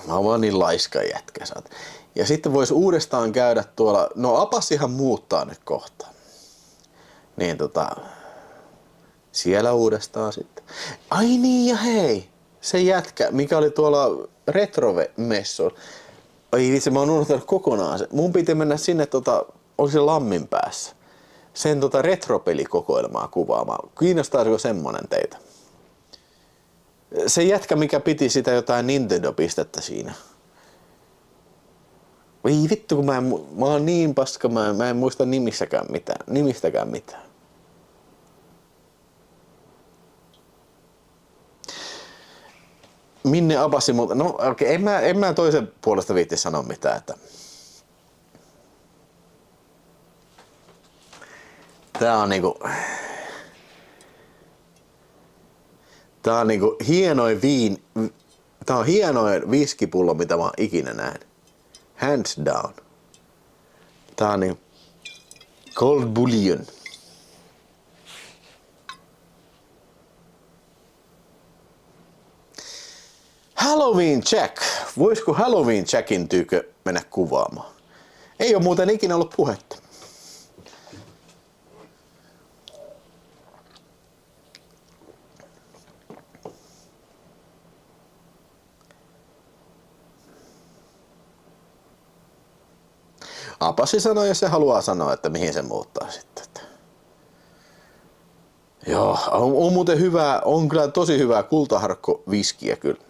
Mä oon vaan niin laiska jätkä, saat. Ja sitten vois uudestaan käydä tuolla, no Apassihan muuttaa nyt kohta. Niin siellä uudestaan sitten. Ai niin ja hei, se jätkä, mikä oli tuolla Retrove-messuilla. Ai vitsi, mä oon unohtanut kokonaan se. Mun piti mennä sinne, oli se Lammin päässä. Sen retropelikokoelmaa kuvaamaan. Kiinnostaisiko semmonen teitä? Se jätkä, mikä piti sitä jotain Nintendo-pistettä siinä. Ei vittu, kun mä oon niin paska, mä en muista nimistäkään mitään. Minne Abassi, mutta no okei, en mä toisen puolesta viitti sanoa mitään, että tää on niinku hienoin viskipullo, mitä mä oon ikinä nähnyt. Hands down. Tää on niinku Cold Bullion. Halloween Jack. Voisiko Halloween Jackin tyykö mennä kuvaamaan? Ei oo muuten ikinä ollut puhetta. Apassi sanoi, jos se haluaa sanoa, että mihin se muuttaa sitten. Joo, on muuten hyvää, on kyllä tosi hyvää kultaharkko viskiä kyllä.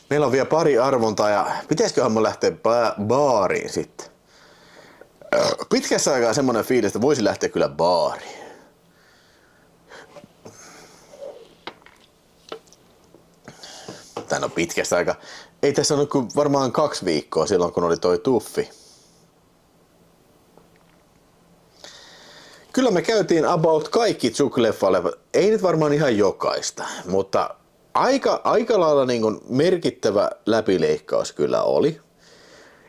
Meillä on vielä pari arvontaa ja pitäisiköhän me lähteä baariin sitten. Pitkässä aikaa semmonen fiilis, että voisi lähteä kyllä baariin. Tän on pitkästä aikaa. Ei tässä ole kuin varmaan 2 viikkoa silloin, kun oli toi tuffi. Kyllä me käytiin about kaikki Zuk-leffaleffat. Ei nyt varmaan ihan jokaista, mutta aika lailla niin kuin merkittävä läpileikkaus kyllä oli.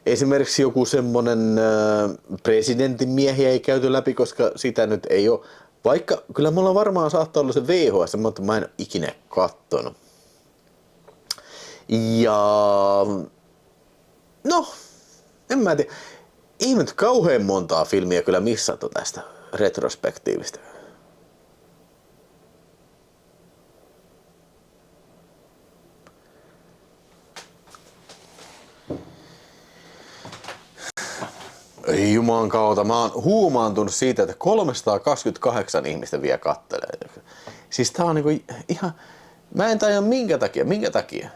Esimerkiksi joku semmonen presidentin miehiä ei käyty läpi, koska sitä nyt ei ole. Vaikka kyllä mulla varmaan saattaa olla se VHS, mutta mä en ole ikinä kattonut. Ja no, en mä tiedä. Ei nyt kauhean montaa filmiä kyllä missattu tästä retrospektiivistä. Ei juman kautta, mä oon huumaantunut siitä, että 328 ihmistä vielä kattelee. Siis tää on niinku ihan, mä en tajua minkä takia.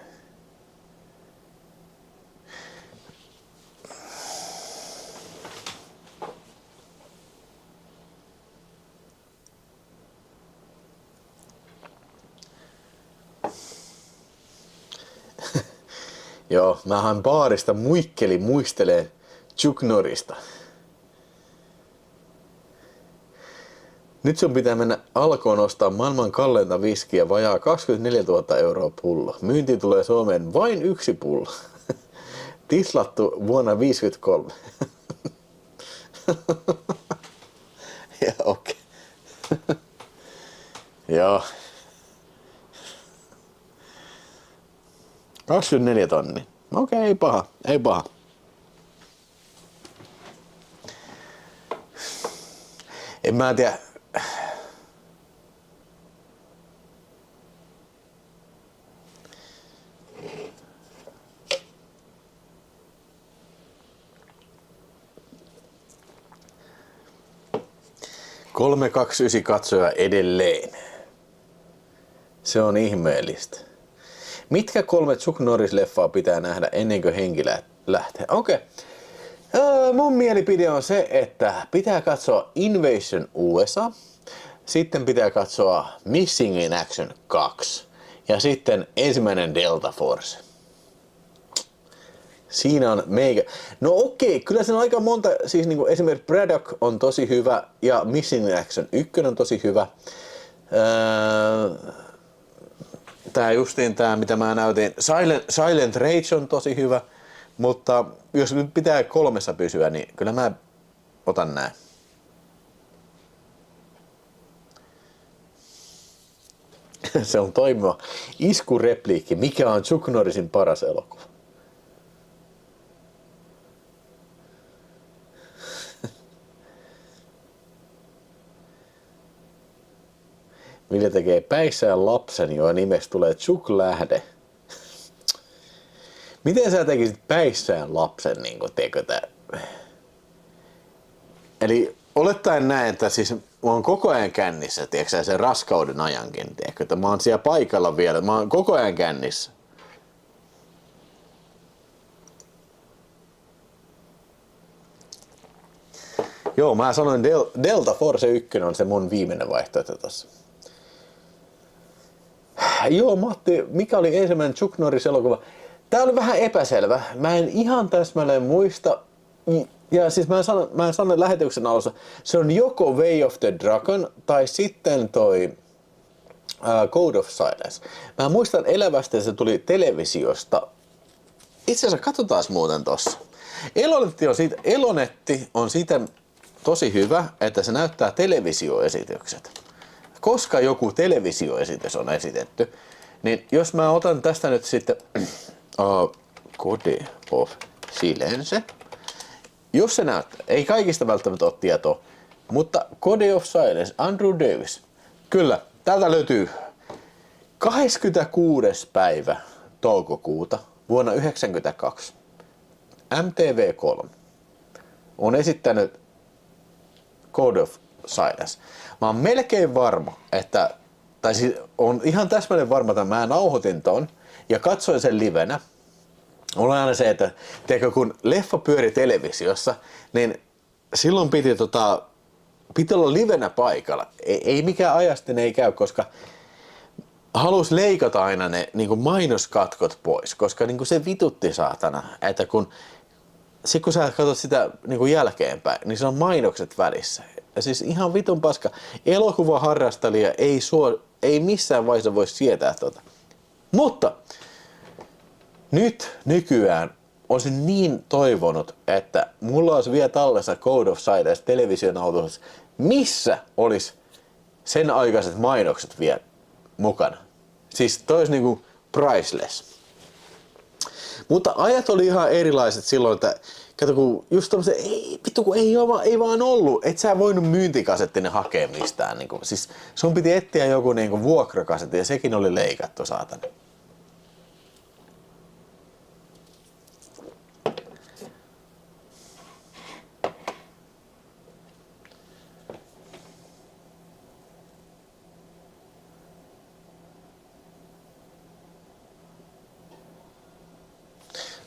Joo, mähän baarista muisteleen Chuck Norrista. Nyt sun pitää mennä Alkoon ostaa maailman kalleinta viskiä vajaa 24 000 € pullo. Myynti tulee Suomeen vain 1 pullo. Tislattu vuonna 1953. Ja okei. Joo. 24 tonnia. Okei, ei paha. En mä tiedä. ...329 katsoja edelleen. Se on ihmeellistä. Mitkä 3 Chuck Norris-leffaa pitää nähdä ennen kuin henki lähtee? Okei. Mun mielipide on se, että pitää katsoa Invasion USA, sitten pitää katsoa Missing in Action 2 ja sitten ensimmäinen Delta Force. Siinä on meikä. No okei, kyllä se on aika monta, siis niinku esimerkiksi Braddock on tosi hyvä ja Missing in Action 1 on tosi hyvä. Tää mitä mä näytin, Silent Rage on tosi hyvä, mutta jos nyt pitää 3 pysyä, niin kyllä mä otan nää. Se on toimiva iskurepliikki. Mikä on Chuck Norrisin paras elokuva? Vilja tekee päissään lapsen, joa nimestä tulee Chuck Lähde. Miten sä tekisit päissään lapsen, niin teekö tää? Eli olettaen näin, että siis mä oon koko ajan kännissä, tiedätkö sen raskauden ajankin, tiedätkö, että mä oon siellä paikalla vielä, mä oon koko ajan kännissä. Joo, mä sanoin Delta Force 1 on se mun viimeinen vaihtoehto tossa. Joo, Matti, mikä oli ensimmäinen Chuck Norris-elokuva? Tää oli vähän epäselvä. Mä en ihan täsmälleen muista. Ja siis mä sanoin lähetyksen alussa, se on joko Way of the Dragon tai sitten toi Code of Silence. Mä muistan elävästi, että se tuli televisiosta. Itse asiassa katsotaan muuten tossa. Elonetti on siitä tosi hyvä, että se näyttää televisioesitykset. Koska joku televisioesitys on esitetty, niin jos mä otan tästä nyt sitten Code of Silence, jos se näyttää, ei kaikista välttämättä ole tietoa, mutta Code of Silence, Andrew Davis, kyllä, täältä löytyy 26. päivä toukokuuta vuonna 1992. MTV3 on esittänyt Code of Silence. Mä oon melkein varma, että, tai siis on ihan täsmälleen varma, että mä nauhoitin ton ja katsoin sen livenä. On aina se, että tiedätkö, kun leffa pyöri televisiossa, niin silloin piti olla livenä paikalla. Ei mikään ajastin ei käy, koska halus leikata aina ne niin kuin mainoskatkot pois, koska niin kuin se vitutti saatana, että kun sä katsot sitä niin kuin jälkeenpäin, niin se on mainokset välissä. Ja siis ihan vitun paska. Elokuvaharrastelija ei missään vaiheessa voi sietää tota. Mutta nyt nykyään olisin niin toivonut, että mulla olisi vielä tallessa Code of Silence televisionautossa, missä olisi sen aikaiset mainokset vielä mukana. Siis toi olisi niinku priceless. Mutta ajat oli ihan erilaiset silloin, että kato kun just tommoset, kun ei vaan ollut, et sä voinut myyntikasettinen hakea mistään. Niinku. Siis sun piti etsiä joku niinku vuokrakasetti ja sekin oli leikattu saatana.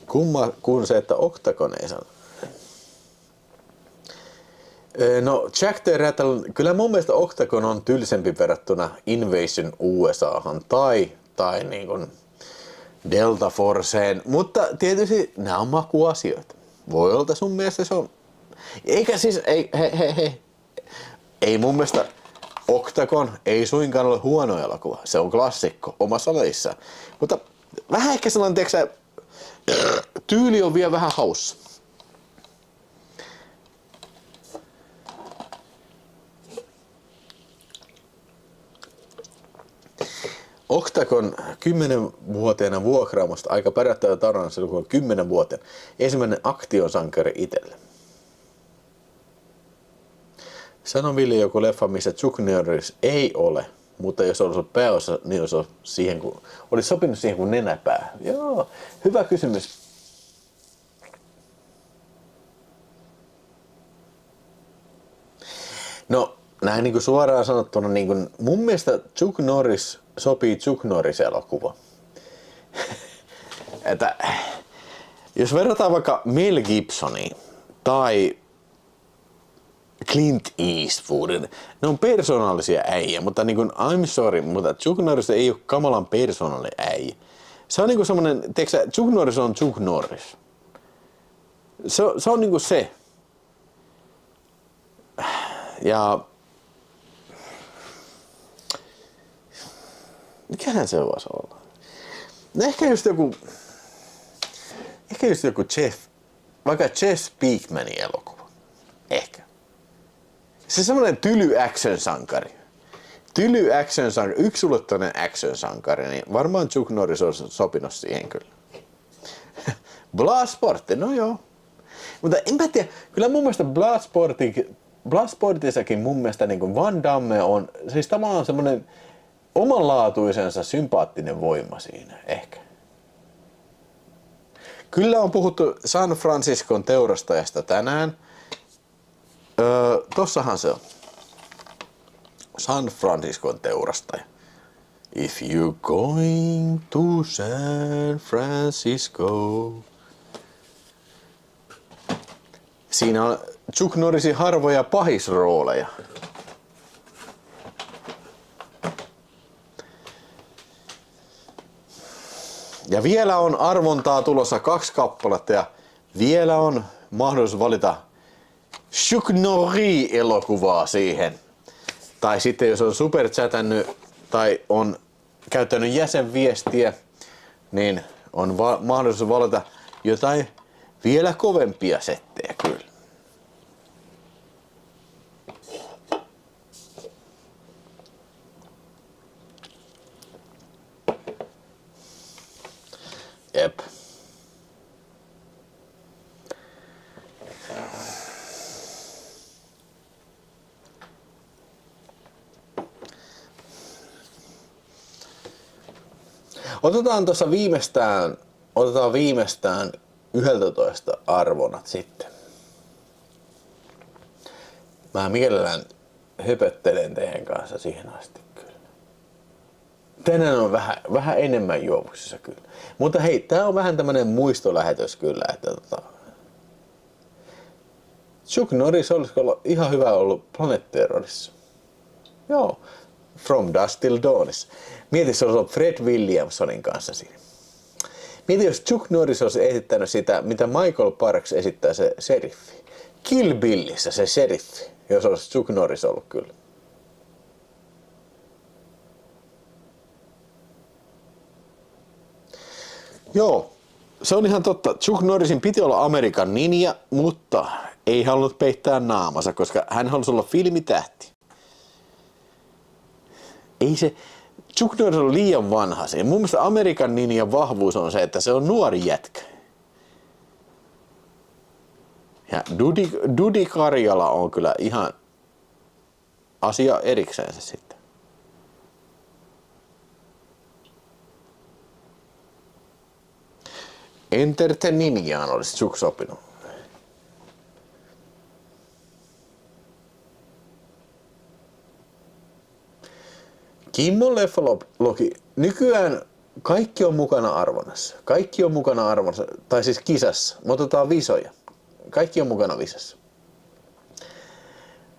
Kumma kuin se, että Octagon ei sano. No Jack the Rattle, kyllä mun mielestä Octagon on tylsempi verrattuna Invasion USAhan tai niin kuin Delta Forceen, mutta tietysti nämä on makuasioita. Voi olla sun mielestä se on. Eikä siis, ei mun mielestä Octagon ei suinkaan ole huono elokuva. Se on klassikko omassa lajissaan. Mutta vähän ehkä sellainen, tiedätkö tyyli on vielä vähän haussa. Octagon 10-vuotiaana vuokraamosta aika pärättävä tarina silloin kun on 10-vuotiaana. Ensimmäinen aktiosankari itselle. Sano Ville joku leffa, missä Chuck Norris ei ole, mutta jos olisi ollut pääosa, niin olisi sopinut siihen kuin nenäpää. Joo, hyvä kysymys. No, näin niin kuin suoraan sanottuna, niin kuin mun mielestä Chuck Norris sopii Chuck Norris-elokuva. Että jos verrataan vaikka Mel Gibsoniin tai Clint Eastwoodin, ne on persoonallisia äijä, mutta niin kuin, I'm sorry, mutta Chuck Norris ei ole kamalan persoonallinen äijä. Se on niin kuin semmonen, tiedätkö Chuck Norris on Chuck Norris. Se on niin kuin se. Ja mikähän se voisi olla? No ehkä just joku vaikka Jeff Speakmanin elokuva. Ehkä. Se semmoinen tyly action-sankari. Yksulotteinen action-sankari, niin varmaan Chuck Norris olisi sopinut siihen kyllä. Bloodsport, no joo. Mutta en mä tiedä, kyllä mun mielestä Bloodsportissakin mun mielestä niin kuin Van Damme on siis tavallaan semmoinen omanlaatuisensa sympaattinen voima siinä, ehkä. Kyllä on puhuttu San Franciscon teurastajasta tänään. Tossahan se on. San Franciscon teurastaja. If you going to San Francisco. Siinä on Chuck Norrisin harvoja pahisrooleja. Ja vielä on arvontaa tulossa 2 kappaletta ja vielä on mahdollisuus valita Chuck Norris-elokuvaa siihen. Tai sitten jos on superchatannut tai on käyttänyt jäsenviestiä, niin on mahdollisuus valita jotain vielä kovempia settejä kyllä. Jep. Otetaan viimeistään 11 arvonat sitten. Mä mielellään höpöttelen teidän kanssa siihen asti kyllä. Tänään on vähän enemmän juovuksissa kyllä. Mutta hei, tää on vähän tämmönen muistolähetys kyllä, että Chuck Norris olisiko ihan hyvä ollut Planet Terrorissa. Joo. From Dusk Till Dawnissa. Mieti, se olisi ollut Fred Williamsonin kanssa siinä. Mieti, jos Chuck Norris olisi esittänyt sitä, mitä Michael Parks esittää se seriffi. Kill Billissä se seriffi, jos olisi Chuck Norris ollut kyllä. Joo, se on ihan totta. Chuck Norrisin piti olla Amerikan ninja, mutta ei halunnut peittää naamansa, koska hän halusi olla filmitähti. Ei se, Chuck Norris on liian vanha siinä. Mun mielestä Amerikan ninjan vahvuus on se, että se on nuori jätkä. Ja Dudi Karjala on kyllä ihan asia erikseen sitten. Enter the Ninjaan olisi Chuck sopinut. Kimmon leffalogi. Nykyään kaikki on mukana arvonnassa. Kaikki on mukana arvonnassa. Tai siis kisassa. Me otetaan visoja. Kaikki on mukana visassa.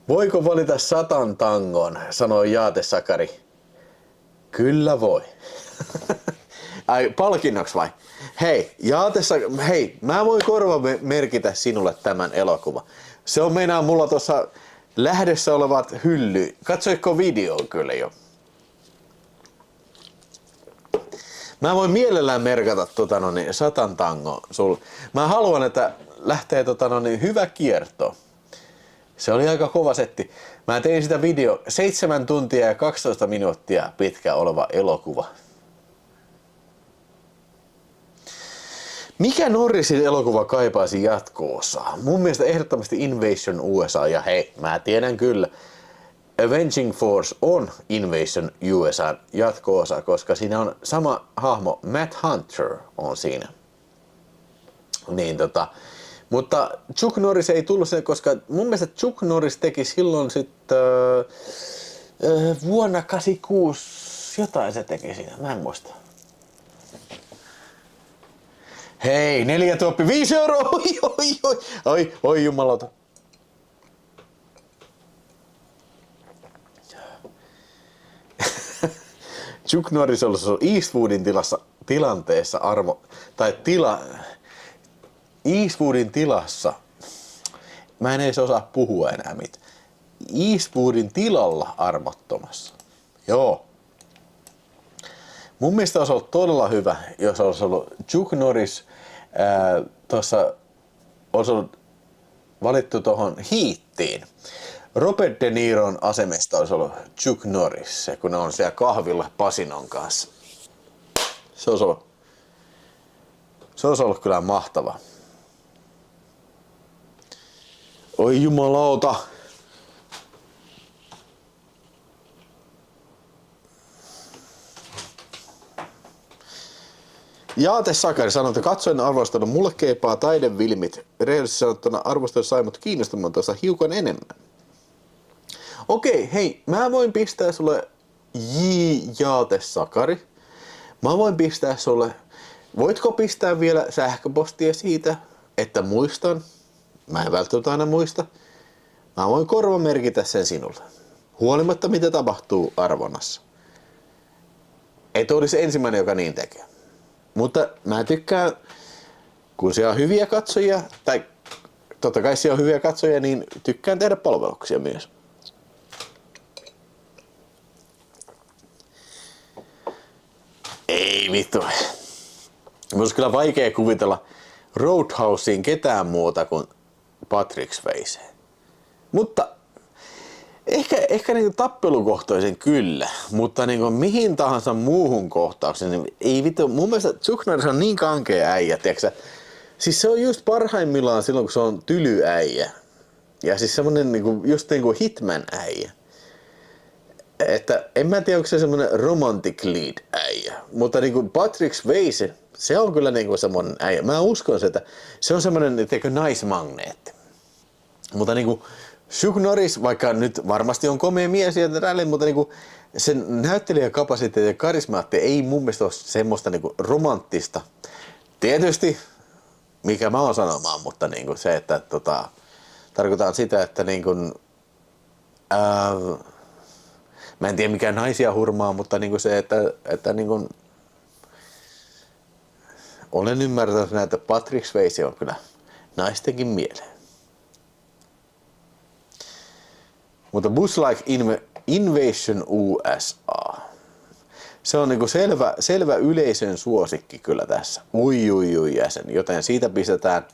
Voiko valita 100 tangon, sanoi Jaate Sakari. Kyllä voi. Ai, palkinnoksi vai? Hei, hei, mä voin merkitä sinulle tämän elokuvan. Se on meinaa mulla tuossa lähdössä olevat hylly. Katsoitko video kyllä jo? Mä voin mielellään merkata 100 tango sulle. Mä haluan, että lähtee hyvä kierto. Se oli aika kova setti. Mä tein sitä video 7 tuntia ja 12 minuuttia pitkä oleva elokuva. Mikä Norrisin elokuva kaipaisi jatko-osaa? Mun mielestä ehdottomasti Invasion USA ja hei, mä tiedän kyllä. Avenging Force on Invasion USA jatko-osa, koska siinä on sama hahmo, Matt Hunter on siinä. Niin mutta Chuck Norris ei tullut sen, koska mun mielestä Chuck Norris teki silloin sitten vuonna 86 jotain se teki siinä, mä en muista. Hei, 4 tuoppi, 5 euroa, oi jumalauta. Chuck Norris on ollut Eastwoodin tilanteessa Eastwoodin tilassa. Mä en edes osaa puhua enää mitään. Eastwoodin tilalla armottomassa. Joo. Mun mielestä olisi ollut todella hyvä, jos olisi ollut Chuck Norris tuossa olisi ollut valittu tuohon Heattiin. Robert De Niron asemesta olisi ollut Chuck Norris, kun ne on siellä kahvilla Pasinon kanssa. Se olisi ollut kyllä mahtava. Oi jumalauta. Jaate Sakari sanoi, että katsoin arvostelun mulle keipaa taidevilmit. Rehellisesti sanottuna arvostelu sai mut kiinnostumaan tuosta hiukan enemmän. Okei, hei, mä voin pistää sulle Jaate Sakari. Mä voin pistää sulle, voitko pistää vielä sähköpostia siitä, että muistan? Mä en välttämättä aina muista. Mä voin korvamerkitä sen sinulle. Huolimatta mitä tapahtuu arvonnassa. Et olisi ensimmäinen, joka niin tekee. Mutta mä tykkään, kun siellä on hyviä katsojia, tai totta kai siellä on hyviä katsojia, niin tykkään tehdä palveluksia myös. Ei vittu. Mun olisi kyllä vaikea kuvitella Roadhouseen ketään muuta kuin Patrick Swayze. Mutta ehkä niinku tappelukohtaisen kyllä, mutta niinku mihin tahansa muuhun kohtaukseen, niin ei vittu, mun mielestä Chuck Norris on niin kankea äijä, tiiäksä. Siis se on just parhaimmillaan silloin, kun se on tylyäijä. Ja siis semmonen niinku, just niinku hitman äijä. Että en mä tiedä, onko se semmonen romantic lead äijä, mutta niinku Patrick Swayze, se on kyllä niinku semmonen äijä. Mä uskon se, että se on semmonen naismagneetti. Mutta niinku Chuck Norris, vaikka nyt varmasti on komea mies ja tälle, mutta niinku sen näyttelijäkapasiteetti ja karismaatti ei mun mielestä ole semmoista niinku romanttista. Tietysti, mikä mä oon sanomaan, mutta niinku se, että tarkoitan sitä, että niinku, mä en tiedä mikä naisia hurmaa, mutta niinku se, että niinku, olen ymmärtänyt näitä, että Patrick Swayze on kyllä naistenkin mieleen. Mutta Buzz Like Invasion USA. Se on niinku selvä yleisön suosikki kyllä tässä. Ui jäsen. Joten siitä pistetään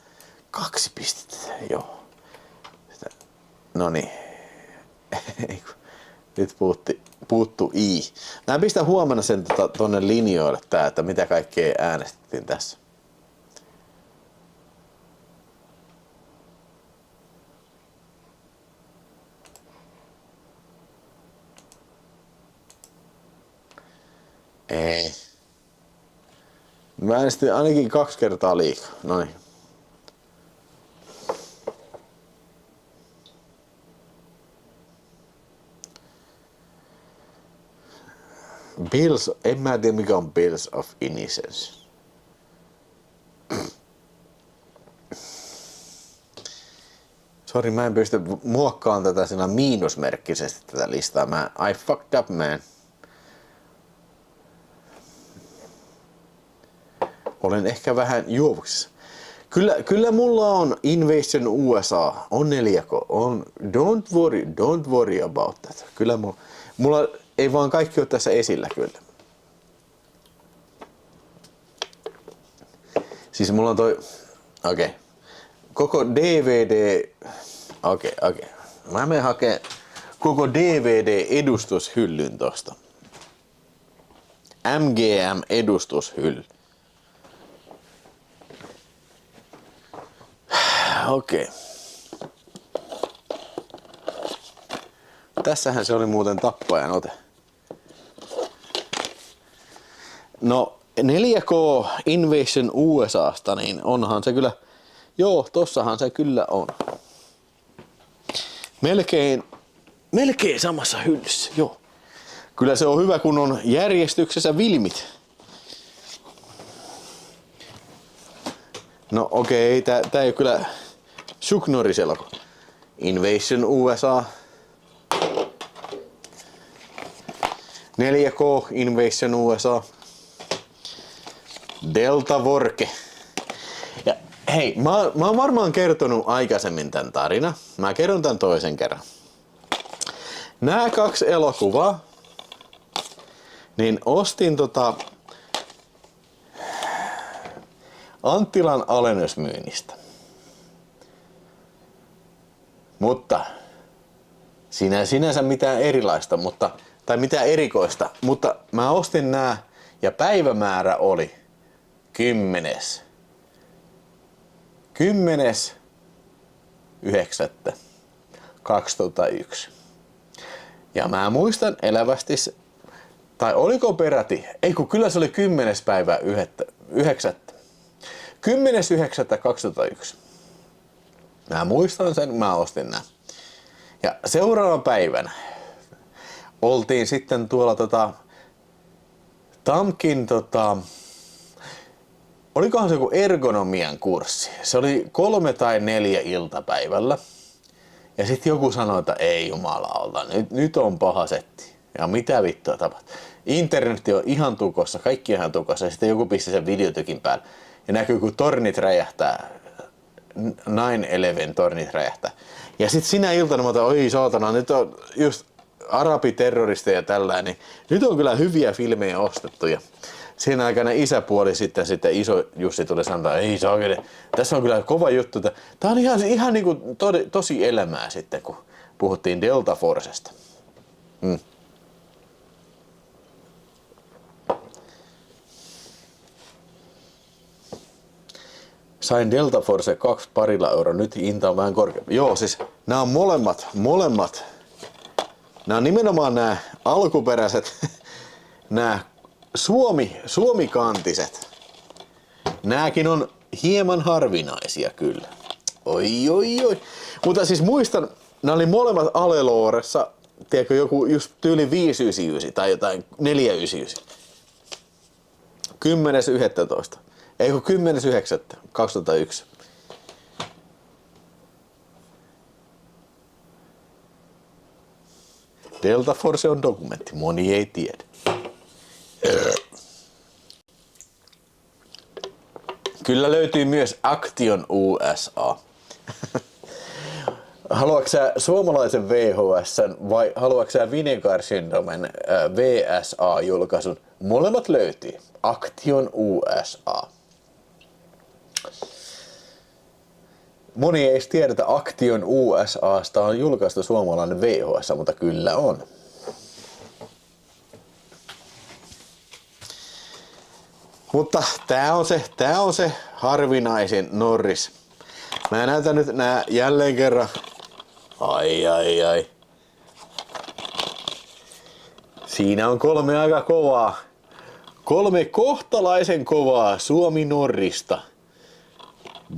2 pistettä. Joo. Noniin. Nyt puuttu I. Mä pistän huomenna sen tonne linjoille tää, että mitä kaikkea äänestettiin tässä. Ei. Mä äänestin ainakin 2 kertaa liikaa. Noniin. Bills, en mä tiedä mikä on Bills of Innocence. Sori, mä en pysty muokkaamaan tätä siinä miinusmerkkisesti tätä listaa. I fucked up, man. Olen ehkä vähän juovuksissa. Kyllä mulla on Invasion USA, on 4K, on don't worry about that. Kyllä mulla ei vaan kaikki ole tässä esillä kyllä. Siis mulla on toi, okei. Koko DVD, okei. Mä menen hakee koko DVD-edustushyllyn tosta. MGM-edustushylly. Okei. Tässähän se oli muuten tappajan ote. No 4K Invasion USAsta, niin onhan se kyllä, joo, tossahan se kyllä on. Melkein samassa hyllyssä, joo. Kyllä se on hyvä, kun on järjestyksessä filmit. No okei, tää ei ole kyllä Chuck Norris elokuva. Invasion USA. 4K Invasion USA. Delta Vorke. Ja hei, mä oon varmaan kertonut aikaisemmin tän tarina. Mä kerron tän toisen kerran. Nää 2 elokuvaa, niin ostin Anttilan alennusmyynnistä. Mutta sinänsä mitään erilaista, tai mitään erikoista, mutta mä ostin nää ja päivämäärä oli 10.9.2001. Ja mä muistan elävästi, tai oliko peräti, ei kun kyllä se oli 10. päivä 10.9.2001. Mä muistan sen, mä ostin nää. Ja seuraavan päivänä oltiin sitten tuolla TAMKin olikohan se joku ergonomian kurssi. Se oli 3 tai 4 iltapäivällä. Ja sitten joku sanoi, että ei jumalauta, nyt on paha setti. Ja mitä vittua tapahtuu? Internetti on ihan tukossa, kaikki ihan tukossa. Ja sitten joku pisti sen videotykin päälle. Ja näkyy, kun tornit räjähtää. 9/11 tornit räjähtää. Ja sitten sinä iltana mä otan, oi saatana, nyt on just arabiterroristeja tällainen. Niin nyt on kyllä hyviä filmejä ostettu. Ja siinä aikana isäpuoli sitten iso Jussi tuli sanoa, ei saa oikein, tässä on kyllä kova juttu. Tää on ihan niinku tosi elämää sitten, kun puhuttiin Delta Forcesta. Sain Delta Force 2 parilla euroa, nyt hinta on vähän korkeampi. Joo, siis nämä on molemmat. Nämä on nimenomaan nämä alkuperäiset, nämä suomikantiset. Nääkin on hieman harvinaisia kyllä. Oi. Mutta siis muistan, nämä oli molemmat Alelooressa, tiedätkö, joku just tyyli 599 tai jotain 499. 10.11. Ei kun 10.9.2001. Delta Force on dokumentti, moni ei tiedä. Kyllä löytyy myös Action USA. Haluatko sä suomalaisen VHS:n vai haluatko sä Vinegar Syndromen VSA-julkaisun? Molemmat löytyy. Action USA. Moni ei edes tiedä, että Action USAsta on julkaistu suomalainen VHS, mutta kyllä on. Mutta tää on se harvinaisin Norris. Mä näytän nyt nää jälleen kerran. Ai. Siinä on 3 aika kovaa. 3 kohtalaisen kovaa Suomi Norrista.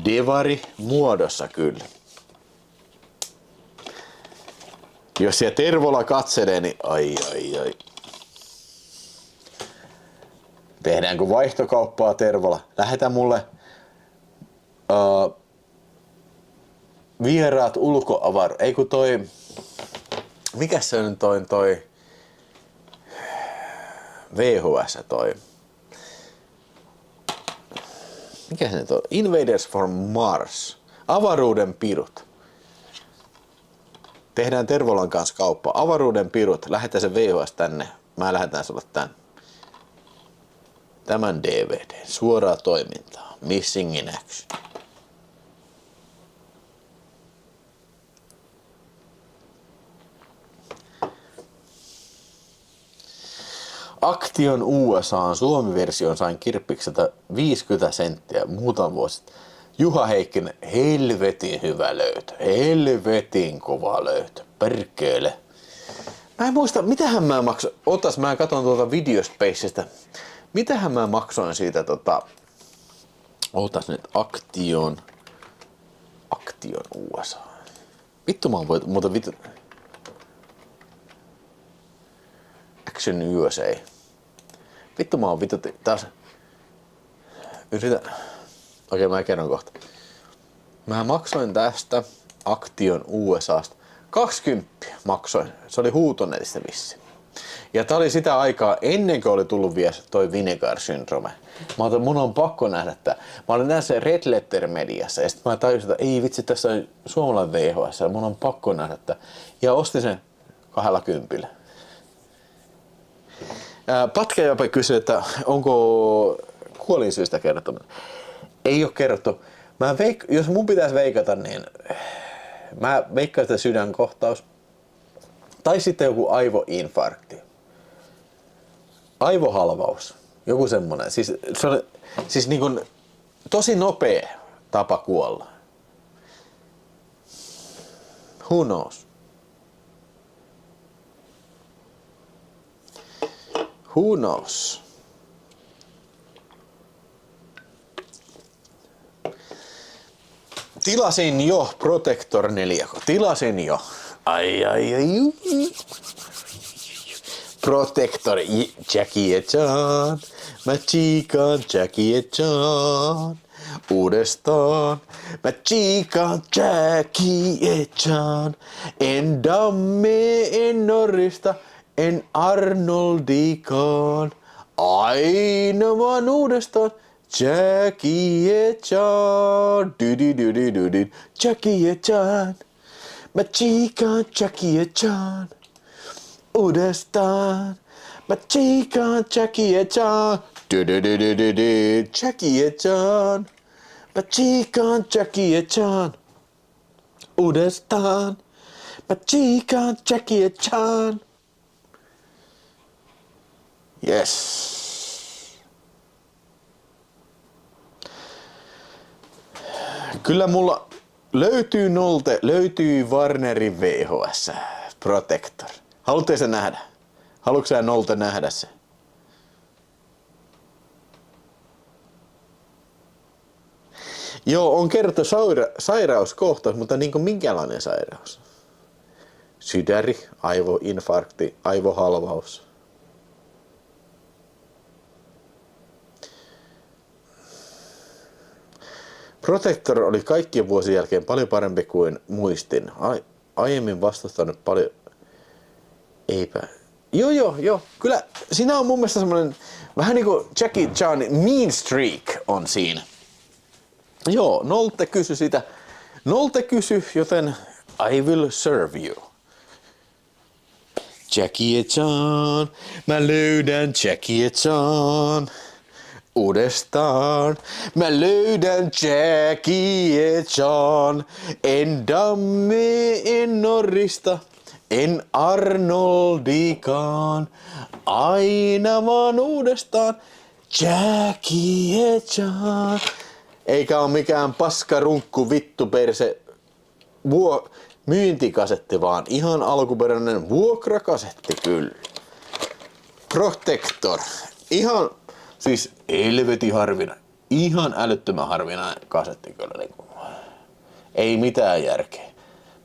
Devari muodossa kyllä. Jos siellä Tervola katselee, niin ai. Tehdäänkö vaihtokauppaa Tervola? Lähetä mulle vieraat ei kun mikä se nyt toi VHS toi. Mikä se nyt on? Invaders from Mars. Avaruuden pirut. Tehdään Tervolan kanssa kauppaa. Avaruuden pirut. Lähetä se VHS tänne. Mä lähetän sulle tän. Tämän DVD. Suoraa toimintaa. Missing in action. Action USA:n Suomi-version sain kirppikseltä 50 senttiä muutaman vuosi. Juha Heikkinen, helvetin hyvä löytö. Helvetin kova löytö. Perkele. Mä en muista, mitähän mä maksoin. Mä katson tuolta Videospacesta. Mitähän mä maksoin siitä nyt Action USA. Vittu mä oon muuta vittu. Action USA. Vittu mä oon vittu taas. Okei, mä kerron kohta. Mä maksoin tästä Action USAsta 20 maksoin. Se oli huutonetistä vissiin. Ja tää oli sitä aikaa ennen kuin oli tullut vielä toi Vinegar Syndrome. Mä otin, mun on pakko nähdä tää. Mä olin nähnyt sen Red Letter mediassa ja sit mä tajusin, että ei vitsi, tässä on suomalainen VHS. Mun on pakko nähdä tää. Ja ostin sen 20. Patkajape kysyi, että onko kuolinsyystä kerrottu. Ei ole kerrottu. Jos mun pitäisi veikata, niin mä veikkaan sitä sydänkohtaus. Tai sitten joku aivoinfarkti. Aivohalvaus. Joku semmonen. Se on siis niin kuin tosi nopea tapa kuolla. Who knows? Who knows? Tilasin jo Protector 4. Tilasin jo. Ai. Protector, Jackie Chan. Mä tsiikaan Jackie Chan. Uudestaan. Mä tsiikaan Jackie Chan. En Damme, en Norrista, en Arnoldikaan. Aina vaan uudestaan. Jackie Chan. Jackie Chan. Mä tsiikaan Jackie Chan. Uudestaan. Mä tsiikaan Jackie Chan. Jackie Chan. Mä tsiikaan Jackie Chan. Uudestaan. Mä tsiikaan Jackie Chan. Yes. Kyllä mulla löytyy Warnerin VHS Protector. Haluatte sen nähdä? Haluatko sä Nolte nähdä se? Joo, on kerta sairauskohtaus, mutta niin kuin minkälainen sairaus? Sydäri, aivoinfarkti, aivohalvaus. Protector oli kaikkien vuosien jälkeen paljon parempi kuin muistin. Aiemmin vastustanut paljon... Eipä. Joo. Kyllä siinä on mun mielestä semmonen vähän niinku Jackie Chan mean streak on siinä. Joo, Nolte kysy sitä. Nolte kysy, joten I will serve you. Jackie Chan, mä löydän Jackie Chan. Uudestaan mä löydän Jackie Chan. En Damme, en Norrista, en Arnoldikaan. Aina vaan uudestaan Jackie Chan. Eikä oo mikään paskarunkku vittu perse myyntikasetti, vaan ihan alkuperäinen vuokrakasetti kyllä. Protector. Ihan siis helvetin harvinainen. Ihan älyttömän harvinainen kasetti kyllä. Niinku. Ei mitään järkeä.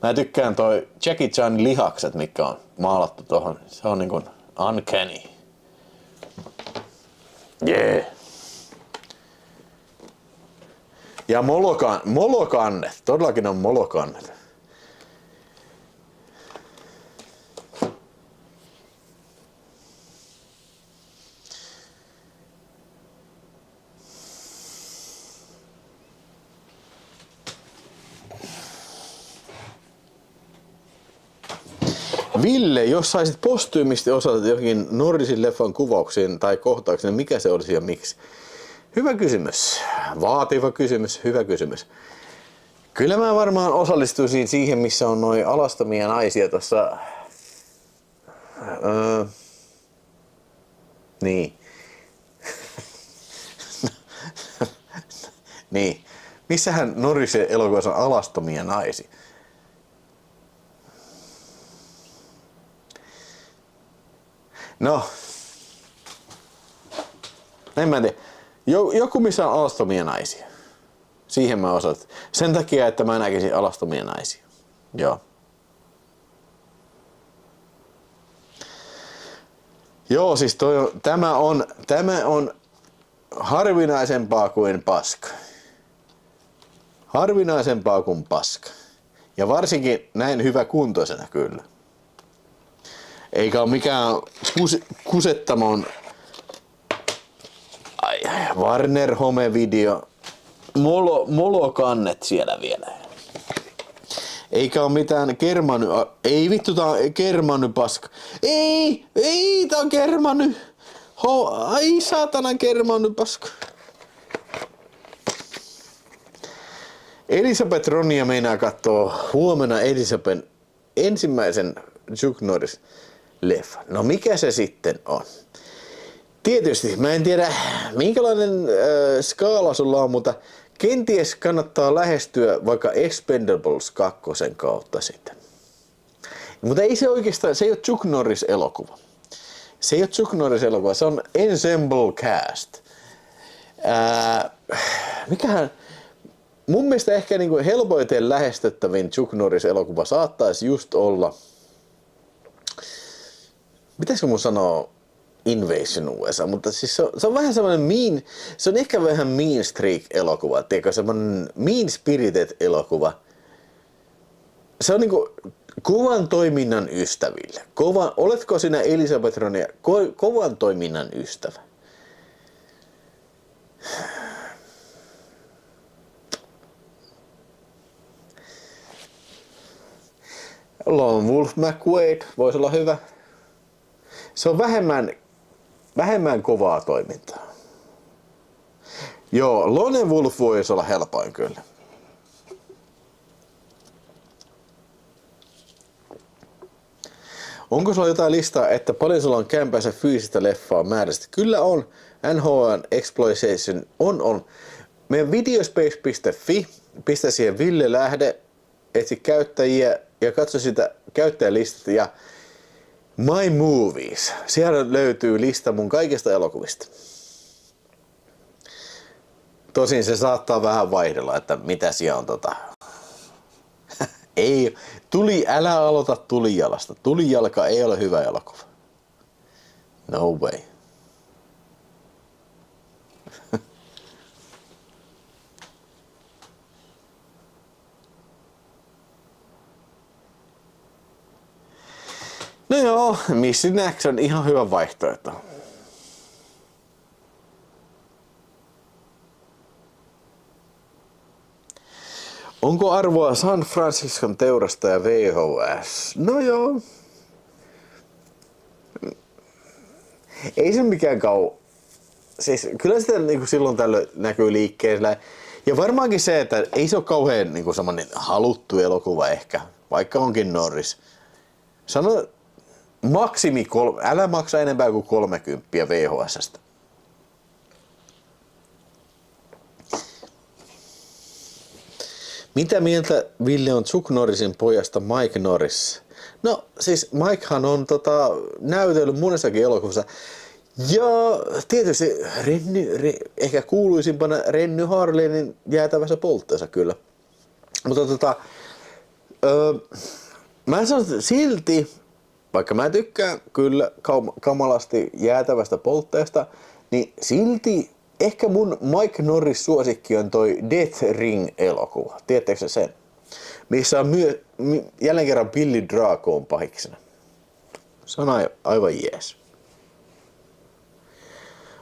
Mä tykkään toi Jackie Chan lihakset, mikä on maalattu tohon. Se on niinku uncanny. Yeah. Ja molokannet. Todellakin on molokannet. Ville, jos saisit postyymisti osata johonkin Norrisin leffan kuvauksiin tai kohtauksiin, niin mikä se olisi ja miksi? Hyvä kysymys. Vaativa kysymys. Hyvä kysymys. Kyllä mä varmaan osallistuisin siihen, missä on noin alastomia naisia tuossa. Niin. Niin. Missähän Norrisen elokuvassa on alastomia naisia? No. En mä tiedä. Joku missä on alastomia naisia. Siihen mä osat. Sen takia, että mä näkisin alastomia naisia. Joo. Joo, siis tämä on harvinaisempaa kuin paska. Harvinaisempaa kuin paska. Ja varsinkin näin hyvä kuntoisena kyllä. Eikä ole mikään kusettamon Warner Home-video. Molokannet siellä vielä. Eikä oo mitään kermany. Ei vittu, tää on kermany paska. Ei, tää on kermany. Ai saatanan kermany paska. Elisabeth Ronnia meinaa kattoo huomenna Elisabeth ensimmäisen Chuck Norris leffa. No mikä se sitten on? Tietysti, mä en tiedä minkälainen skaala sulla on, mutta kenties kannattaa lähestyä vaikka Expendables 2 kautta sitten. Mutta ei se oikeastaan, se ei ole Chuck Norris elokuva. Se ei ole Chuck Norris elokuva, se on Ensemble Cast. Mikähän mun mielestä ehkä niinku helpoiten lähestyttävin Chuck Norris-elokuva saattaisi just olla, pitäisikö mun sanoa Invasion USA, mutta siis se on vähän semmoinen se on ehkä vähän mean streak-elokuva, tiedätkö, semmoinen mean spirited elokuva. Se on niinku kovan toiminnan ystäville. Oletko sinä Elisabeth Ronia kovan toiminnan ystävä? Lone Wolf McQuaid voisi olla hyvä. Se on vähemmän kovaa toimintaa. Joo, Lone Wolf voisi olla helpoin kyllä. Onko sulla jotain listaa, että paljon sulla on kämpässä fyysistä leffaa määrästä? Kyllä on. NHL Exploitation on. Meidän videospace.fi, pistä siihen Ville Lähde, etsi käyttäjiä ja katso sitä käyttäjälistat ja My Movies. Siellä löytyy lista mun kaikista elokuvista. Tosin se saattaa vähän vaihdella, että mitä siellä on Ei, älä aloita tulijalasta. Tulijalka ei ole hyvä elokuva. No way. No joo, Missing X on ihan hyvä vaihtoehto. Onko arvoa San Franciscon teurastaja VHS? No joo. Ei se mikään siis kyllä sitä niinku silloin tällöin näkyy liikkeellä. Ja varmaankin se, että ei se ole kauhean niinku semmonen haluttu elokuva ehkä, vaikka onkin Norris. Sano älä maksa enempää kuin 30 VHS:stä. Mitä mieltä Ville on Chuck Norrisin pojasta Mike Norris? No siis Mikehan on näytellyt monessakin elokuvassa. Ja tietysti ehkä kuuluisimpana Renny Harlinin jäätävässä poltteessa kyllä. Mutta mä sanon silti, vaikka mä tykkään kyllä kamalasti jäätävästä poltteesta, niin silti ehkä mun Mike Norris suosikki on toi Death Ring-elokuva. Tiedättekö sen? Missä on jälleen kerran Billy Draco pahiksena. Se on aivan jees.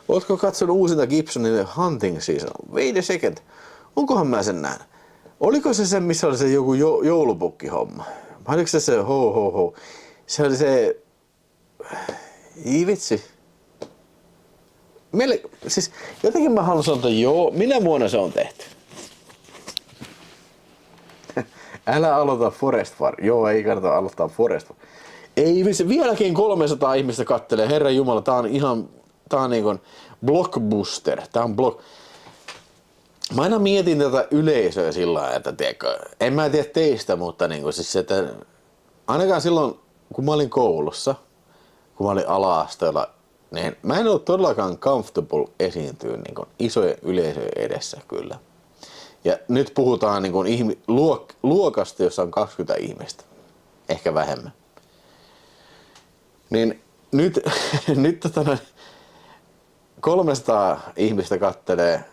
Ootko katsonut uusinta Gibsonin Hunting Season? Wait a second. Onkohan mä sen nähnyt? Oliko se missä oli se joku joulupukkihomma? Vai oliko se ho? Se oli se... Ii vitsi. Siis jotenkin mä haluan sanoa, että joo, minä vuonna se on tehty? Älä aloita Forest Fire. Joo, ei kannata aloittaa Forest Fire. Ei vitsi, vieläkin 300 ihmistä kattelee. Herran Jumala, tää on niinku blockbuster. Tää on Mä aina mietin tätä yleisöä sillä lailla, että tiedätkö, en mä tiedä teistä, mutta niinku siis että ainakaan silloin, kun mä olin koulussa, kun mä olin ala-asteella, niin mä en ollut todellakaan comfortable esiintyä niin isojen yleisöjen edessä kyllä. Ja nyt puhutaan niin luokasta, jossa on 20 ihmistä. Ehkä vähemmän. Niin nyt 300 ihmistä kattelee.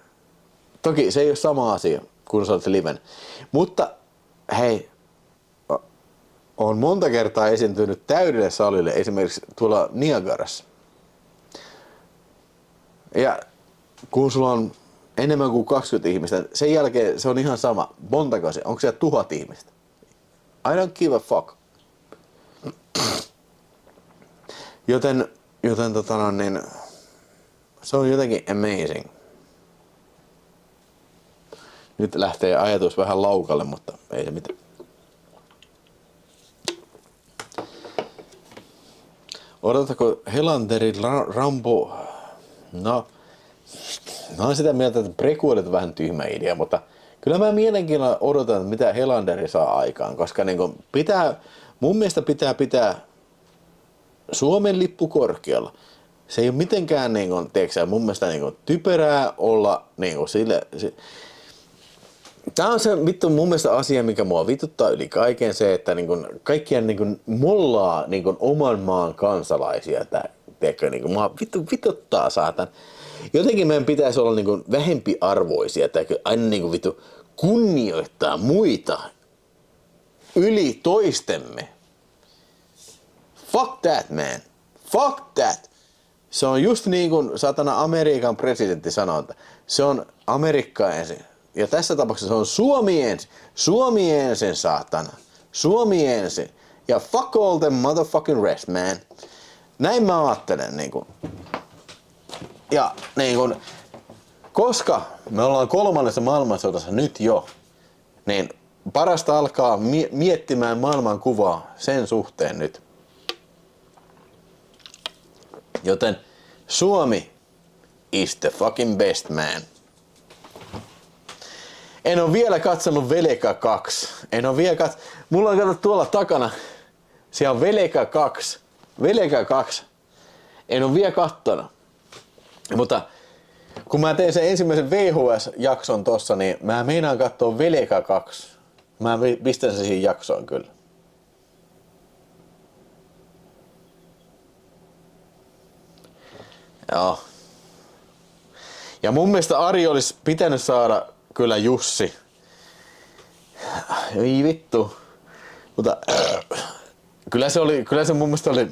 Toki se ei ole sama asia, kun sä olet liven. Mutta hei, on monta kertaa esiintynyt täydelle salille, esimerkiksi tuolla Niagarassa. Ja kun sulla on enemmän kuin 20 ihmistä, sen jälkeen se on ihan sama. Montako se? Onko siellä 1000 ihmistä? I don't give a fuck. Joten niin, se on jotenkin amazing. Nyt lähtee ajatus vähän laukalle, mutta ei se mitään. Odotatko Helanderin Rambo? No, mä oon sitä mieltä, että prequelit on vähän tyhmä idea, mutta kyllä mä mielenkiinnolla odotan, mitä Helanderi saa aikaan, koska niin mun mielestä pitää Suomen lippu korkealla. Se ei ole mitenkään mun mielestä typerää olla sille. Tää on se vittu mun mielestä asia, mikä mua vituttaa yli kaiken, se, että niinku kaikkien niinku mollaa niinku oman maan kansalaisia. Tiedätkö, niinku mua vituttaa saatan. Jotenkin meidän pitäisi olla niinku vähempiarvoisia, aina niinku vittu kunnioittaa muita yli toistemme. Fuck that, man. Fuck that. Se on just niin kuin satana Amerikan presidentti sanoo, että se on Amerikka ensin. Ja tässä tapauksessa se on Suomi ensin. Suomi ensin, saatana. Suomi ensin. Ja fuck all the motherfucking rest, man. Näin mä ajattelen. Niin kuin. Ja niin kuin, koska me ollaan 3. maailmansodassa nyt jo, niin parasta alkaa miettimään maailmankuvaa sen suhteen nyt. Joten Suomi is the fucking best, man. En ole vielä katsonut Veleka 2. Mulla on katsottu tuolla takana. Siellä on Veleka 2. Veleka 2. En ole vielä kattonut. Mutta kun mä tein sen ensimmäisen VHS-jakson tossa, niin mä meinaan katsoa Veleka 2. Mä pistän sen siihen jaksoon kyllä. Joo. Ja mun mielestä Ari olisi pitänyt saada kyllä Jussi. Ei vittu. Mutta kyllä se mun mielestä oli,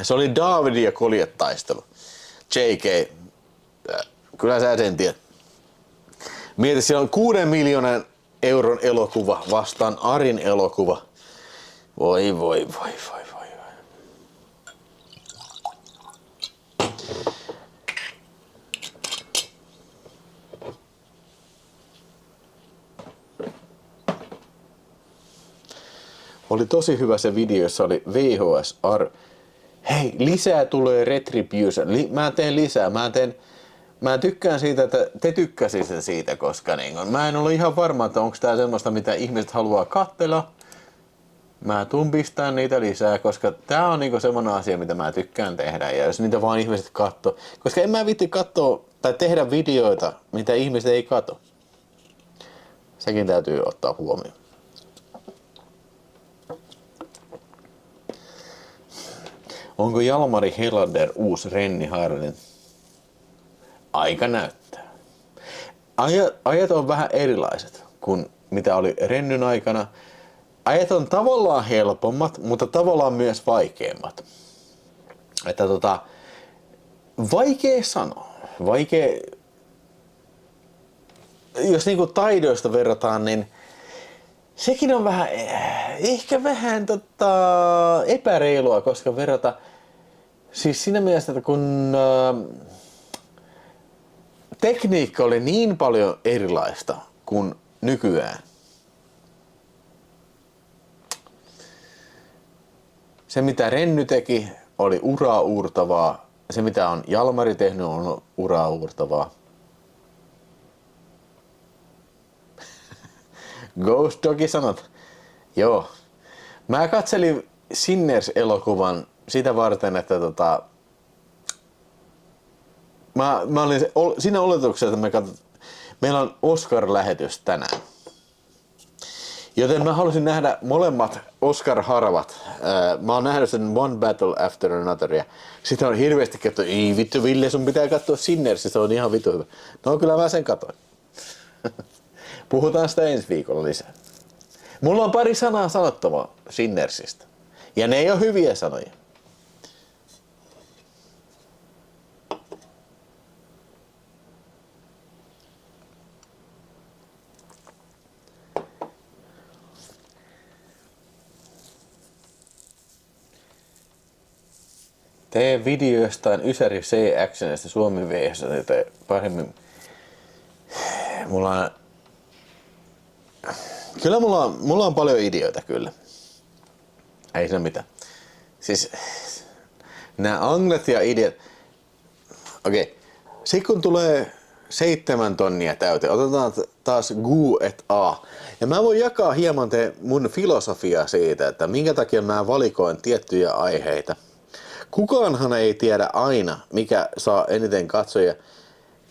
se oli Davidin ja Koljet taistelu. JK. Kyllä sä sen tiedät. Mieti, siellä on 6 miljoonan euron elokuva vastaan Arin elokuva. Voi. Oli tosi hyvä se video, jossa oli VHS-ar. Hei, lisää tulee Retribution. Mä teen lisää. Mä tykkään siitä, että te tykkäsitte siitä, koska niin mä en ole ihan varma, että onko tää semmoista, mitä ihmiset haluaa katsella. Mä tuun pistään niitä lisää, koska tää on niinku semmoinen asia, mitä mä tykkään tehdä. Ja jos niitä vaan ihmiset katsoo. Koska en mä viitti katsoa tai tehdä videoita, mitä ihmiset ei katso. Sekin täytyy ottaa huomioon. Onko Jalmari Helander uusi Renni Harlin? Aika näyttää. Ajat on vähän erilaiset kuin mitä oli Rennyn aikana. Ajat on tavallaan helpommat, mutta tavallaan myös vaikeammat. Että vaikea sanoa. Jos niinku taidoista verrataan, niin sekin on vähän, ehkä vähän epäreilua, koska verrata, siis siinä mielessä, että kun tekniikka oli niin paljon erilaista kuin nykyään. Se mitä Renny teki oli uraa uurtavaa, se mitä on Jalmari tehnyt on uraa uurtavaa. Ghost Dogi sanot, joo. Mä katselin Sinners-elokuvan sitä varten, että mä olin siinä oletuksessa, että meillä on Oscar-lähetys tänään. Joten mä halusin nähdä molemmat Oscar-harvat. Mä oon nähnyt sen One Battle After Another ja sitä on hirveästi katsottu, ei vittu Ville, sun pitää katsoa Sinners, se on ihan vittu hyvä. No kyllä mä sen katoin. Puhutaan sitä ensi viikolla lisää. Mulla on pari sanaa sanottavaa Sinnersistä. Ja ne ei ole hyviä sanoja. Tee video jostain Ysäri C-Actionista Suomi vs. Paremmin. Mulla on paljon ideoita kyllä. Ei se mitään. Siis nämä anglet ja ideat. Okei. Sitten kun tulee 7 tonnia täyteen, otetaan taas Gu et A. Ja mä voin jakaa hieman mun filosofiaa siitä, että minkä takia mä valikoin tiettyjä aiheita. Kukaanhan ei tiedä aina, mikä saa eniten katsojia,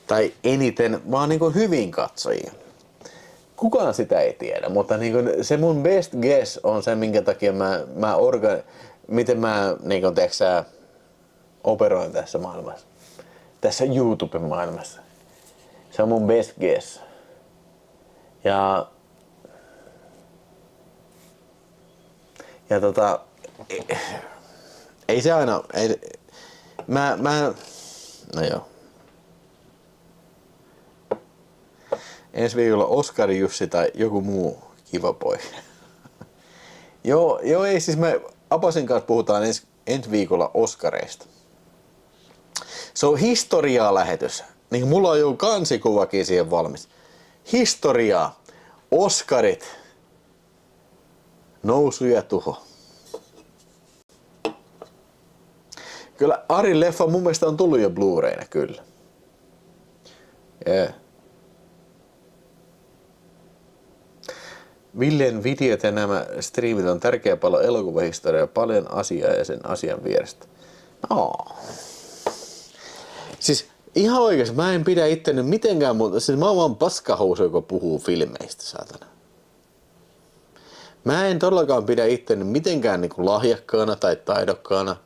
tai eniten, vaan niin kuin hyvin katsojia. kukaan sitä ei tiedä, mutta niin kuin se mun best guess on se, minkä takia miten mä niin kuin, operoin tässä maailmassa. Tässä YouTube-maailmassa. Se on mun best guess. Ja ei se aina, no joo. Ensi viikolla Oskari Jussi tai joku muu kiva poika. joo, ei siis me Apasin kanssa puhutaan ensi viikolla Oskareista. Se on historiaa lähetys. Niin mulla on jo kansikuvakin siihen valmis. Historiaa, Oskarit, nousu ja tuho. Kyllä Arin leffa mun mielestä on tullut jo Blu-rayna, kyllä. Yeah. Villen videot ja nämä striimit on tärkeä palo elokuvahistoriaa, paljon asiaa ja sen asian vierestä. No. Siis ihan oikeesti, mä en pidä itteni mitenkään muuta. Siis mä oon vaan paskahousu, joka puhuu filmeistä, saatana. Mä en todellakaan pidä itteni mitenkään niinku lahjakkaana tai taidokkaana.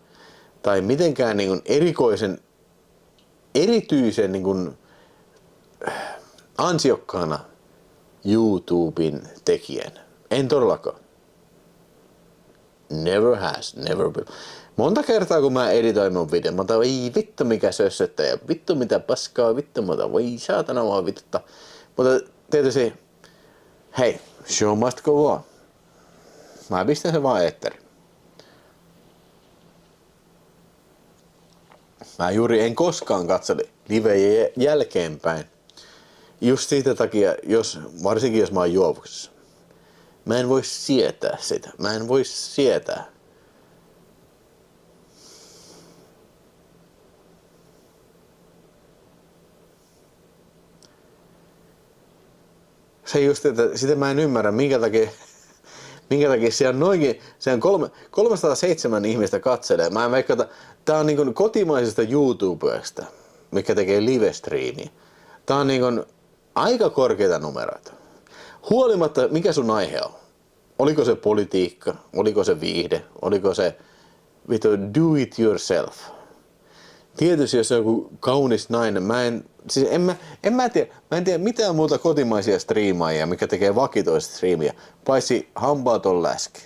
Tai mitenkään niinku erityisen niinku ansiokkaana YouTuben tekijän. En todellakaan. Never has, never will. Monta kertaa kun mä editoin mun videon, mä otan, ei vittu mikä sössöttä ja vittu mitä paskaa, vittu muuta, voi saatana vaan vitutta. Mutta tietysti, hei, show must go on. Mä pistän sen vaan eetteriin. Mä juuri en koskaan katsele livejä jälkeenpäin. Just siitä takia, varsinkin jos mä oon juovuksessa. Mä en voi sietää sitä. Mä en voi sietää. Se just, että sitä mä en ymmärrä, minkä takia siellä noinkin, siellä on 307 ihmistä katselee. Mä en vaikka, tää on niin kotimaisesta YouTubesta, mikä tekee live-striimiä. Tää on niin aika korkeita numeroita. Huolimatta, mikä sun aihe on. Oliko se politiikka, oliko se viihde, oliko se do it yourself. Tietysti jos on joku kaunis nainen, en tiedä mitään muuta kotimaisia striimaajia, mikä tekee vakitoista striimiä, paitsi hampaaton läski.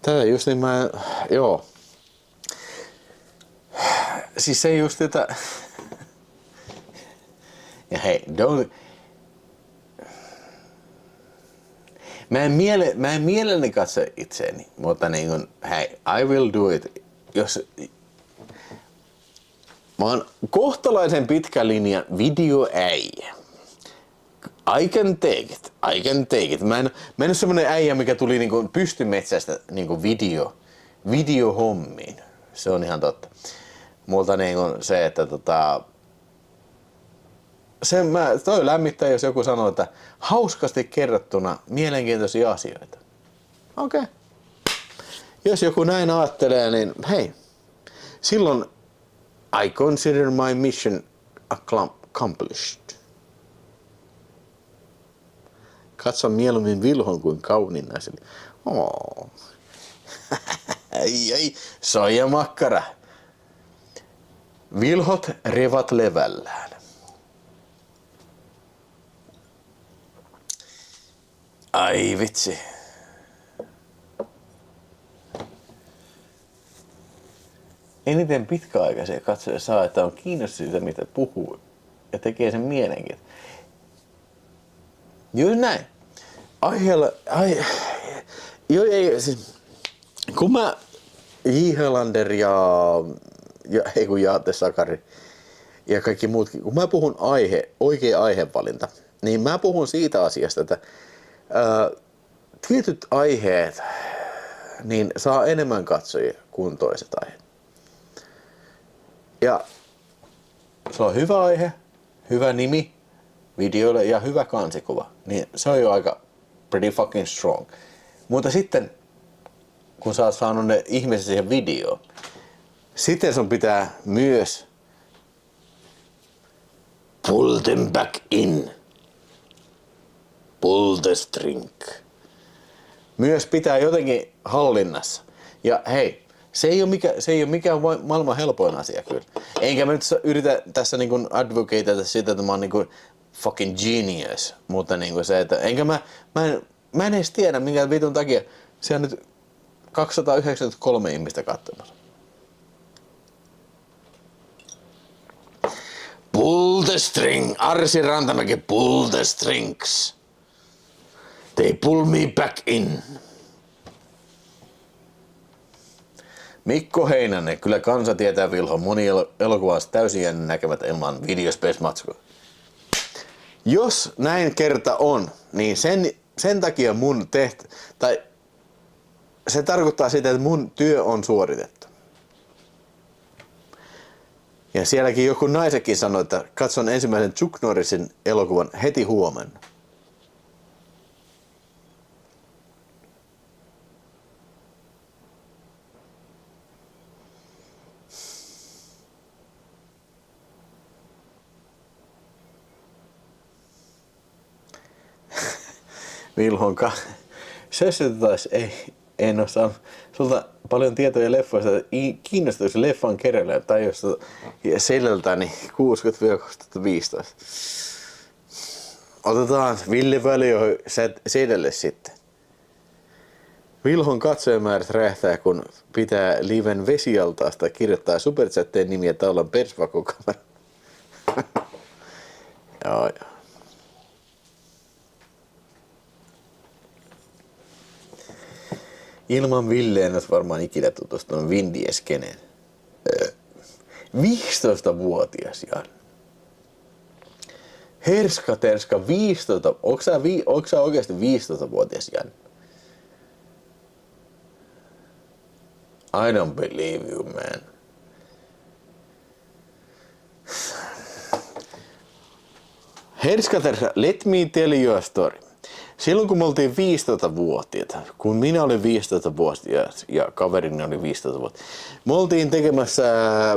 Tätä just niin joo. Siis se just, että ja hei, mä en mielelläni katso itseäni, mutta niin kuin, hei, I will do it. Mä oon kohtalaisen pitkä linja videoäijä. I can take it. Mä en ole semmonen äijä, mikä tuli niinku pystymetsästä niinku videohommiin. Se on ihan totta. Multa niinku se, että toi lämmittää, jos joku sanoo, että hauskasti kerrottuna mielenkiintoisia asioita. Okei. Okay. Jos joku näin ajattelee, niin hei, silloin I consider my mission accomplished. Katso mieluummin Vilhon kuin kauniin naisen. Oh. Ei, soijamakkara. Vilhot revat levällään. Ai vitsi. Eniten pitkäaikaisia katsoja saa, että on kiinnostunut siitä, mitä puhuu ja tekee sen mielenkiintoisen. Juuri näin. Siis, kun mä J. Helander ja Jaate Sakari ja kaikki muutkin, kun mä puhun oikea aihevalinta, niin mä puhun siitä asiasta, että tietyt aiheet niin saa enemmän katsojia kuin toiset aiheet. Ja se on hyvä aihe, hyvä nimi videoille ja hyvä kansikuva, niin se on jo aika pretty fucking strong. Mutta sitten kun sä oot saanut ne ihmiset siihen videoon. Sitten sun pitää myös pull them back in. Pull the string. Myös pitää jotenkin hallinnassa. Ja hei, se ei ole mikään maailman helpoin asia kyllä. Enkä mä nyt yritä tässä niin kuin advocateata sitä, että mä oon niin kuin fucking genius. Mutta niin kuin se, että mä en edes tiedä minkä vitun takia se on nyt 293 ihmistä katsomassa. Pull the string. Arsi Rantamäki, pull the strings. They pull me back in. Mikko Heinänen, kyllä kansa tietää Vilho. Moni elokuvassa täysin näkevät ilman videospace-matskua. Jos näin kerta on, niin sen takia mun tai se tarkoittaa sitä, että mun työ on suoritettu. Ja sielläkin joku naisekin sanoi, että katson ensimmäisen Chuck Norrisin elokuvan heti huomenna. Vilhon taas en ole saanut sulta paljon tietoja leffoista, kiinnostuisi leffan kerralla tai jos selältäni 60-2015. Otetaan Ville Väliö sedelle sitten. Vilhon katsojamäärät räjähtää, kun pitää liven vesialtaasta kirjoittaa superchatteen nimiä taulan persvakokamera. Joo. Ilman Ville en olisi varmaan ikinä tutustunut Vin Dieskeneen. 15-vuotias Jan. Herska terska 15. Onko sä oikeasti 15-vuotias Jan? I don't believe you, man. Herska terska, let me tell you a story. Silloin kun me oltiin 15-vuotiaita, kun minä olin 15-vuotias ja kaverini oli 15-vuotias, me oltiin tekemässä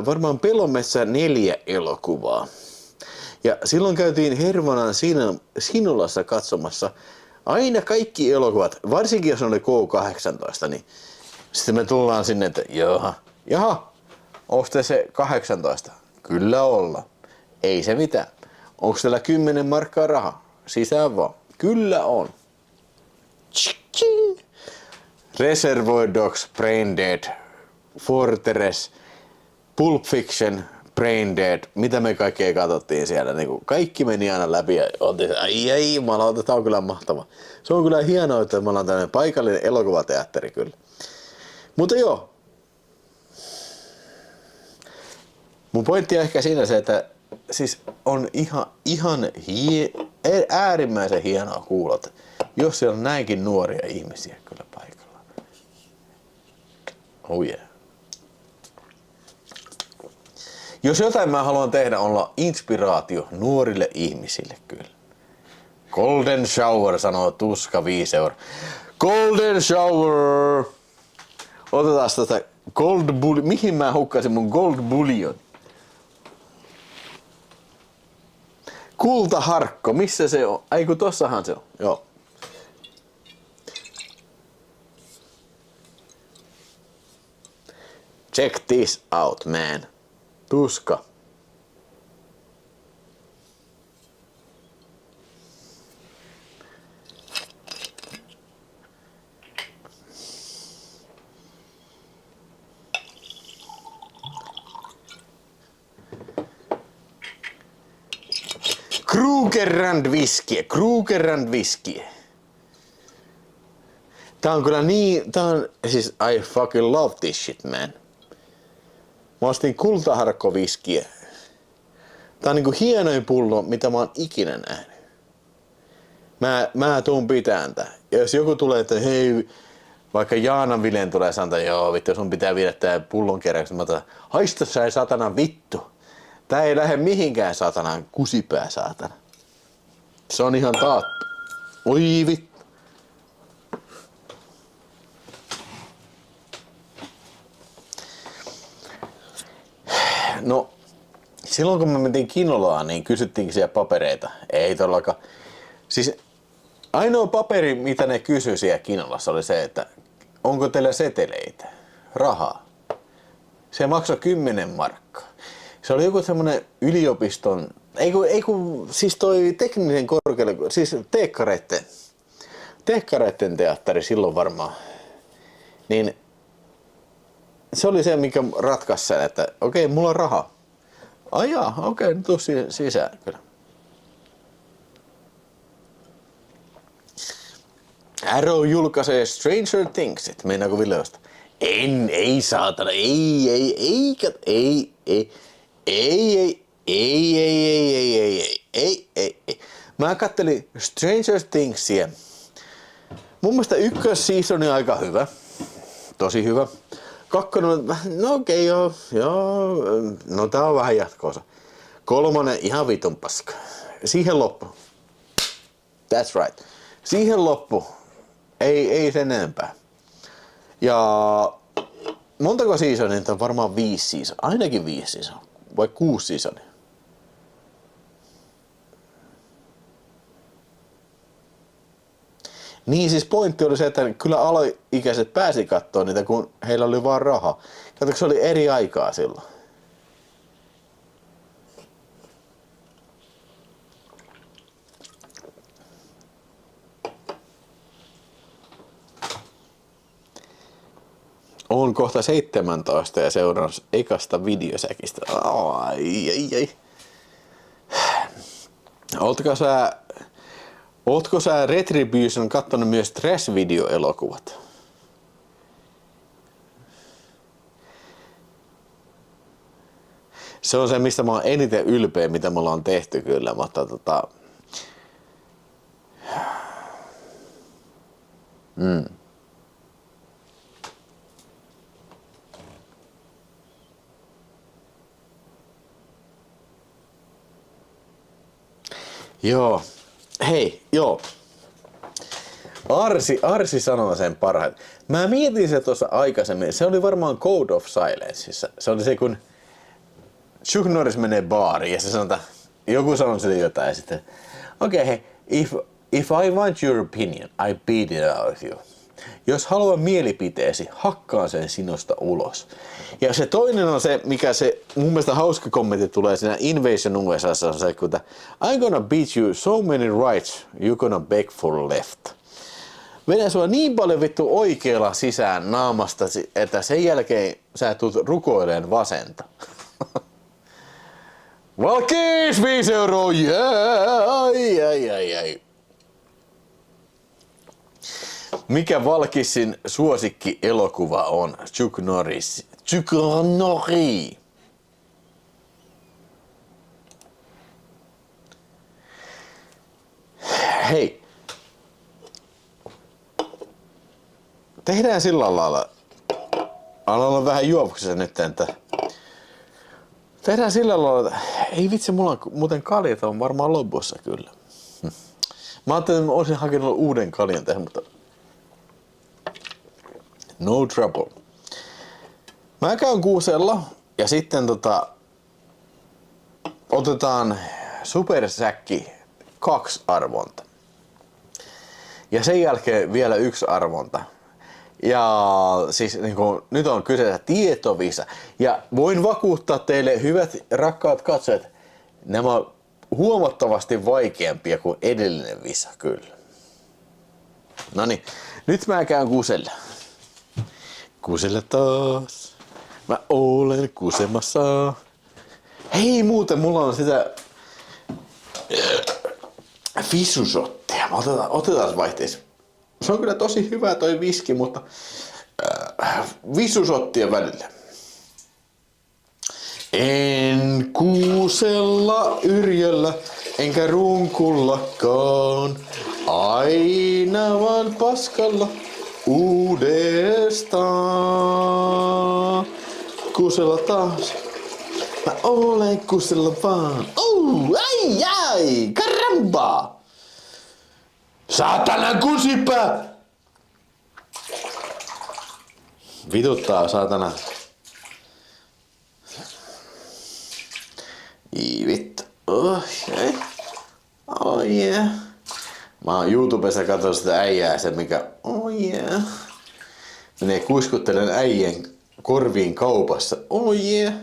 varmaan Pelomessa 4 elokuvaa. Ja silloin käytiin Hermanan Sinulassa katsomassa aina kaikki elokuvat, varsinkin jos oli K18, niin sitten me tullaan sinne, että jaha, onko se 18? Kyllä olla. Ei se mitään. Onko teillä 10 markkaa rahaa? Sisään vaan. Kyllä on. Ching. Reservoir Dogs, Brain Dead, Fortress, Pulp Fiction, Brain Dead. Mitä me kaikkea katsottiin siellä. Niin kaikki meni aina läpi ja oltiin, ai jumalauta, tää on kyllä mahtava. Se on kyllä hienoa, että me ollaan tämmöinen paikallinen elokuvateatteri kyllä. Mutta joo. Mun pointti on ehkä siinä se, että siis on ihan äärimmäisen hienoa kuulla, jos siellä on näinkin nuoria ihmisiä kyllä paikalla. Oh yeah. Jos jotain mä haluan tehdä, on olla inspiraatio nuorille ihmisille kyllä. Golden shower, sanoo Tuska 5 €. Golden shower! Otetaan tästä gold bullion. Mihin mä hukkasin mun gold bullion? Kultaharkko, missä se on? Ai kun tossahan se on, joo. Check this out, man. Tuska. Krugerrand whisky. Tää on kyllä niin, siis I fucking love this shit, man. Mä ostin kultaharkko viskiä. Tää on niinku hienoin pullo, mitä mä oon ikinä nähnyt. Mä tuun pitään tää. Ja jos joku tulee, että hei, vaikka Jaanan Vilen tulee sanoa, joo vittu, sun pitää viedä tää pullon keräksi. Mä otan, haista sä satana vittu. Tää ei lähde mihinkään satanaan kusipää saatana. Se on ihan taattu. Oi vittu. No, silloin kun me mentiin Kinolaan, niin kysyttiinkin siellä papereita. Ei todellakaan. Siis ainoa paperi, mitä ne kysyi siellä Kinolassa, oli se, että onko teillä seteleitä, rahaa. Se maksoi 10 markkaa. Se oli joku semmonen yliopiston, siis toi tekninen korkeakoulu, siis teekkareitten teatteri silloin varmaan. Niin se oli se, mikä ratkaisi sen, että okei, mulla on raha. Ai jaa, okei, nyt tuu sisään kyllä. Arrow julkaisee Stranger Thingsit. Meinaako Ville ostaa? Ei saatana, ei. Mä kattelin Stranger Thingsia. Mun mielestä ykkösseasoni on aika hyvä. Tosi hyvä. Kakkonen, no okei, joo. No tää on vähän jatkoosa. Kolmonen ihan vitun paska. Siihen loppu. That's right. Siihen loppu. Ei sen enempää. Ja montako seasonia? On varmaan 5 seasonia. Ainakin 5 seasonia. Vai 6 seasonia. Niin siis pointti oli se, että kyllä alaikäiset pääsi kattoo niitä, kun heillä oli vaan rahaa. Katsotko, se oli eri aikaa silloin. On kohta 17 ja seuraan ekasta videosäkistä. Ai. Ootko sä Retribution kattonut myös trash-video-elokuvat? Se on se, mistä mä oon eniten ylpeä, mitä me ollaan tehty kyllä, mutta Joo. Hei, joo. Arsi sanoi sen parhaiten. Mä mietin se tuossa aikaisemmin. Se oli varmaan Code of Silenceissa. Se oli se, kun Chuck Norris menee baariin ja se sanotaan, joku sanoo sille jotain ja sitten okei, hei, if I want your opinion, I beat it out of you. Jos haluan mielipiteesi, hakkaan sen sinusta ulos. Ja se toinen on se, mikä se mun mielestä hauska kommentti tulee siinä Invasion USAssa on se, kun I'm gonna beat you so many rights, you're gonna beg for left. Vedän sua niin paljon vittu oikealla sisään naamasta, että sen jälkeen sä tulet rukoileen vasenta. Valkeis 5 €, ai. Mikä Valkissin suosikki elokuva on? Chuck Norris. Hei. Tehdään sillä lailla. Aloin vähän juovuksessa nyt, että tehdään sillä lailla. Ei vitsi, mulla on muuten kaljat on varmaan lopussa kyllä. Mä ajattelin, että mä olisin hakenut uuden kaljan tähän, mutta no trouble. Mä käyn kuusella ja sitten otetaan supersäkki 2 arvonta. Ja sen jälkeen vielä 1 arvonta. Ja siis niin kun, nyt on kyseessä tietovisa. Ja voin vakuuttaa teille, hyvät rakkaat katsojat, nämä on huomattavasti vaikeampia kuin edellinen visa, kyllä. Noniin, nyt mä käyn kusella. Kusella taas. Mä olen kusemassa. Hei muuten, mulla on sitä visusottia. Otetaan vaihteessa. Se on kyllä tosi hyvä toi viski, mutta visusottien välillä. En kuusella yrjöllä, enkä runkullakaan. Aina vaan paskalla uudestaan. Kuusella taas. Mä olen kuusella vaan. Ai, caramba! Saatana kusipää! Vituttaa, saatana. Vittu. Oh yeah. Mä oon YouTubessa katsonut sitä äijää, se mikä oh yeah. Menee kuiskuttelen äijän korviin kaupassa. Oh yeah.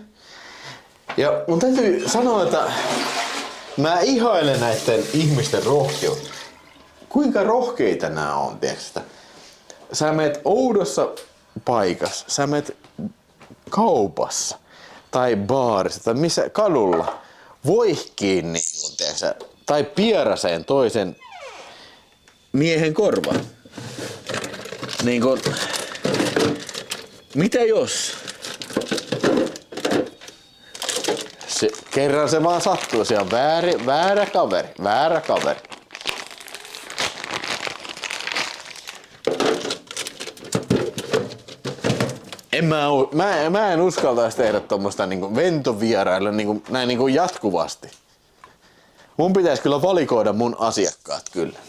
Ja mun täytyy sanoa, että mä ihailen näiden ihmisten rohkeutta. Kuinka rohkeita nämä on, tiiäksä? Sä menet oudossa paikassa, sä menet kaupassa tai baarissa tai missä kadulla voihkiin niin, tiiäksä, tai pieraseen toisen miehen korvaan. Niin kun, mitä jos? Kerran se vaan sattuu, se on väärä kaveri. Mä en uskaltaisi tehdä tommoista niinku ventovierailla niinku jatkuvasti. Mun pitäisi kyllä valikoida mun asiakkaat kyllä.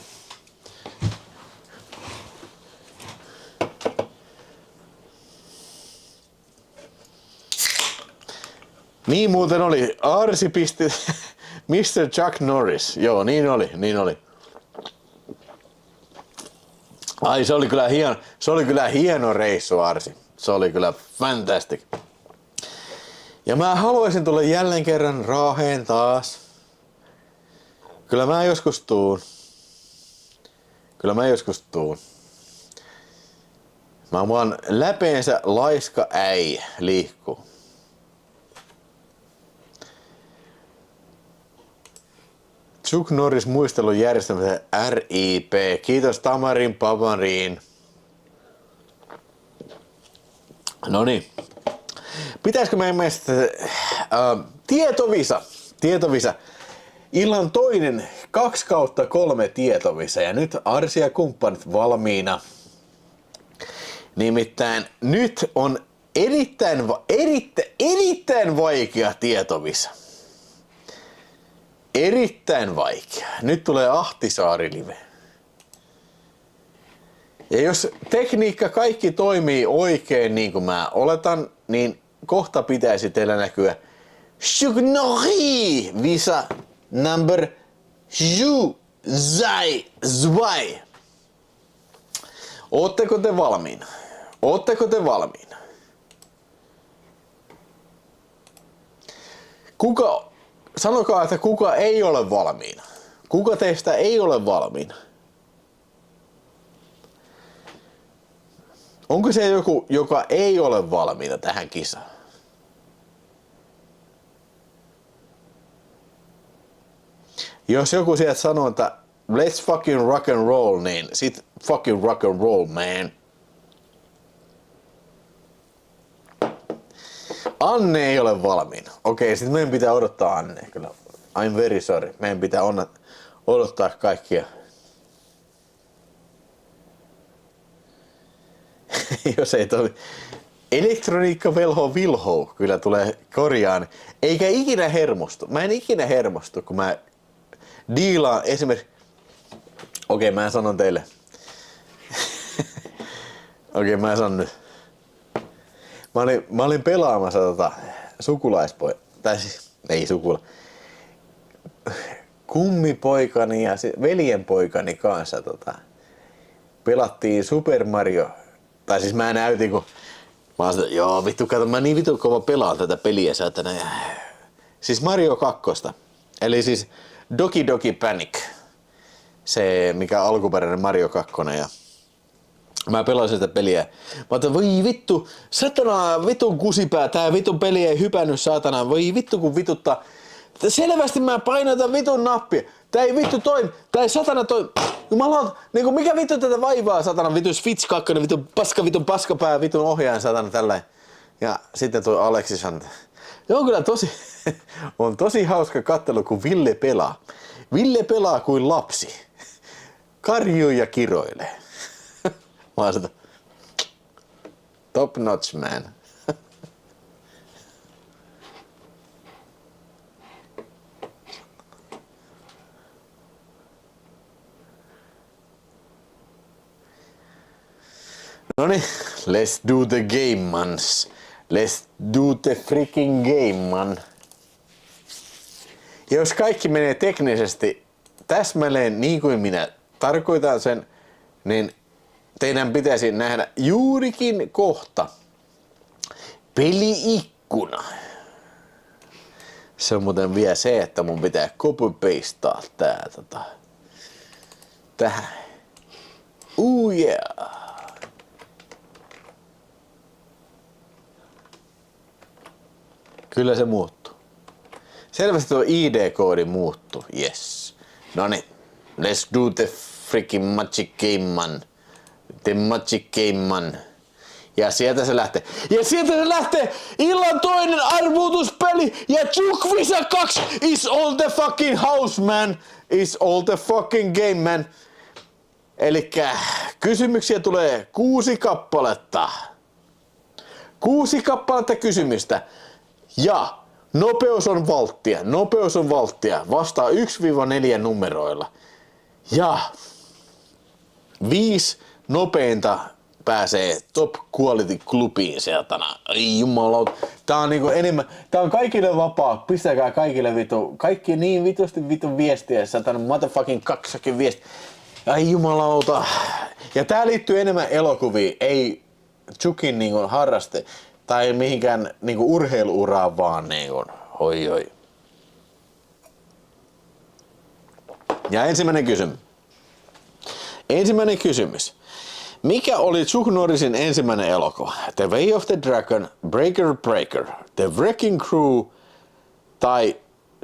Niin muuten oli. Arsi pisti Mr. Chuck Norris. Joo, niin oli. Ai se oli kyllä hieno reissu, Arsi. Se oli kyllä fantastic. Ja mä haluaisin tulla jälleen kerran Raaheen taas. Kyllä mä joskus tuun. Mä oon vaan läpeensä laiska äijä liikkuu. Chuck Norris muistelun järjestämisen RIP. Kiitos Tamarin Pavariin. Noniin. Pitäisikö meidän mielestä tietovisa. Illan toinen 2/3 tietovisa ja nyt Arsi ja kumppanit valmiina. Nimittäin nyt on erittäin vaikea tietovisa. Erittäin vaikea. Nyt tulee Ahtisaari-live. Ja jos tekniikka kaikki toimii oikein niin kuin mä oletan, niin kohta pitäisi teillä näkyä Chuck Norris visa number 2. Ootteko te valmiina? Sanokaa, että kuka ei ole valmiina. Kuka teistä ei ole valmiina? Onko se joku, joka ei ole valmiina tähän kisaan? Jos joku sieltä sanoo, että let's fucking rock and roll, niin sit fucking rock and roll, man. Anne ei ole valmiina. Okei, sit meidän pitää odottaa Annea kyllä. I'm very sorry. Meidän pitää odottaa kaikkia. Jos ei toimi. Elektroniikka velho vilho kyllä tulee korjaan. Eikä ikinä hermostu. Mä en ikinä hermostu, kun mä diilaan esimerkiksi. Okei, mä sanon teille. Okei, mä sanon nyt. Mä olin pelaamassa tai siis, ei kummipoikani ja veljenpoikani kanssa pelattiin Super Mario. Tai siis mä näytin, kun mä oon sitä, joo vittu, kato, mä niin vittu kova pelaan tätä peliä saatana. Siis Mario 2. Eli siis Doki Doki Panic. Se, mikä alkuperäinen Mario 2. Ja mä pelasin sitä peliä. Mä otan, voi vittu, satana vitun kusipää, tää vitun peli ei hypännyt saatana. Voi vittu kun vituttaa. Selvästi mä painotan vitun nappia. Tää ei vittu toimi. Tää ei satana toimi. Jumalauta, niinku mikä vittu tätä vaivaa satana vitun Switch 2, vitun paskapää, vitun ohjaajan satana tällä. Ja sitten tuo Aleksis sanoo. On kyllä on tosi hauska katselu kun Ville pelaa. Ville pelaa kuin lapsi. Karjuu ja kiroilee. Mä oon sitä, top notch man. Noniin, let's do the game, mans. Let's do the freaking game, man. jos kaikki menee teknisesti täsmälleen niin kuin minä tarkoitan sen, niin teidän pitäisi nähdä juurikin kohta peliikkuna. Se on muuten vielä se, että mun pitää copy-pastaa tää tähän. Yeah. Kyllä se muuttuu. Selvästi tuo ID-koodi muuttuu. Yes. Noniin. Let's do the freaking magic game, man. The magic game, man. Ja sieltä se lähtee. Ja sieltä se lähtee illan toinen arvuutuspeli. Ja Jukvisa 2 is all the fucking house, man. Is all the fucking game, man. Elikkä kysymyksiä tulee 6 kappaletta. 6 kappaletta kysymystä. Ja nopeus on valttia. Vastaa 1-4 numeroilla. Ja 5 nopeinta pääsee top quality klubiin sieltänä. Ai jumalauta. Tää on niinku enemmän. Tää on kaikille vapaa. Pistäkää kaikille vitu. Kaikki niin vitusti vitun viestiä. Satana motherfucking kaksakin viesti. Ai jumalauta. Ja tää liittyy enemmän elokuviin. Ei Jukin niinku harraste. Tai mihinkään niinku urheiluuraan vaan niinku. Hoi. Ja ensimmäinen kysymys. Mikä oli Chuck Norrisin ensimmäinen elokuva? The Way of the Dragon, Breaker, The Wrecking Crew tai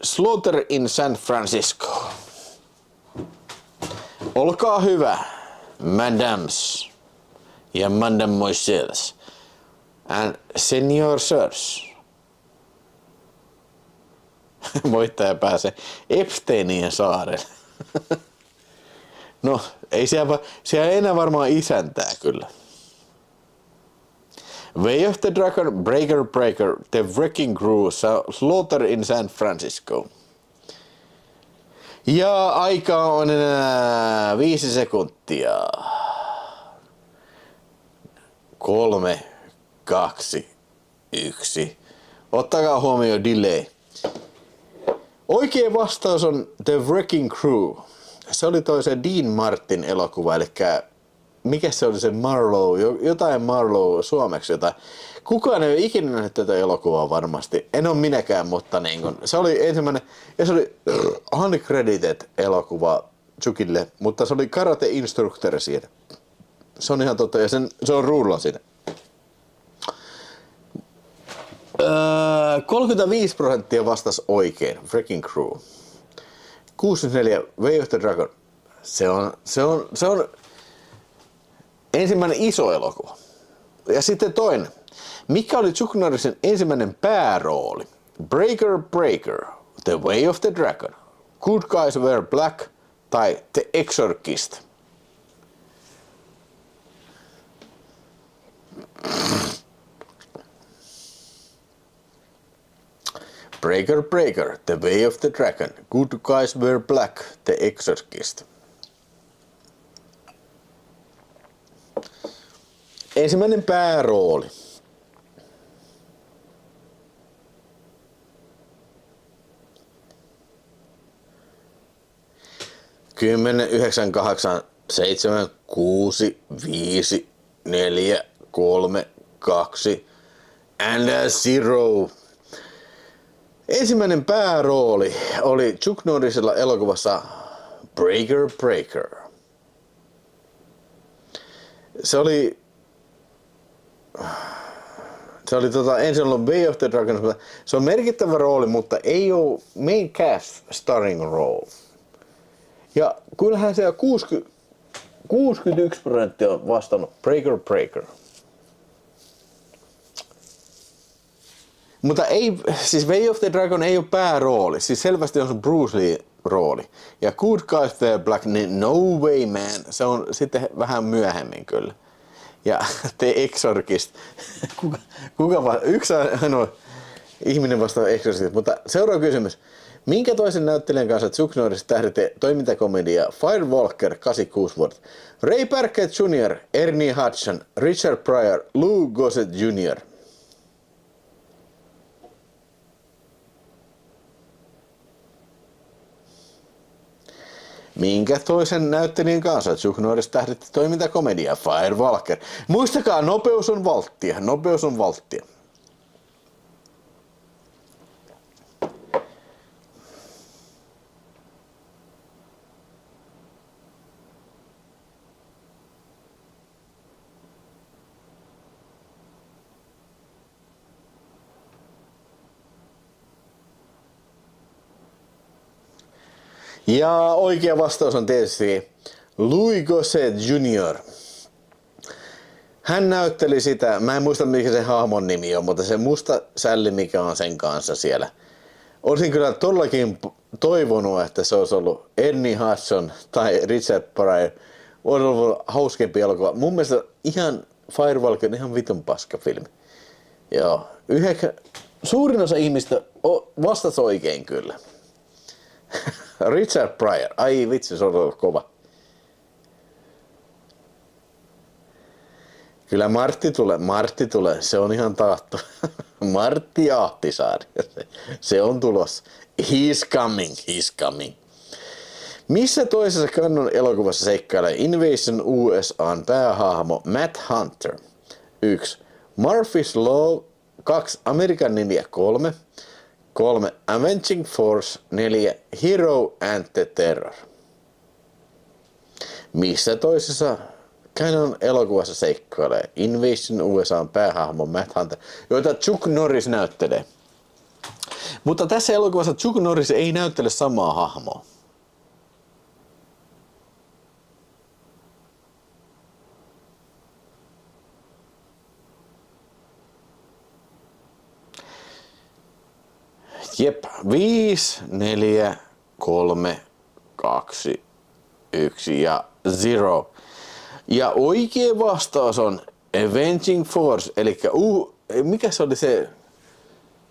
Slaughter in San Francisco? Olkaa hyvä, madams ja mademoiselles and senior sirs. Voittaja pääsee Epsteinien saarelle. No, ei siellä ei enää varmaan isäntää kyllä. Way of the Dragon, Breaker, The Wrecking Crew, Slaughter in San Francisco. Ja aika on enää 5 sekuntia. 3, 2, 1. Ottakaa huomioon delay. Oikea vastaus on The Wrecking Crew. Se oli toisen Dean Martin elokuva, eli mikä se oli se Marlowe, jotain Marlowe suomeksi jotain. Kukaan ei ole ikinä nähnyt tätä elokuvaa varmasti. En ole minäkään, mutta niin kun, se oli ensimmäinen, ja se oli uncredited elokuva Chukille, mutta se oli karate-instructor siinä. Se on ihan totta, ja se on ruudulla siinä. 35% vastasi oikein, Wrecking Crew. 64 Way of the Dragon. Se on ensimmäinen iso elokuva. Ja sitten toinen. Mikä oli Chuck Norrisin ensimmäinen päärooli? Breaker, The Way of the Dragon, Good Guys Wear Black tai The Exorcist? Breaker, The Way of the Dragon, Good Guys Wear Black, The Exorcist. Ensimmäinen päärooli. Kymmenen, 9, 8, 7, 6, 5, 4, 3, 2 and a 0. Ensimmäinen päärooli oli Chuck Norrisilla elokuvassa Breaker. Se oli ensin ollut Way of the Dragon. Se on merkittävä rooli, mutta ei ole main cast starring role. Ja kyllähän siellä 61% on vastannut Breaker. Mutta ei, siis Way of the Dragon ei ole päärooli, siis selvästi on se Bruce Lee rooli. Ja Good Guys Wear Black, niin no way man, se on sitten vähän myöhemmin kyllä. Ja The Exorcist, yksi ainoa ihminen vastaa Exorcist, mutta seuraava kysymys. Minkä toisen näyttelijän kanssa Chuck Norris tähditti toimintakomedia Firewalker 86 vuotta? Ray Parker Jr., Ernie Hudson, Richard Pryor, Lou Gossett Jr. Minkä toisen näyttelijän kanssa Chuck Norris tähditti toimintakomedia Firewalker? Muistakaa, nopeus on valttia. Nopeus on valttia. Ja oikea vastaus on tietysti Louis Gossett Jr. Hän näytteli sitä, mä en muista mikä se hahmon nimi on, mutta se musta sälli mikä on sen kanssa siellä. Olisin kyllä todellakin toivonut, että se olisi ollut Ernie Hudson tai Richard Pryor. Olisi ollut hauskempi elokuva. Mun mielestä ihan Firewalker on ihan vitun paska filmi. Joo. Suurin osa ihmistä vastasi oikein kyllä. Richard Pryor. Ai vitsi, se on ollut kova. Kyllä Martti tulee. Se on ihan taattu. Martti Ahtisaari. Se on tulossa. He's coming. Missä toisessa kannon elokuvassa seikkailee Invasion USA:n päähahmo Matt Hunter? 1. Murphy's Law. 2. Amerikan ninja 3. 3. Avenging Force. 4. Hero and the Terror. Missä toisessa kannon elokuvassa seikkailee Invasion USA:n päähahmo Matt Hunter, joita Chuck Norris näyttelee? Mutta tässä elokuvassa Chuck Norris ei näyttele samaa hahmoa. Jep, 5, 4, 3, 2, 1 ja 0. Ja oikea vastaus on Avenging Force, eli mikä se oli se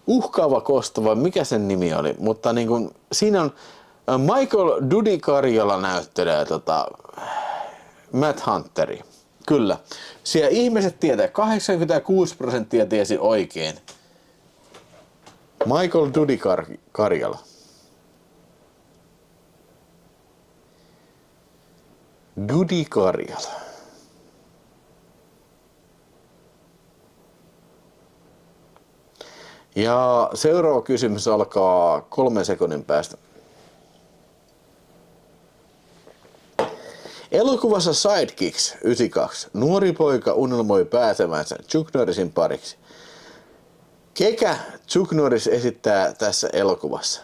uhkaava kosto vai mikä sen nimi oli, mutta niin kun, siinä on Michael Dudikoff näyttelee Matt Hunteri. Kyllä. Siellä ihmiset tietää, 86% tiesi oikein. Michael Dudikoff. Dudikoff. Ja seuraava kysymys alkaa 3 sekunnin päästä. Elokuvassa Sidekicks 92 nuori poika unelmoi pääsevänsä Chuck Norrisin pariksi. Kekä Chuck Norris esittää tässä elokuvassa?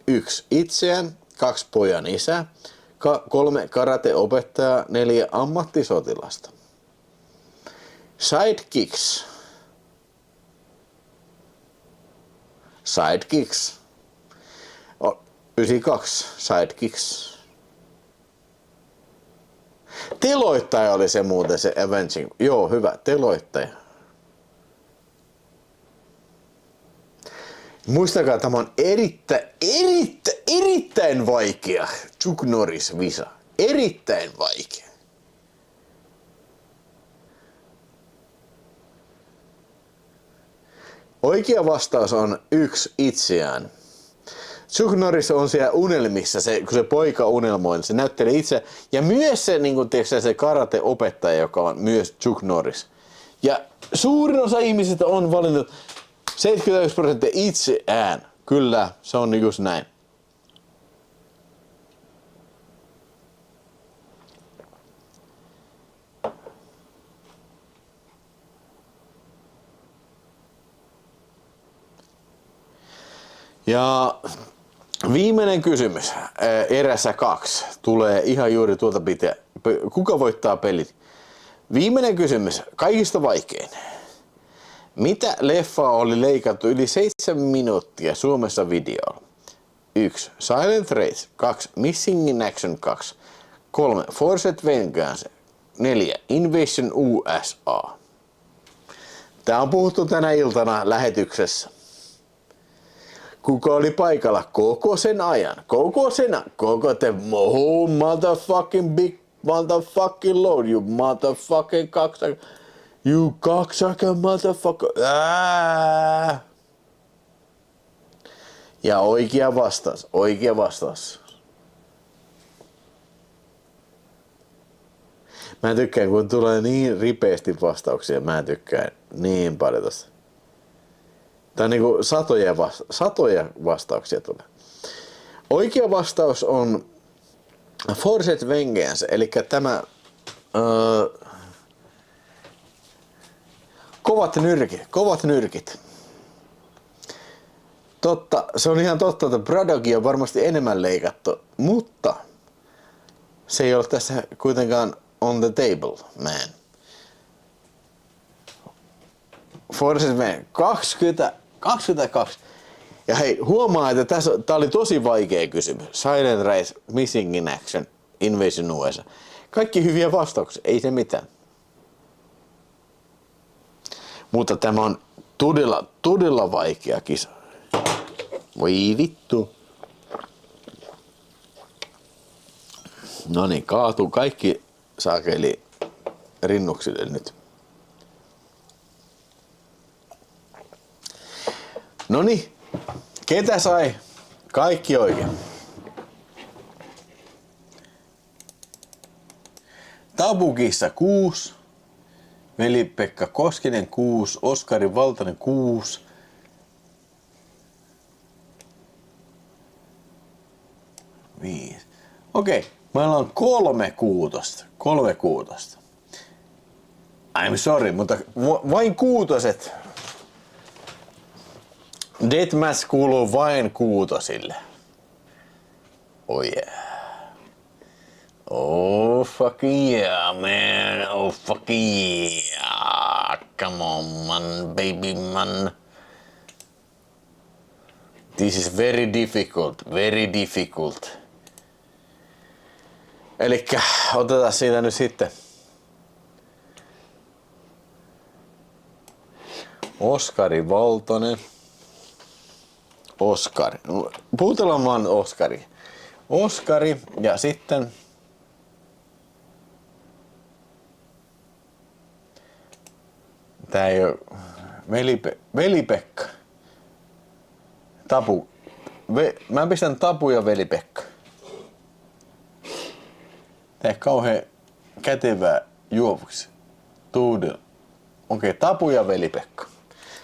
1. Itseään, 2. pojan isä, 3. karateopettaja, 4. ammattisotilasta. Sidekicks. 92. Sidekicks. Teloittaja oli se muuten se Avenging. Joo, hyvä. Teloittaja. Muistakaa, tämä on erittäin vaikea Chuck Norris-visa. Erittäin vaikea. Oikea vastaus on 1. Itseään. Chuck Norris on siellä unelmissa, kun se poika unelmoi, se näyttelee itse. Ja myös se, niin kuin tiedätkö, se karate-opettaja, joka on myös Chuck Norris. Ja suurin osa ihmisistä on valinnut 71% itseään. Kyllä, se on just näin. Ja viimeinen kysymys, erässä 2, tulee ihan juuri tuolta pitää. Kuka voittaa pelit? Viimeinen kysymys, kaikista vaikein. Mitä leffaa oli leikattu yli 7 minuuttia Suomessa videolla? 1. Silent Race. 2. Missing in Action 2. 3. Forced Vengeance. 4. Invasion USA. Tää on puhuttu tänä iltana lähetyksessä. Kuka oli paikalla koko sen ajan? Koko the whole motherfucking big motherfucking load, you motherfucking cocksucker. You cocksucker motherfucker. Ja oikea vastaus. Mä tykkään, kun tulee niin ripeästi vastauksia. Mä tykkään niin paljon tosta. Tää niinku satoja vastauksia tulee. Oikea vastaus on Forced Vengeance, eli tämä kovat nyrkit. Totta, se on ihan totta, että Bradogia on varmasti enemmän leikattu, mutta se ei ole tässä kuitenkaan on the table, man. Forced Vengeance 22. Ja hei, huomaa, että tää oli tosi vaikea kysymys. Silent Race, Missing in Action, Invasion USA. Kaikki hyviä vastauksia, ei se mitään. Mutta tämä on todella vaikea kisa. Voi vittu. Noniin, kaatuu kaikki saakeli rinnuksille nyt. Noniin, ketä sai? Kaikki oikein. Tabukissa 6. Veli-Pekka Koskinen 6. Oskari Valtanen 6. Okei, meillä on 3 kuutosta. I'm sorry, mutta vain kuutoset. Deathmatch kuuluu vain kuutosille. Oh yeah. Oh fuck yeah, man. Oh fuck yeah. Come on, man, baby man. This is very difficult. Elikkä otetaan siitä nyt sitten. Oskari Valtonen. Oskari. Puhutellaan vaan Oskari. Oskari ja sitten tää ei oo Veli-Pekka. Tapu. Mä pistän Tapu ja Veli-Pekka. Tää ei kauhean kätevää juovuksi. Okei, Tapu ja Veli-Pekka.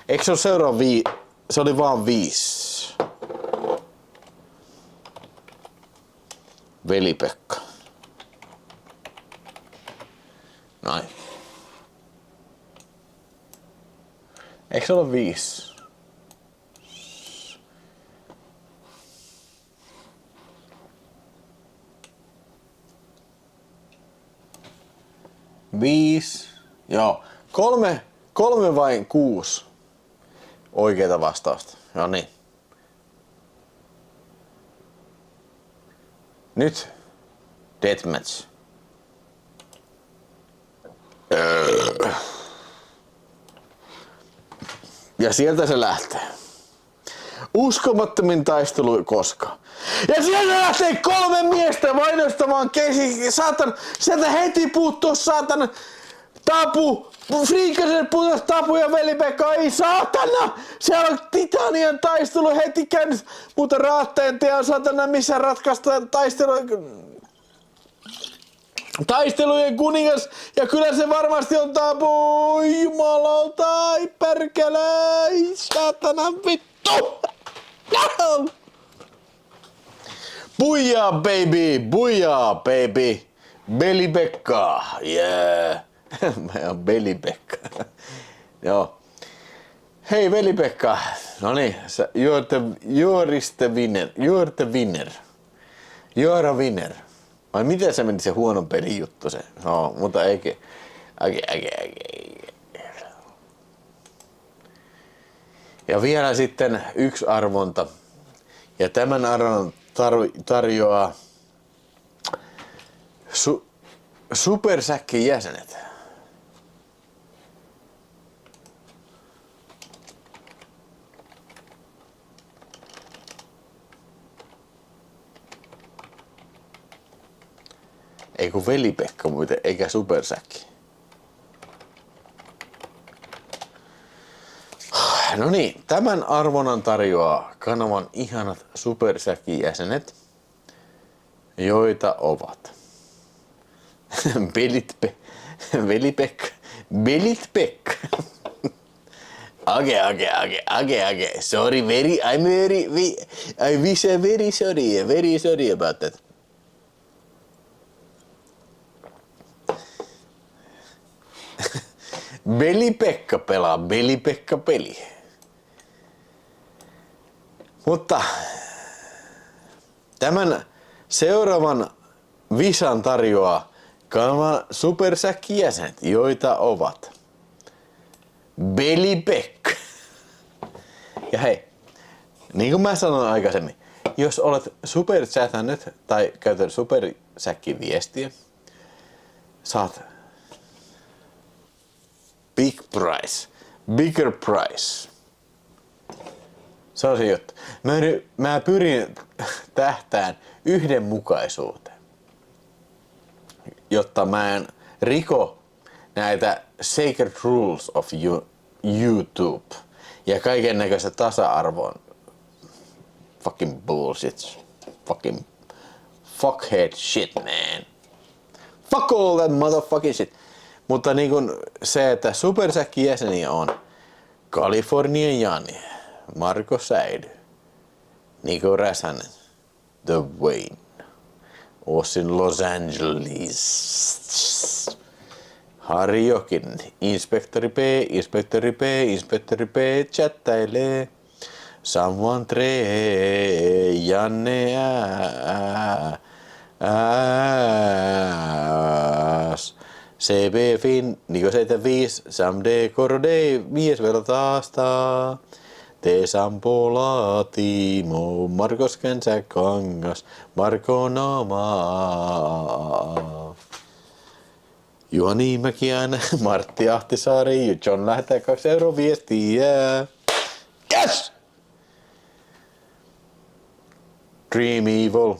Eikö se ole seuraava se oli vaan 5. Veli-Pekka. Noin. Eikö se ole 5? Viisi. Joo. 3 vai 6 oikeita vastausta. No niin. Nyt Deathmatch. Ja sieltä se lähtee. Uskomattomin taistelu koskaan. Ja sieltä lähtee 3 miestä mainostamaan keisi. Saatan, sieltä heti puuttuu saatana Tapu. Friikasen putos Tapu ja Veli-Pekka. Ei saatana. Siellä on Titanian taistelu heti käynnissä. Mutta raatteen teon saatana missä ratkaistaan taistelujen kuningas, ja kyllä se varmasti on Tapu. Jumalauta, ai perkele, saatana vittu. Bujaa baby, Veli-Pekka, yeah. Mä oon Veli-Pekka. Joo. Hei Veli-Pekka, noniin, you're the winner. You're a winner. Vai miten se meni se huonon pelin juttu se? No, mutta eikä. Ja vielä sitten 1 arvonta. Ja tämän arvon tarjoaa Supersäkkin jäsenet. Ei kun Veli-Pekka muuten, eikä Supersäkki. No niin, tämän arvonan tarjoaa kanavan ihanat Supersäkin jäsenet, joita ovat Velipekka. Belitpekka. Age. Sorry, I wish I'm very sorry about that. Belipekka pelaa Belipekka-peli. Mutta tämän seuraavan visan tarjoaa Kalman Supersäkki-jäsenet, joita ovat Belipekka. Ja hei, niin kuin mä sanoin aikaisemmin, jos olet superchatannut tai käytät Supersäkki-viestiä, saat bigger prize. Se on se juttu. Mä pyrin tähtään yhdenmukaisuuteen, jotta mä en riko näitä sacred rules of YouTube ja kaiken näköistä tasa-arvon fucking bullshit, fucking fuckhead shit, man. Fuck all that motherfucking shit. Mutta niin kun se, että Supersäkki-jäseniä on Kalifornian Jani, Marko Säidy, Niko Räsänen, The Wayne, Ossin Los Angeles, Harri Jokinen, Inspektori P, chattailee, Someone Tree, Janne Ääs, CB Fin, Niko 75, Someday Korodei, mies vertaastaa. Te Sampo Laatimo, Markos Känsäkangas, Marko Noma. Juhani Mäkiäinen, Martti Ahtisaari, John lähettää 2 € viestiä. Yes! Dream Evil,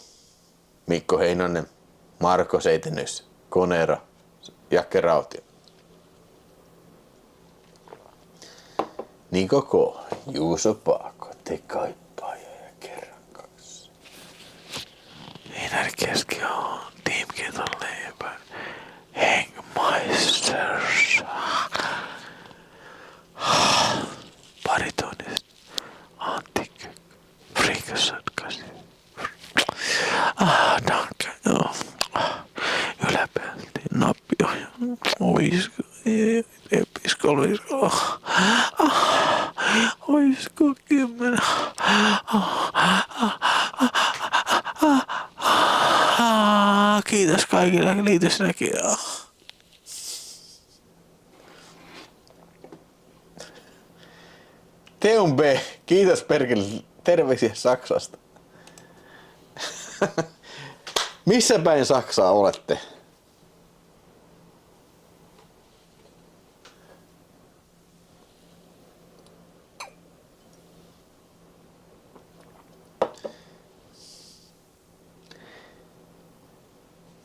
Mikko Heinonen, Marko Seitenys, Konera, Jakke Rautio. Niko K, Juuso Paako, Te Kaippaaja ja kerran 2. Einar Keski on Team Keton Leipä, Hengmeisters, Baritonist, Antti Frikasatkasi. Danke, joo. Yläpelti, nappiohja, oisko, episkolvisko, oisko 10. Kiitos kaikille, liity sinäkin. Teun B, kiitos perkele, terveisiä Saksasta. Missä päin Saksaa olette?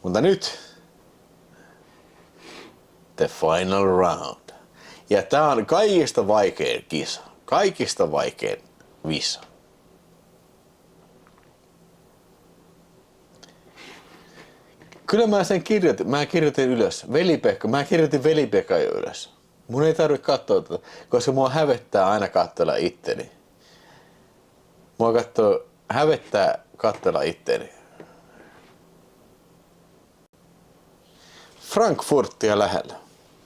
Mutta nyt the final round. Ja tää on kaikista vaikein kisa. Kaikista vaikein visa. Kyllä mä sen kirjoitin. Mä kirjoitin ylös. Mä kirjoitin Velipekka jo ylös. Mun ei tarvitse katsoa tätä, koska mua hävettää aina katsella itteni. Mua hävettää katsella itteni. Frankfurtia lähellä.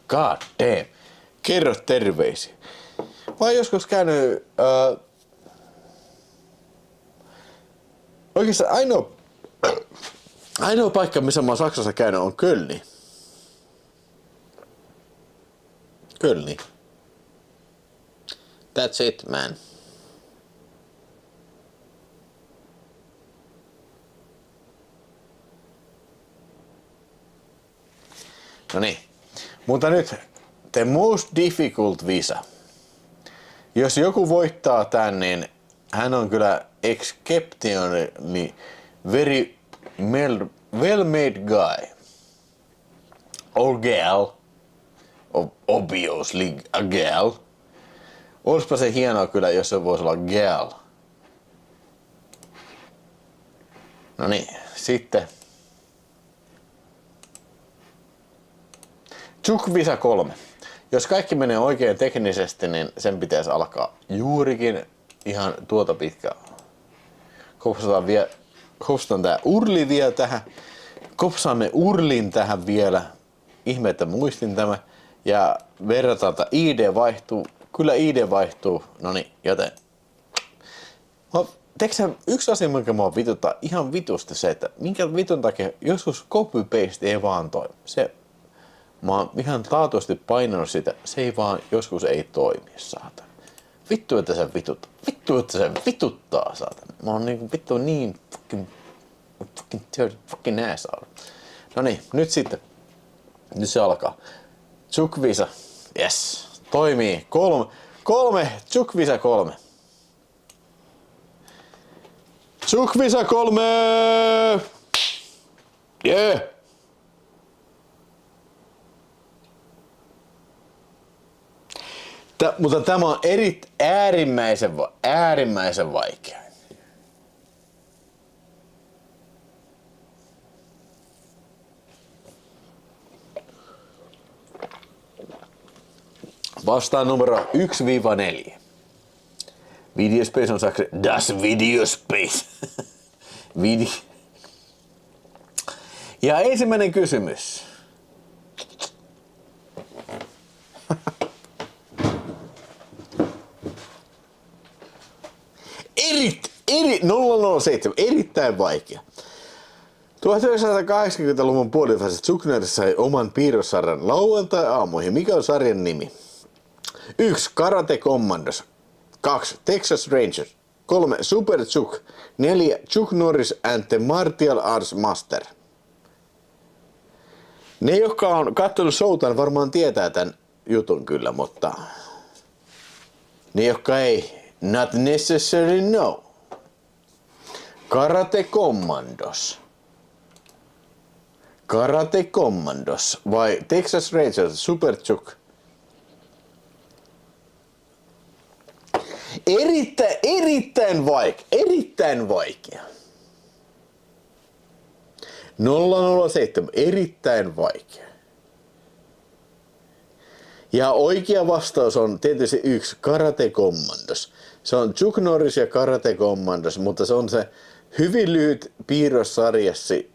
God damn. Kerro terveisiä. Mä oon joskus käynyt... oikeastaan ainoa paikka, missä mä oon Saksassa käynyt, on Kölni. Kölni. That's it, man. No niin. Mutta nyt the most difficult visa. Jos joku voittaa tän, niin hän on kyllä exceptionally very well made guy. Or gal. Obviously a gal. Olisipa se hienoa kyllä, jos se voisi olla gal. No niin, sitten. Chuck-Visa 3. Jos kaikki menee oikein teknisesti, niin sen pitäisi alkaa juurikin ihan tuota pitkään. Kopsataan tää urli vielä tähän. Kopsaamme urlin tähän vielä. Ihme, että muistin tämä. Ja verrataan, että ID vaihtuu. Kyllä ID vaihtuu. Noniin, joten. Teekö yksi asia, mikä mua vituttaa ihan vitusti se, että minkä vitun takia joskus copy-paste ei vaan toimi. Mä oon ihan taatusti painanut sitä, se ei vaan joskus ei toimi, saatana. Vittu, että se vituttaa. Vittu, että se vituttaa, saatana. Mä oon niinku vittu niin fucking asshole. Noniin, nyt sitten. Nyt se alkaa. Chuck-Visa. Yes. Toimii. Kolme. Chuck-Visa 3. Chuck-Visa 3! Yeah! Mutta tämä on äärimmäisen vaikea. Vastaan numero 1-4. Videospace on saksa. Das Videospace. Ja ensimmäinen kysymys. Eri 007, erittäin vaikea. 1980-luvun puolivälissä Zuckner sai oman piirrossarjan lauantai-aamuihin. Mikä on sarjan nimi? 1. Karate Commandos. 2. Texas Rangers. 3. Super Chuck. 4. Chuck Norris and the Martial Arts Master. Ne, jotka on katsonut showta, varmaan tietää tämän jutun kyllä, mutta ne, jotka ei, not necessarily know. Karate Commandos. Karate Commandos vai Texas Rangers, Super Chuck? Erittäin vaikea. 007, erittäin vaikea. Ja oikea vastaus on tietysti 1, Karate Commandos. Se on Chuck Norris ja Karate Commandos, mutta se on se hyvin lyhyt piirrossarja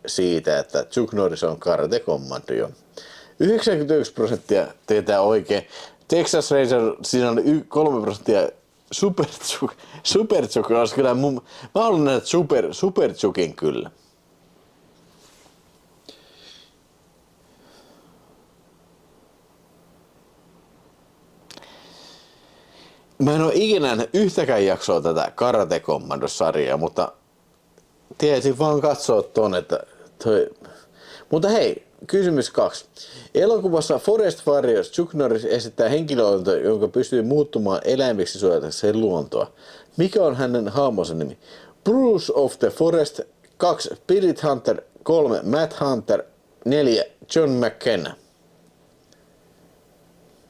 siitä, että Chuck Norris on Karate Commando jo. 91% tietää oikein. Texas Ranger, siinä on 3%. Super Chuck olisi kyllä mä haluan nähdä Super Chuckin kyllä. Mä en oo ikinä nähnyt yhtäkään jaksoa tätä Karate Commando-sarjaa, mutta tiesin vaan katsoa ton, että toi. Mutta hei, kysymys 2. Elokuvassa Forest Warriors Chuck Norris esittää henkilöä, jonka pystyy muuttumaan eläimiksi suojatakseen luontoa. Mikä on hänen hahmonsa nimi? Bruce of the Forest. 2. Spirit Hunter. 3. Matt Hunter. 4. John McKenna.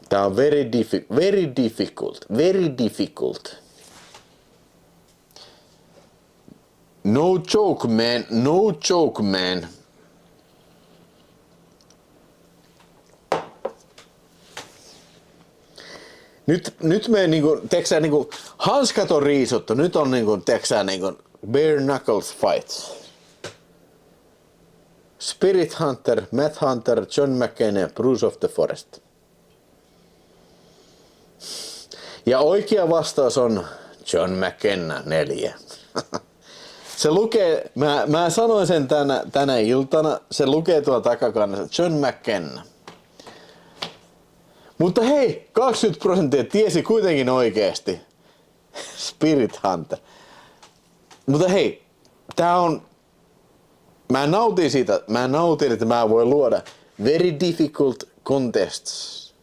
Tää on very difficult. No joke man. Nyt me niinku, teksää niinku, hanskat on riisuttu, nyt on niinku, teksää niinku, bare knuckles fights. Spirit Hunter, Matt Hunter, John McKenna, Bruce of the Forest. Ja oikea vastaus on John McKenna 4. Se lukee, mä sanoin sen tänä iltana, se lukee tuolla takakannassa, John McKenna. Mutta hei, 20% tiesi kuitenkin oikeesti. Spirit Hunter. Mutta hei, tää on. Mä nautin siitä, että mä voin luoda very difficult contests.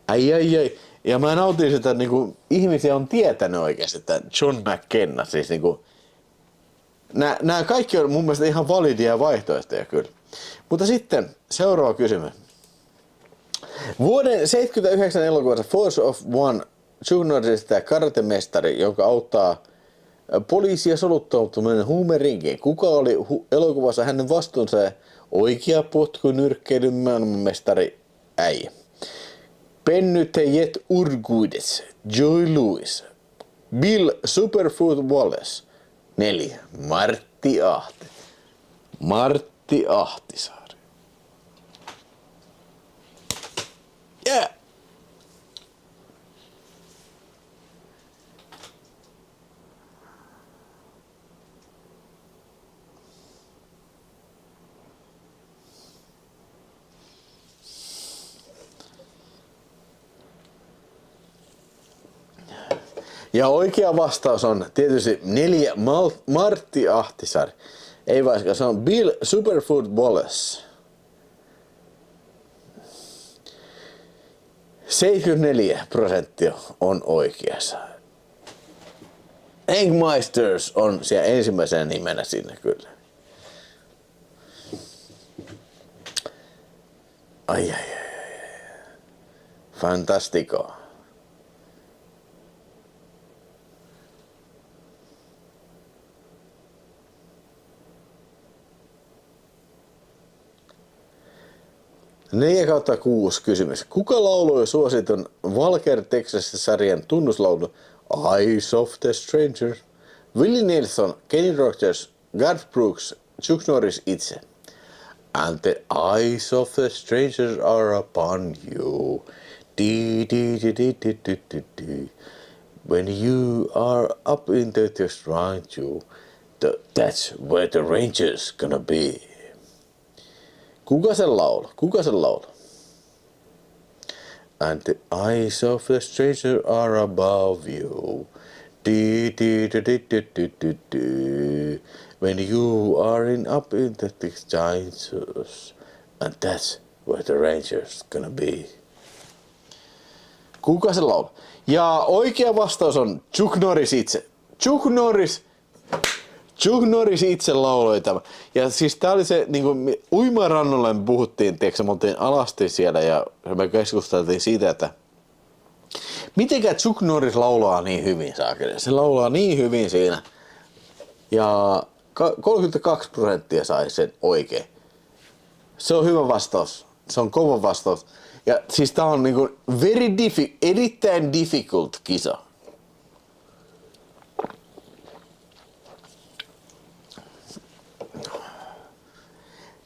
Ai. Ja mä nautin sitä, että niinku, ihmisiä on tietänyt oikeesti, että John McKenna, siis niinku. Nää kaikki on mun mielestä ihan validia vaihtoehtoja kyllä. Mutta sitten seuraava kysymys. Vuoden 1979 elokuvassa Force of One Chuck Norris esittää karatemestari, joka auttaa poliisia soluttautumaan huumerinkiin. Kuka oli elokuvassa hänen vastuunsa ja Oikea potkunyrkkeilyn maailmanmestari äijä. Pennytejet Urguides, Joy Lewis, Bill Superfoot Wallace. 4. Martti Ahti. Martti Ahtisaari. Yeah. Ja oikea vastaus on tietysti 4. Martti Ahtisaari. Ei vaikka se on Bill Superfoot Wallace. 74% on oikeassa. Eggmeisters on siellä ensimmäisenä nimenä siinä kyllä. Ai. Fantastico. Neljä kautta 6 kysymys. Kuka lauloi suositun Walker Texas-sarjan tunnuslaulu Eyes of the Stranger? Willie Nelson, Kenny Rogers, Garth Brooks, Chuck Norris itse. And the eyes of the stranger are upon you. When you are up in the stride you. That's where the ranger's gonna be. Kuka sen laulu? And the eyes of the stranger are above you. When you are up in the giants, and that's where the ranger's gonna be. Kuka sen laulu? Ja oikea vastaus on Chuck Norris itse. Chuck Norris itse lauloi tämä. Ja siis tää oli se, niinku uimarannolla me puhuttiin, tiiäksä, me oltiin alasti siellä ja me keskusteltiin siitä, että mitenkä Chuck Norris laulaa niin hyvin, saakeli. Se laulaa niin hyvin siinä. Ja 32% sai sen oikein. Se on hyvä vastaus. Se on kova vastaus. Ja siis tää on niinku erittäin difficult kisa.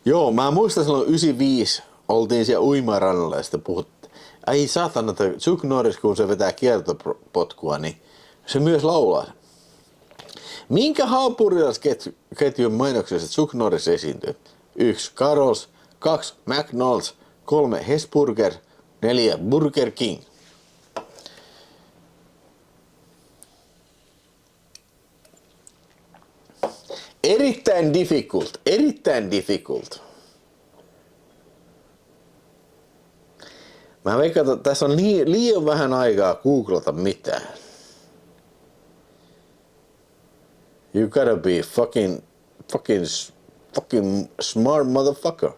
Joo, mä muistan silloin 95 oltiin siellä uimarannalla ja sitten puhuttiin. Ai saatana, että Chuck Norris, kun se vetää kiertopotkua, niin se myös laulaa. Minkä haapurilasketjun mainoksessa Chuck Norris esiintyy? 1. Carols, 2. McDonald's, 3. Hesburger, 4. Burger King. Erittäin difficult. Mä veikkaan, että tässä on liian vähän aikaa googlata mitään. You gotta be fucking smart motherfucker.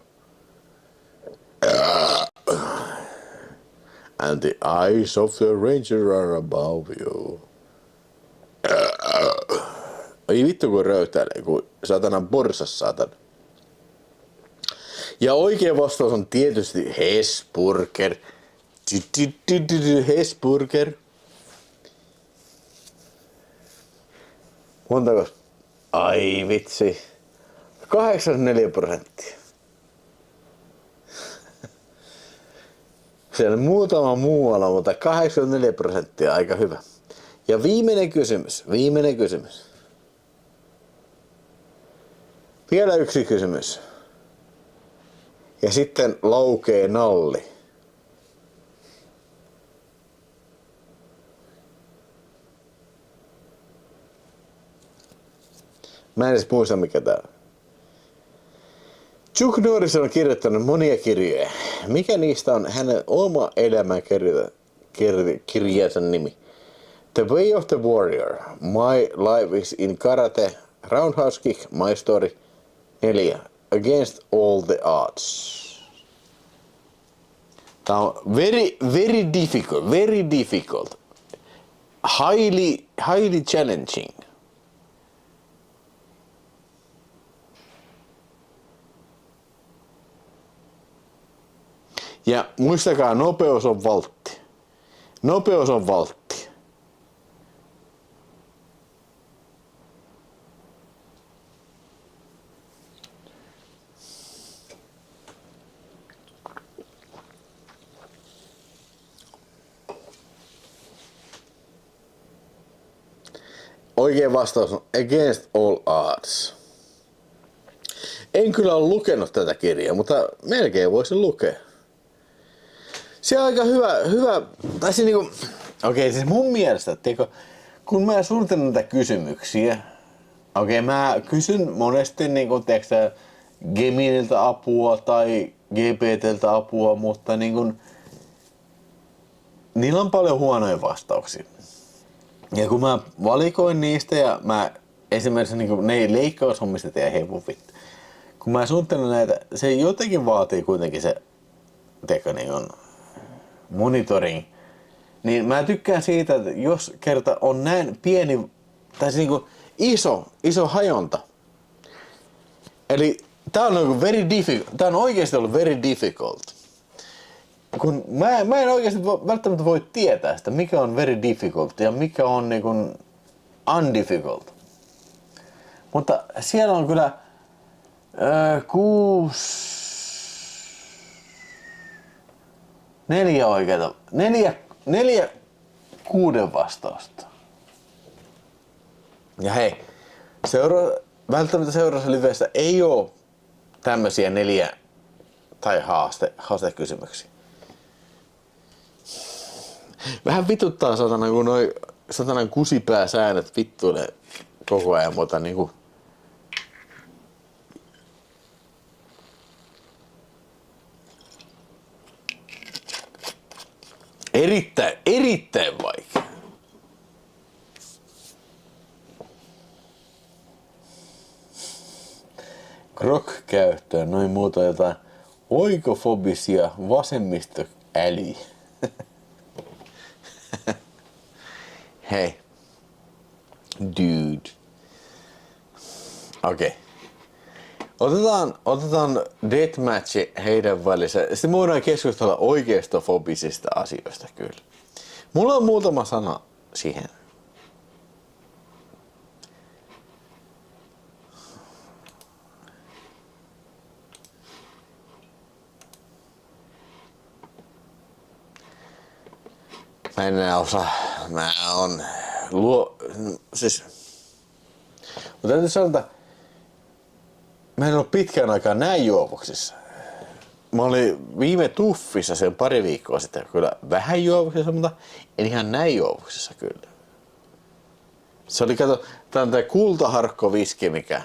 And the eyes of the ranger are above you. Ei vittu kun röytäilee, kun satanan porsas saatan. Ja oikea vastaus on tietysti Hesburger. Hesburger. Montako? Ai vitsi. 84%. Siellä muutama muualla, mutta 84% aika hyvä. Ja viimeinen kysymys. Vielä yksi kysymys. Ja sitten laukee nalli. Mä en edes muista mikä tää on. Chuck Norris on kirjoittanut monia kirjoja. Mikä niistä on hänen oma elämän kirjansa nimi? The Way of the Warrior, My Life is in Karate, Roundhouse Kick, My Story. 4. Against All the Odds. Tää on very difficult. Highly challenging. Ja muistakaa, nopeus on valtti. Nopeus on valtti. Oikein vastaus on Against All Odds. En kyllä ole lukenut tätä kirjaa, mutta melkein voisin lukea. Se on aika hyvä tai se niinku, siis mun mielestä, kun mä suunnittelen näitä kysymyksiä, mä kysyn monesti niinku, Geminiltä apua tai GPTltä apua, mutta niinku, niillä on paljon huonoja vastauksia. Ja kun mä valikoin niistä ja mä esimerkiksi niinku, ne leikkaushommista tehdä hevon vittu. Kun mä suunnittelen näitä, se jotenkin vaatii kuitenkin se, niin monitoring. Niin mä tykkään siitä, että jos kerta on näin pieni, tai siis niinku iso hajonta. Eli tää on niinku very difficult, tää on oikeesti ollut very difficult. Kun mä en oikeesti välttämättä voi tietää sitä, mikä on very difficult ja mikä on niinku undifficult. Mutta siellä on kyllä 4 oikeeta. 4 6 vastausta. Ja hei, välttämättä seuraavassa livessä ei oo tämmösiä 4 tai haastekysymyksiä. Vähän vituttaa satana, kun noi satanan kusipääsäännöt vittuilee koko ajan, mutta niinku erittäin vaikea. Grok-käyttöön, noin muuta jotain oikofobisia vasemmistoäliä. Hei. Dude. Okei. Otetaan deathmatchi heidän välissä. Sitten me voidaan keskustella oikeistofobisista asioista kyllä. Mulla on muutama sana siihen. Mä en enää osaa. Mutta täytyy sanoa, että mä en ole pitkään aikaa näin juovuksissa. Mä olin viime tuffissa sen pari viikkoa sitten kyllä vähän juovuksissa, mutta en ihan näin juovuksissa kyllä. Se oli, tää on tää kultaharkkoviski, mikä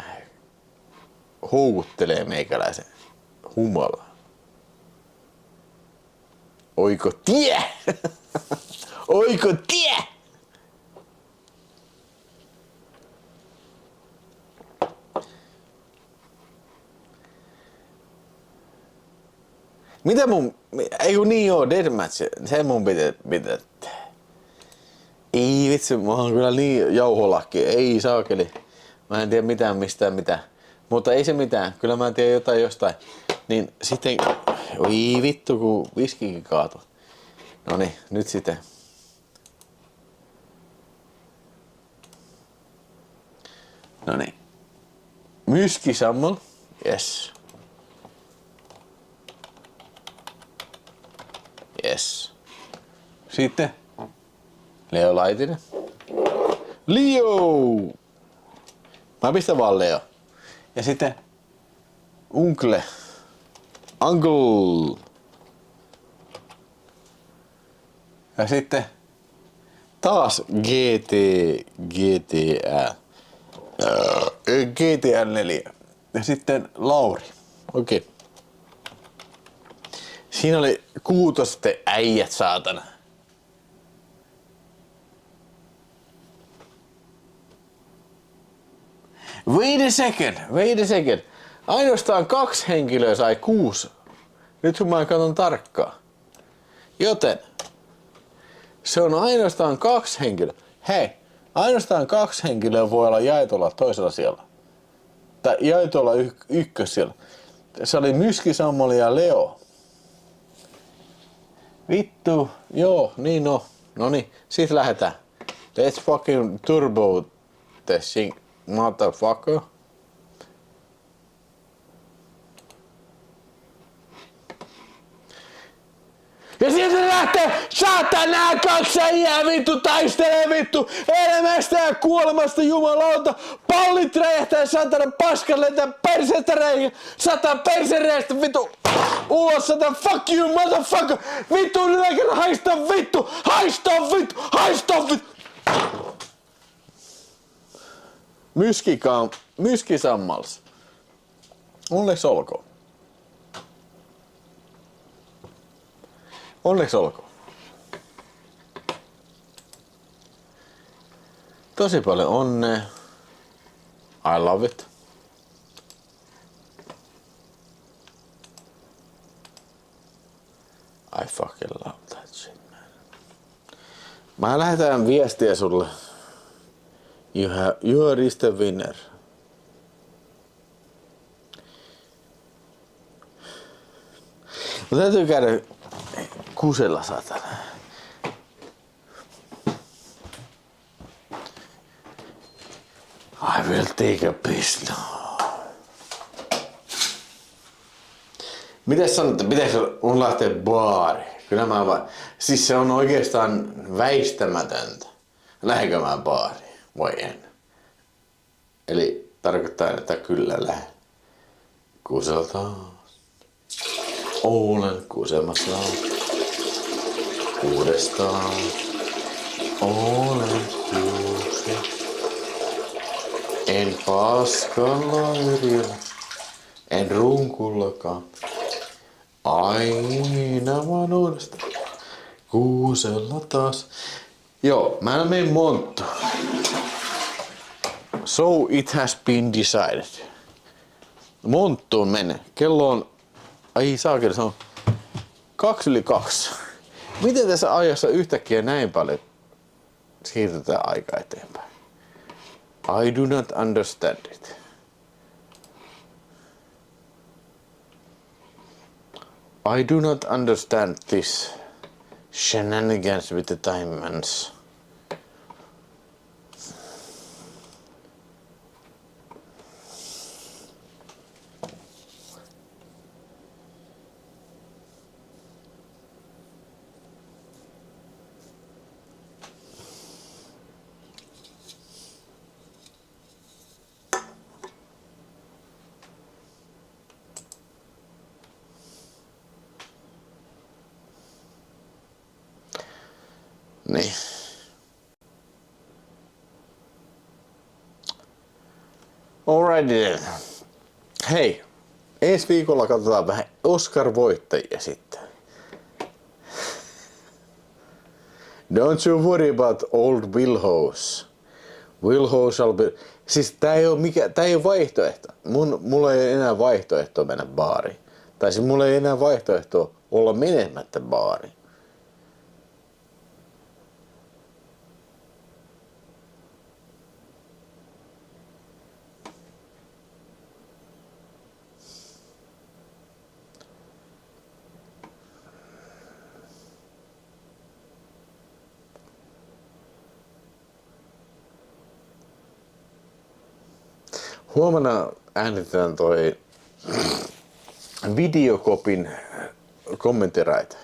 houkuttelee meikäläisen humala. Oiko tie? Oiko tie? Mitä ei kun niin joo, deathmatch, se mun pitää. Ei vitsi, mä oon kyllä niin jauholakki, ei saakeli. Mä en tiedä mitään mistään mitään. Mutta ei se mitään, kyllä mä tiedän jotain jostain. Niin sitten, oi vittu kun viskikin kaatui. Noniin, nyt sitten. Noniin. Myskisammol, yes. Yes. Sitten Leo Laitinen. Leo! Mä pistän vaan Leo. Ja sitten Uncle. Ja sitten taas GTL 4. Ja sitten Lauri. Okei. Siinä oli kuutosten äijät saatana. Wait a second. Ainoastaan 2 henkilöä sai 6. Nyt kun mä katson tarkkaan. Joten se on ainoastaan 2 henkilöä. Hei, ainoastaan 2 henkilöä voi olla jaetulla toisella siellä. Tai jaetulla ykkös siellä. Se oli Myskisammoli ja Leo. Vittu. Joo, niin no. Noniin, sit lähetään. Let's fucking turbo this thing, motherfucker. Ja sieltä lähtee saatana kaksi äijää vittu taistelee vittu elämästä ja kuolemasta jumalauta. Pallit räjähtää satana paskan lentää perseestä reikä. Satana persereestä vittu ulos satana fuck you motherfucker. Vittu yläkerran haista vittu. Haista vittu. Haista vittu. Myskisammals. Onneksi olkoon. Onneksi olkoon. Tosi paljon onnea. I love it. I fucking love that shit, man. Mä lähetän viestiä sulle. You are the winner. Mä täytyy käydä kusella satana. I will take a piss now. Mites sanotte, pitäisikö mun lähteä baariin? Kyllä mä vaan, siis se on oikeastaan väistämätöntä. Lähdenkö mä baariin vai en? Eli tarkoittaa, että kyllä lähden. Kuseltaan. Olen kusemassa. Uudestaan. Olen kuuse. En paskalla yrillä. En runkullakaan. Aina vaan uudestaan. Kuusella taas. Joo, mä menen monttuun. So it has been decided. Monttuun menen. Kello on... Ai saakeli, se on 2:02. Miten tässä ajassa yhtäkkiä näin paljon siirrytään aika eteenpäin? I do not understand it. I do not understand this shenanigans with the diamonds. Niin. Alrighty then. Hei, ensi viikolla katsotaan vähän Oscar-voittajia sitten. Don't you worry about old Will Hose. Will Hose shall be... Siis tää ei oo vaihtoehto. Mulla ei enää vaihtoehtoa mennä baariin. Tai siis mulla ei enää vaihtoehtoa olla menemättä baariin. Huomenna äänitetään toi Videokopin kommenttiraita.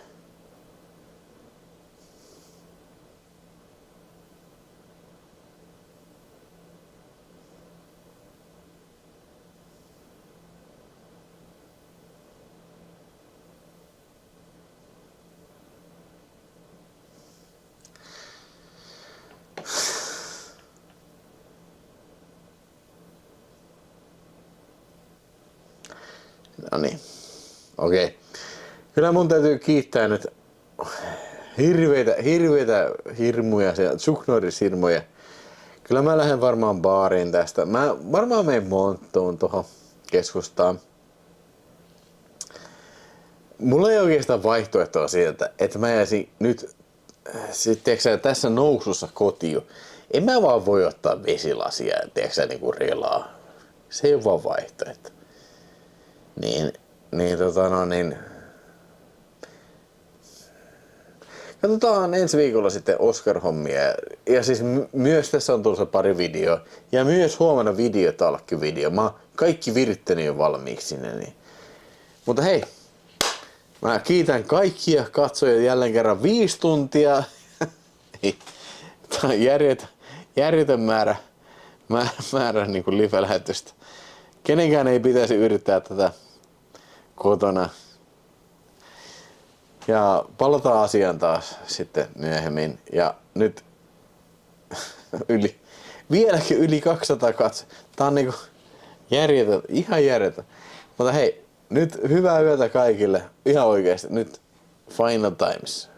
No niin, okei. Kyllä mun täytyy kiittää nyt hirveitä hirmuja, Chuck Norris-hirmuja. Kyllä mä lähden varmaan baariin tästä. Mä varmaan menen monttuun tuohon keskustaan. Mulla ei oikeastaan vaihtoehtoa siitä, että mä jäisin nyt tässä nousussa kotiin. En mä vaan voi ottaa vesilasia ja niinku relaa. Se ei ole vaan vaihtoehto. Katsotaan ensi viikolla sitten Oscar-hommia. Ja siis myös tässä on tulossa pari videoa. Ja myös huomenna videotalkki-video. Mä oon kaikki virittänyt jo valmiiksi sinne. Niin. Mutta hei, mä kiitän kaikkia katsojia jälleen kerran 5 tuntia. Tää on järjetön määrä niin kuin live-lähetystä. Kenenkään ei pitäisi yrittää tätä kotona. Ja palataan asiaan taas sitten myöhemmin. Ja nyt vieläkin yli 200 katsoa. Tää on niinku järjetön, ihan järjetön. Mutta hei, nyt hyvää yötä kaikille. Ihan oikeesti. Nyt Final Times.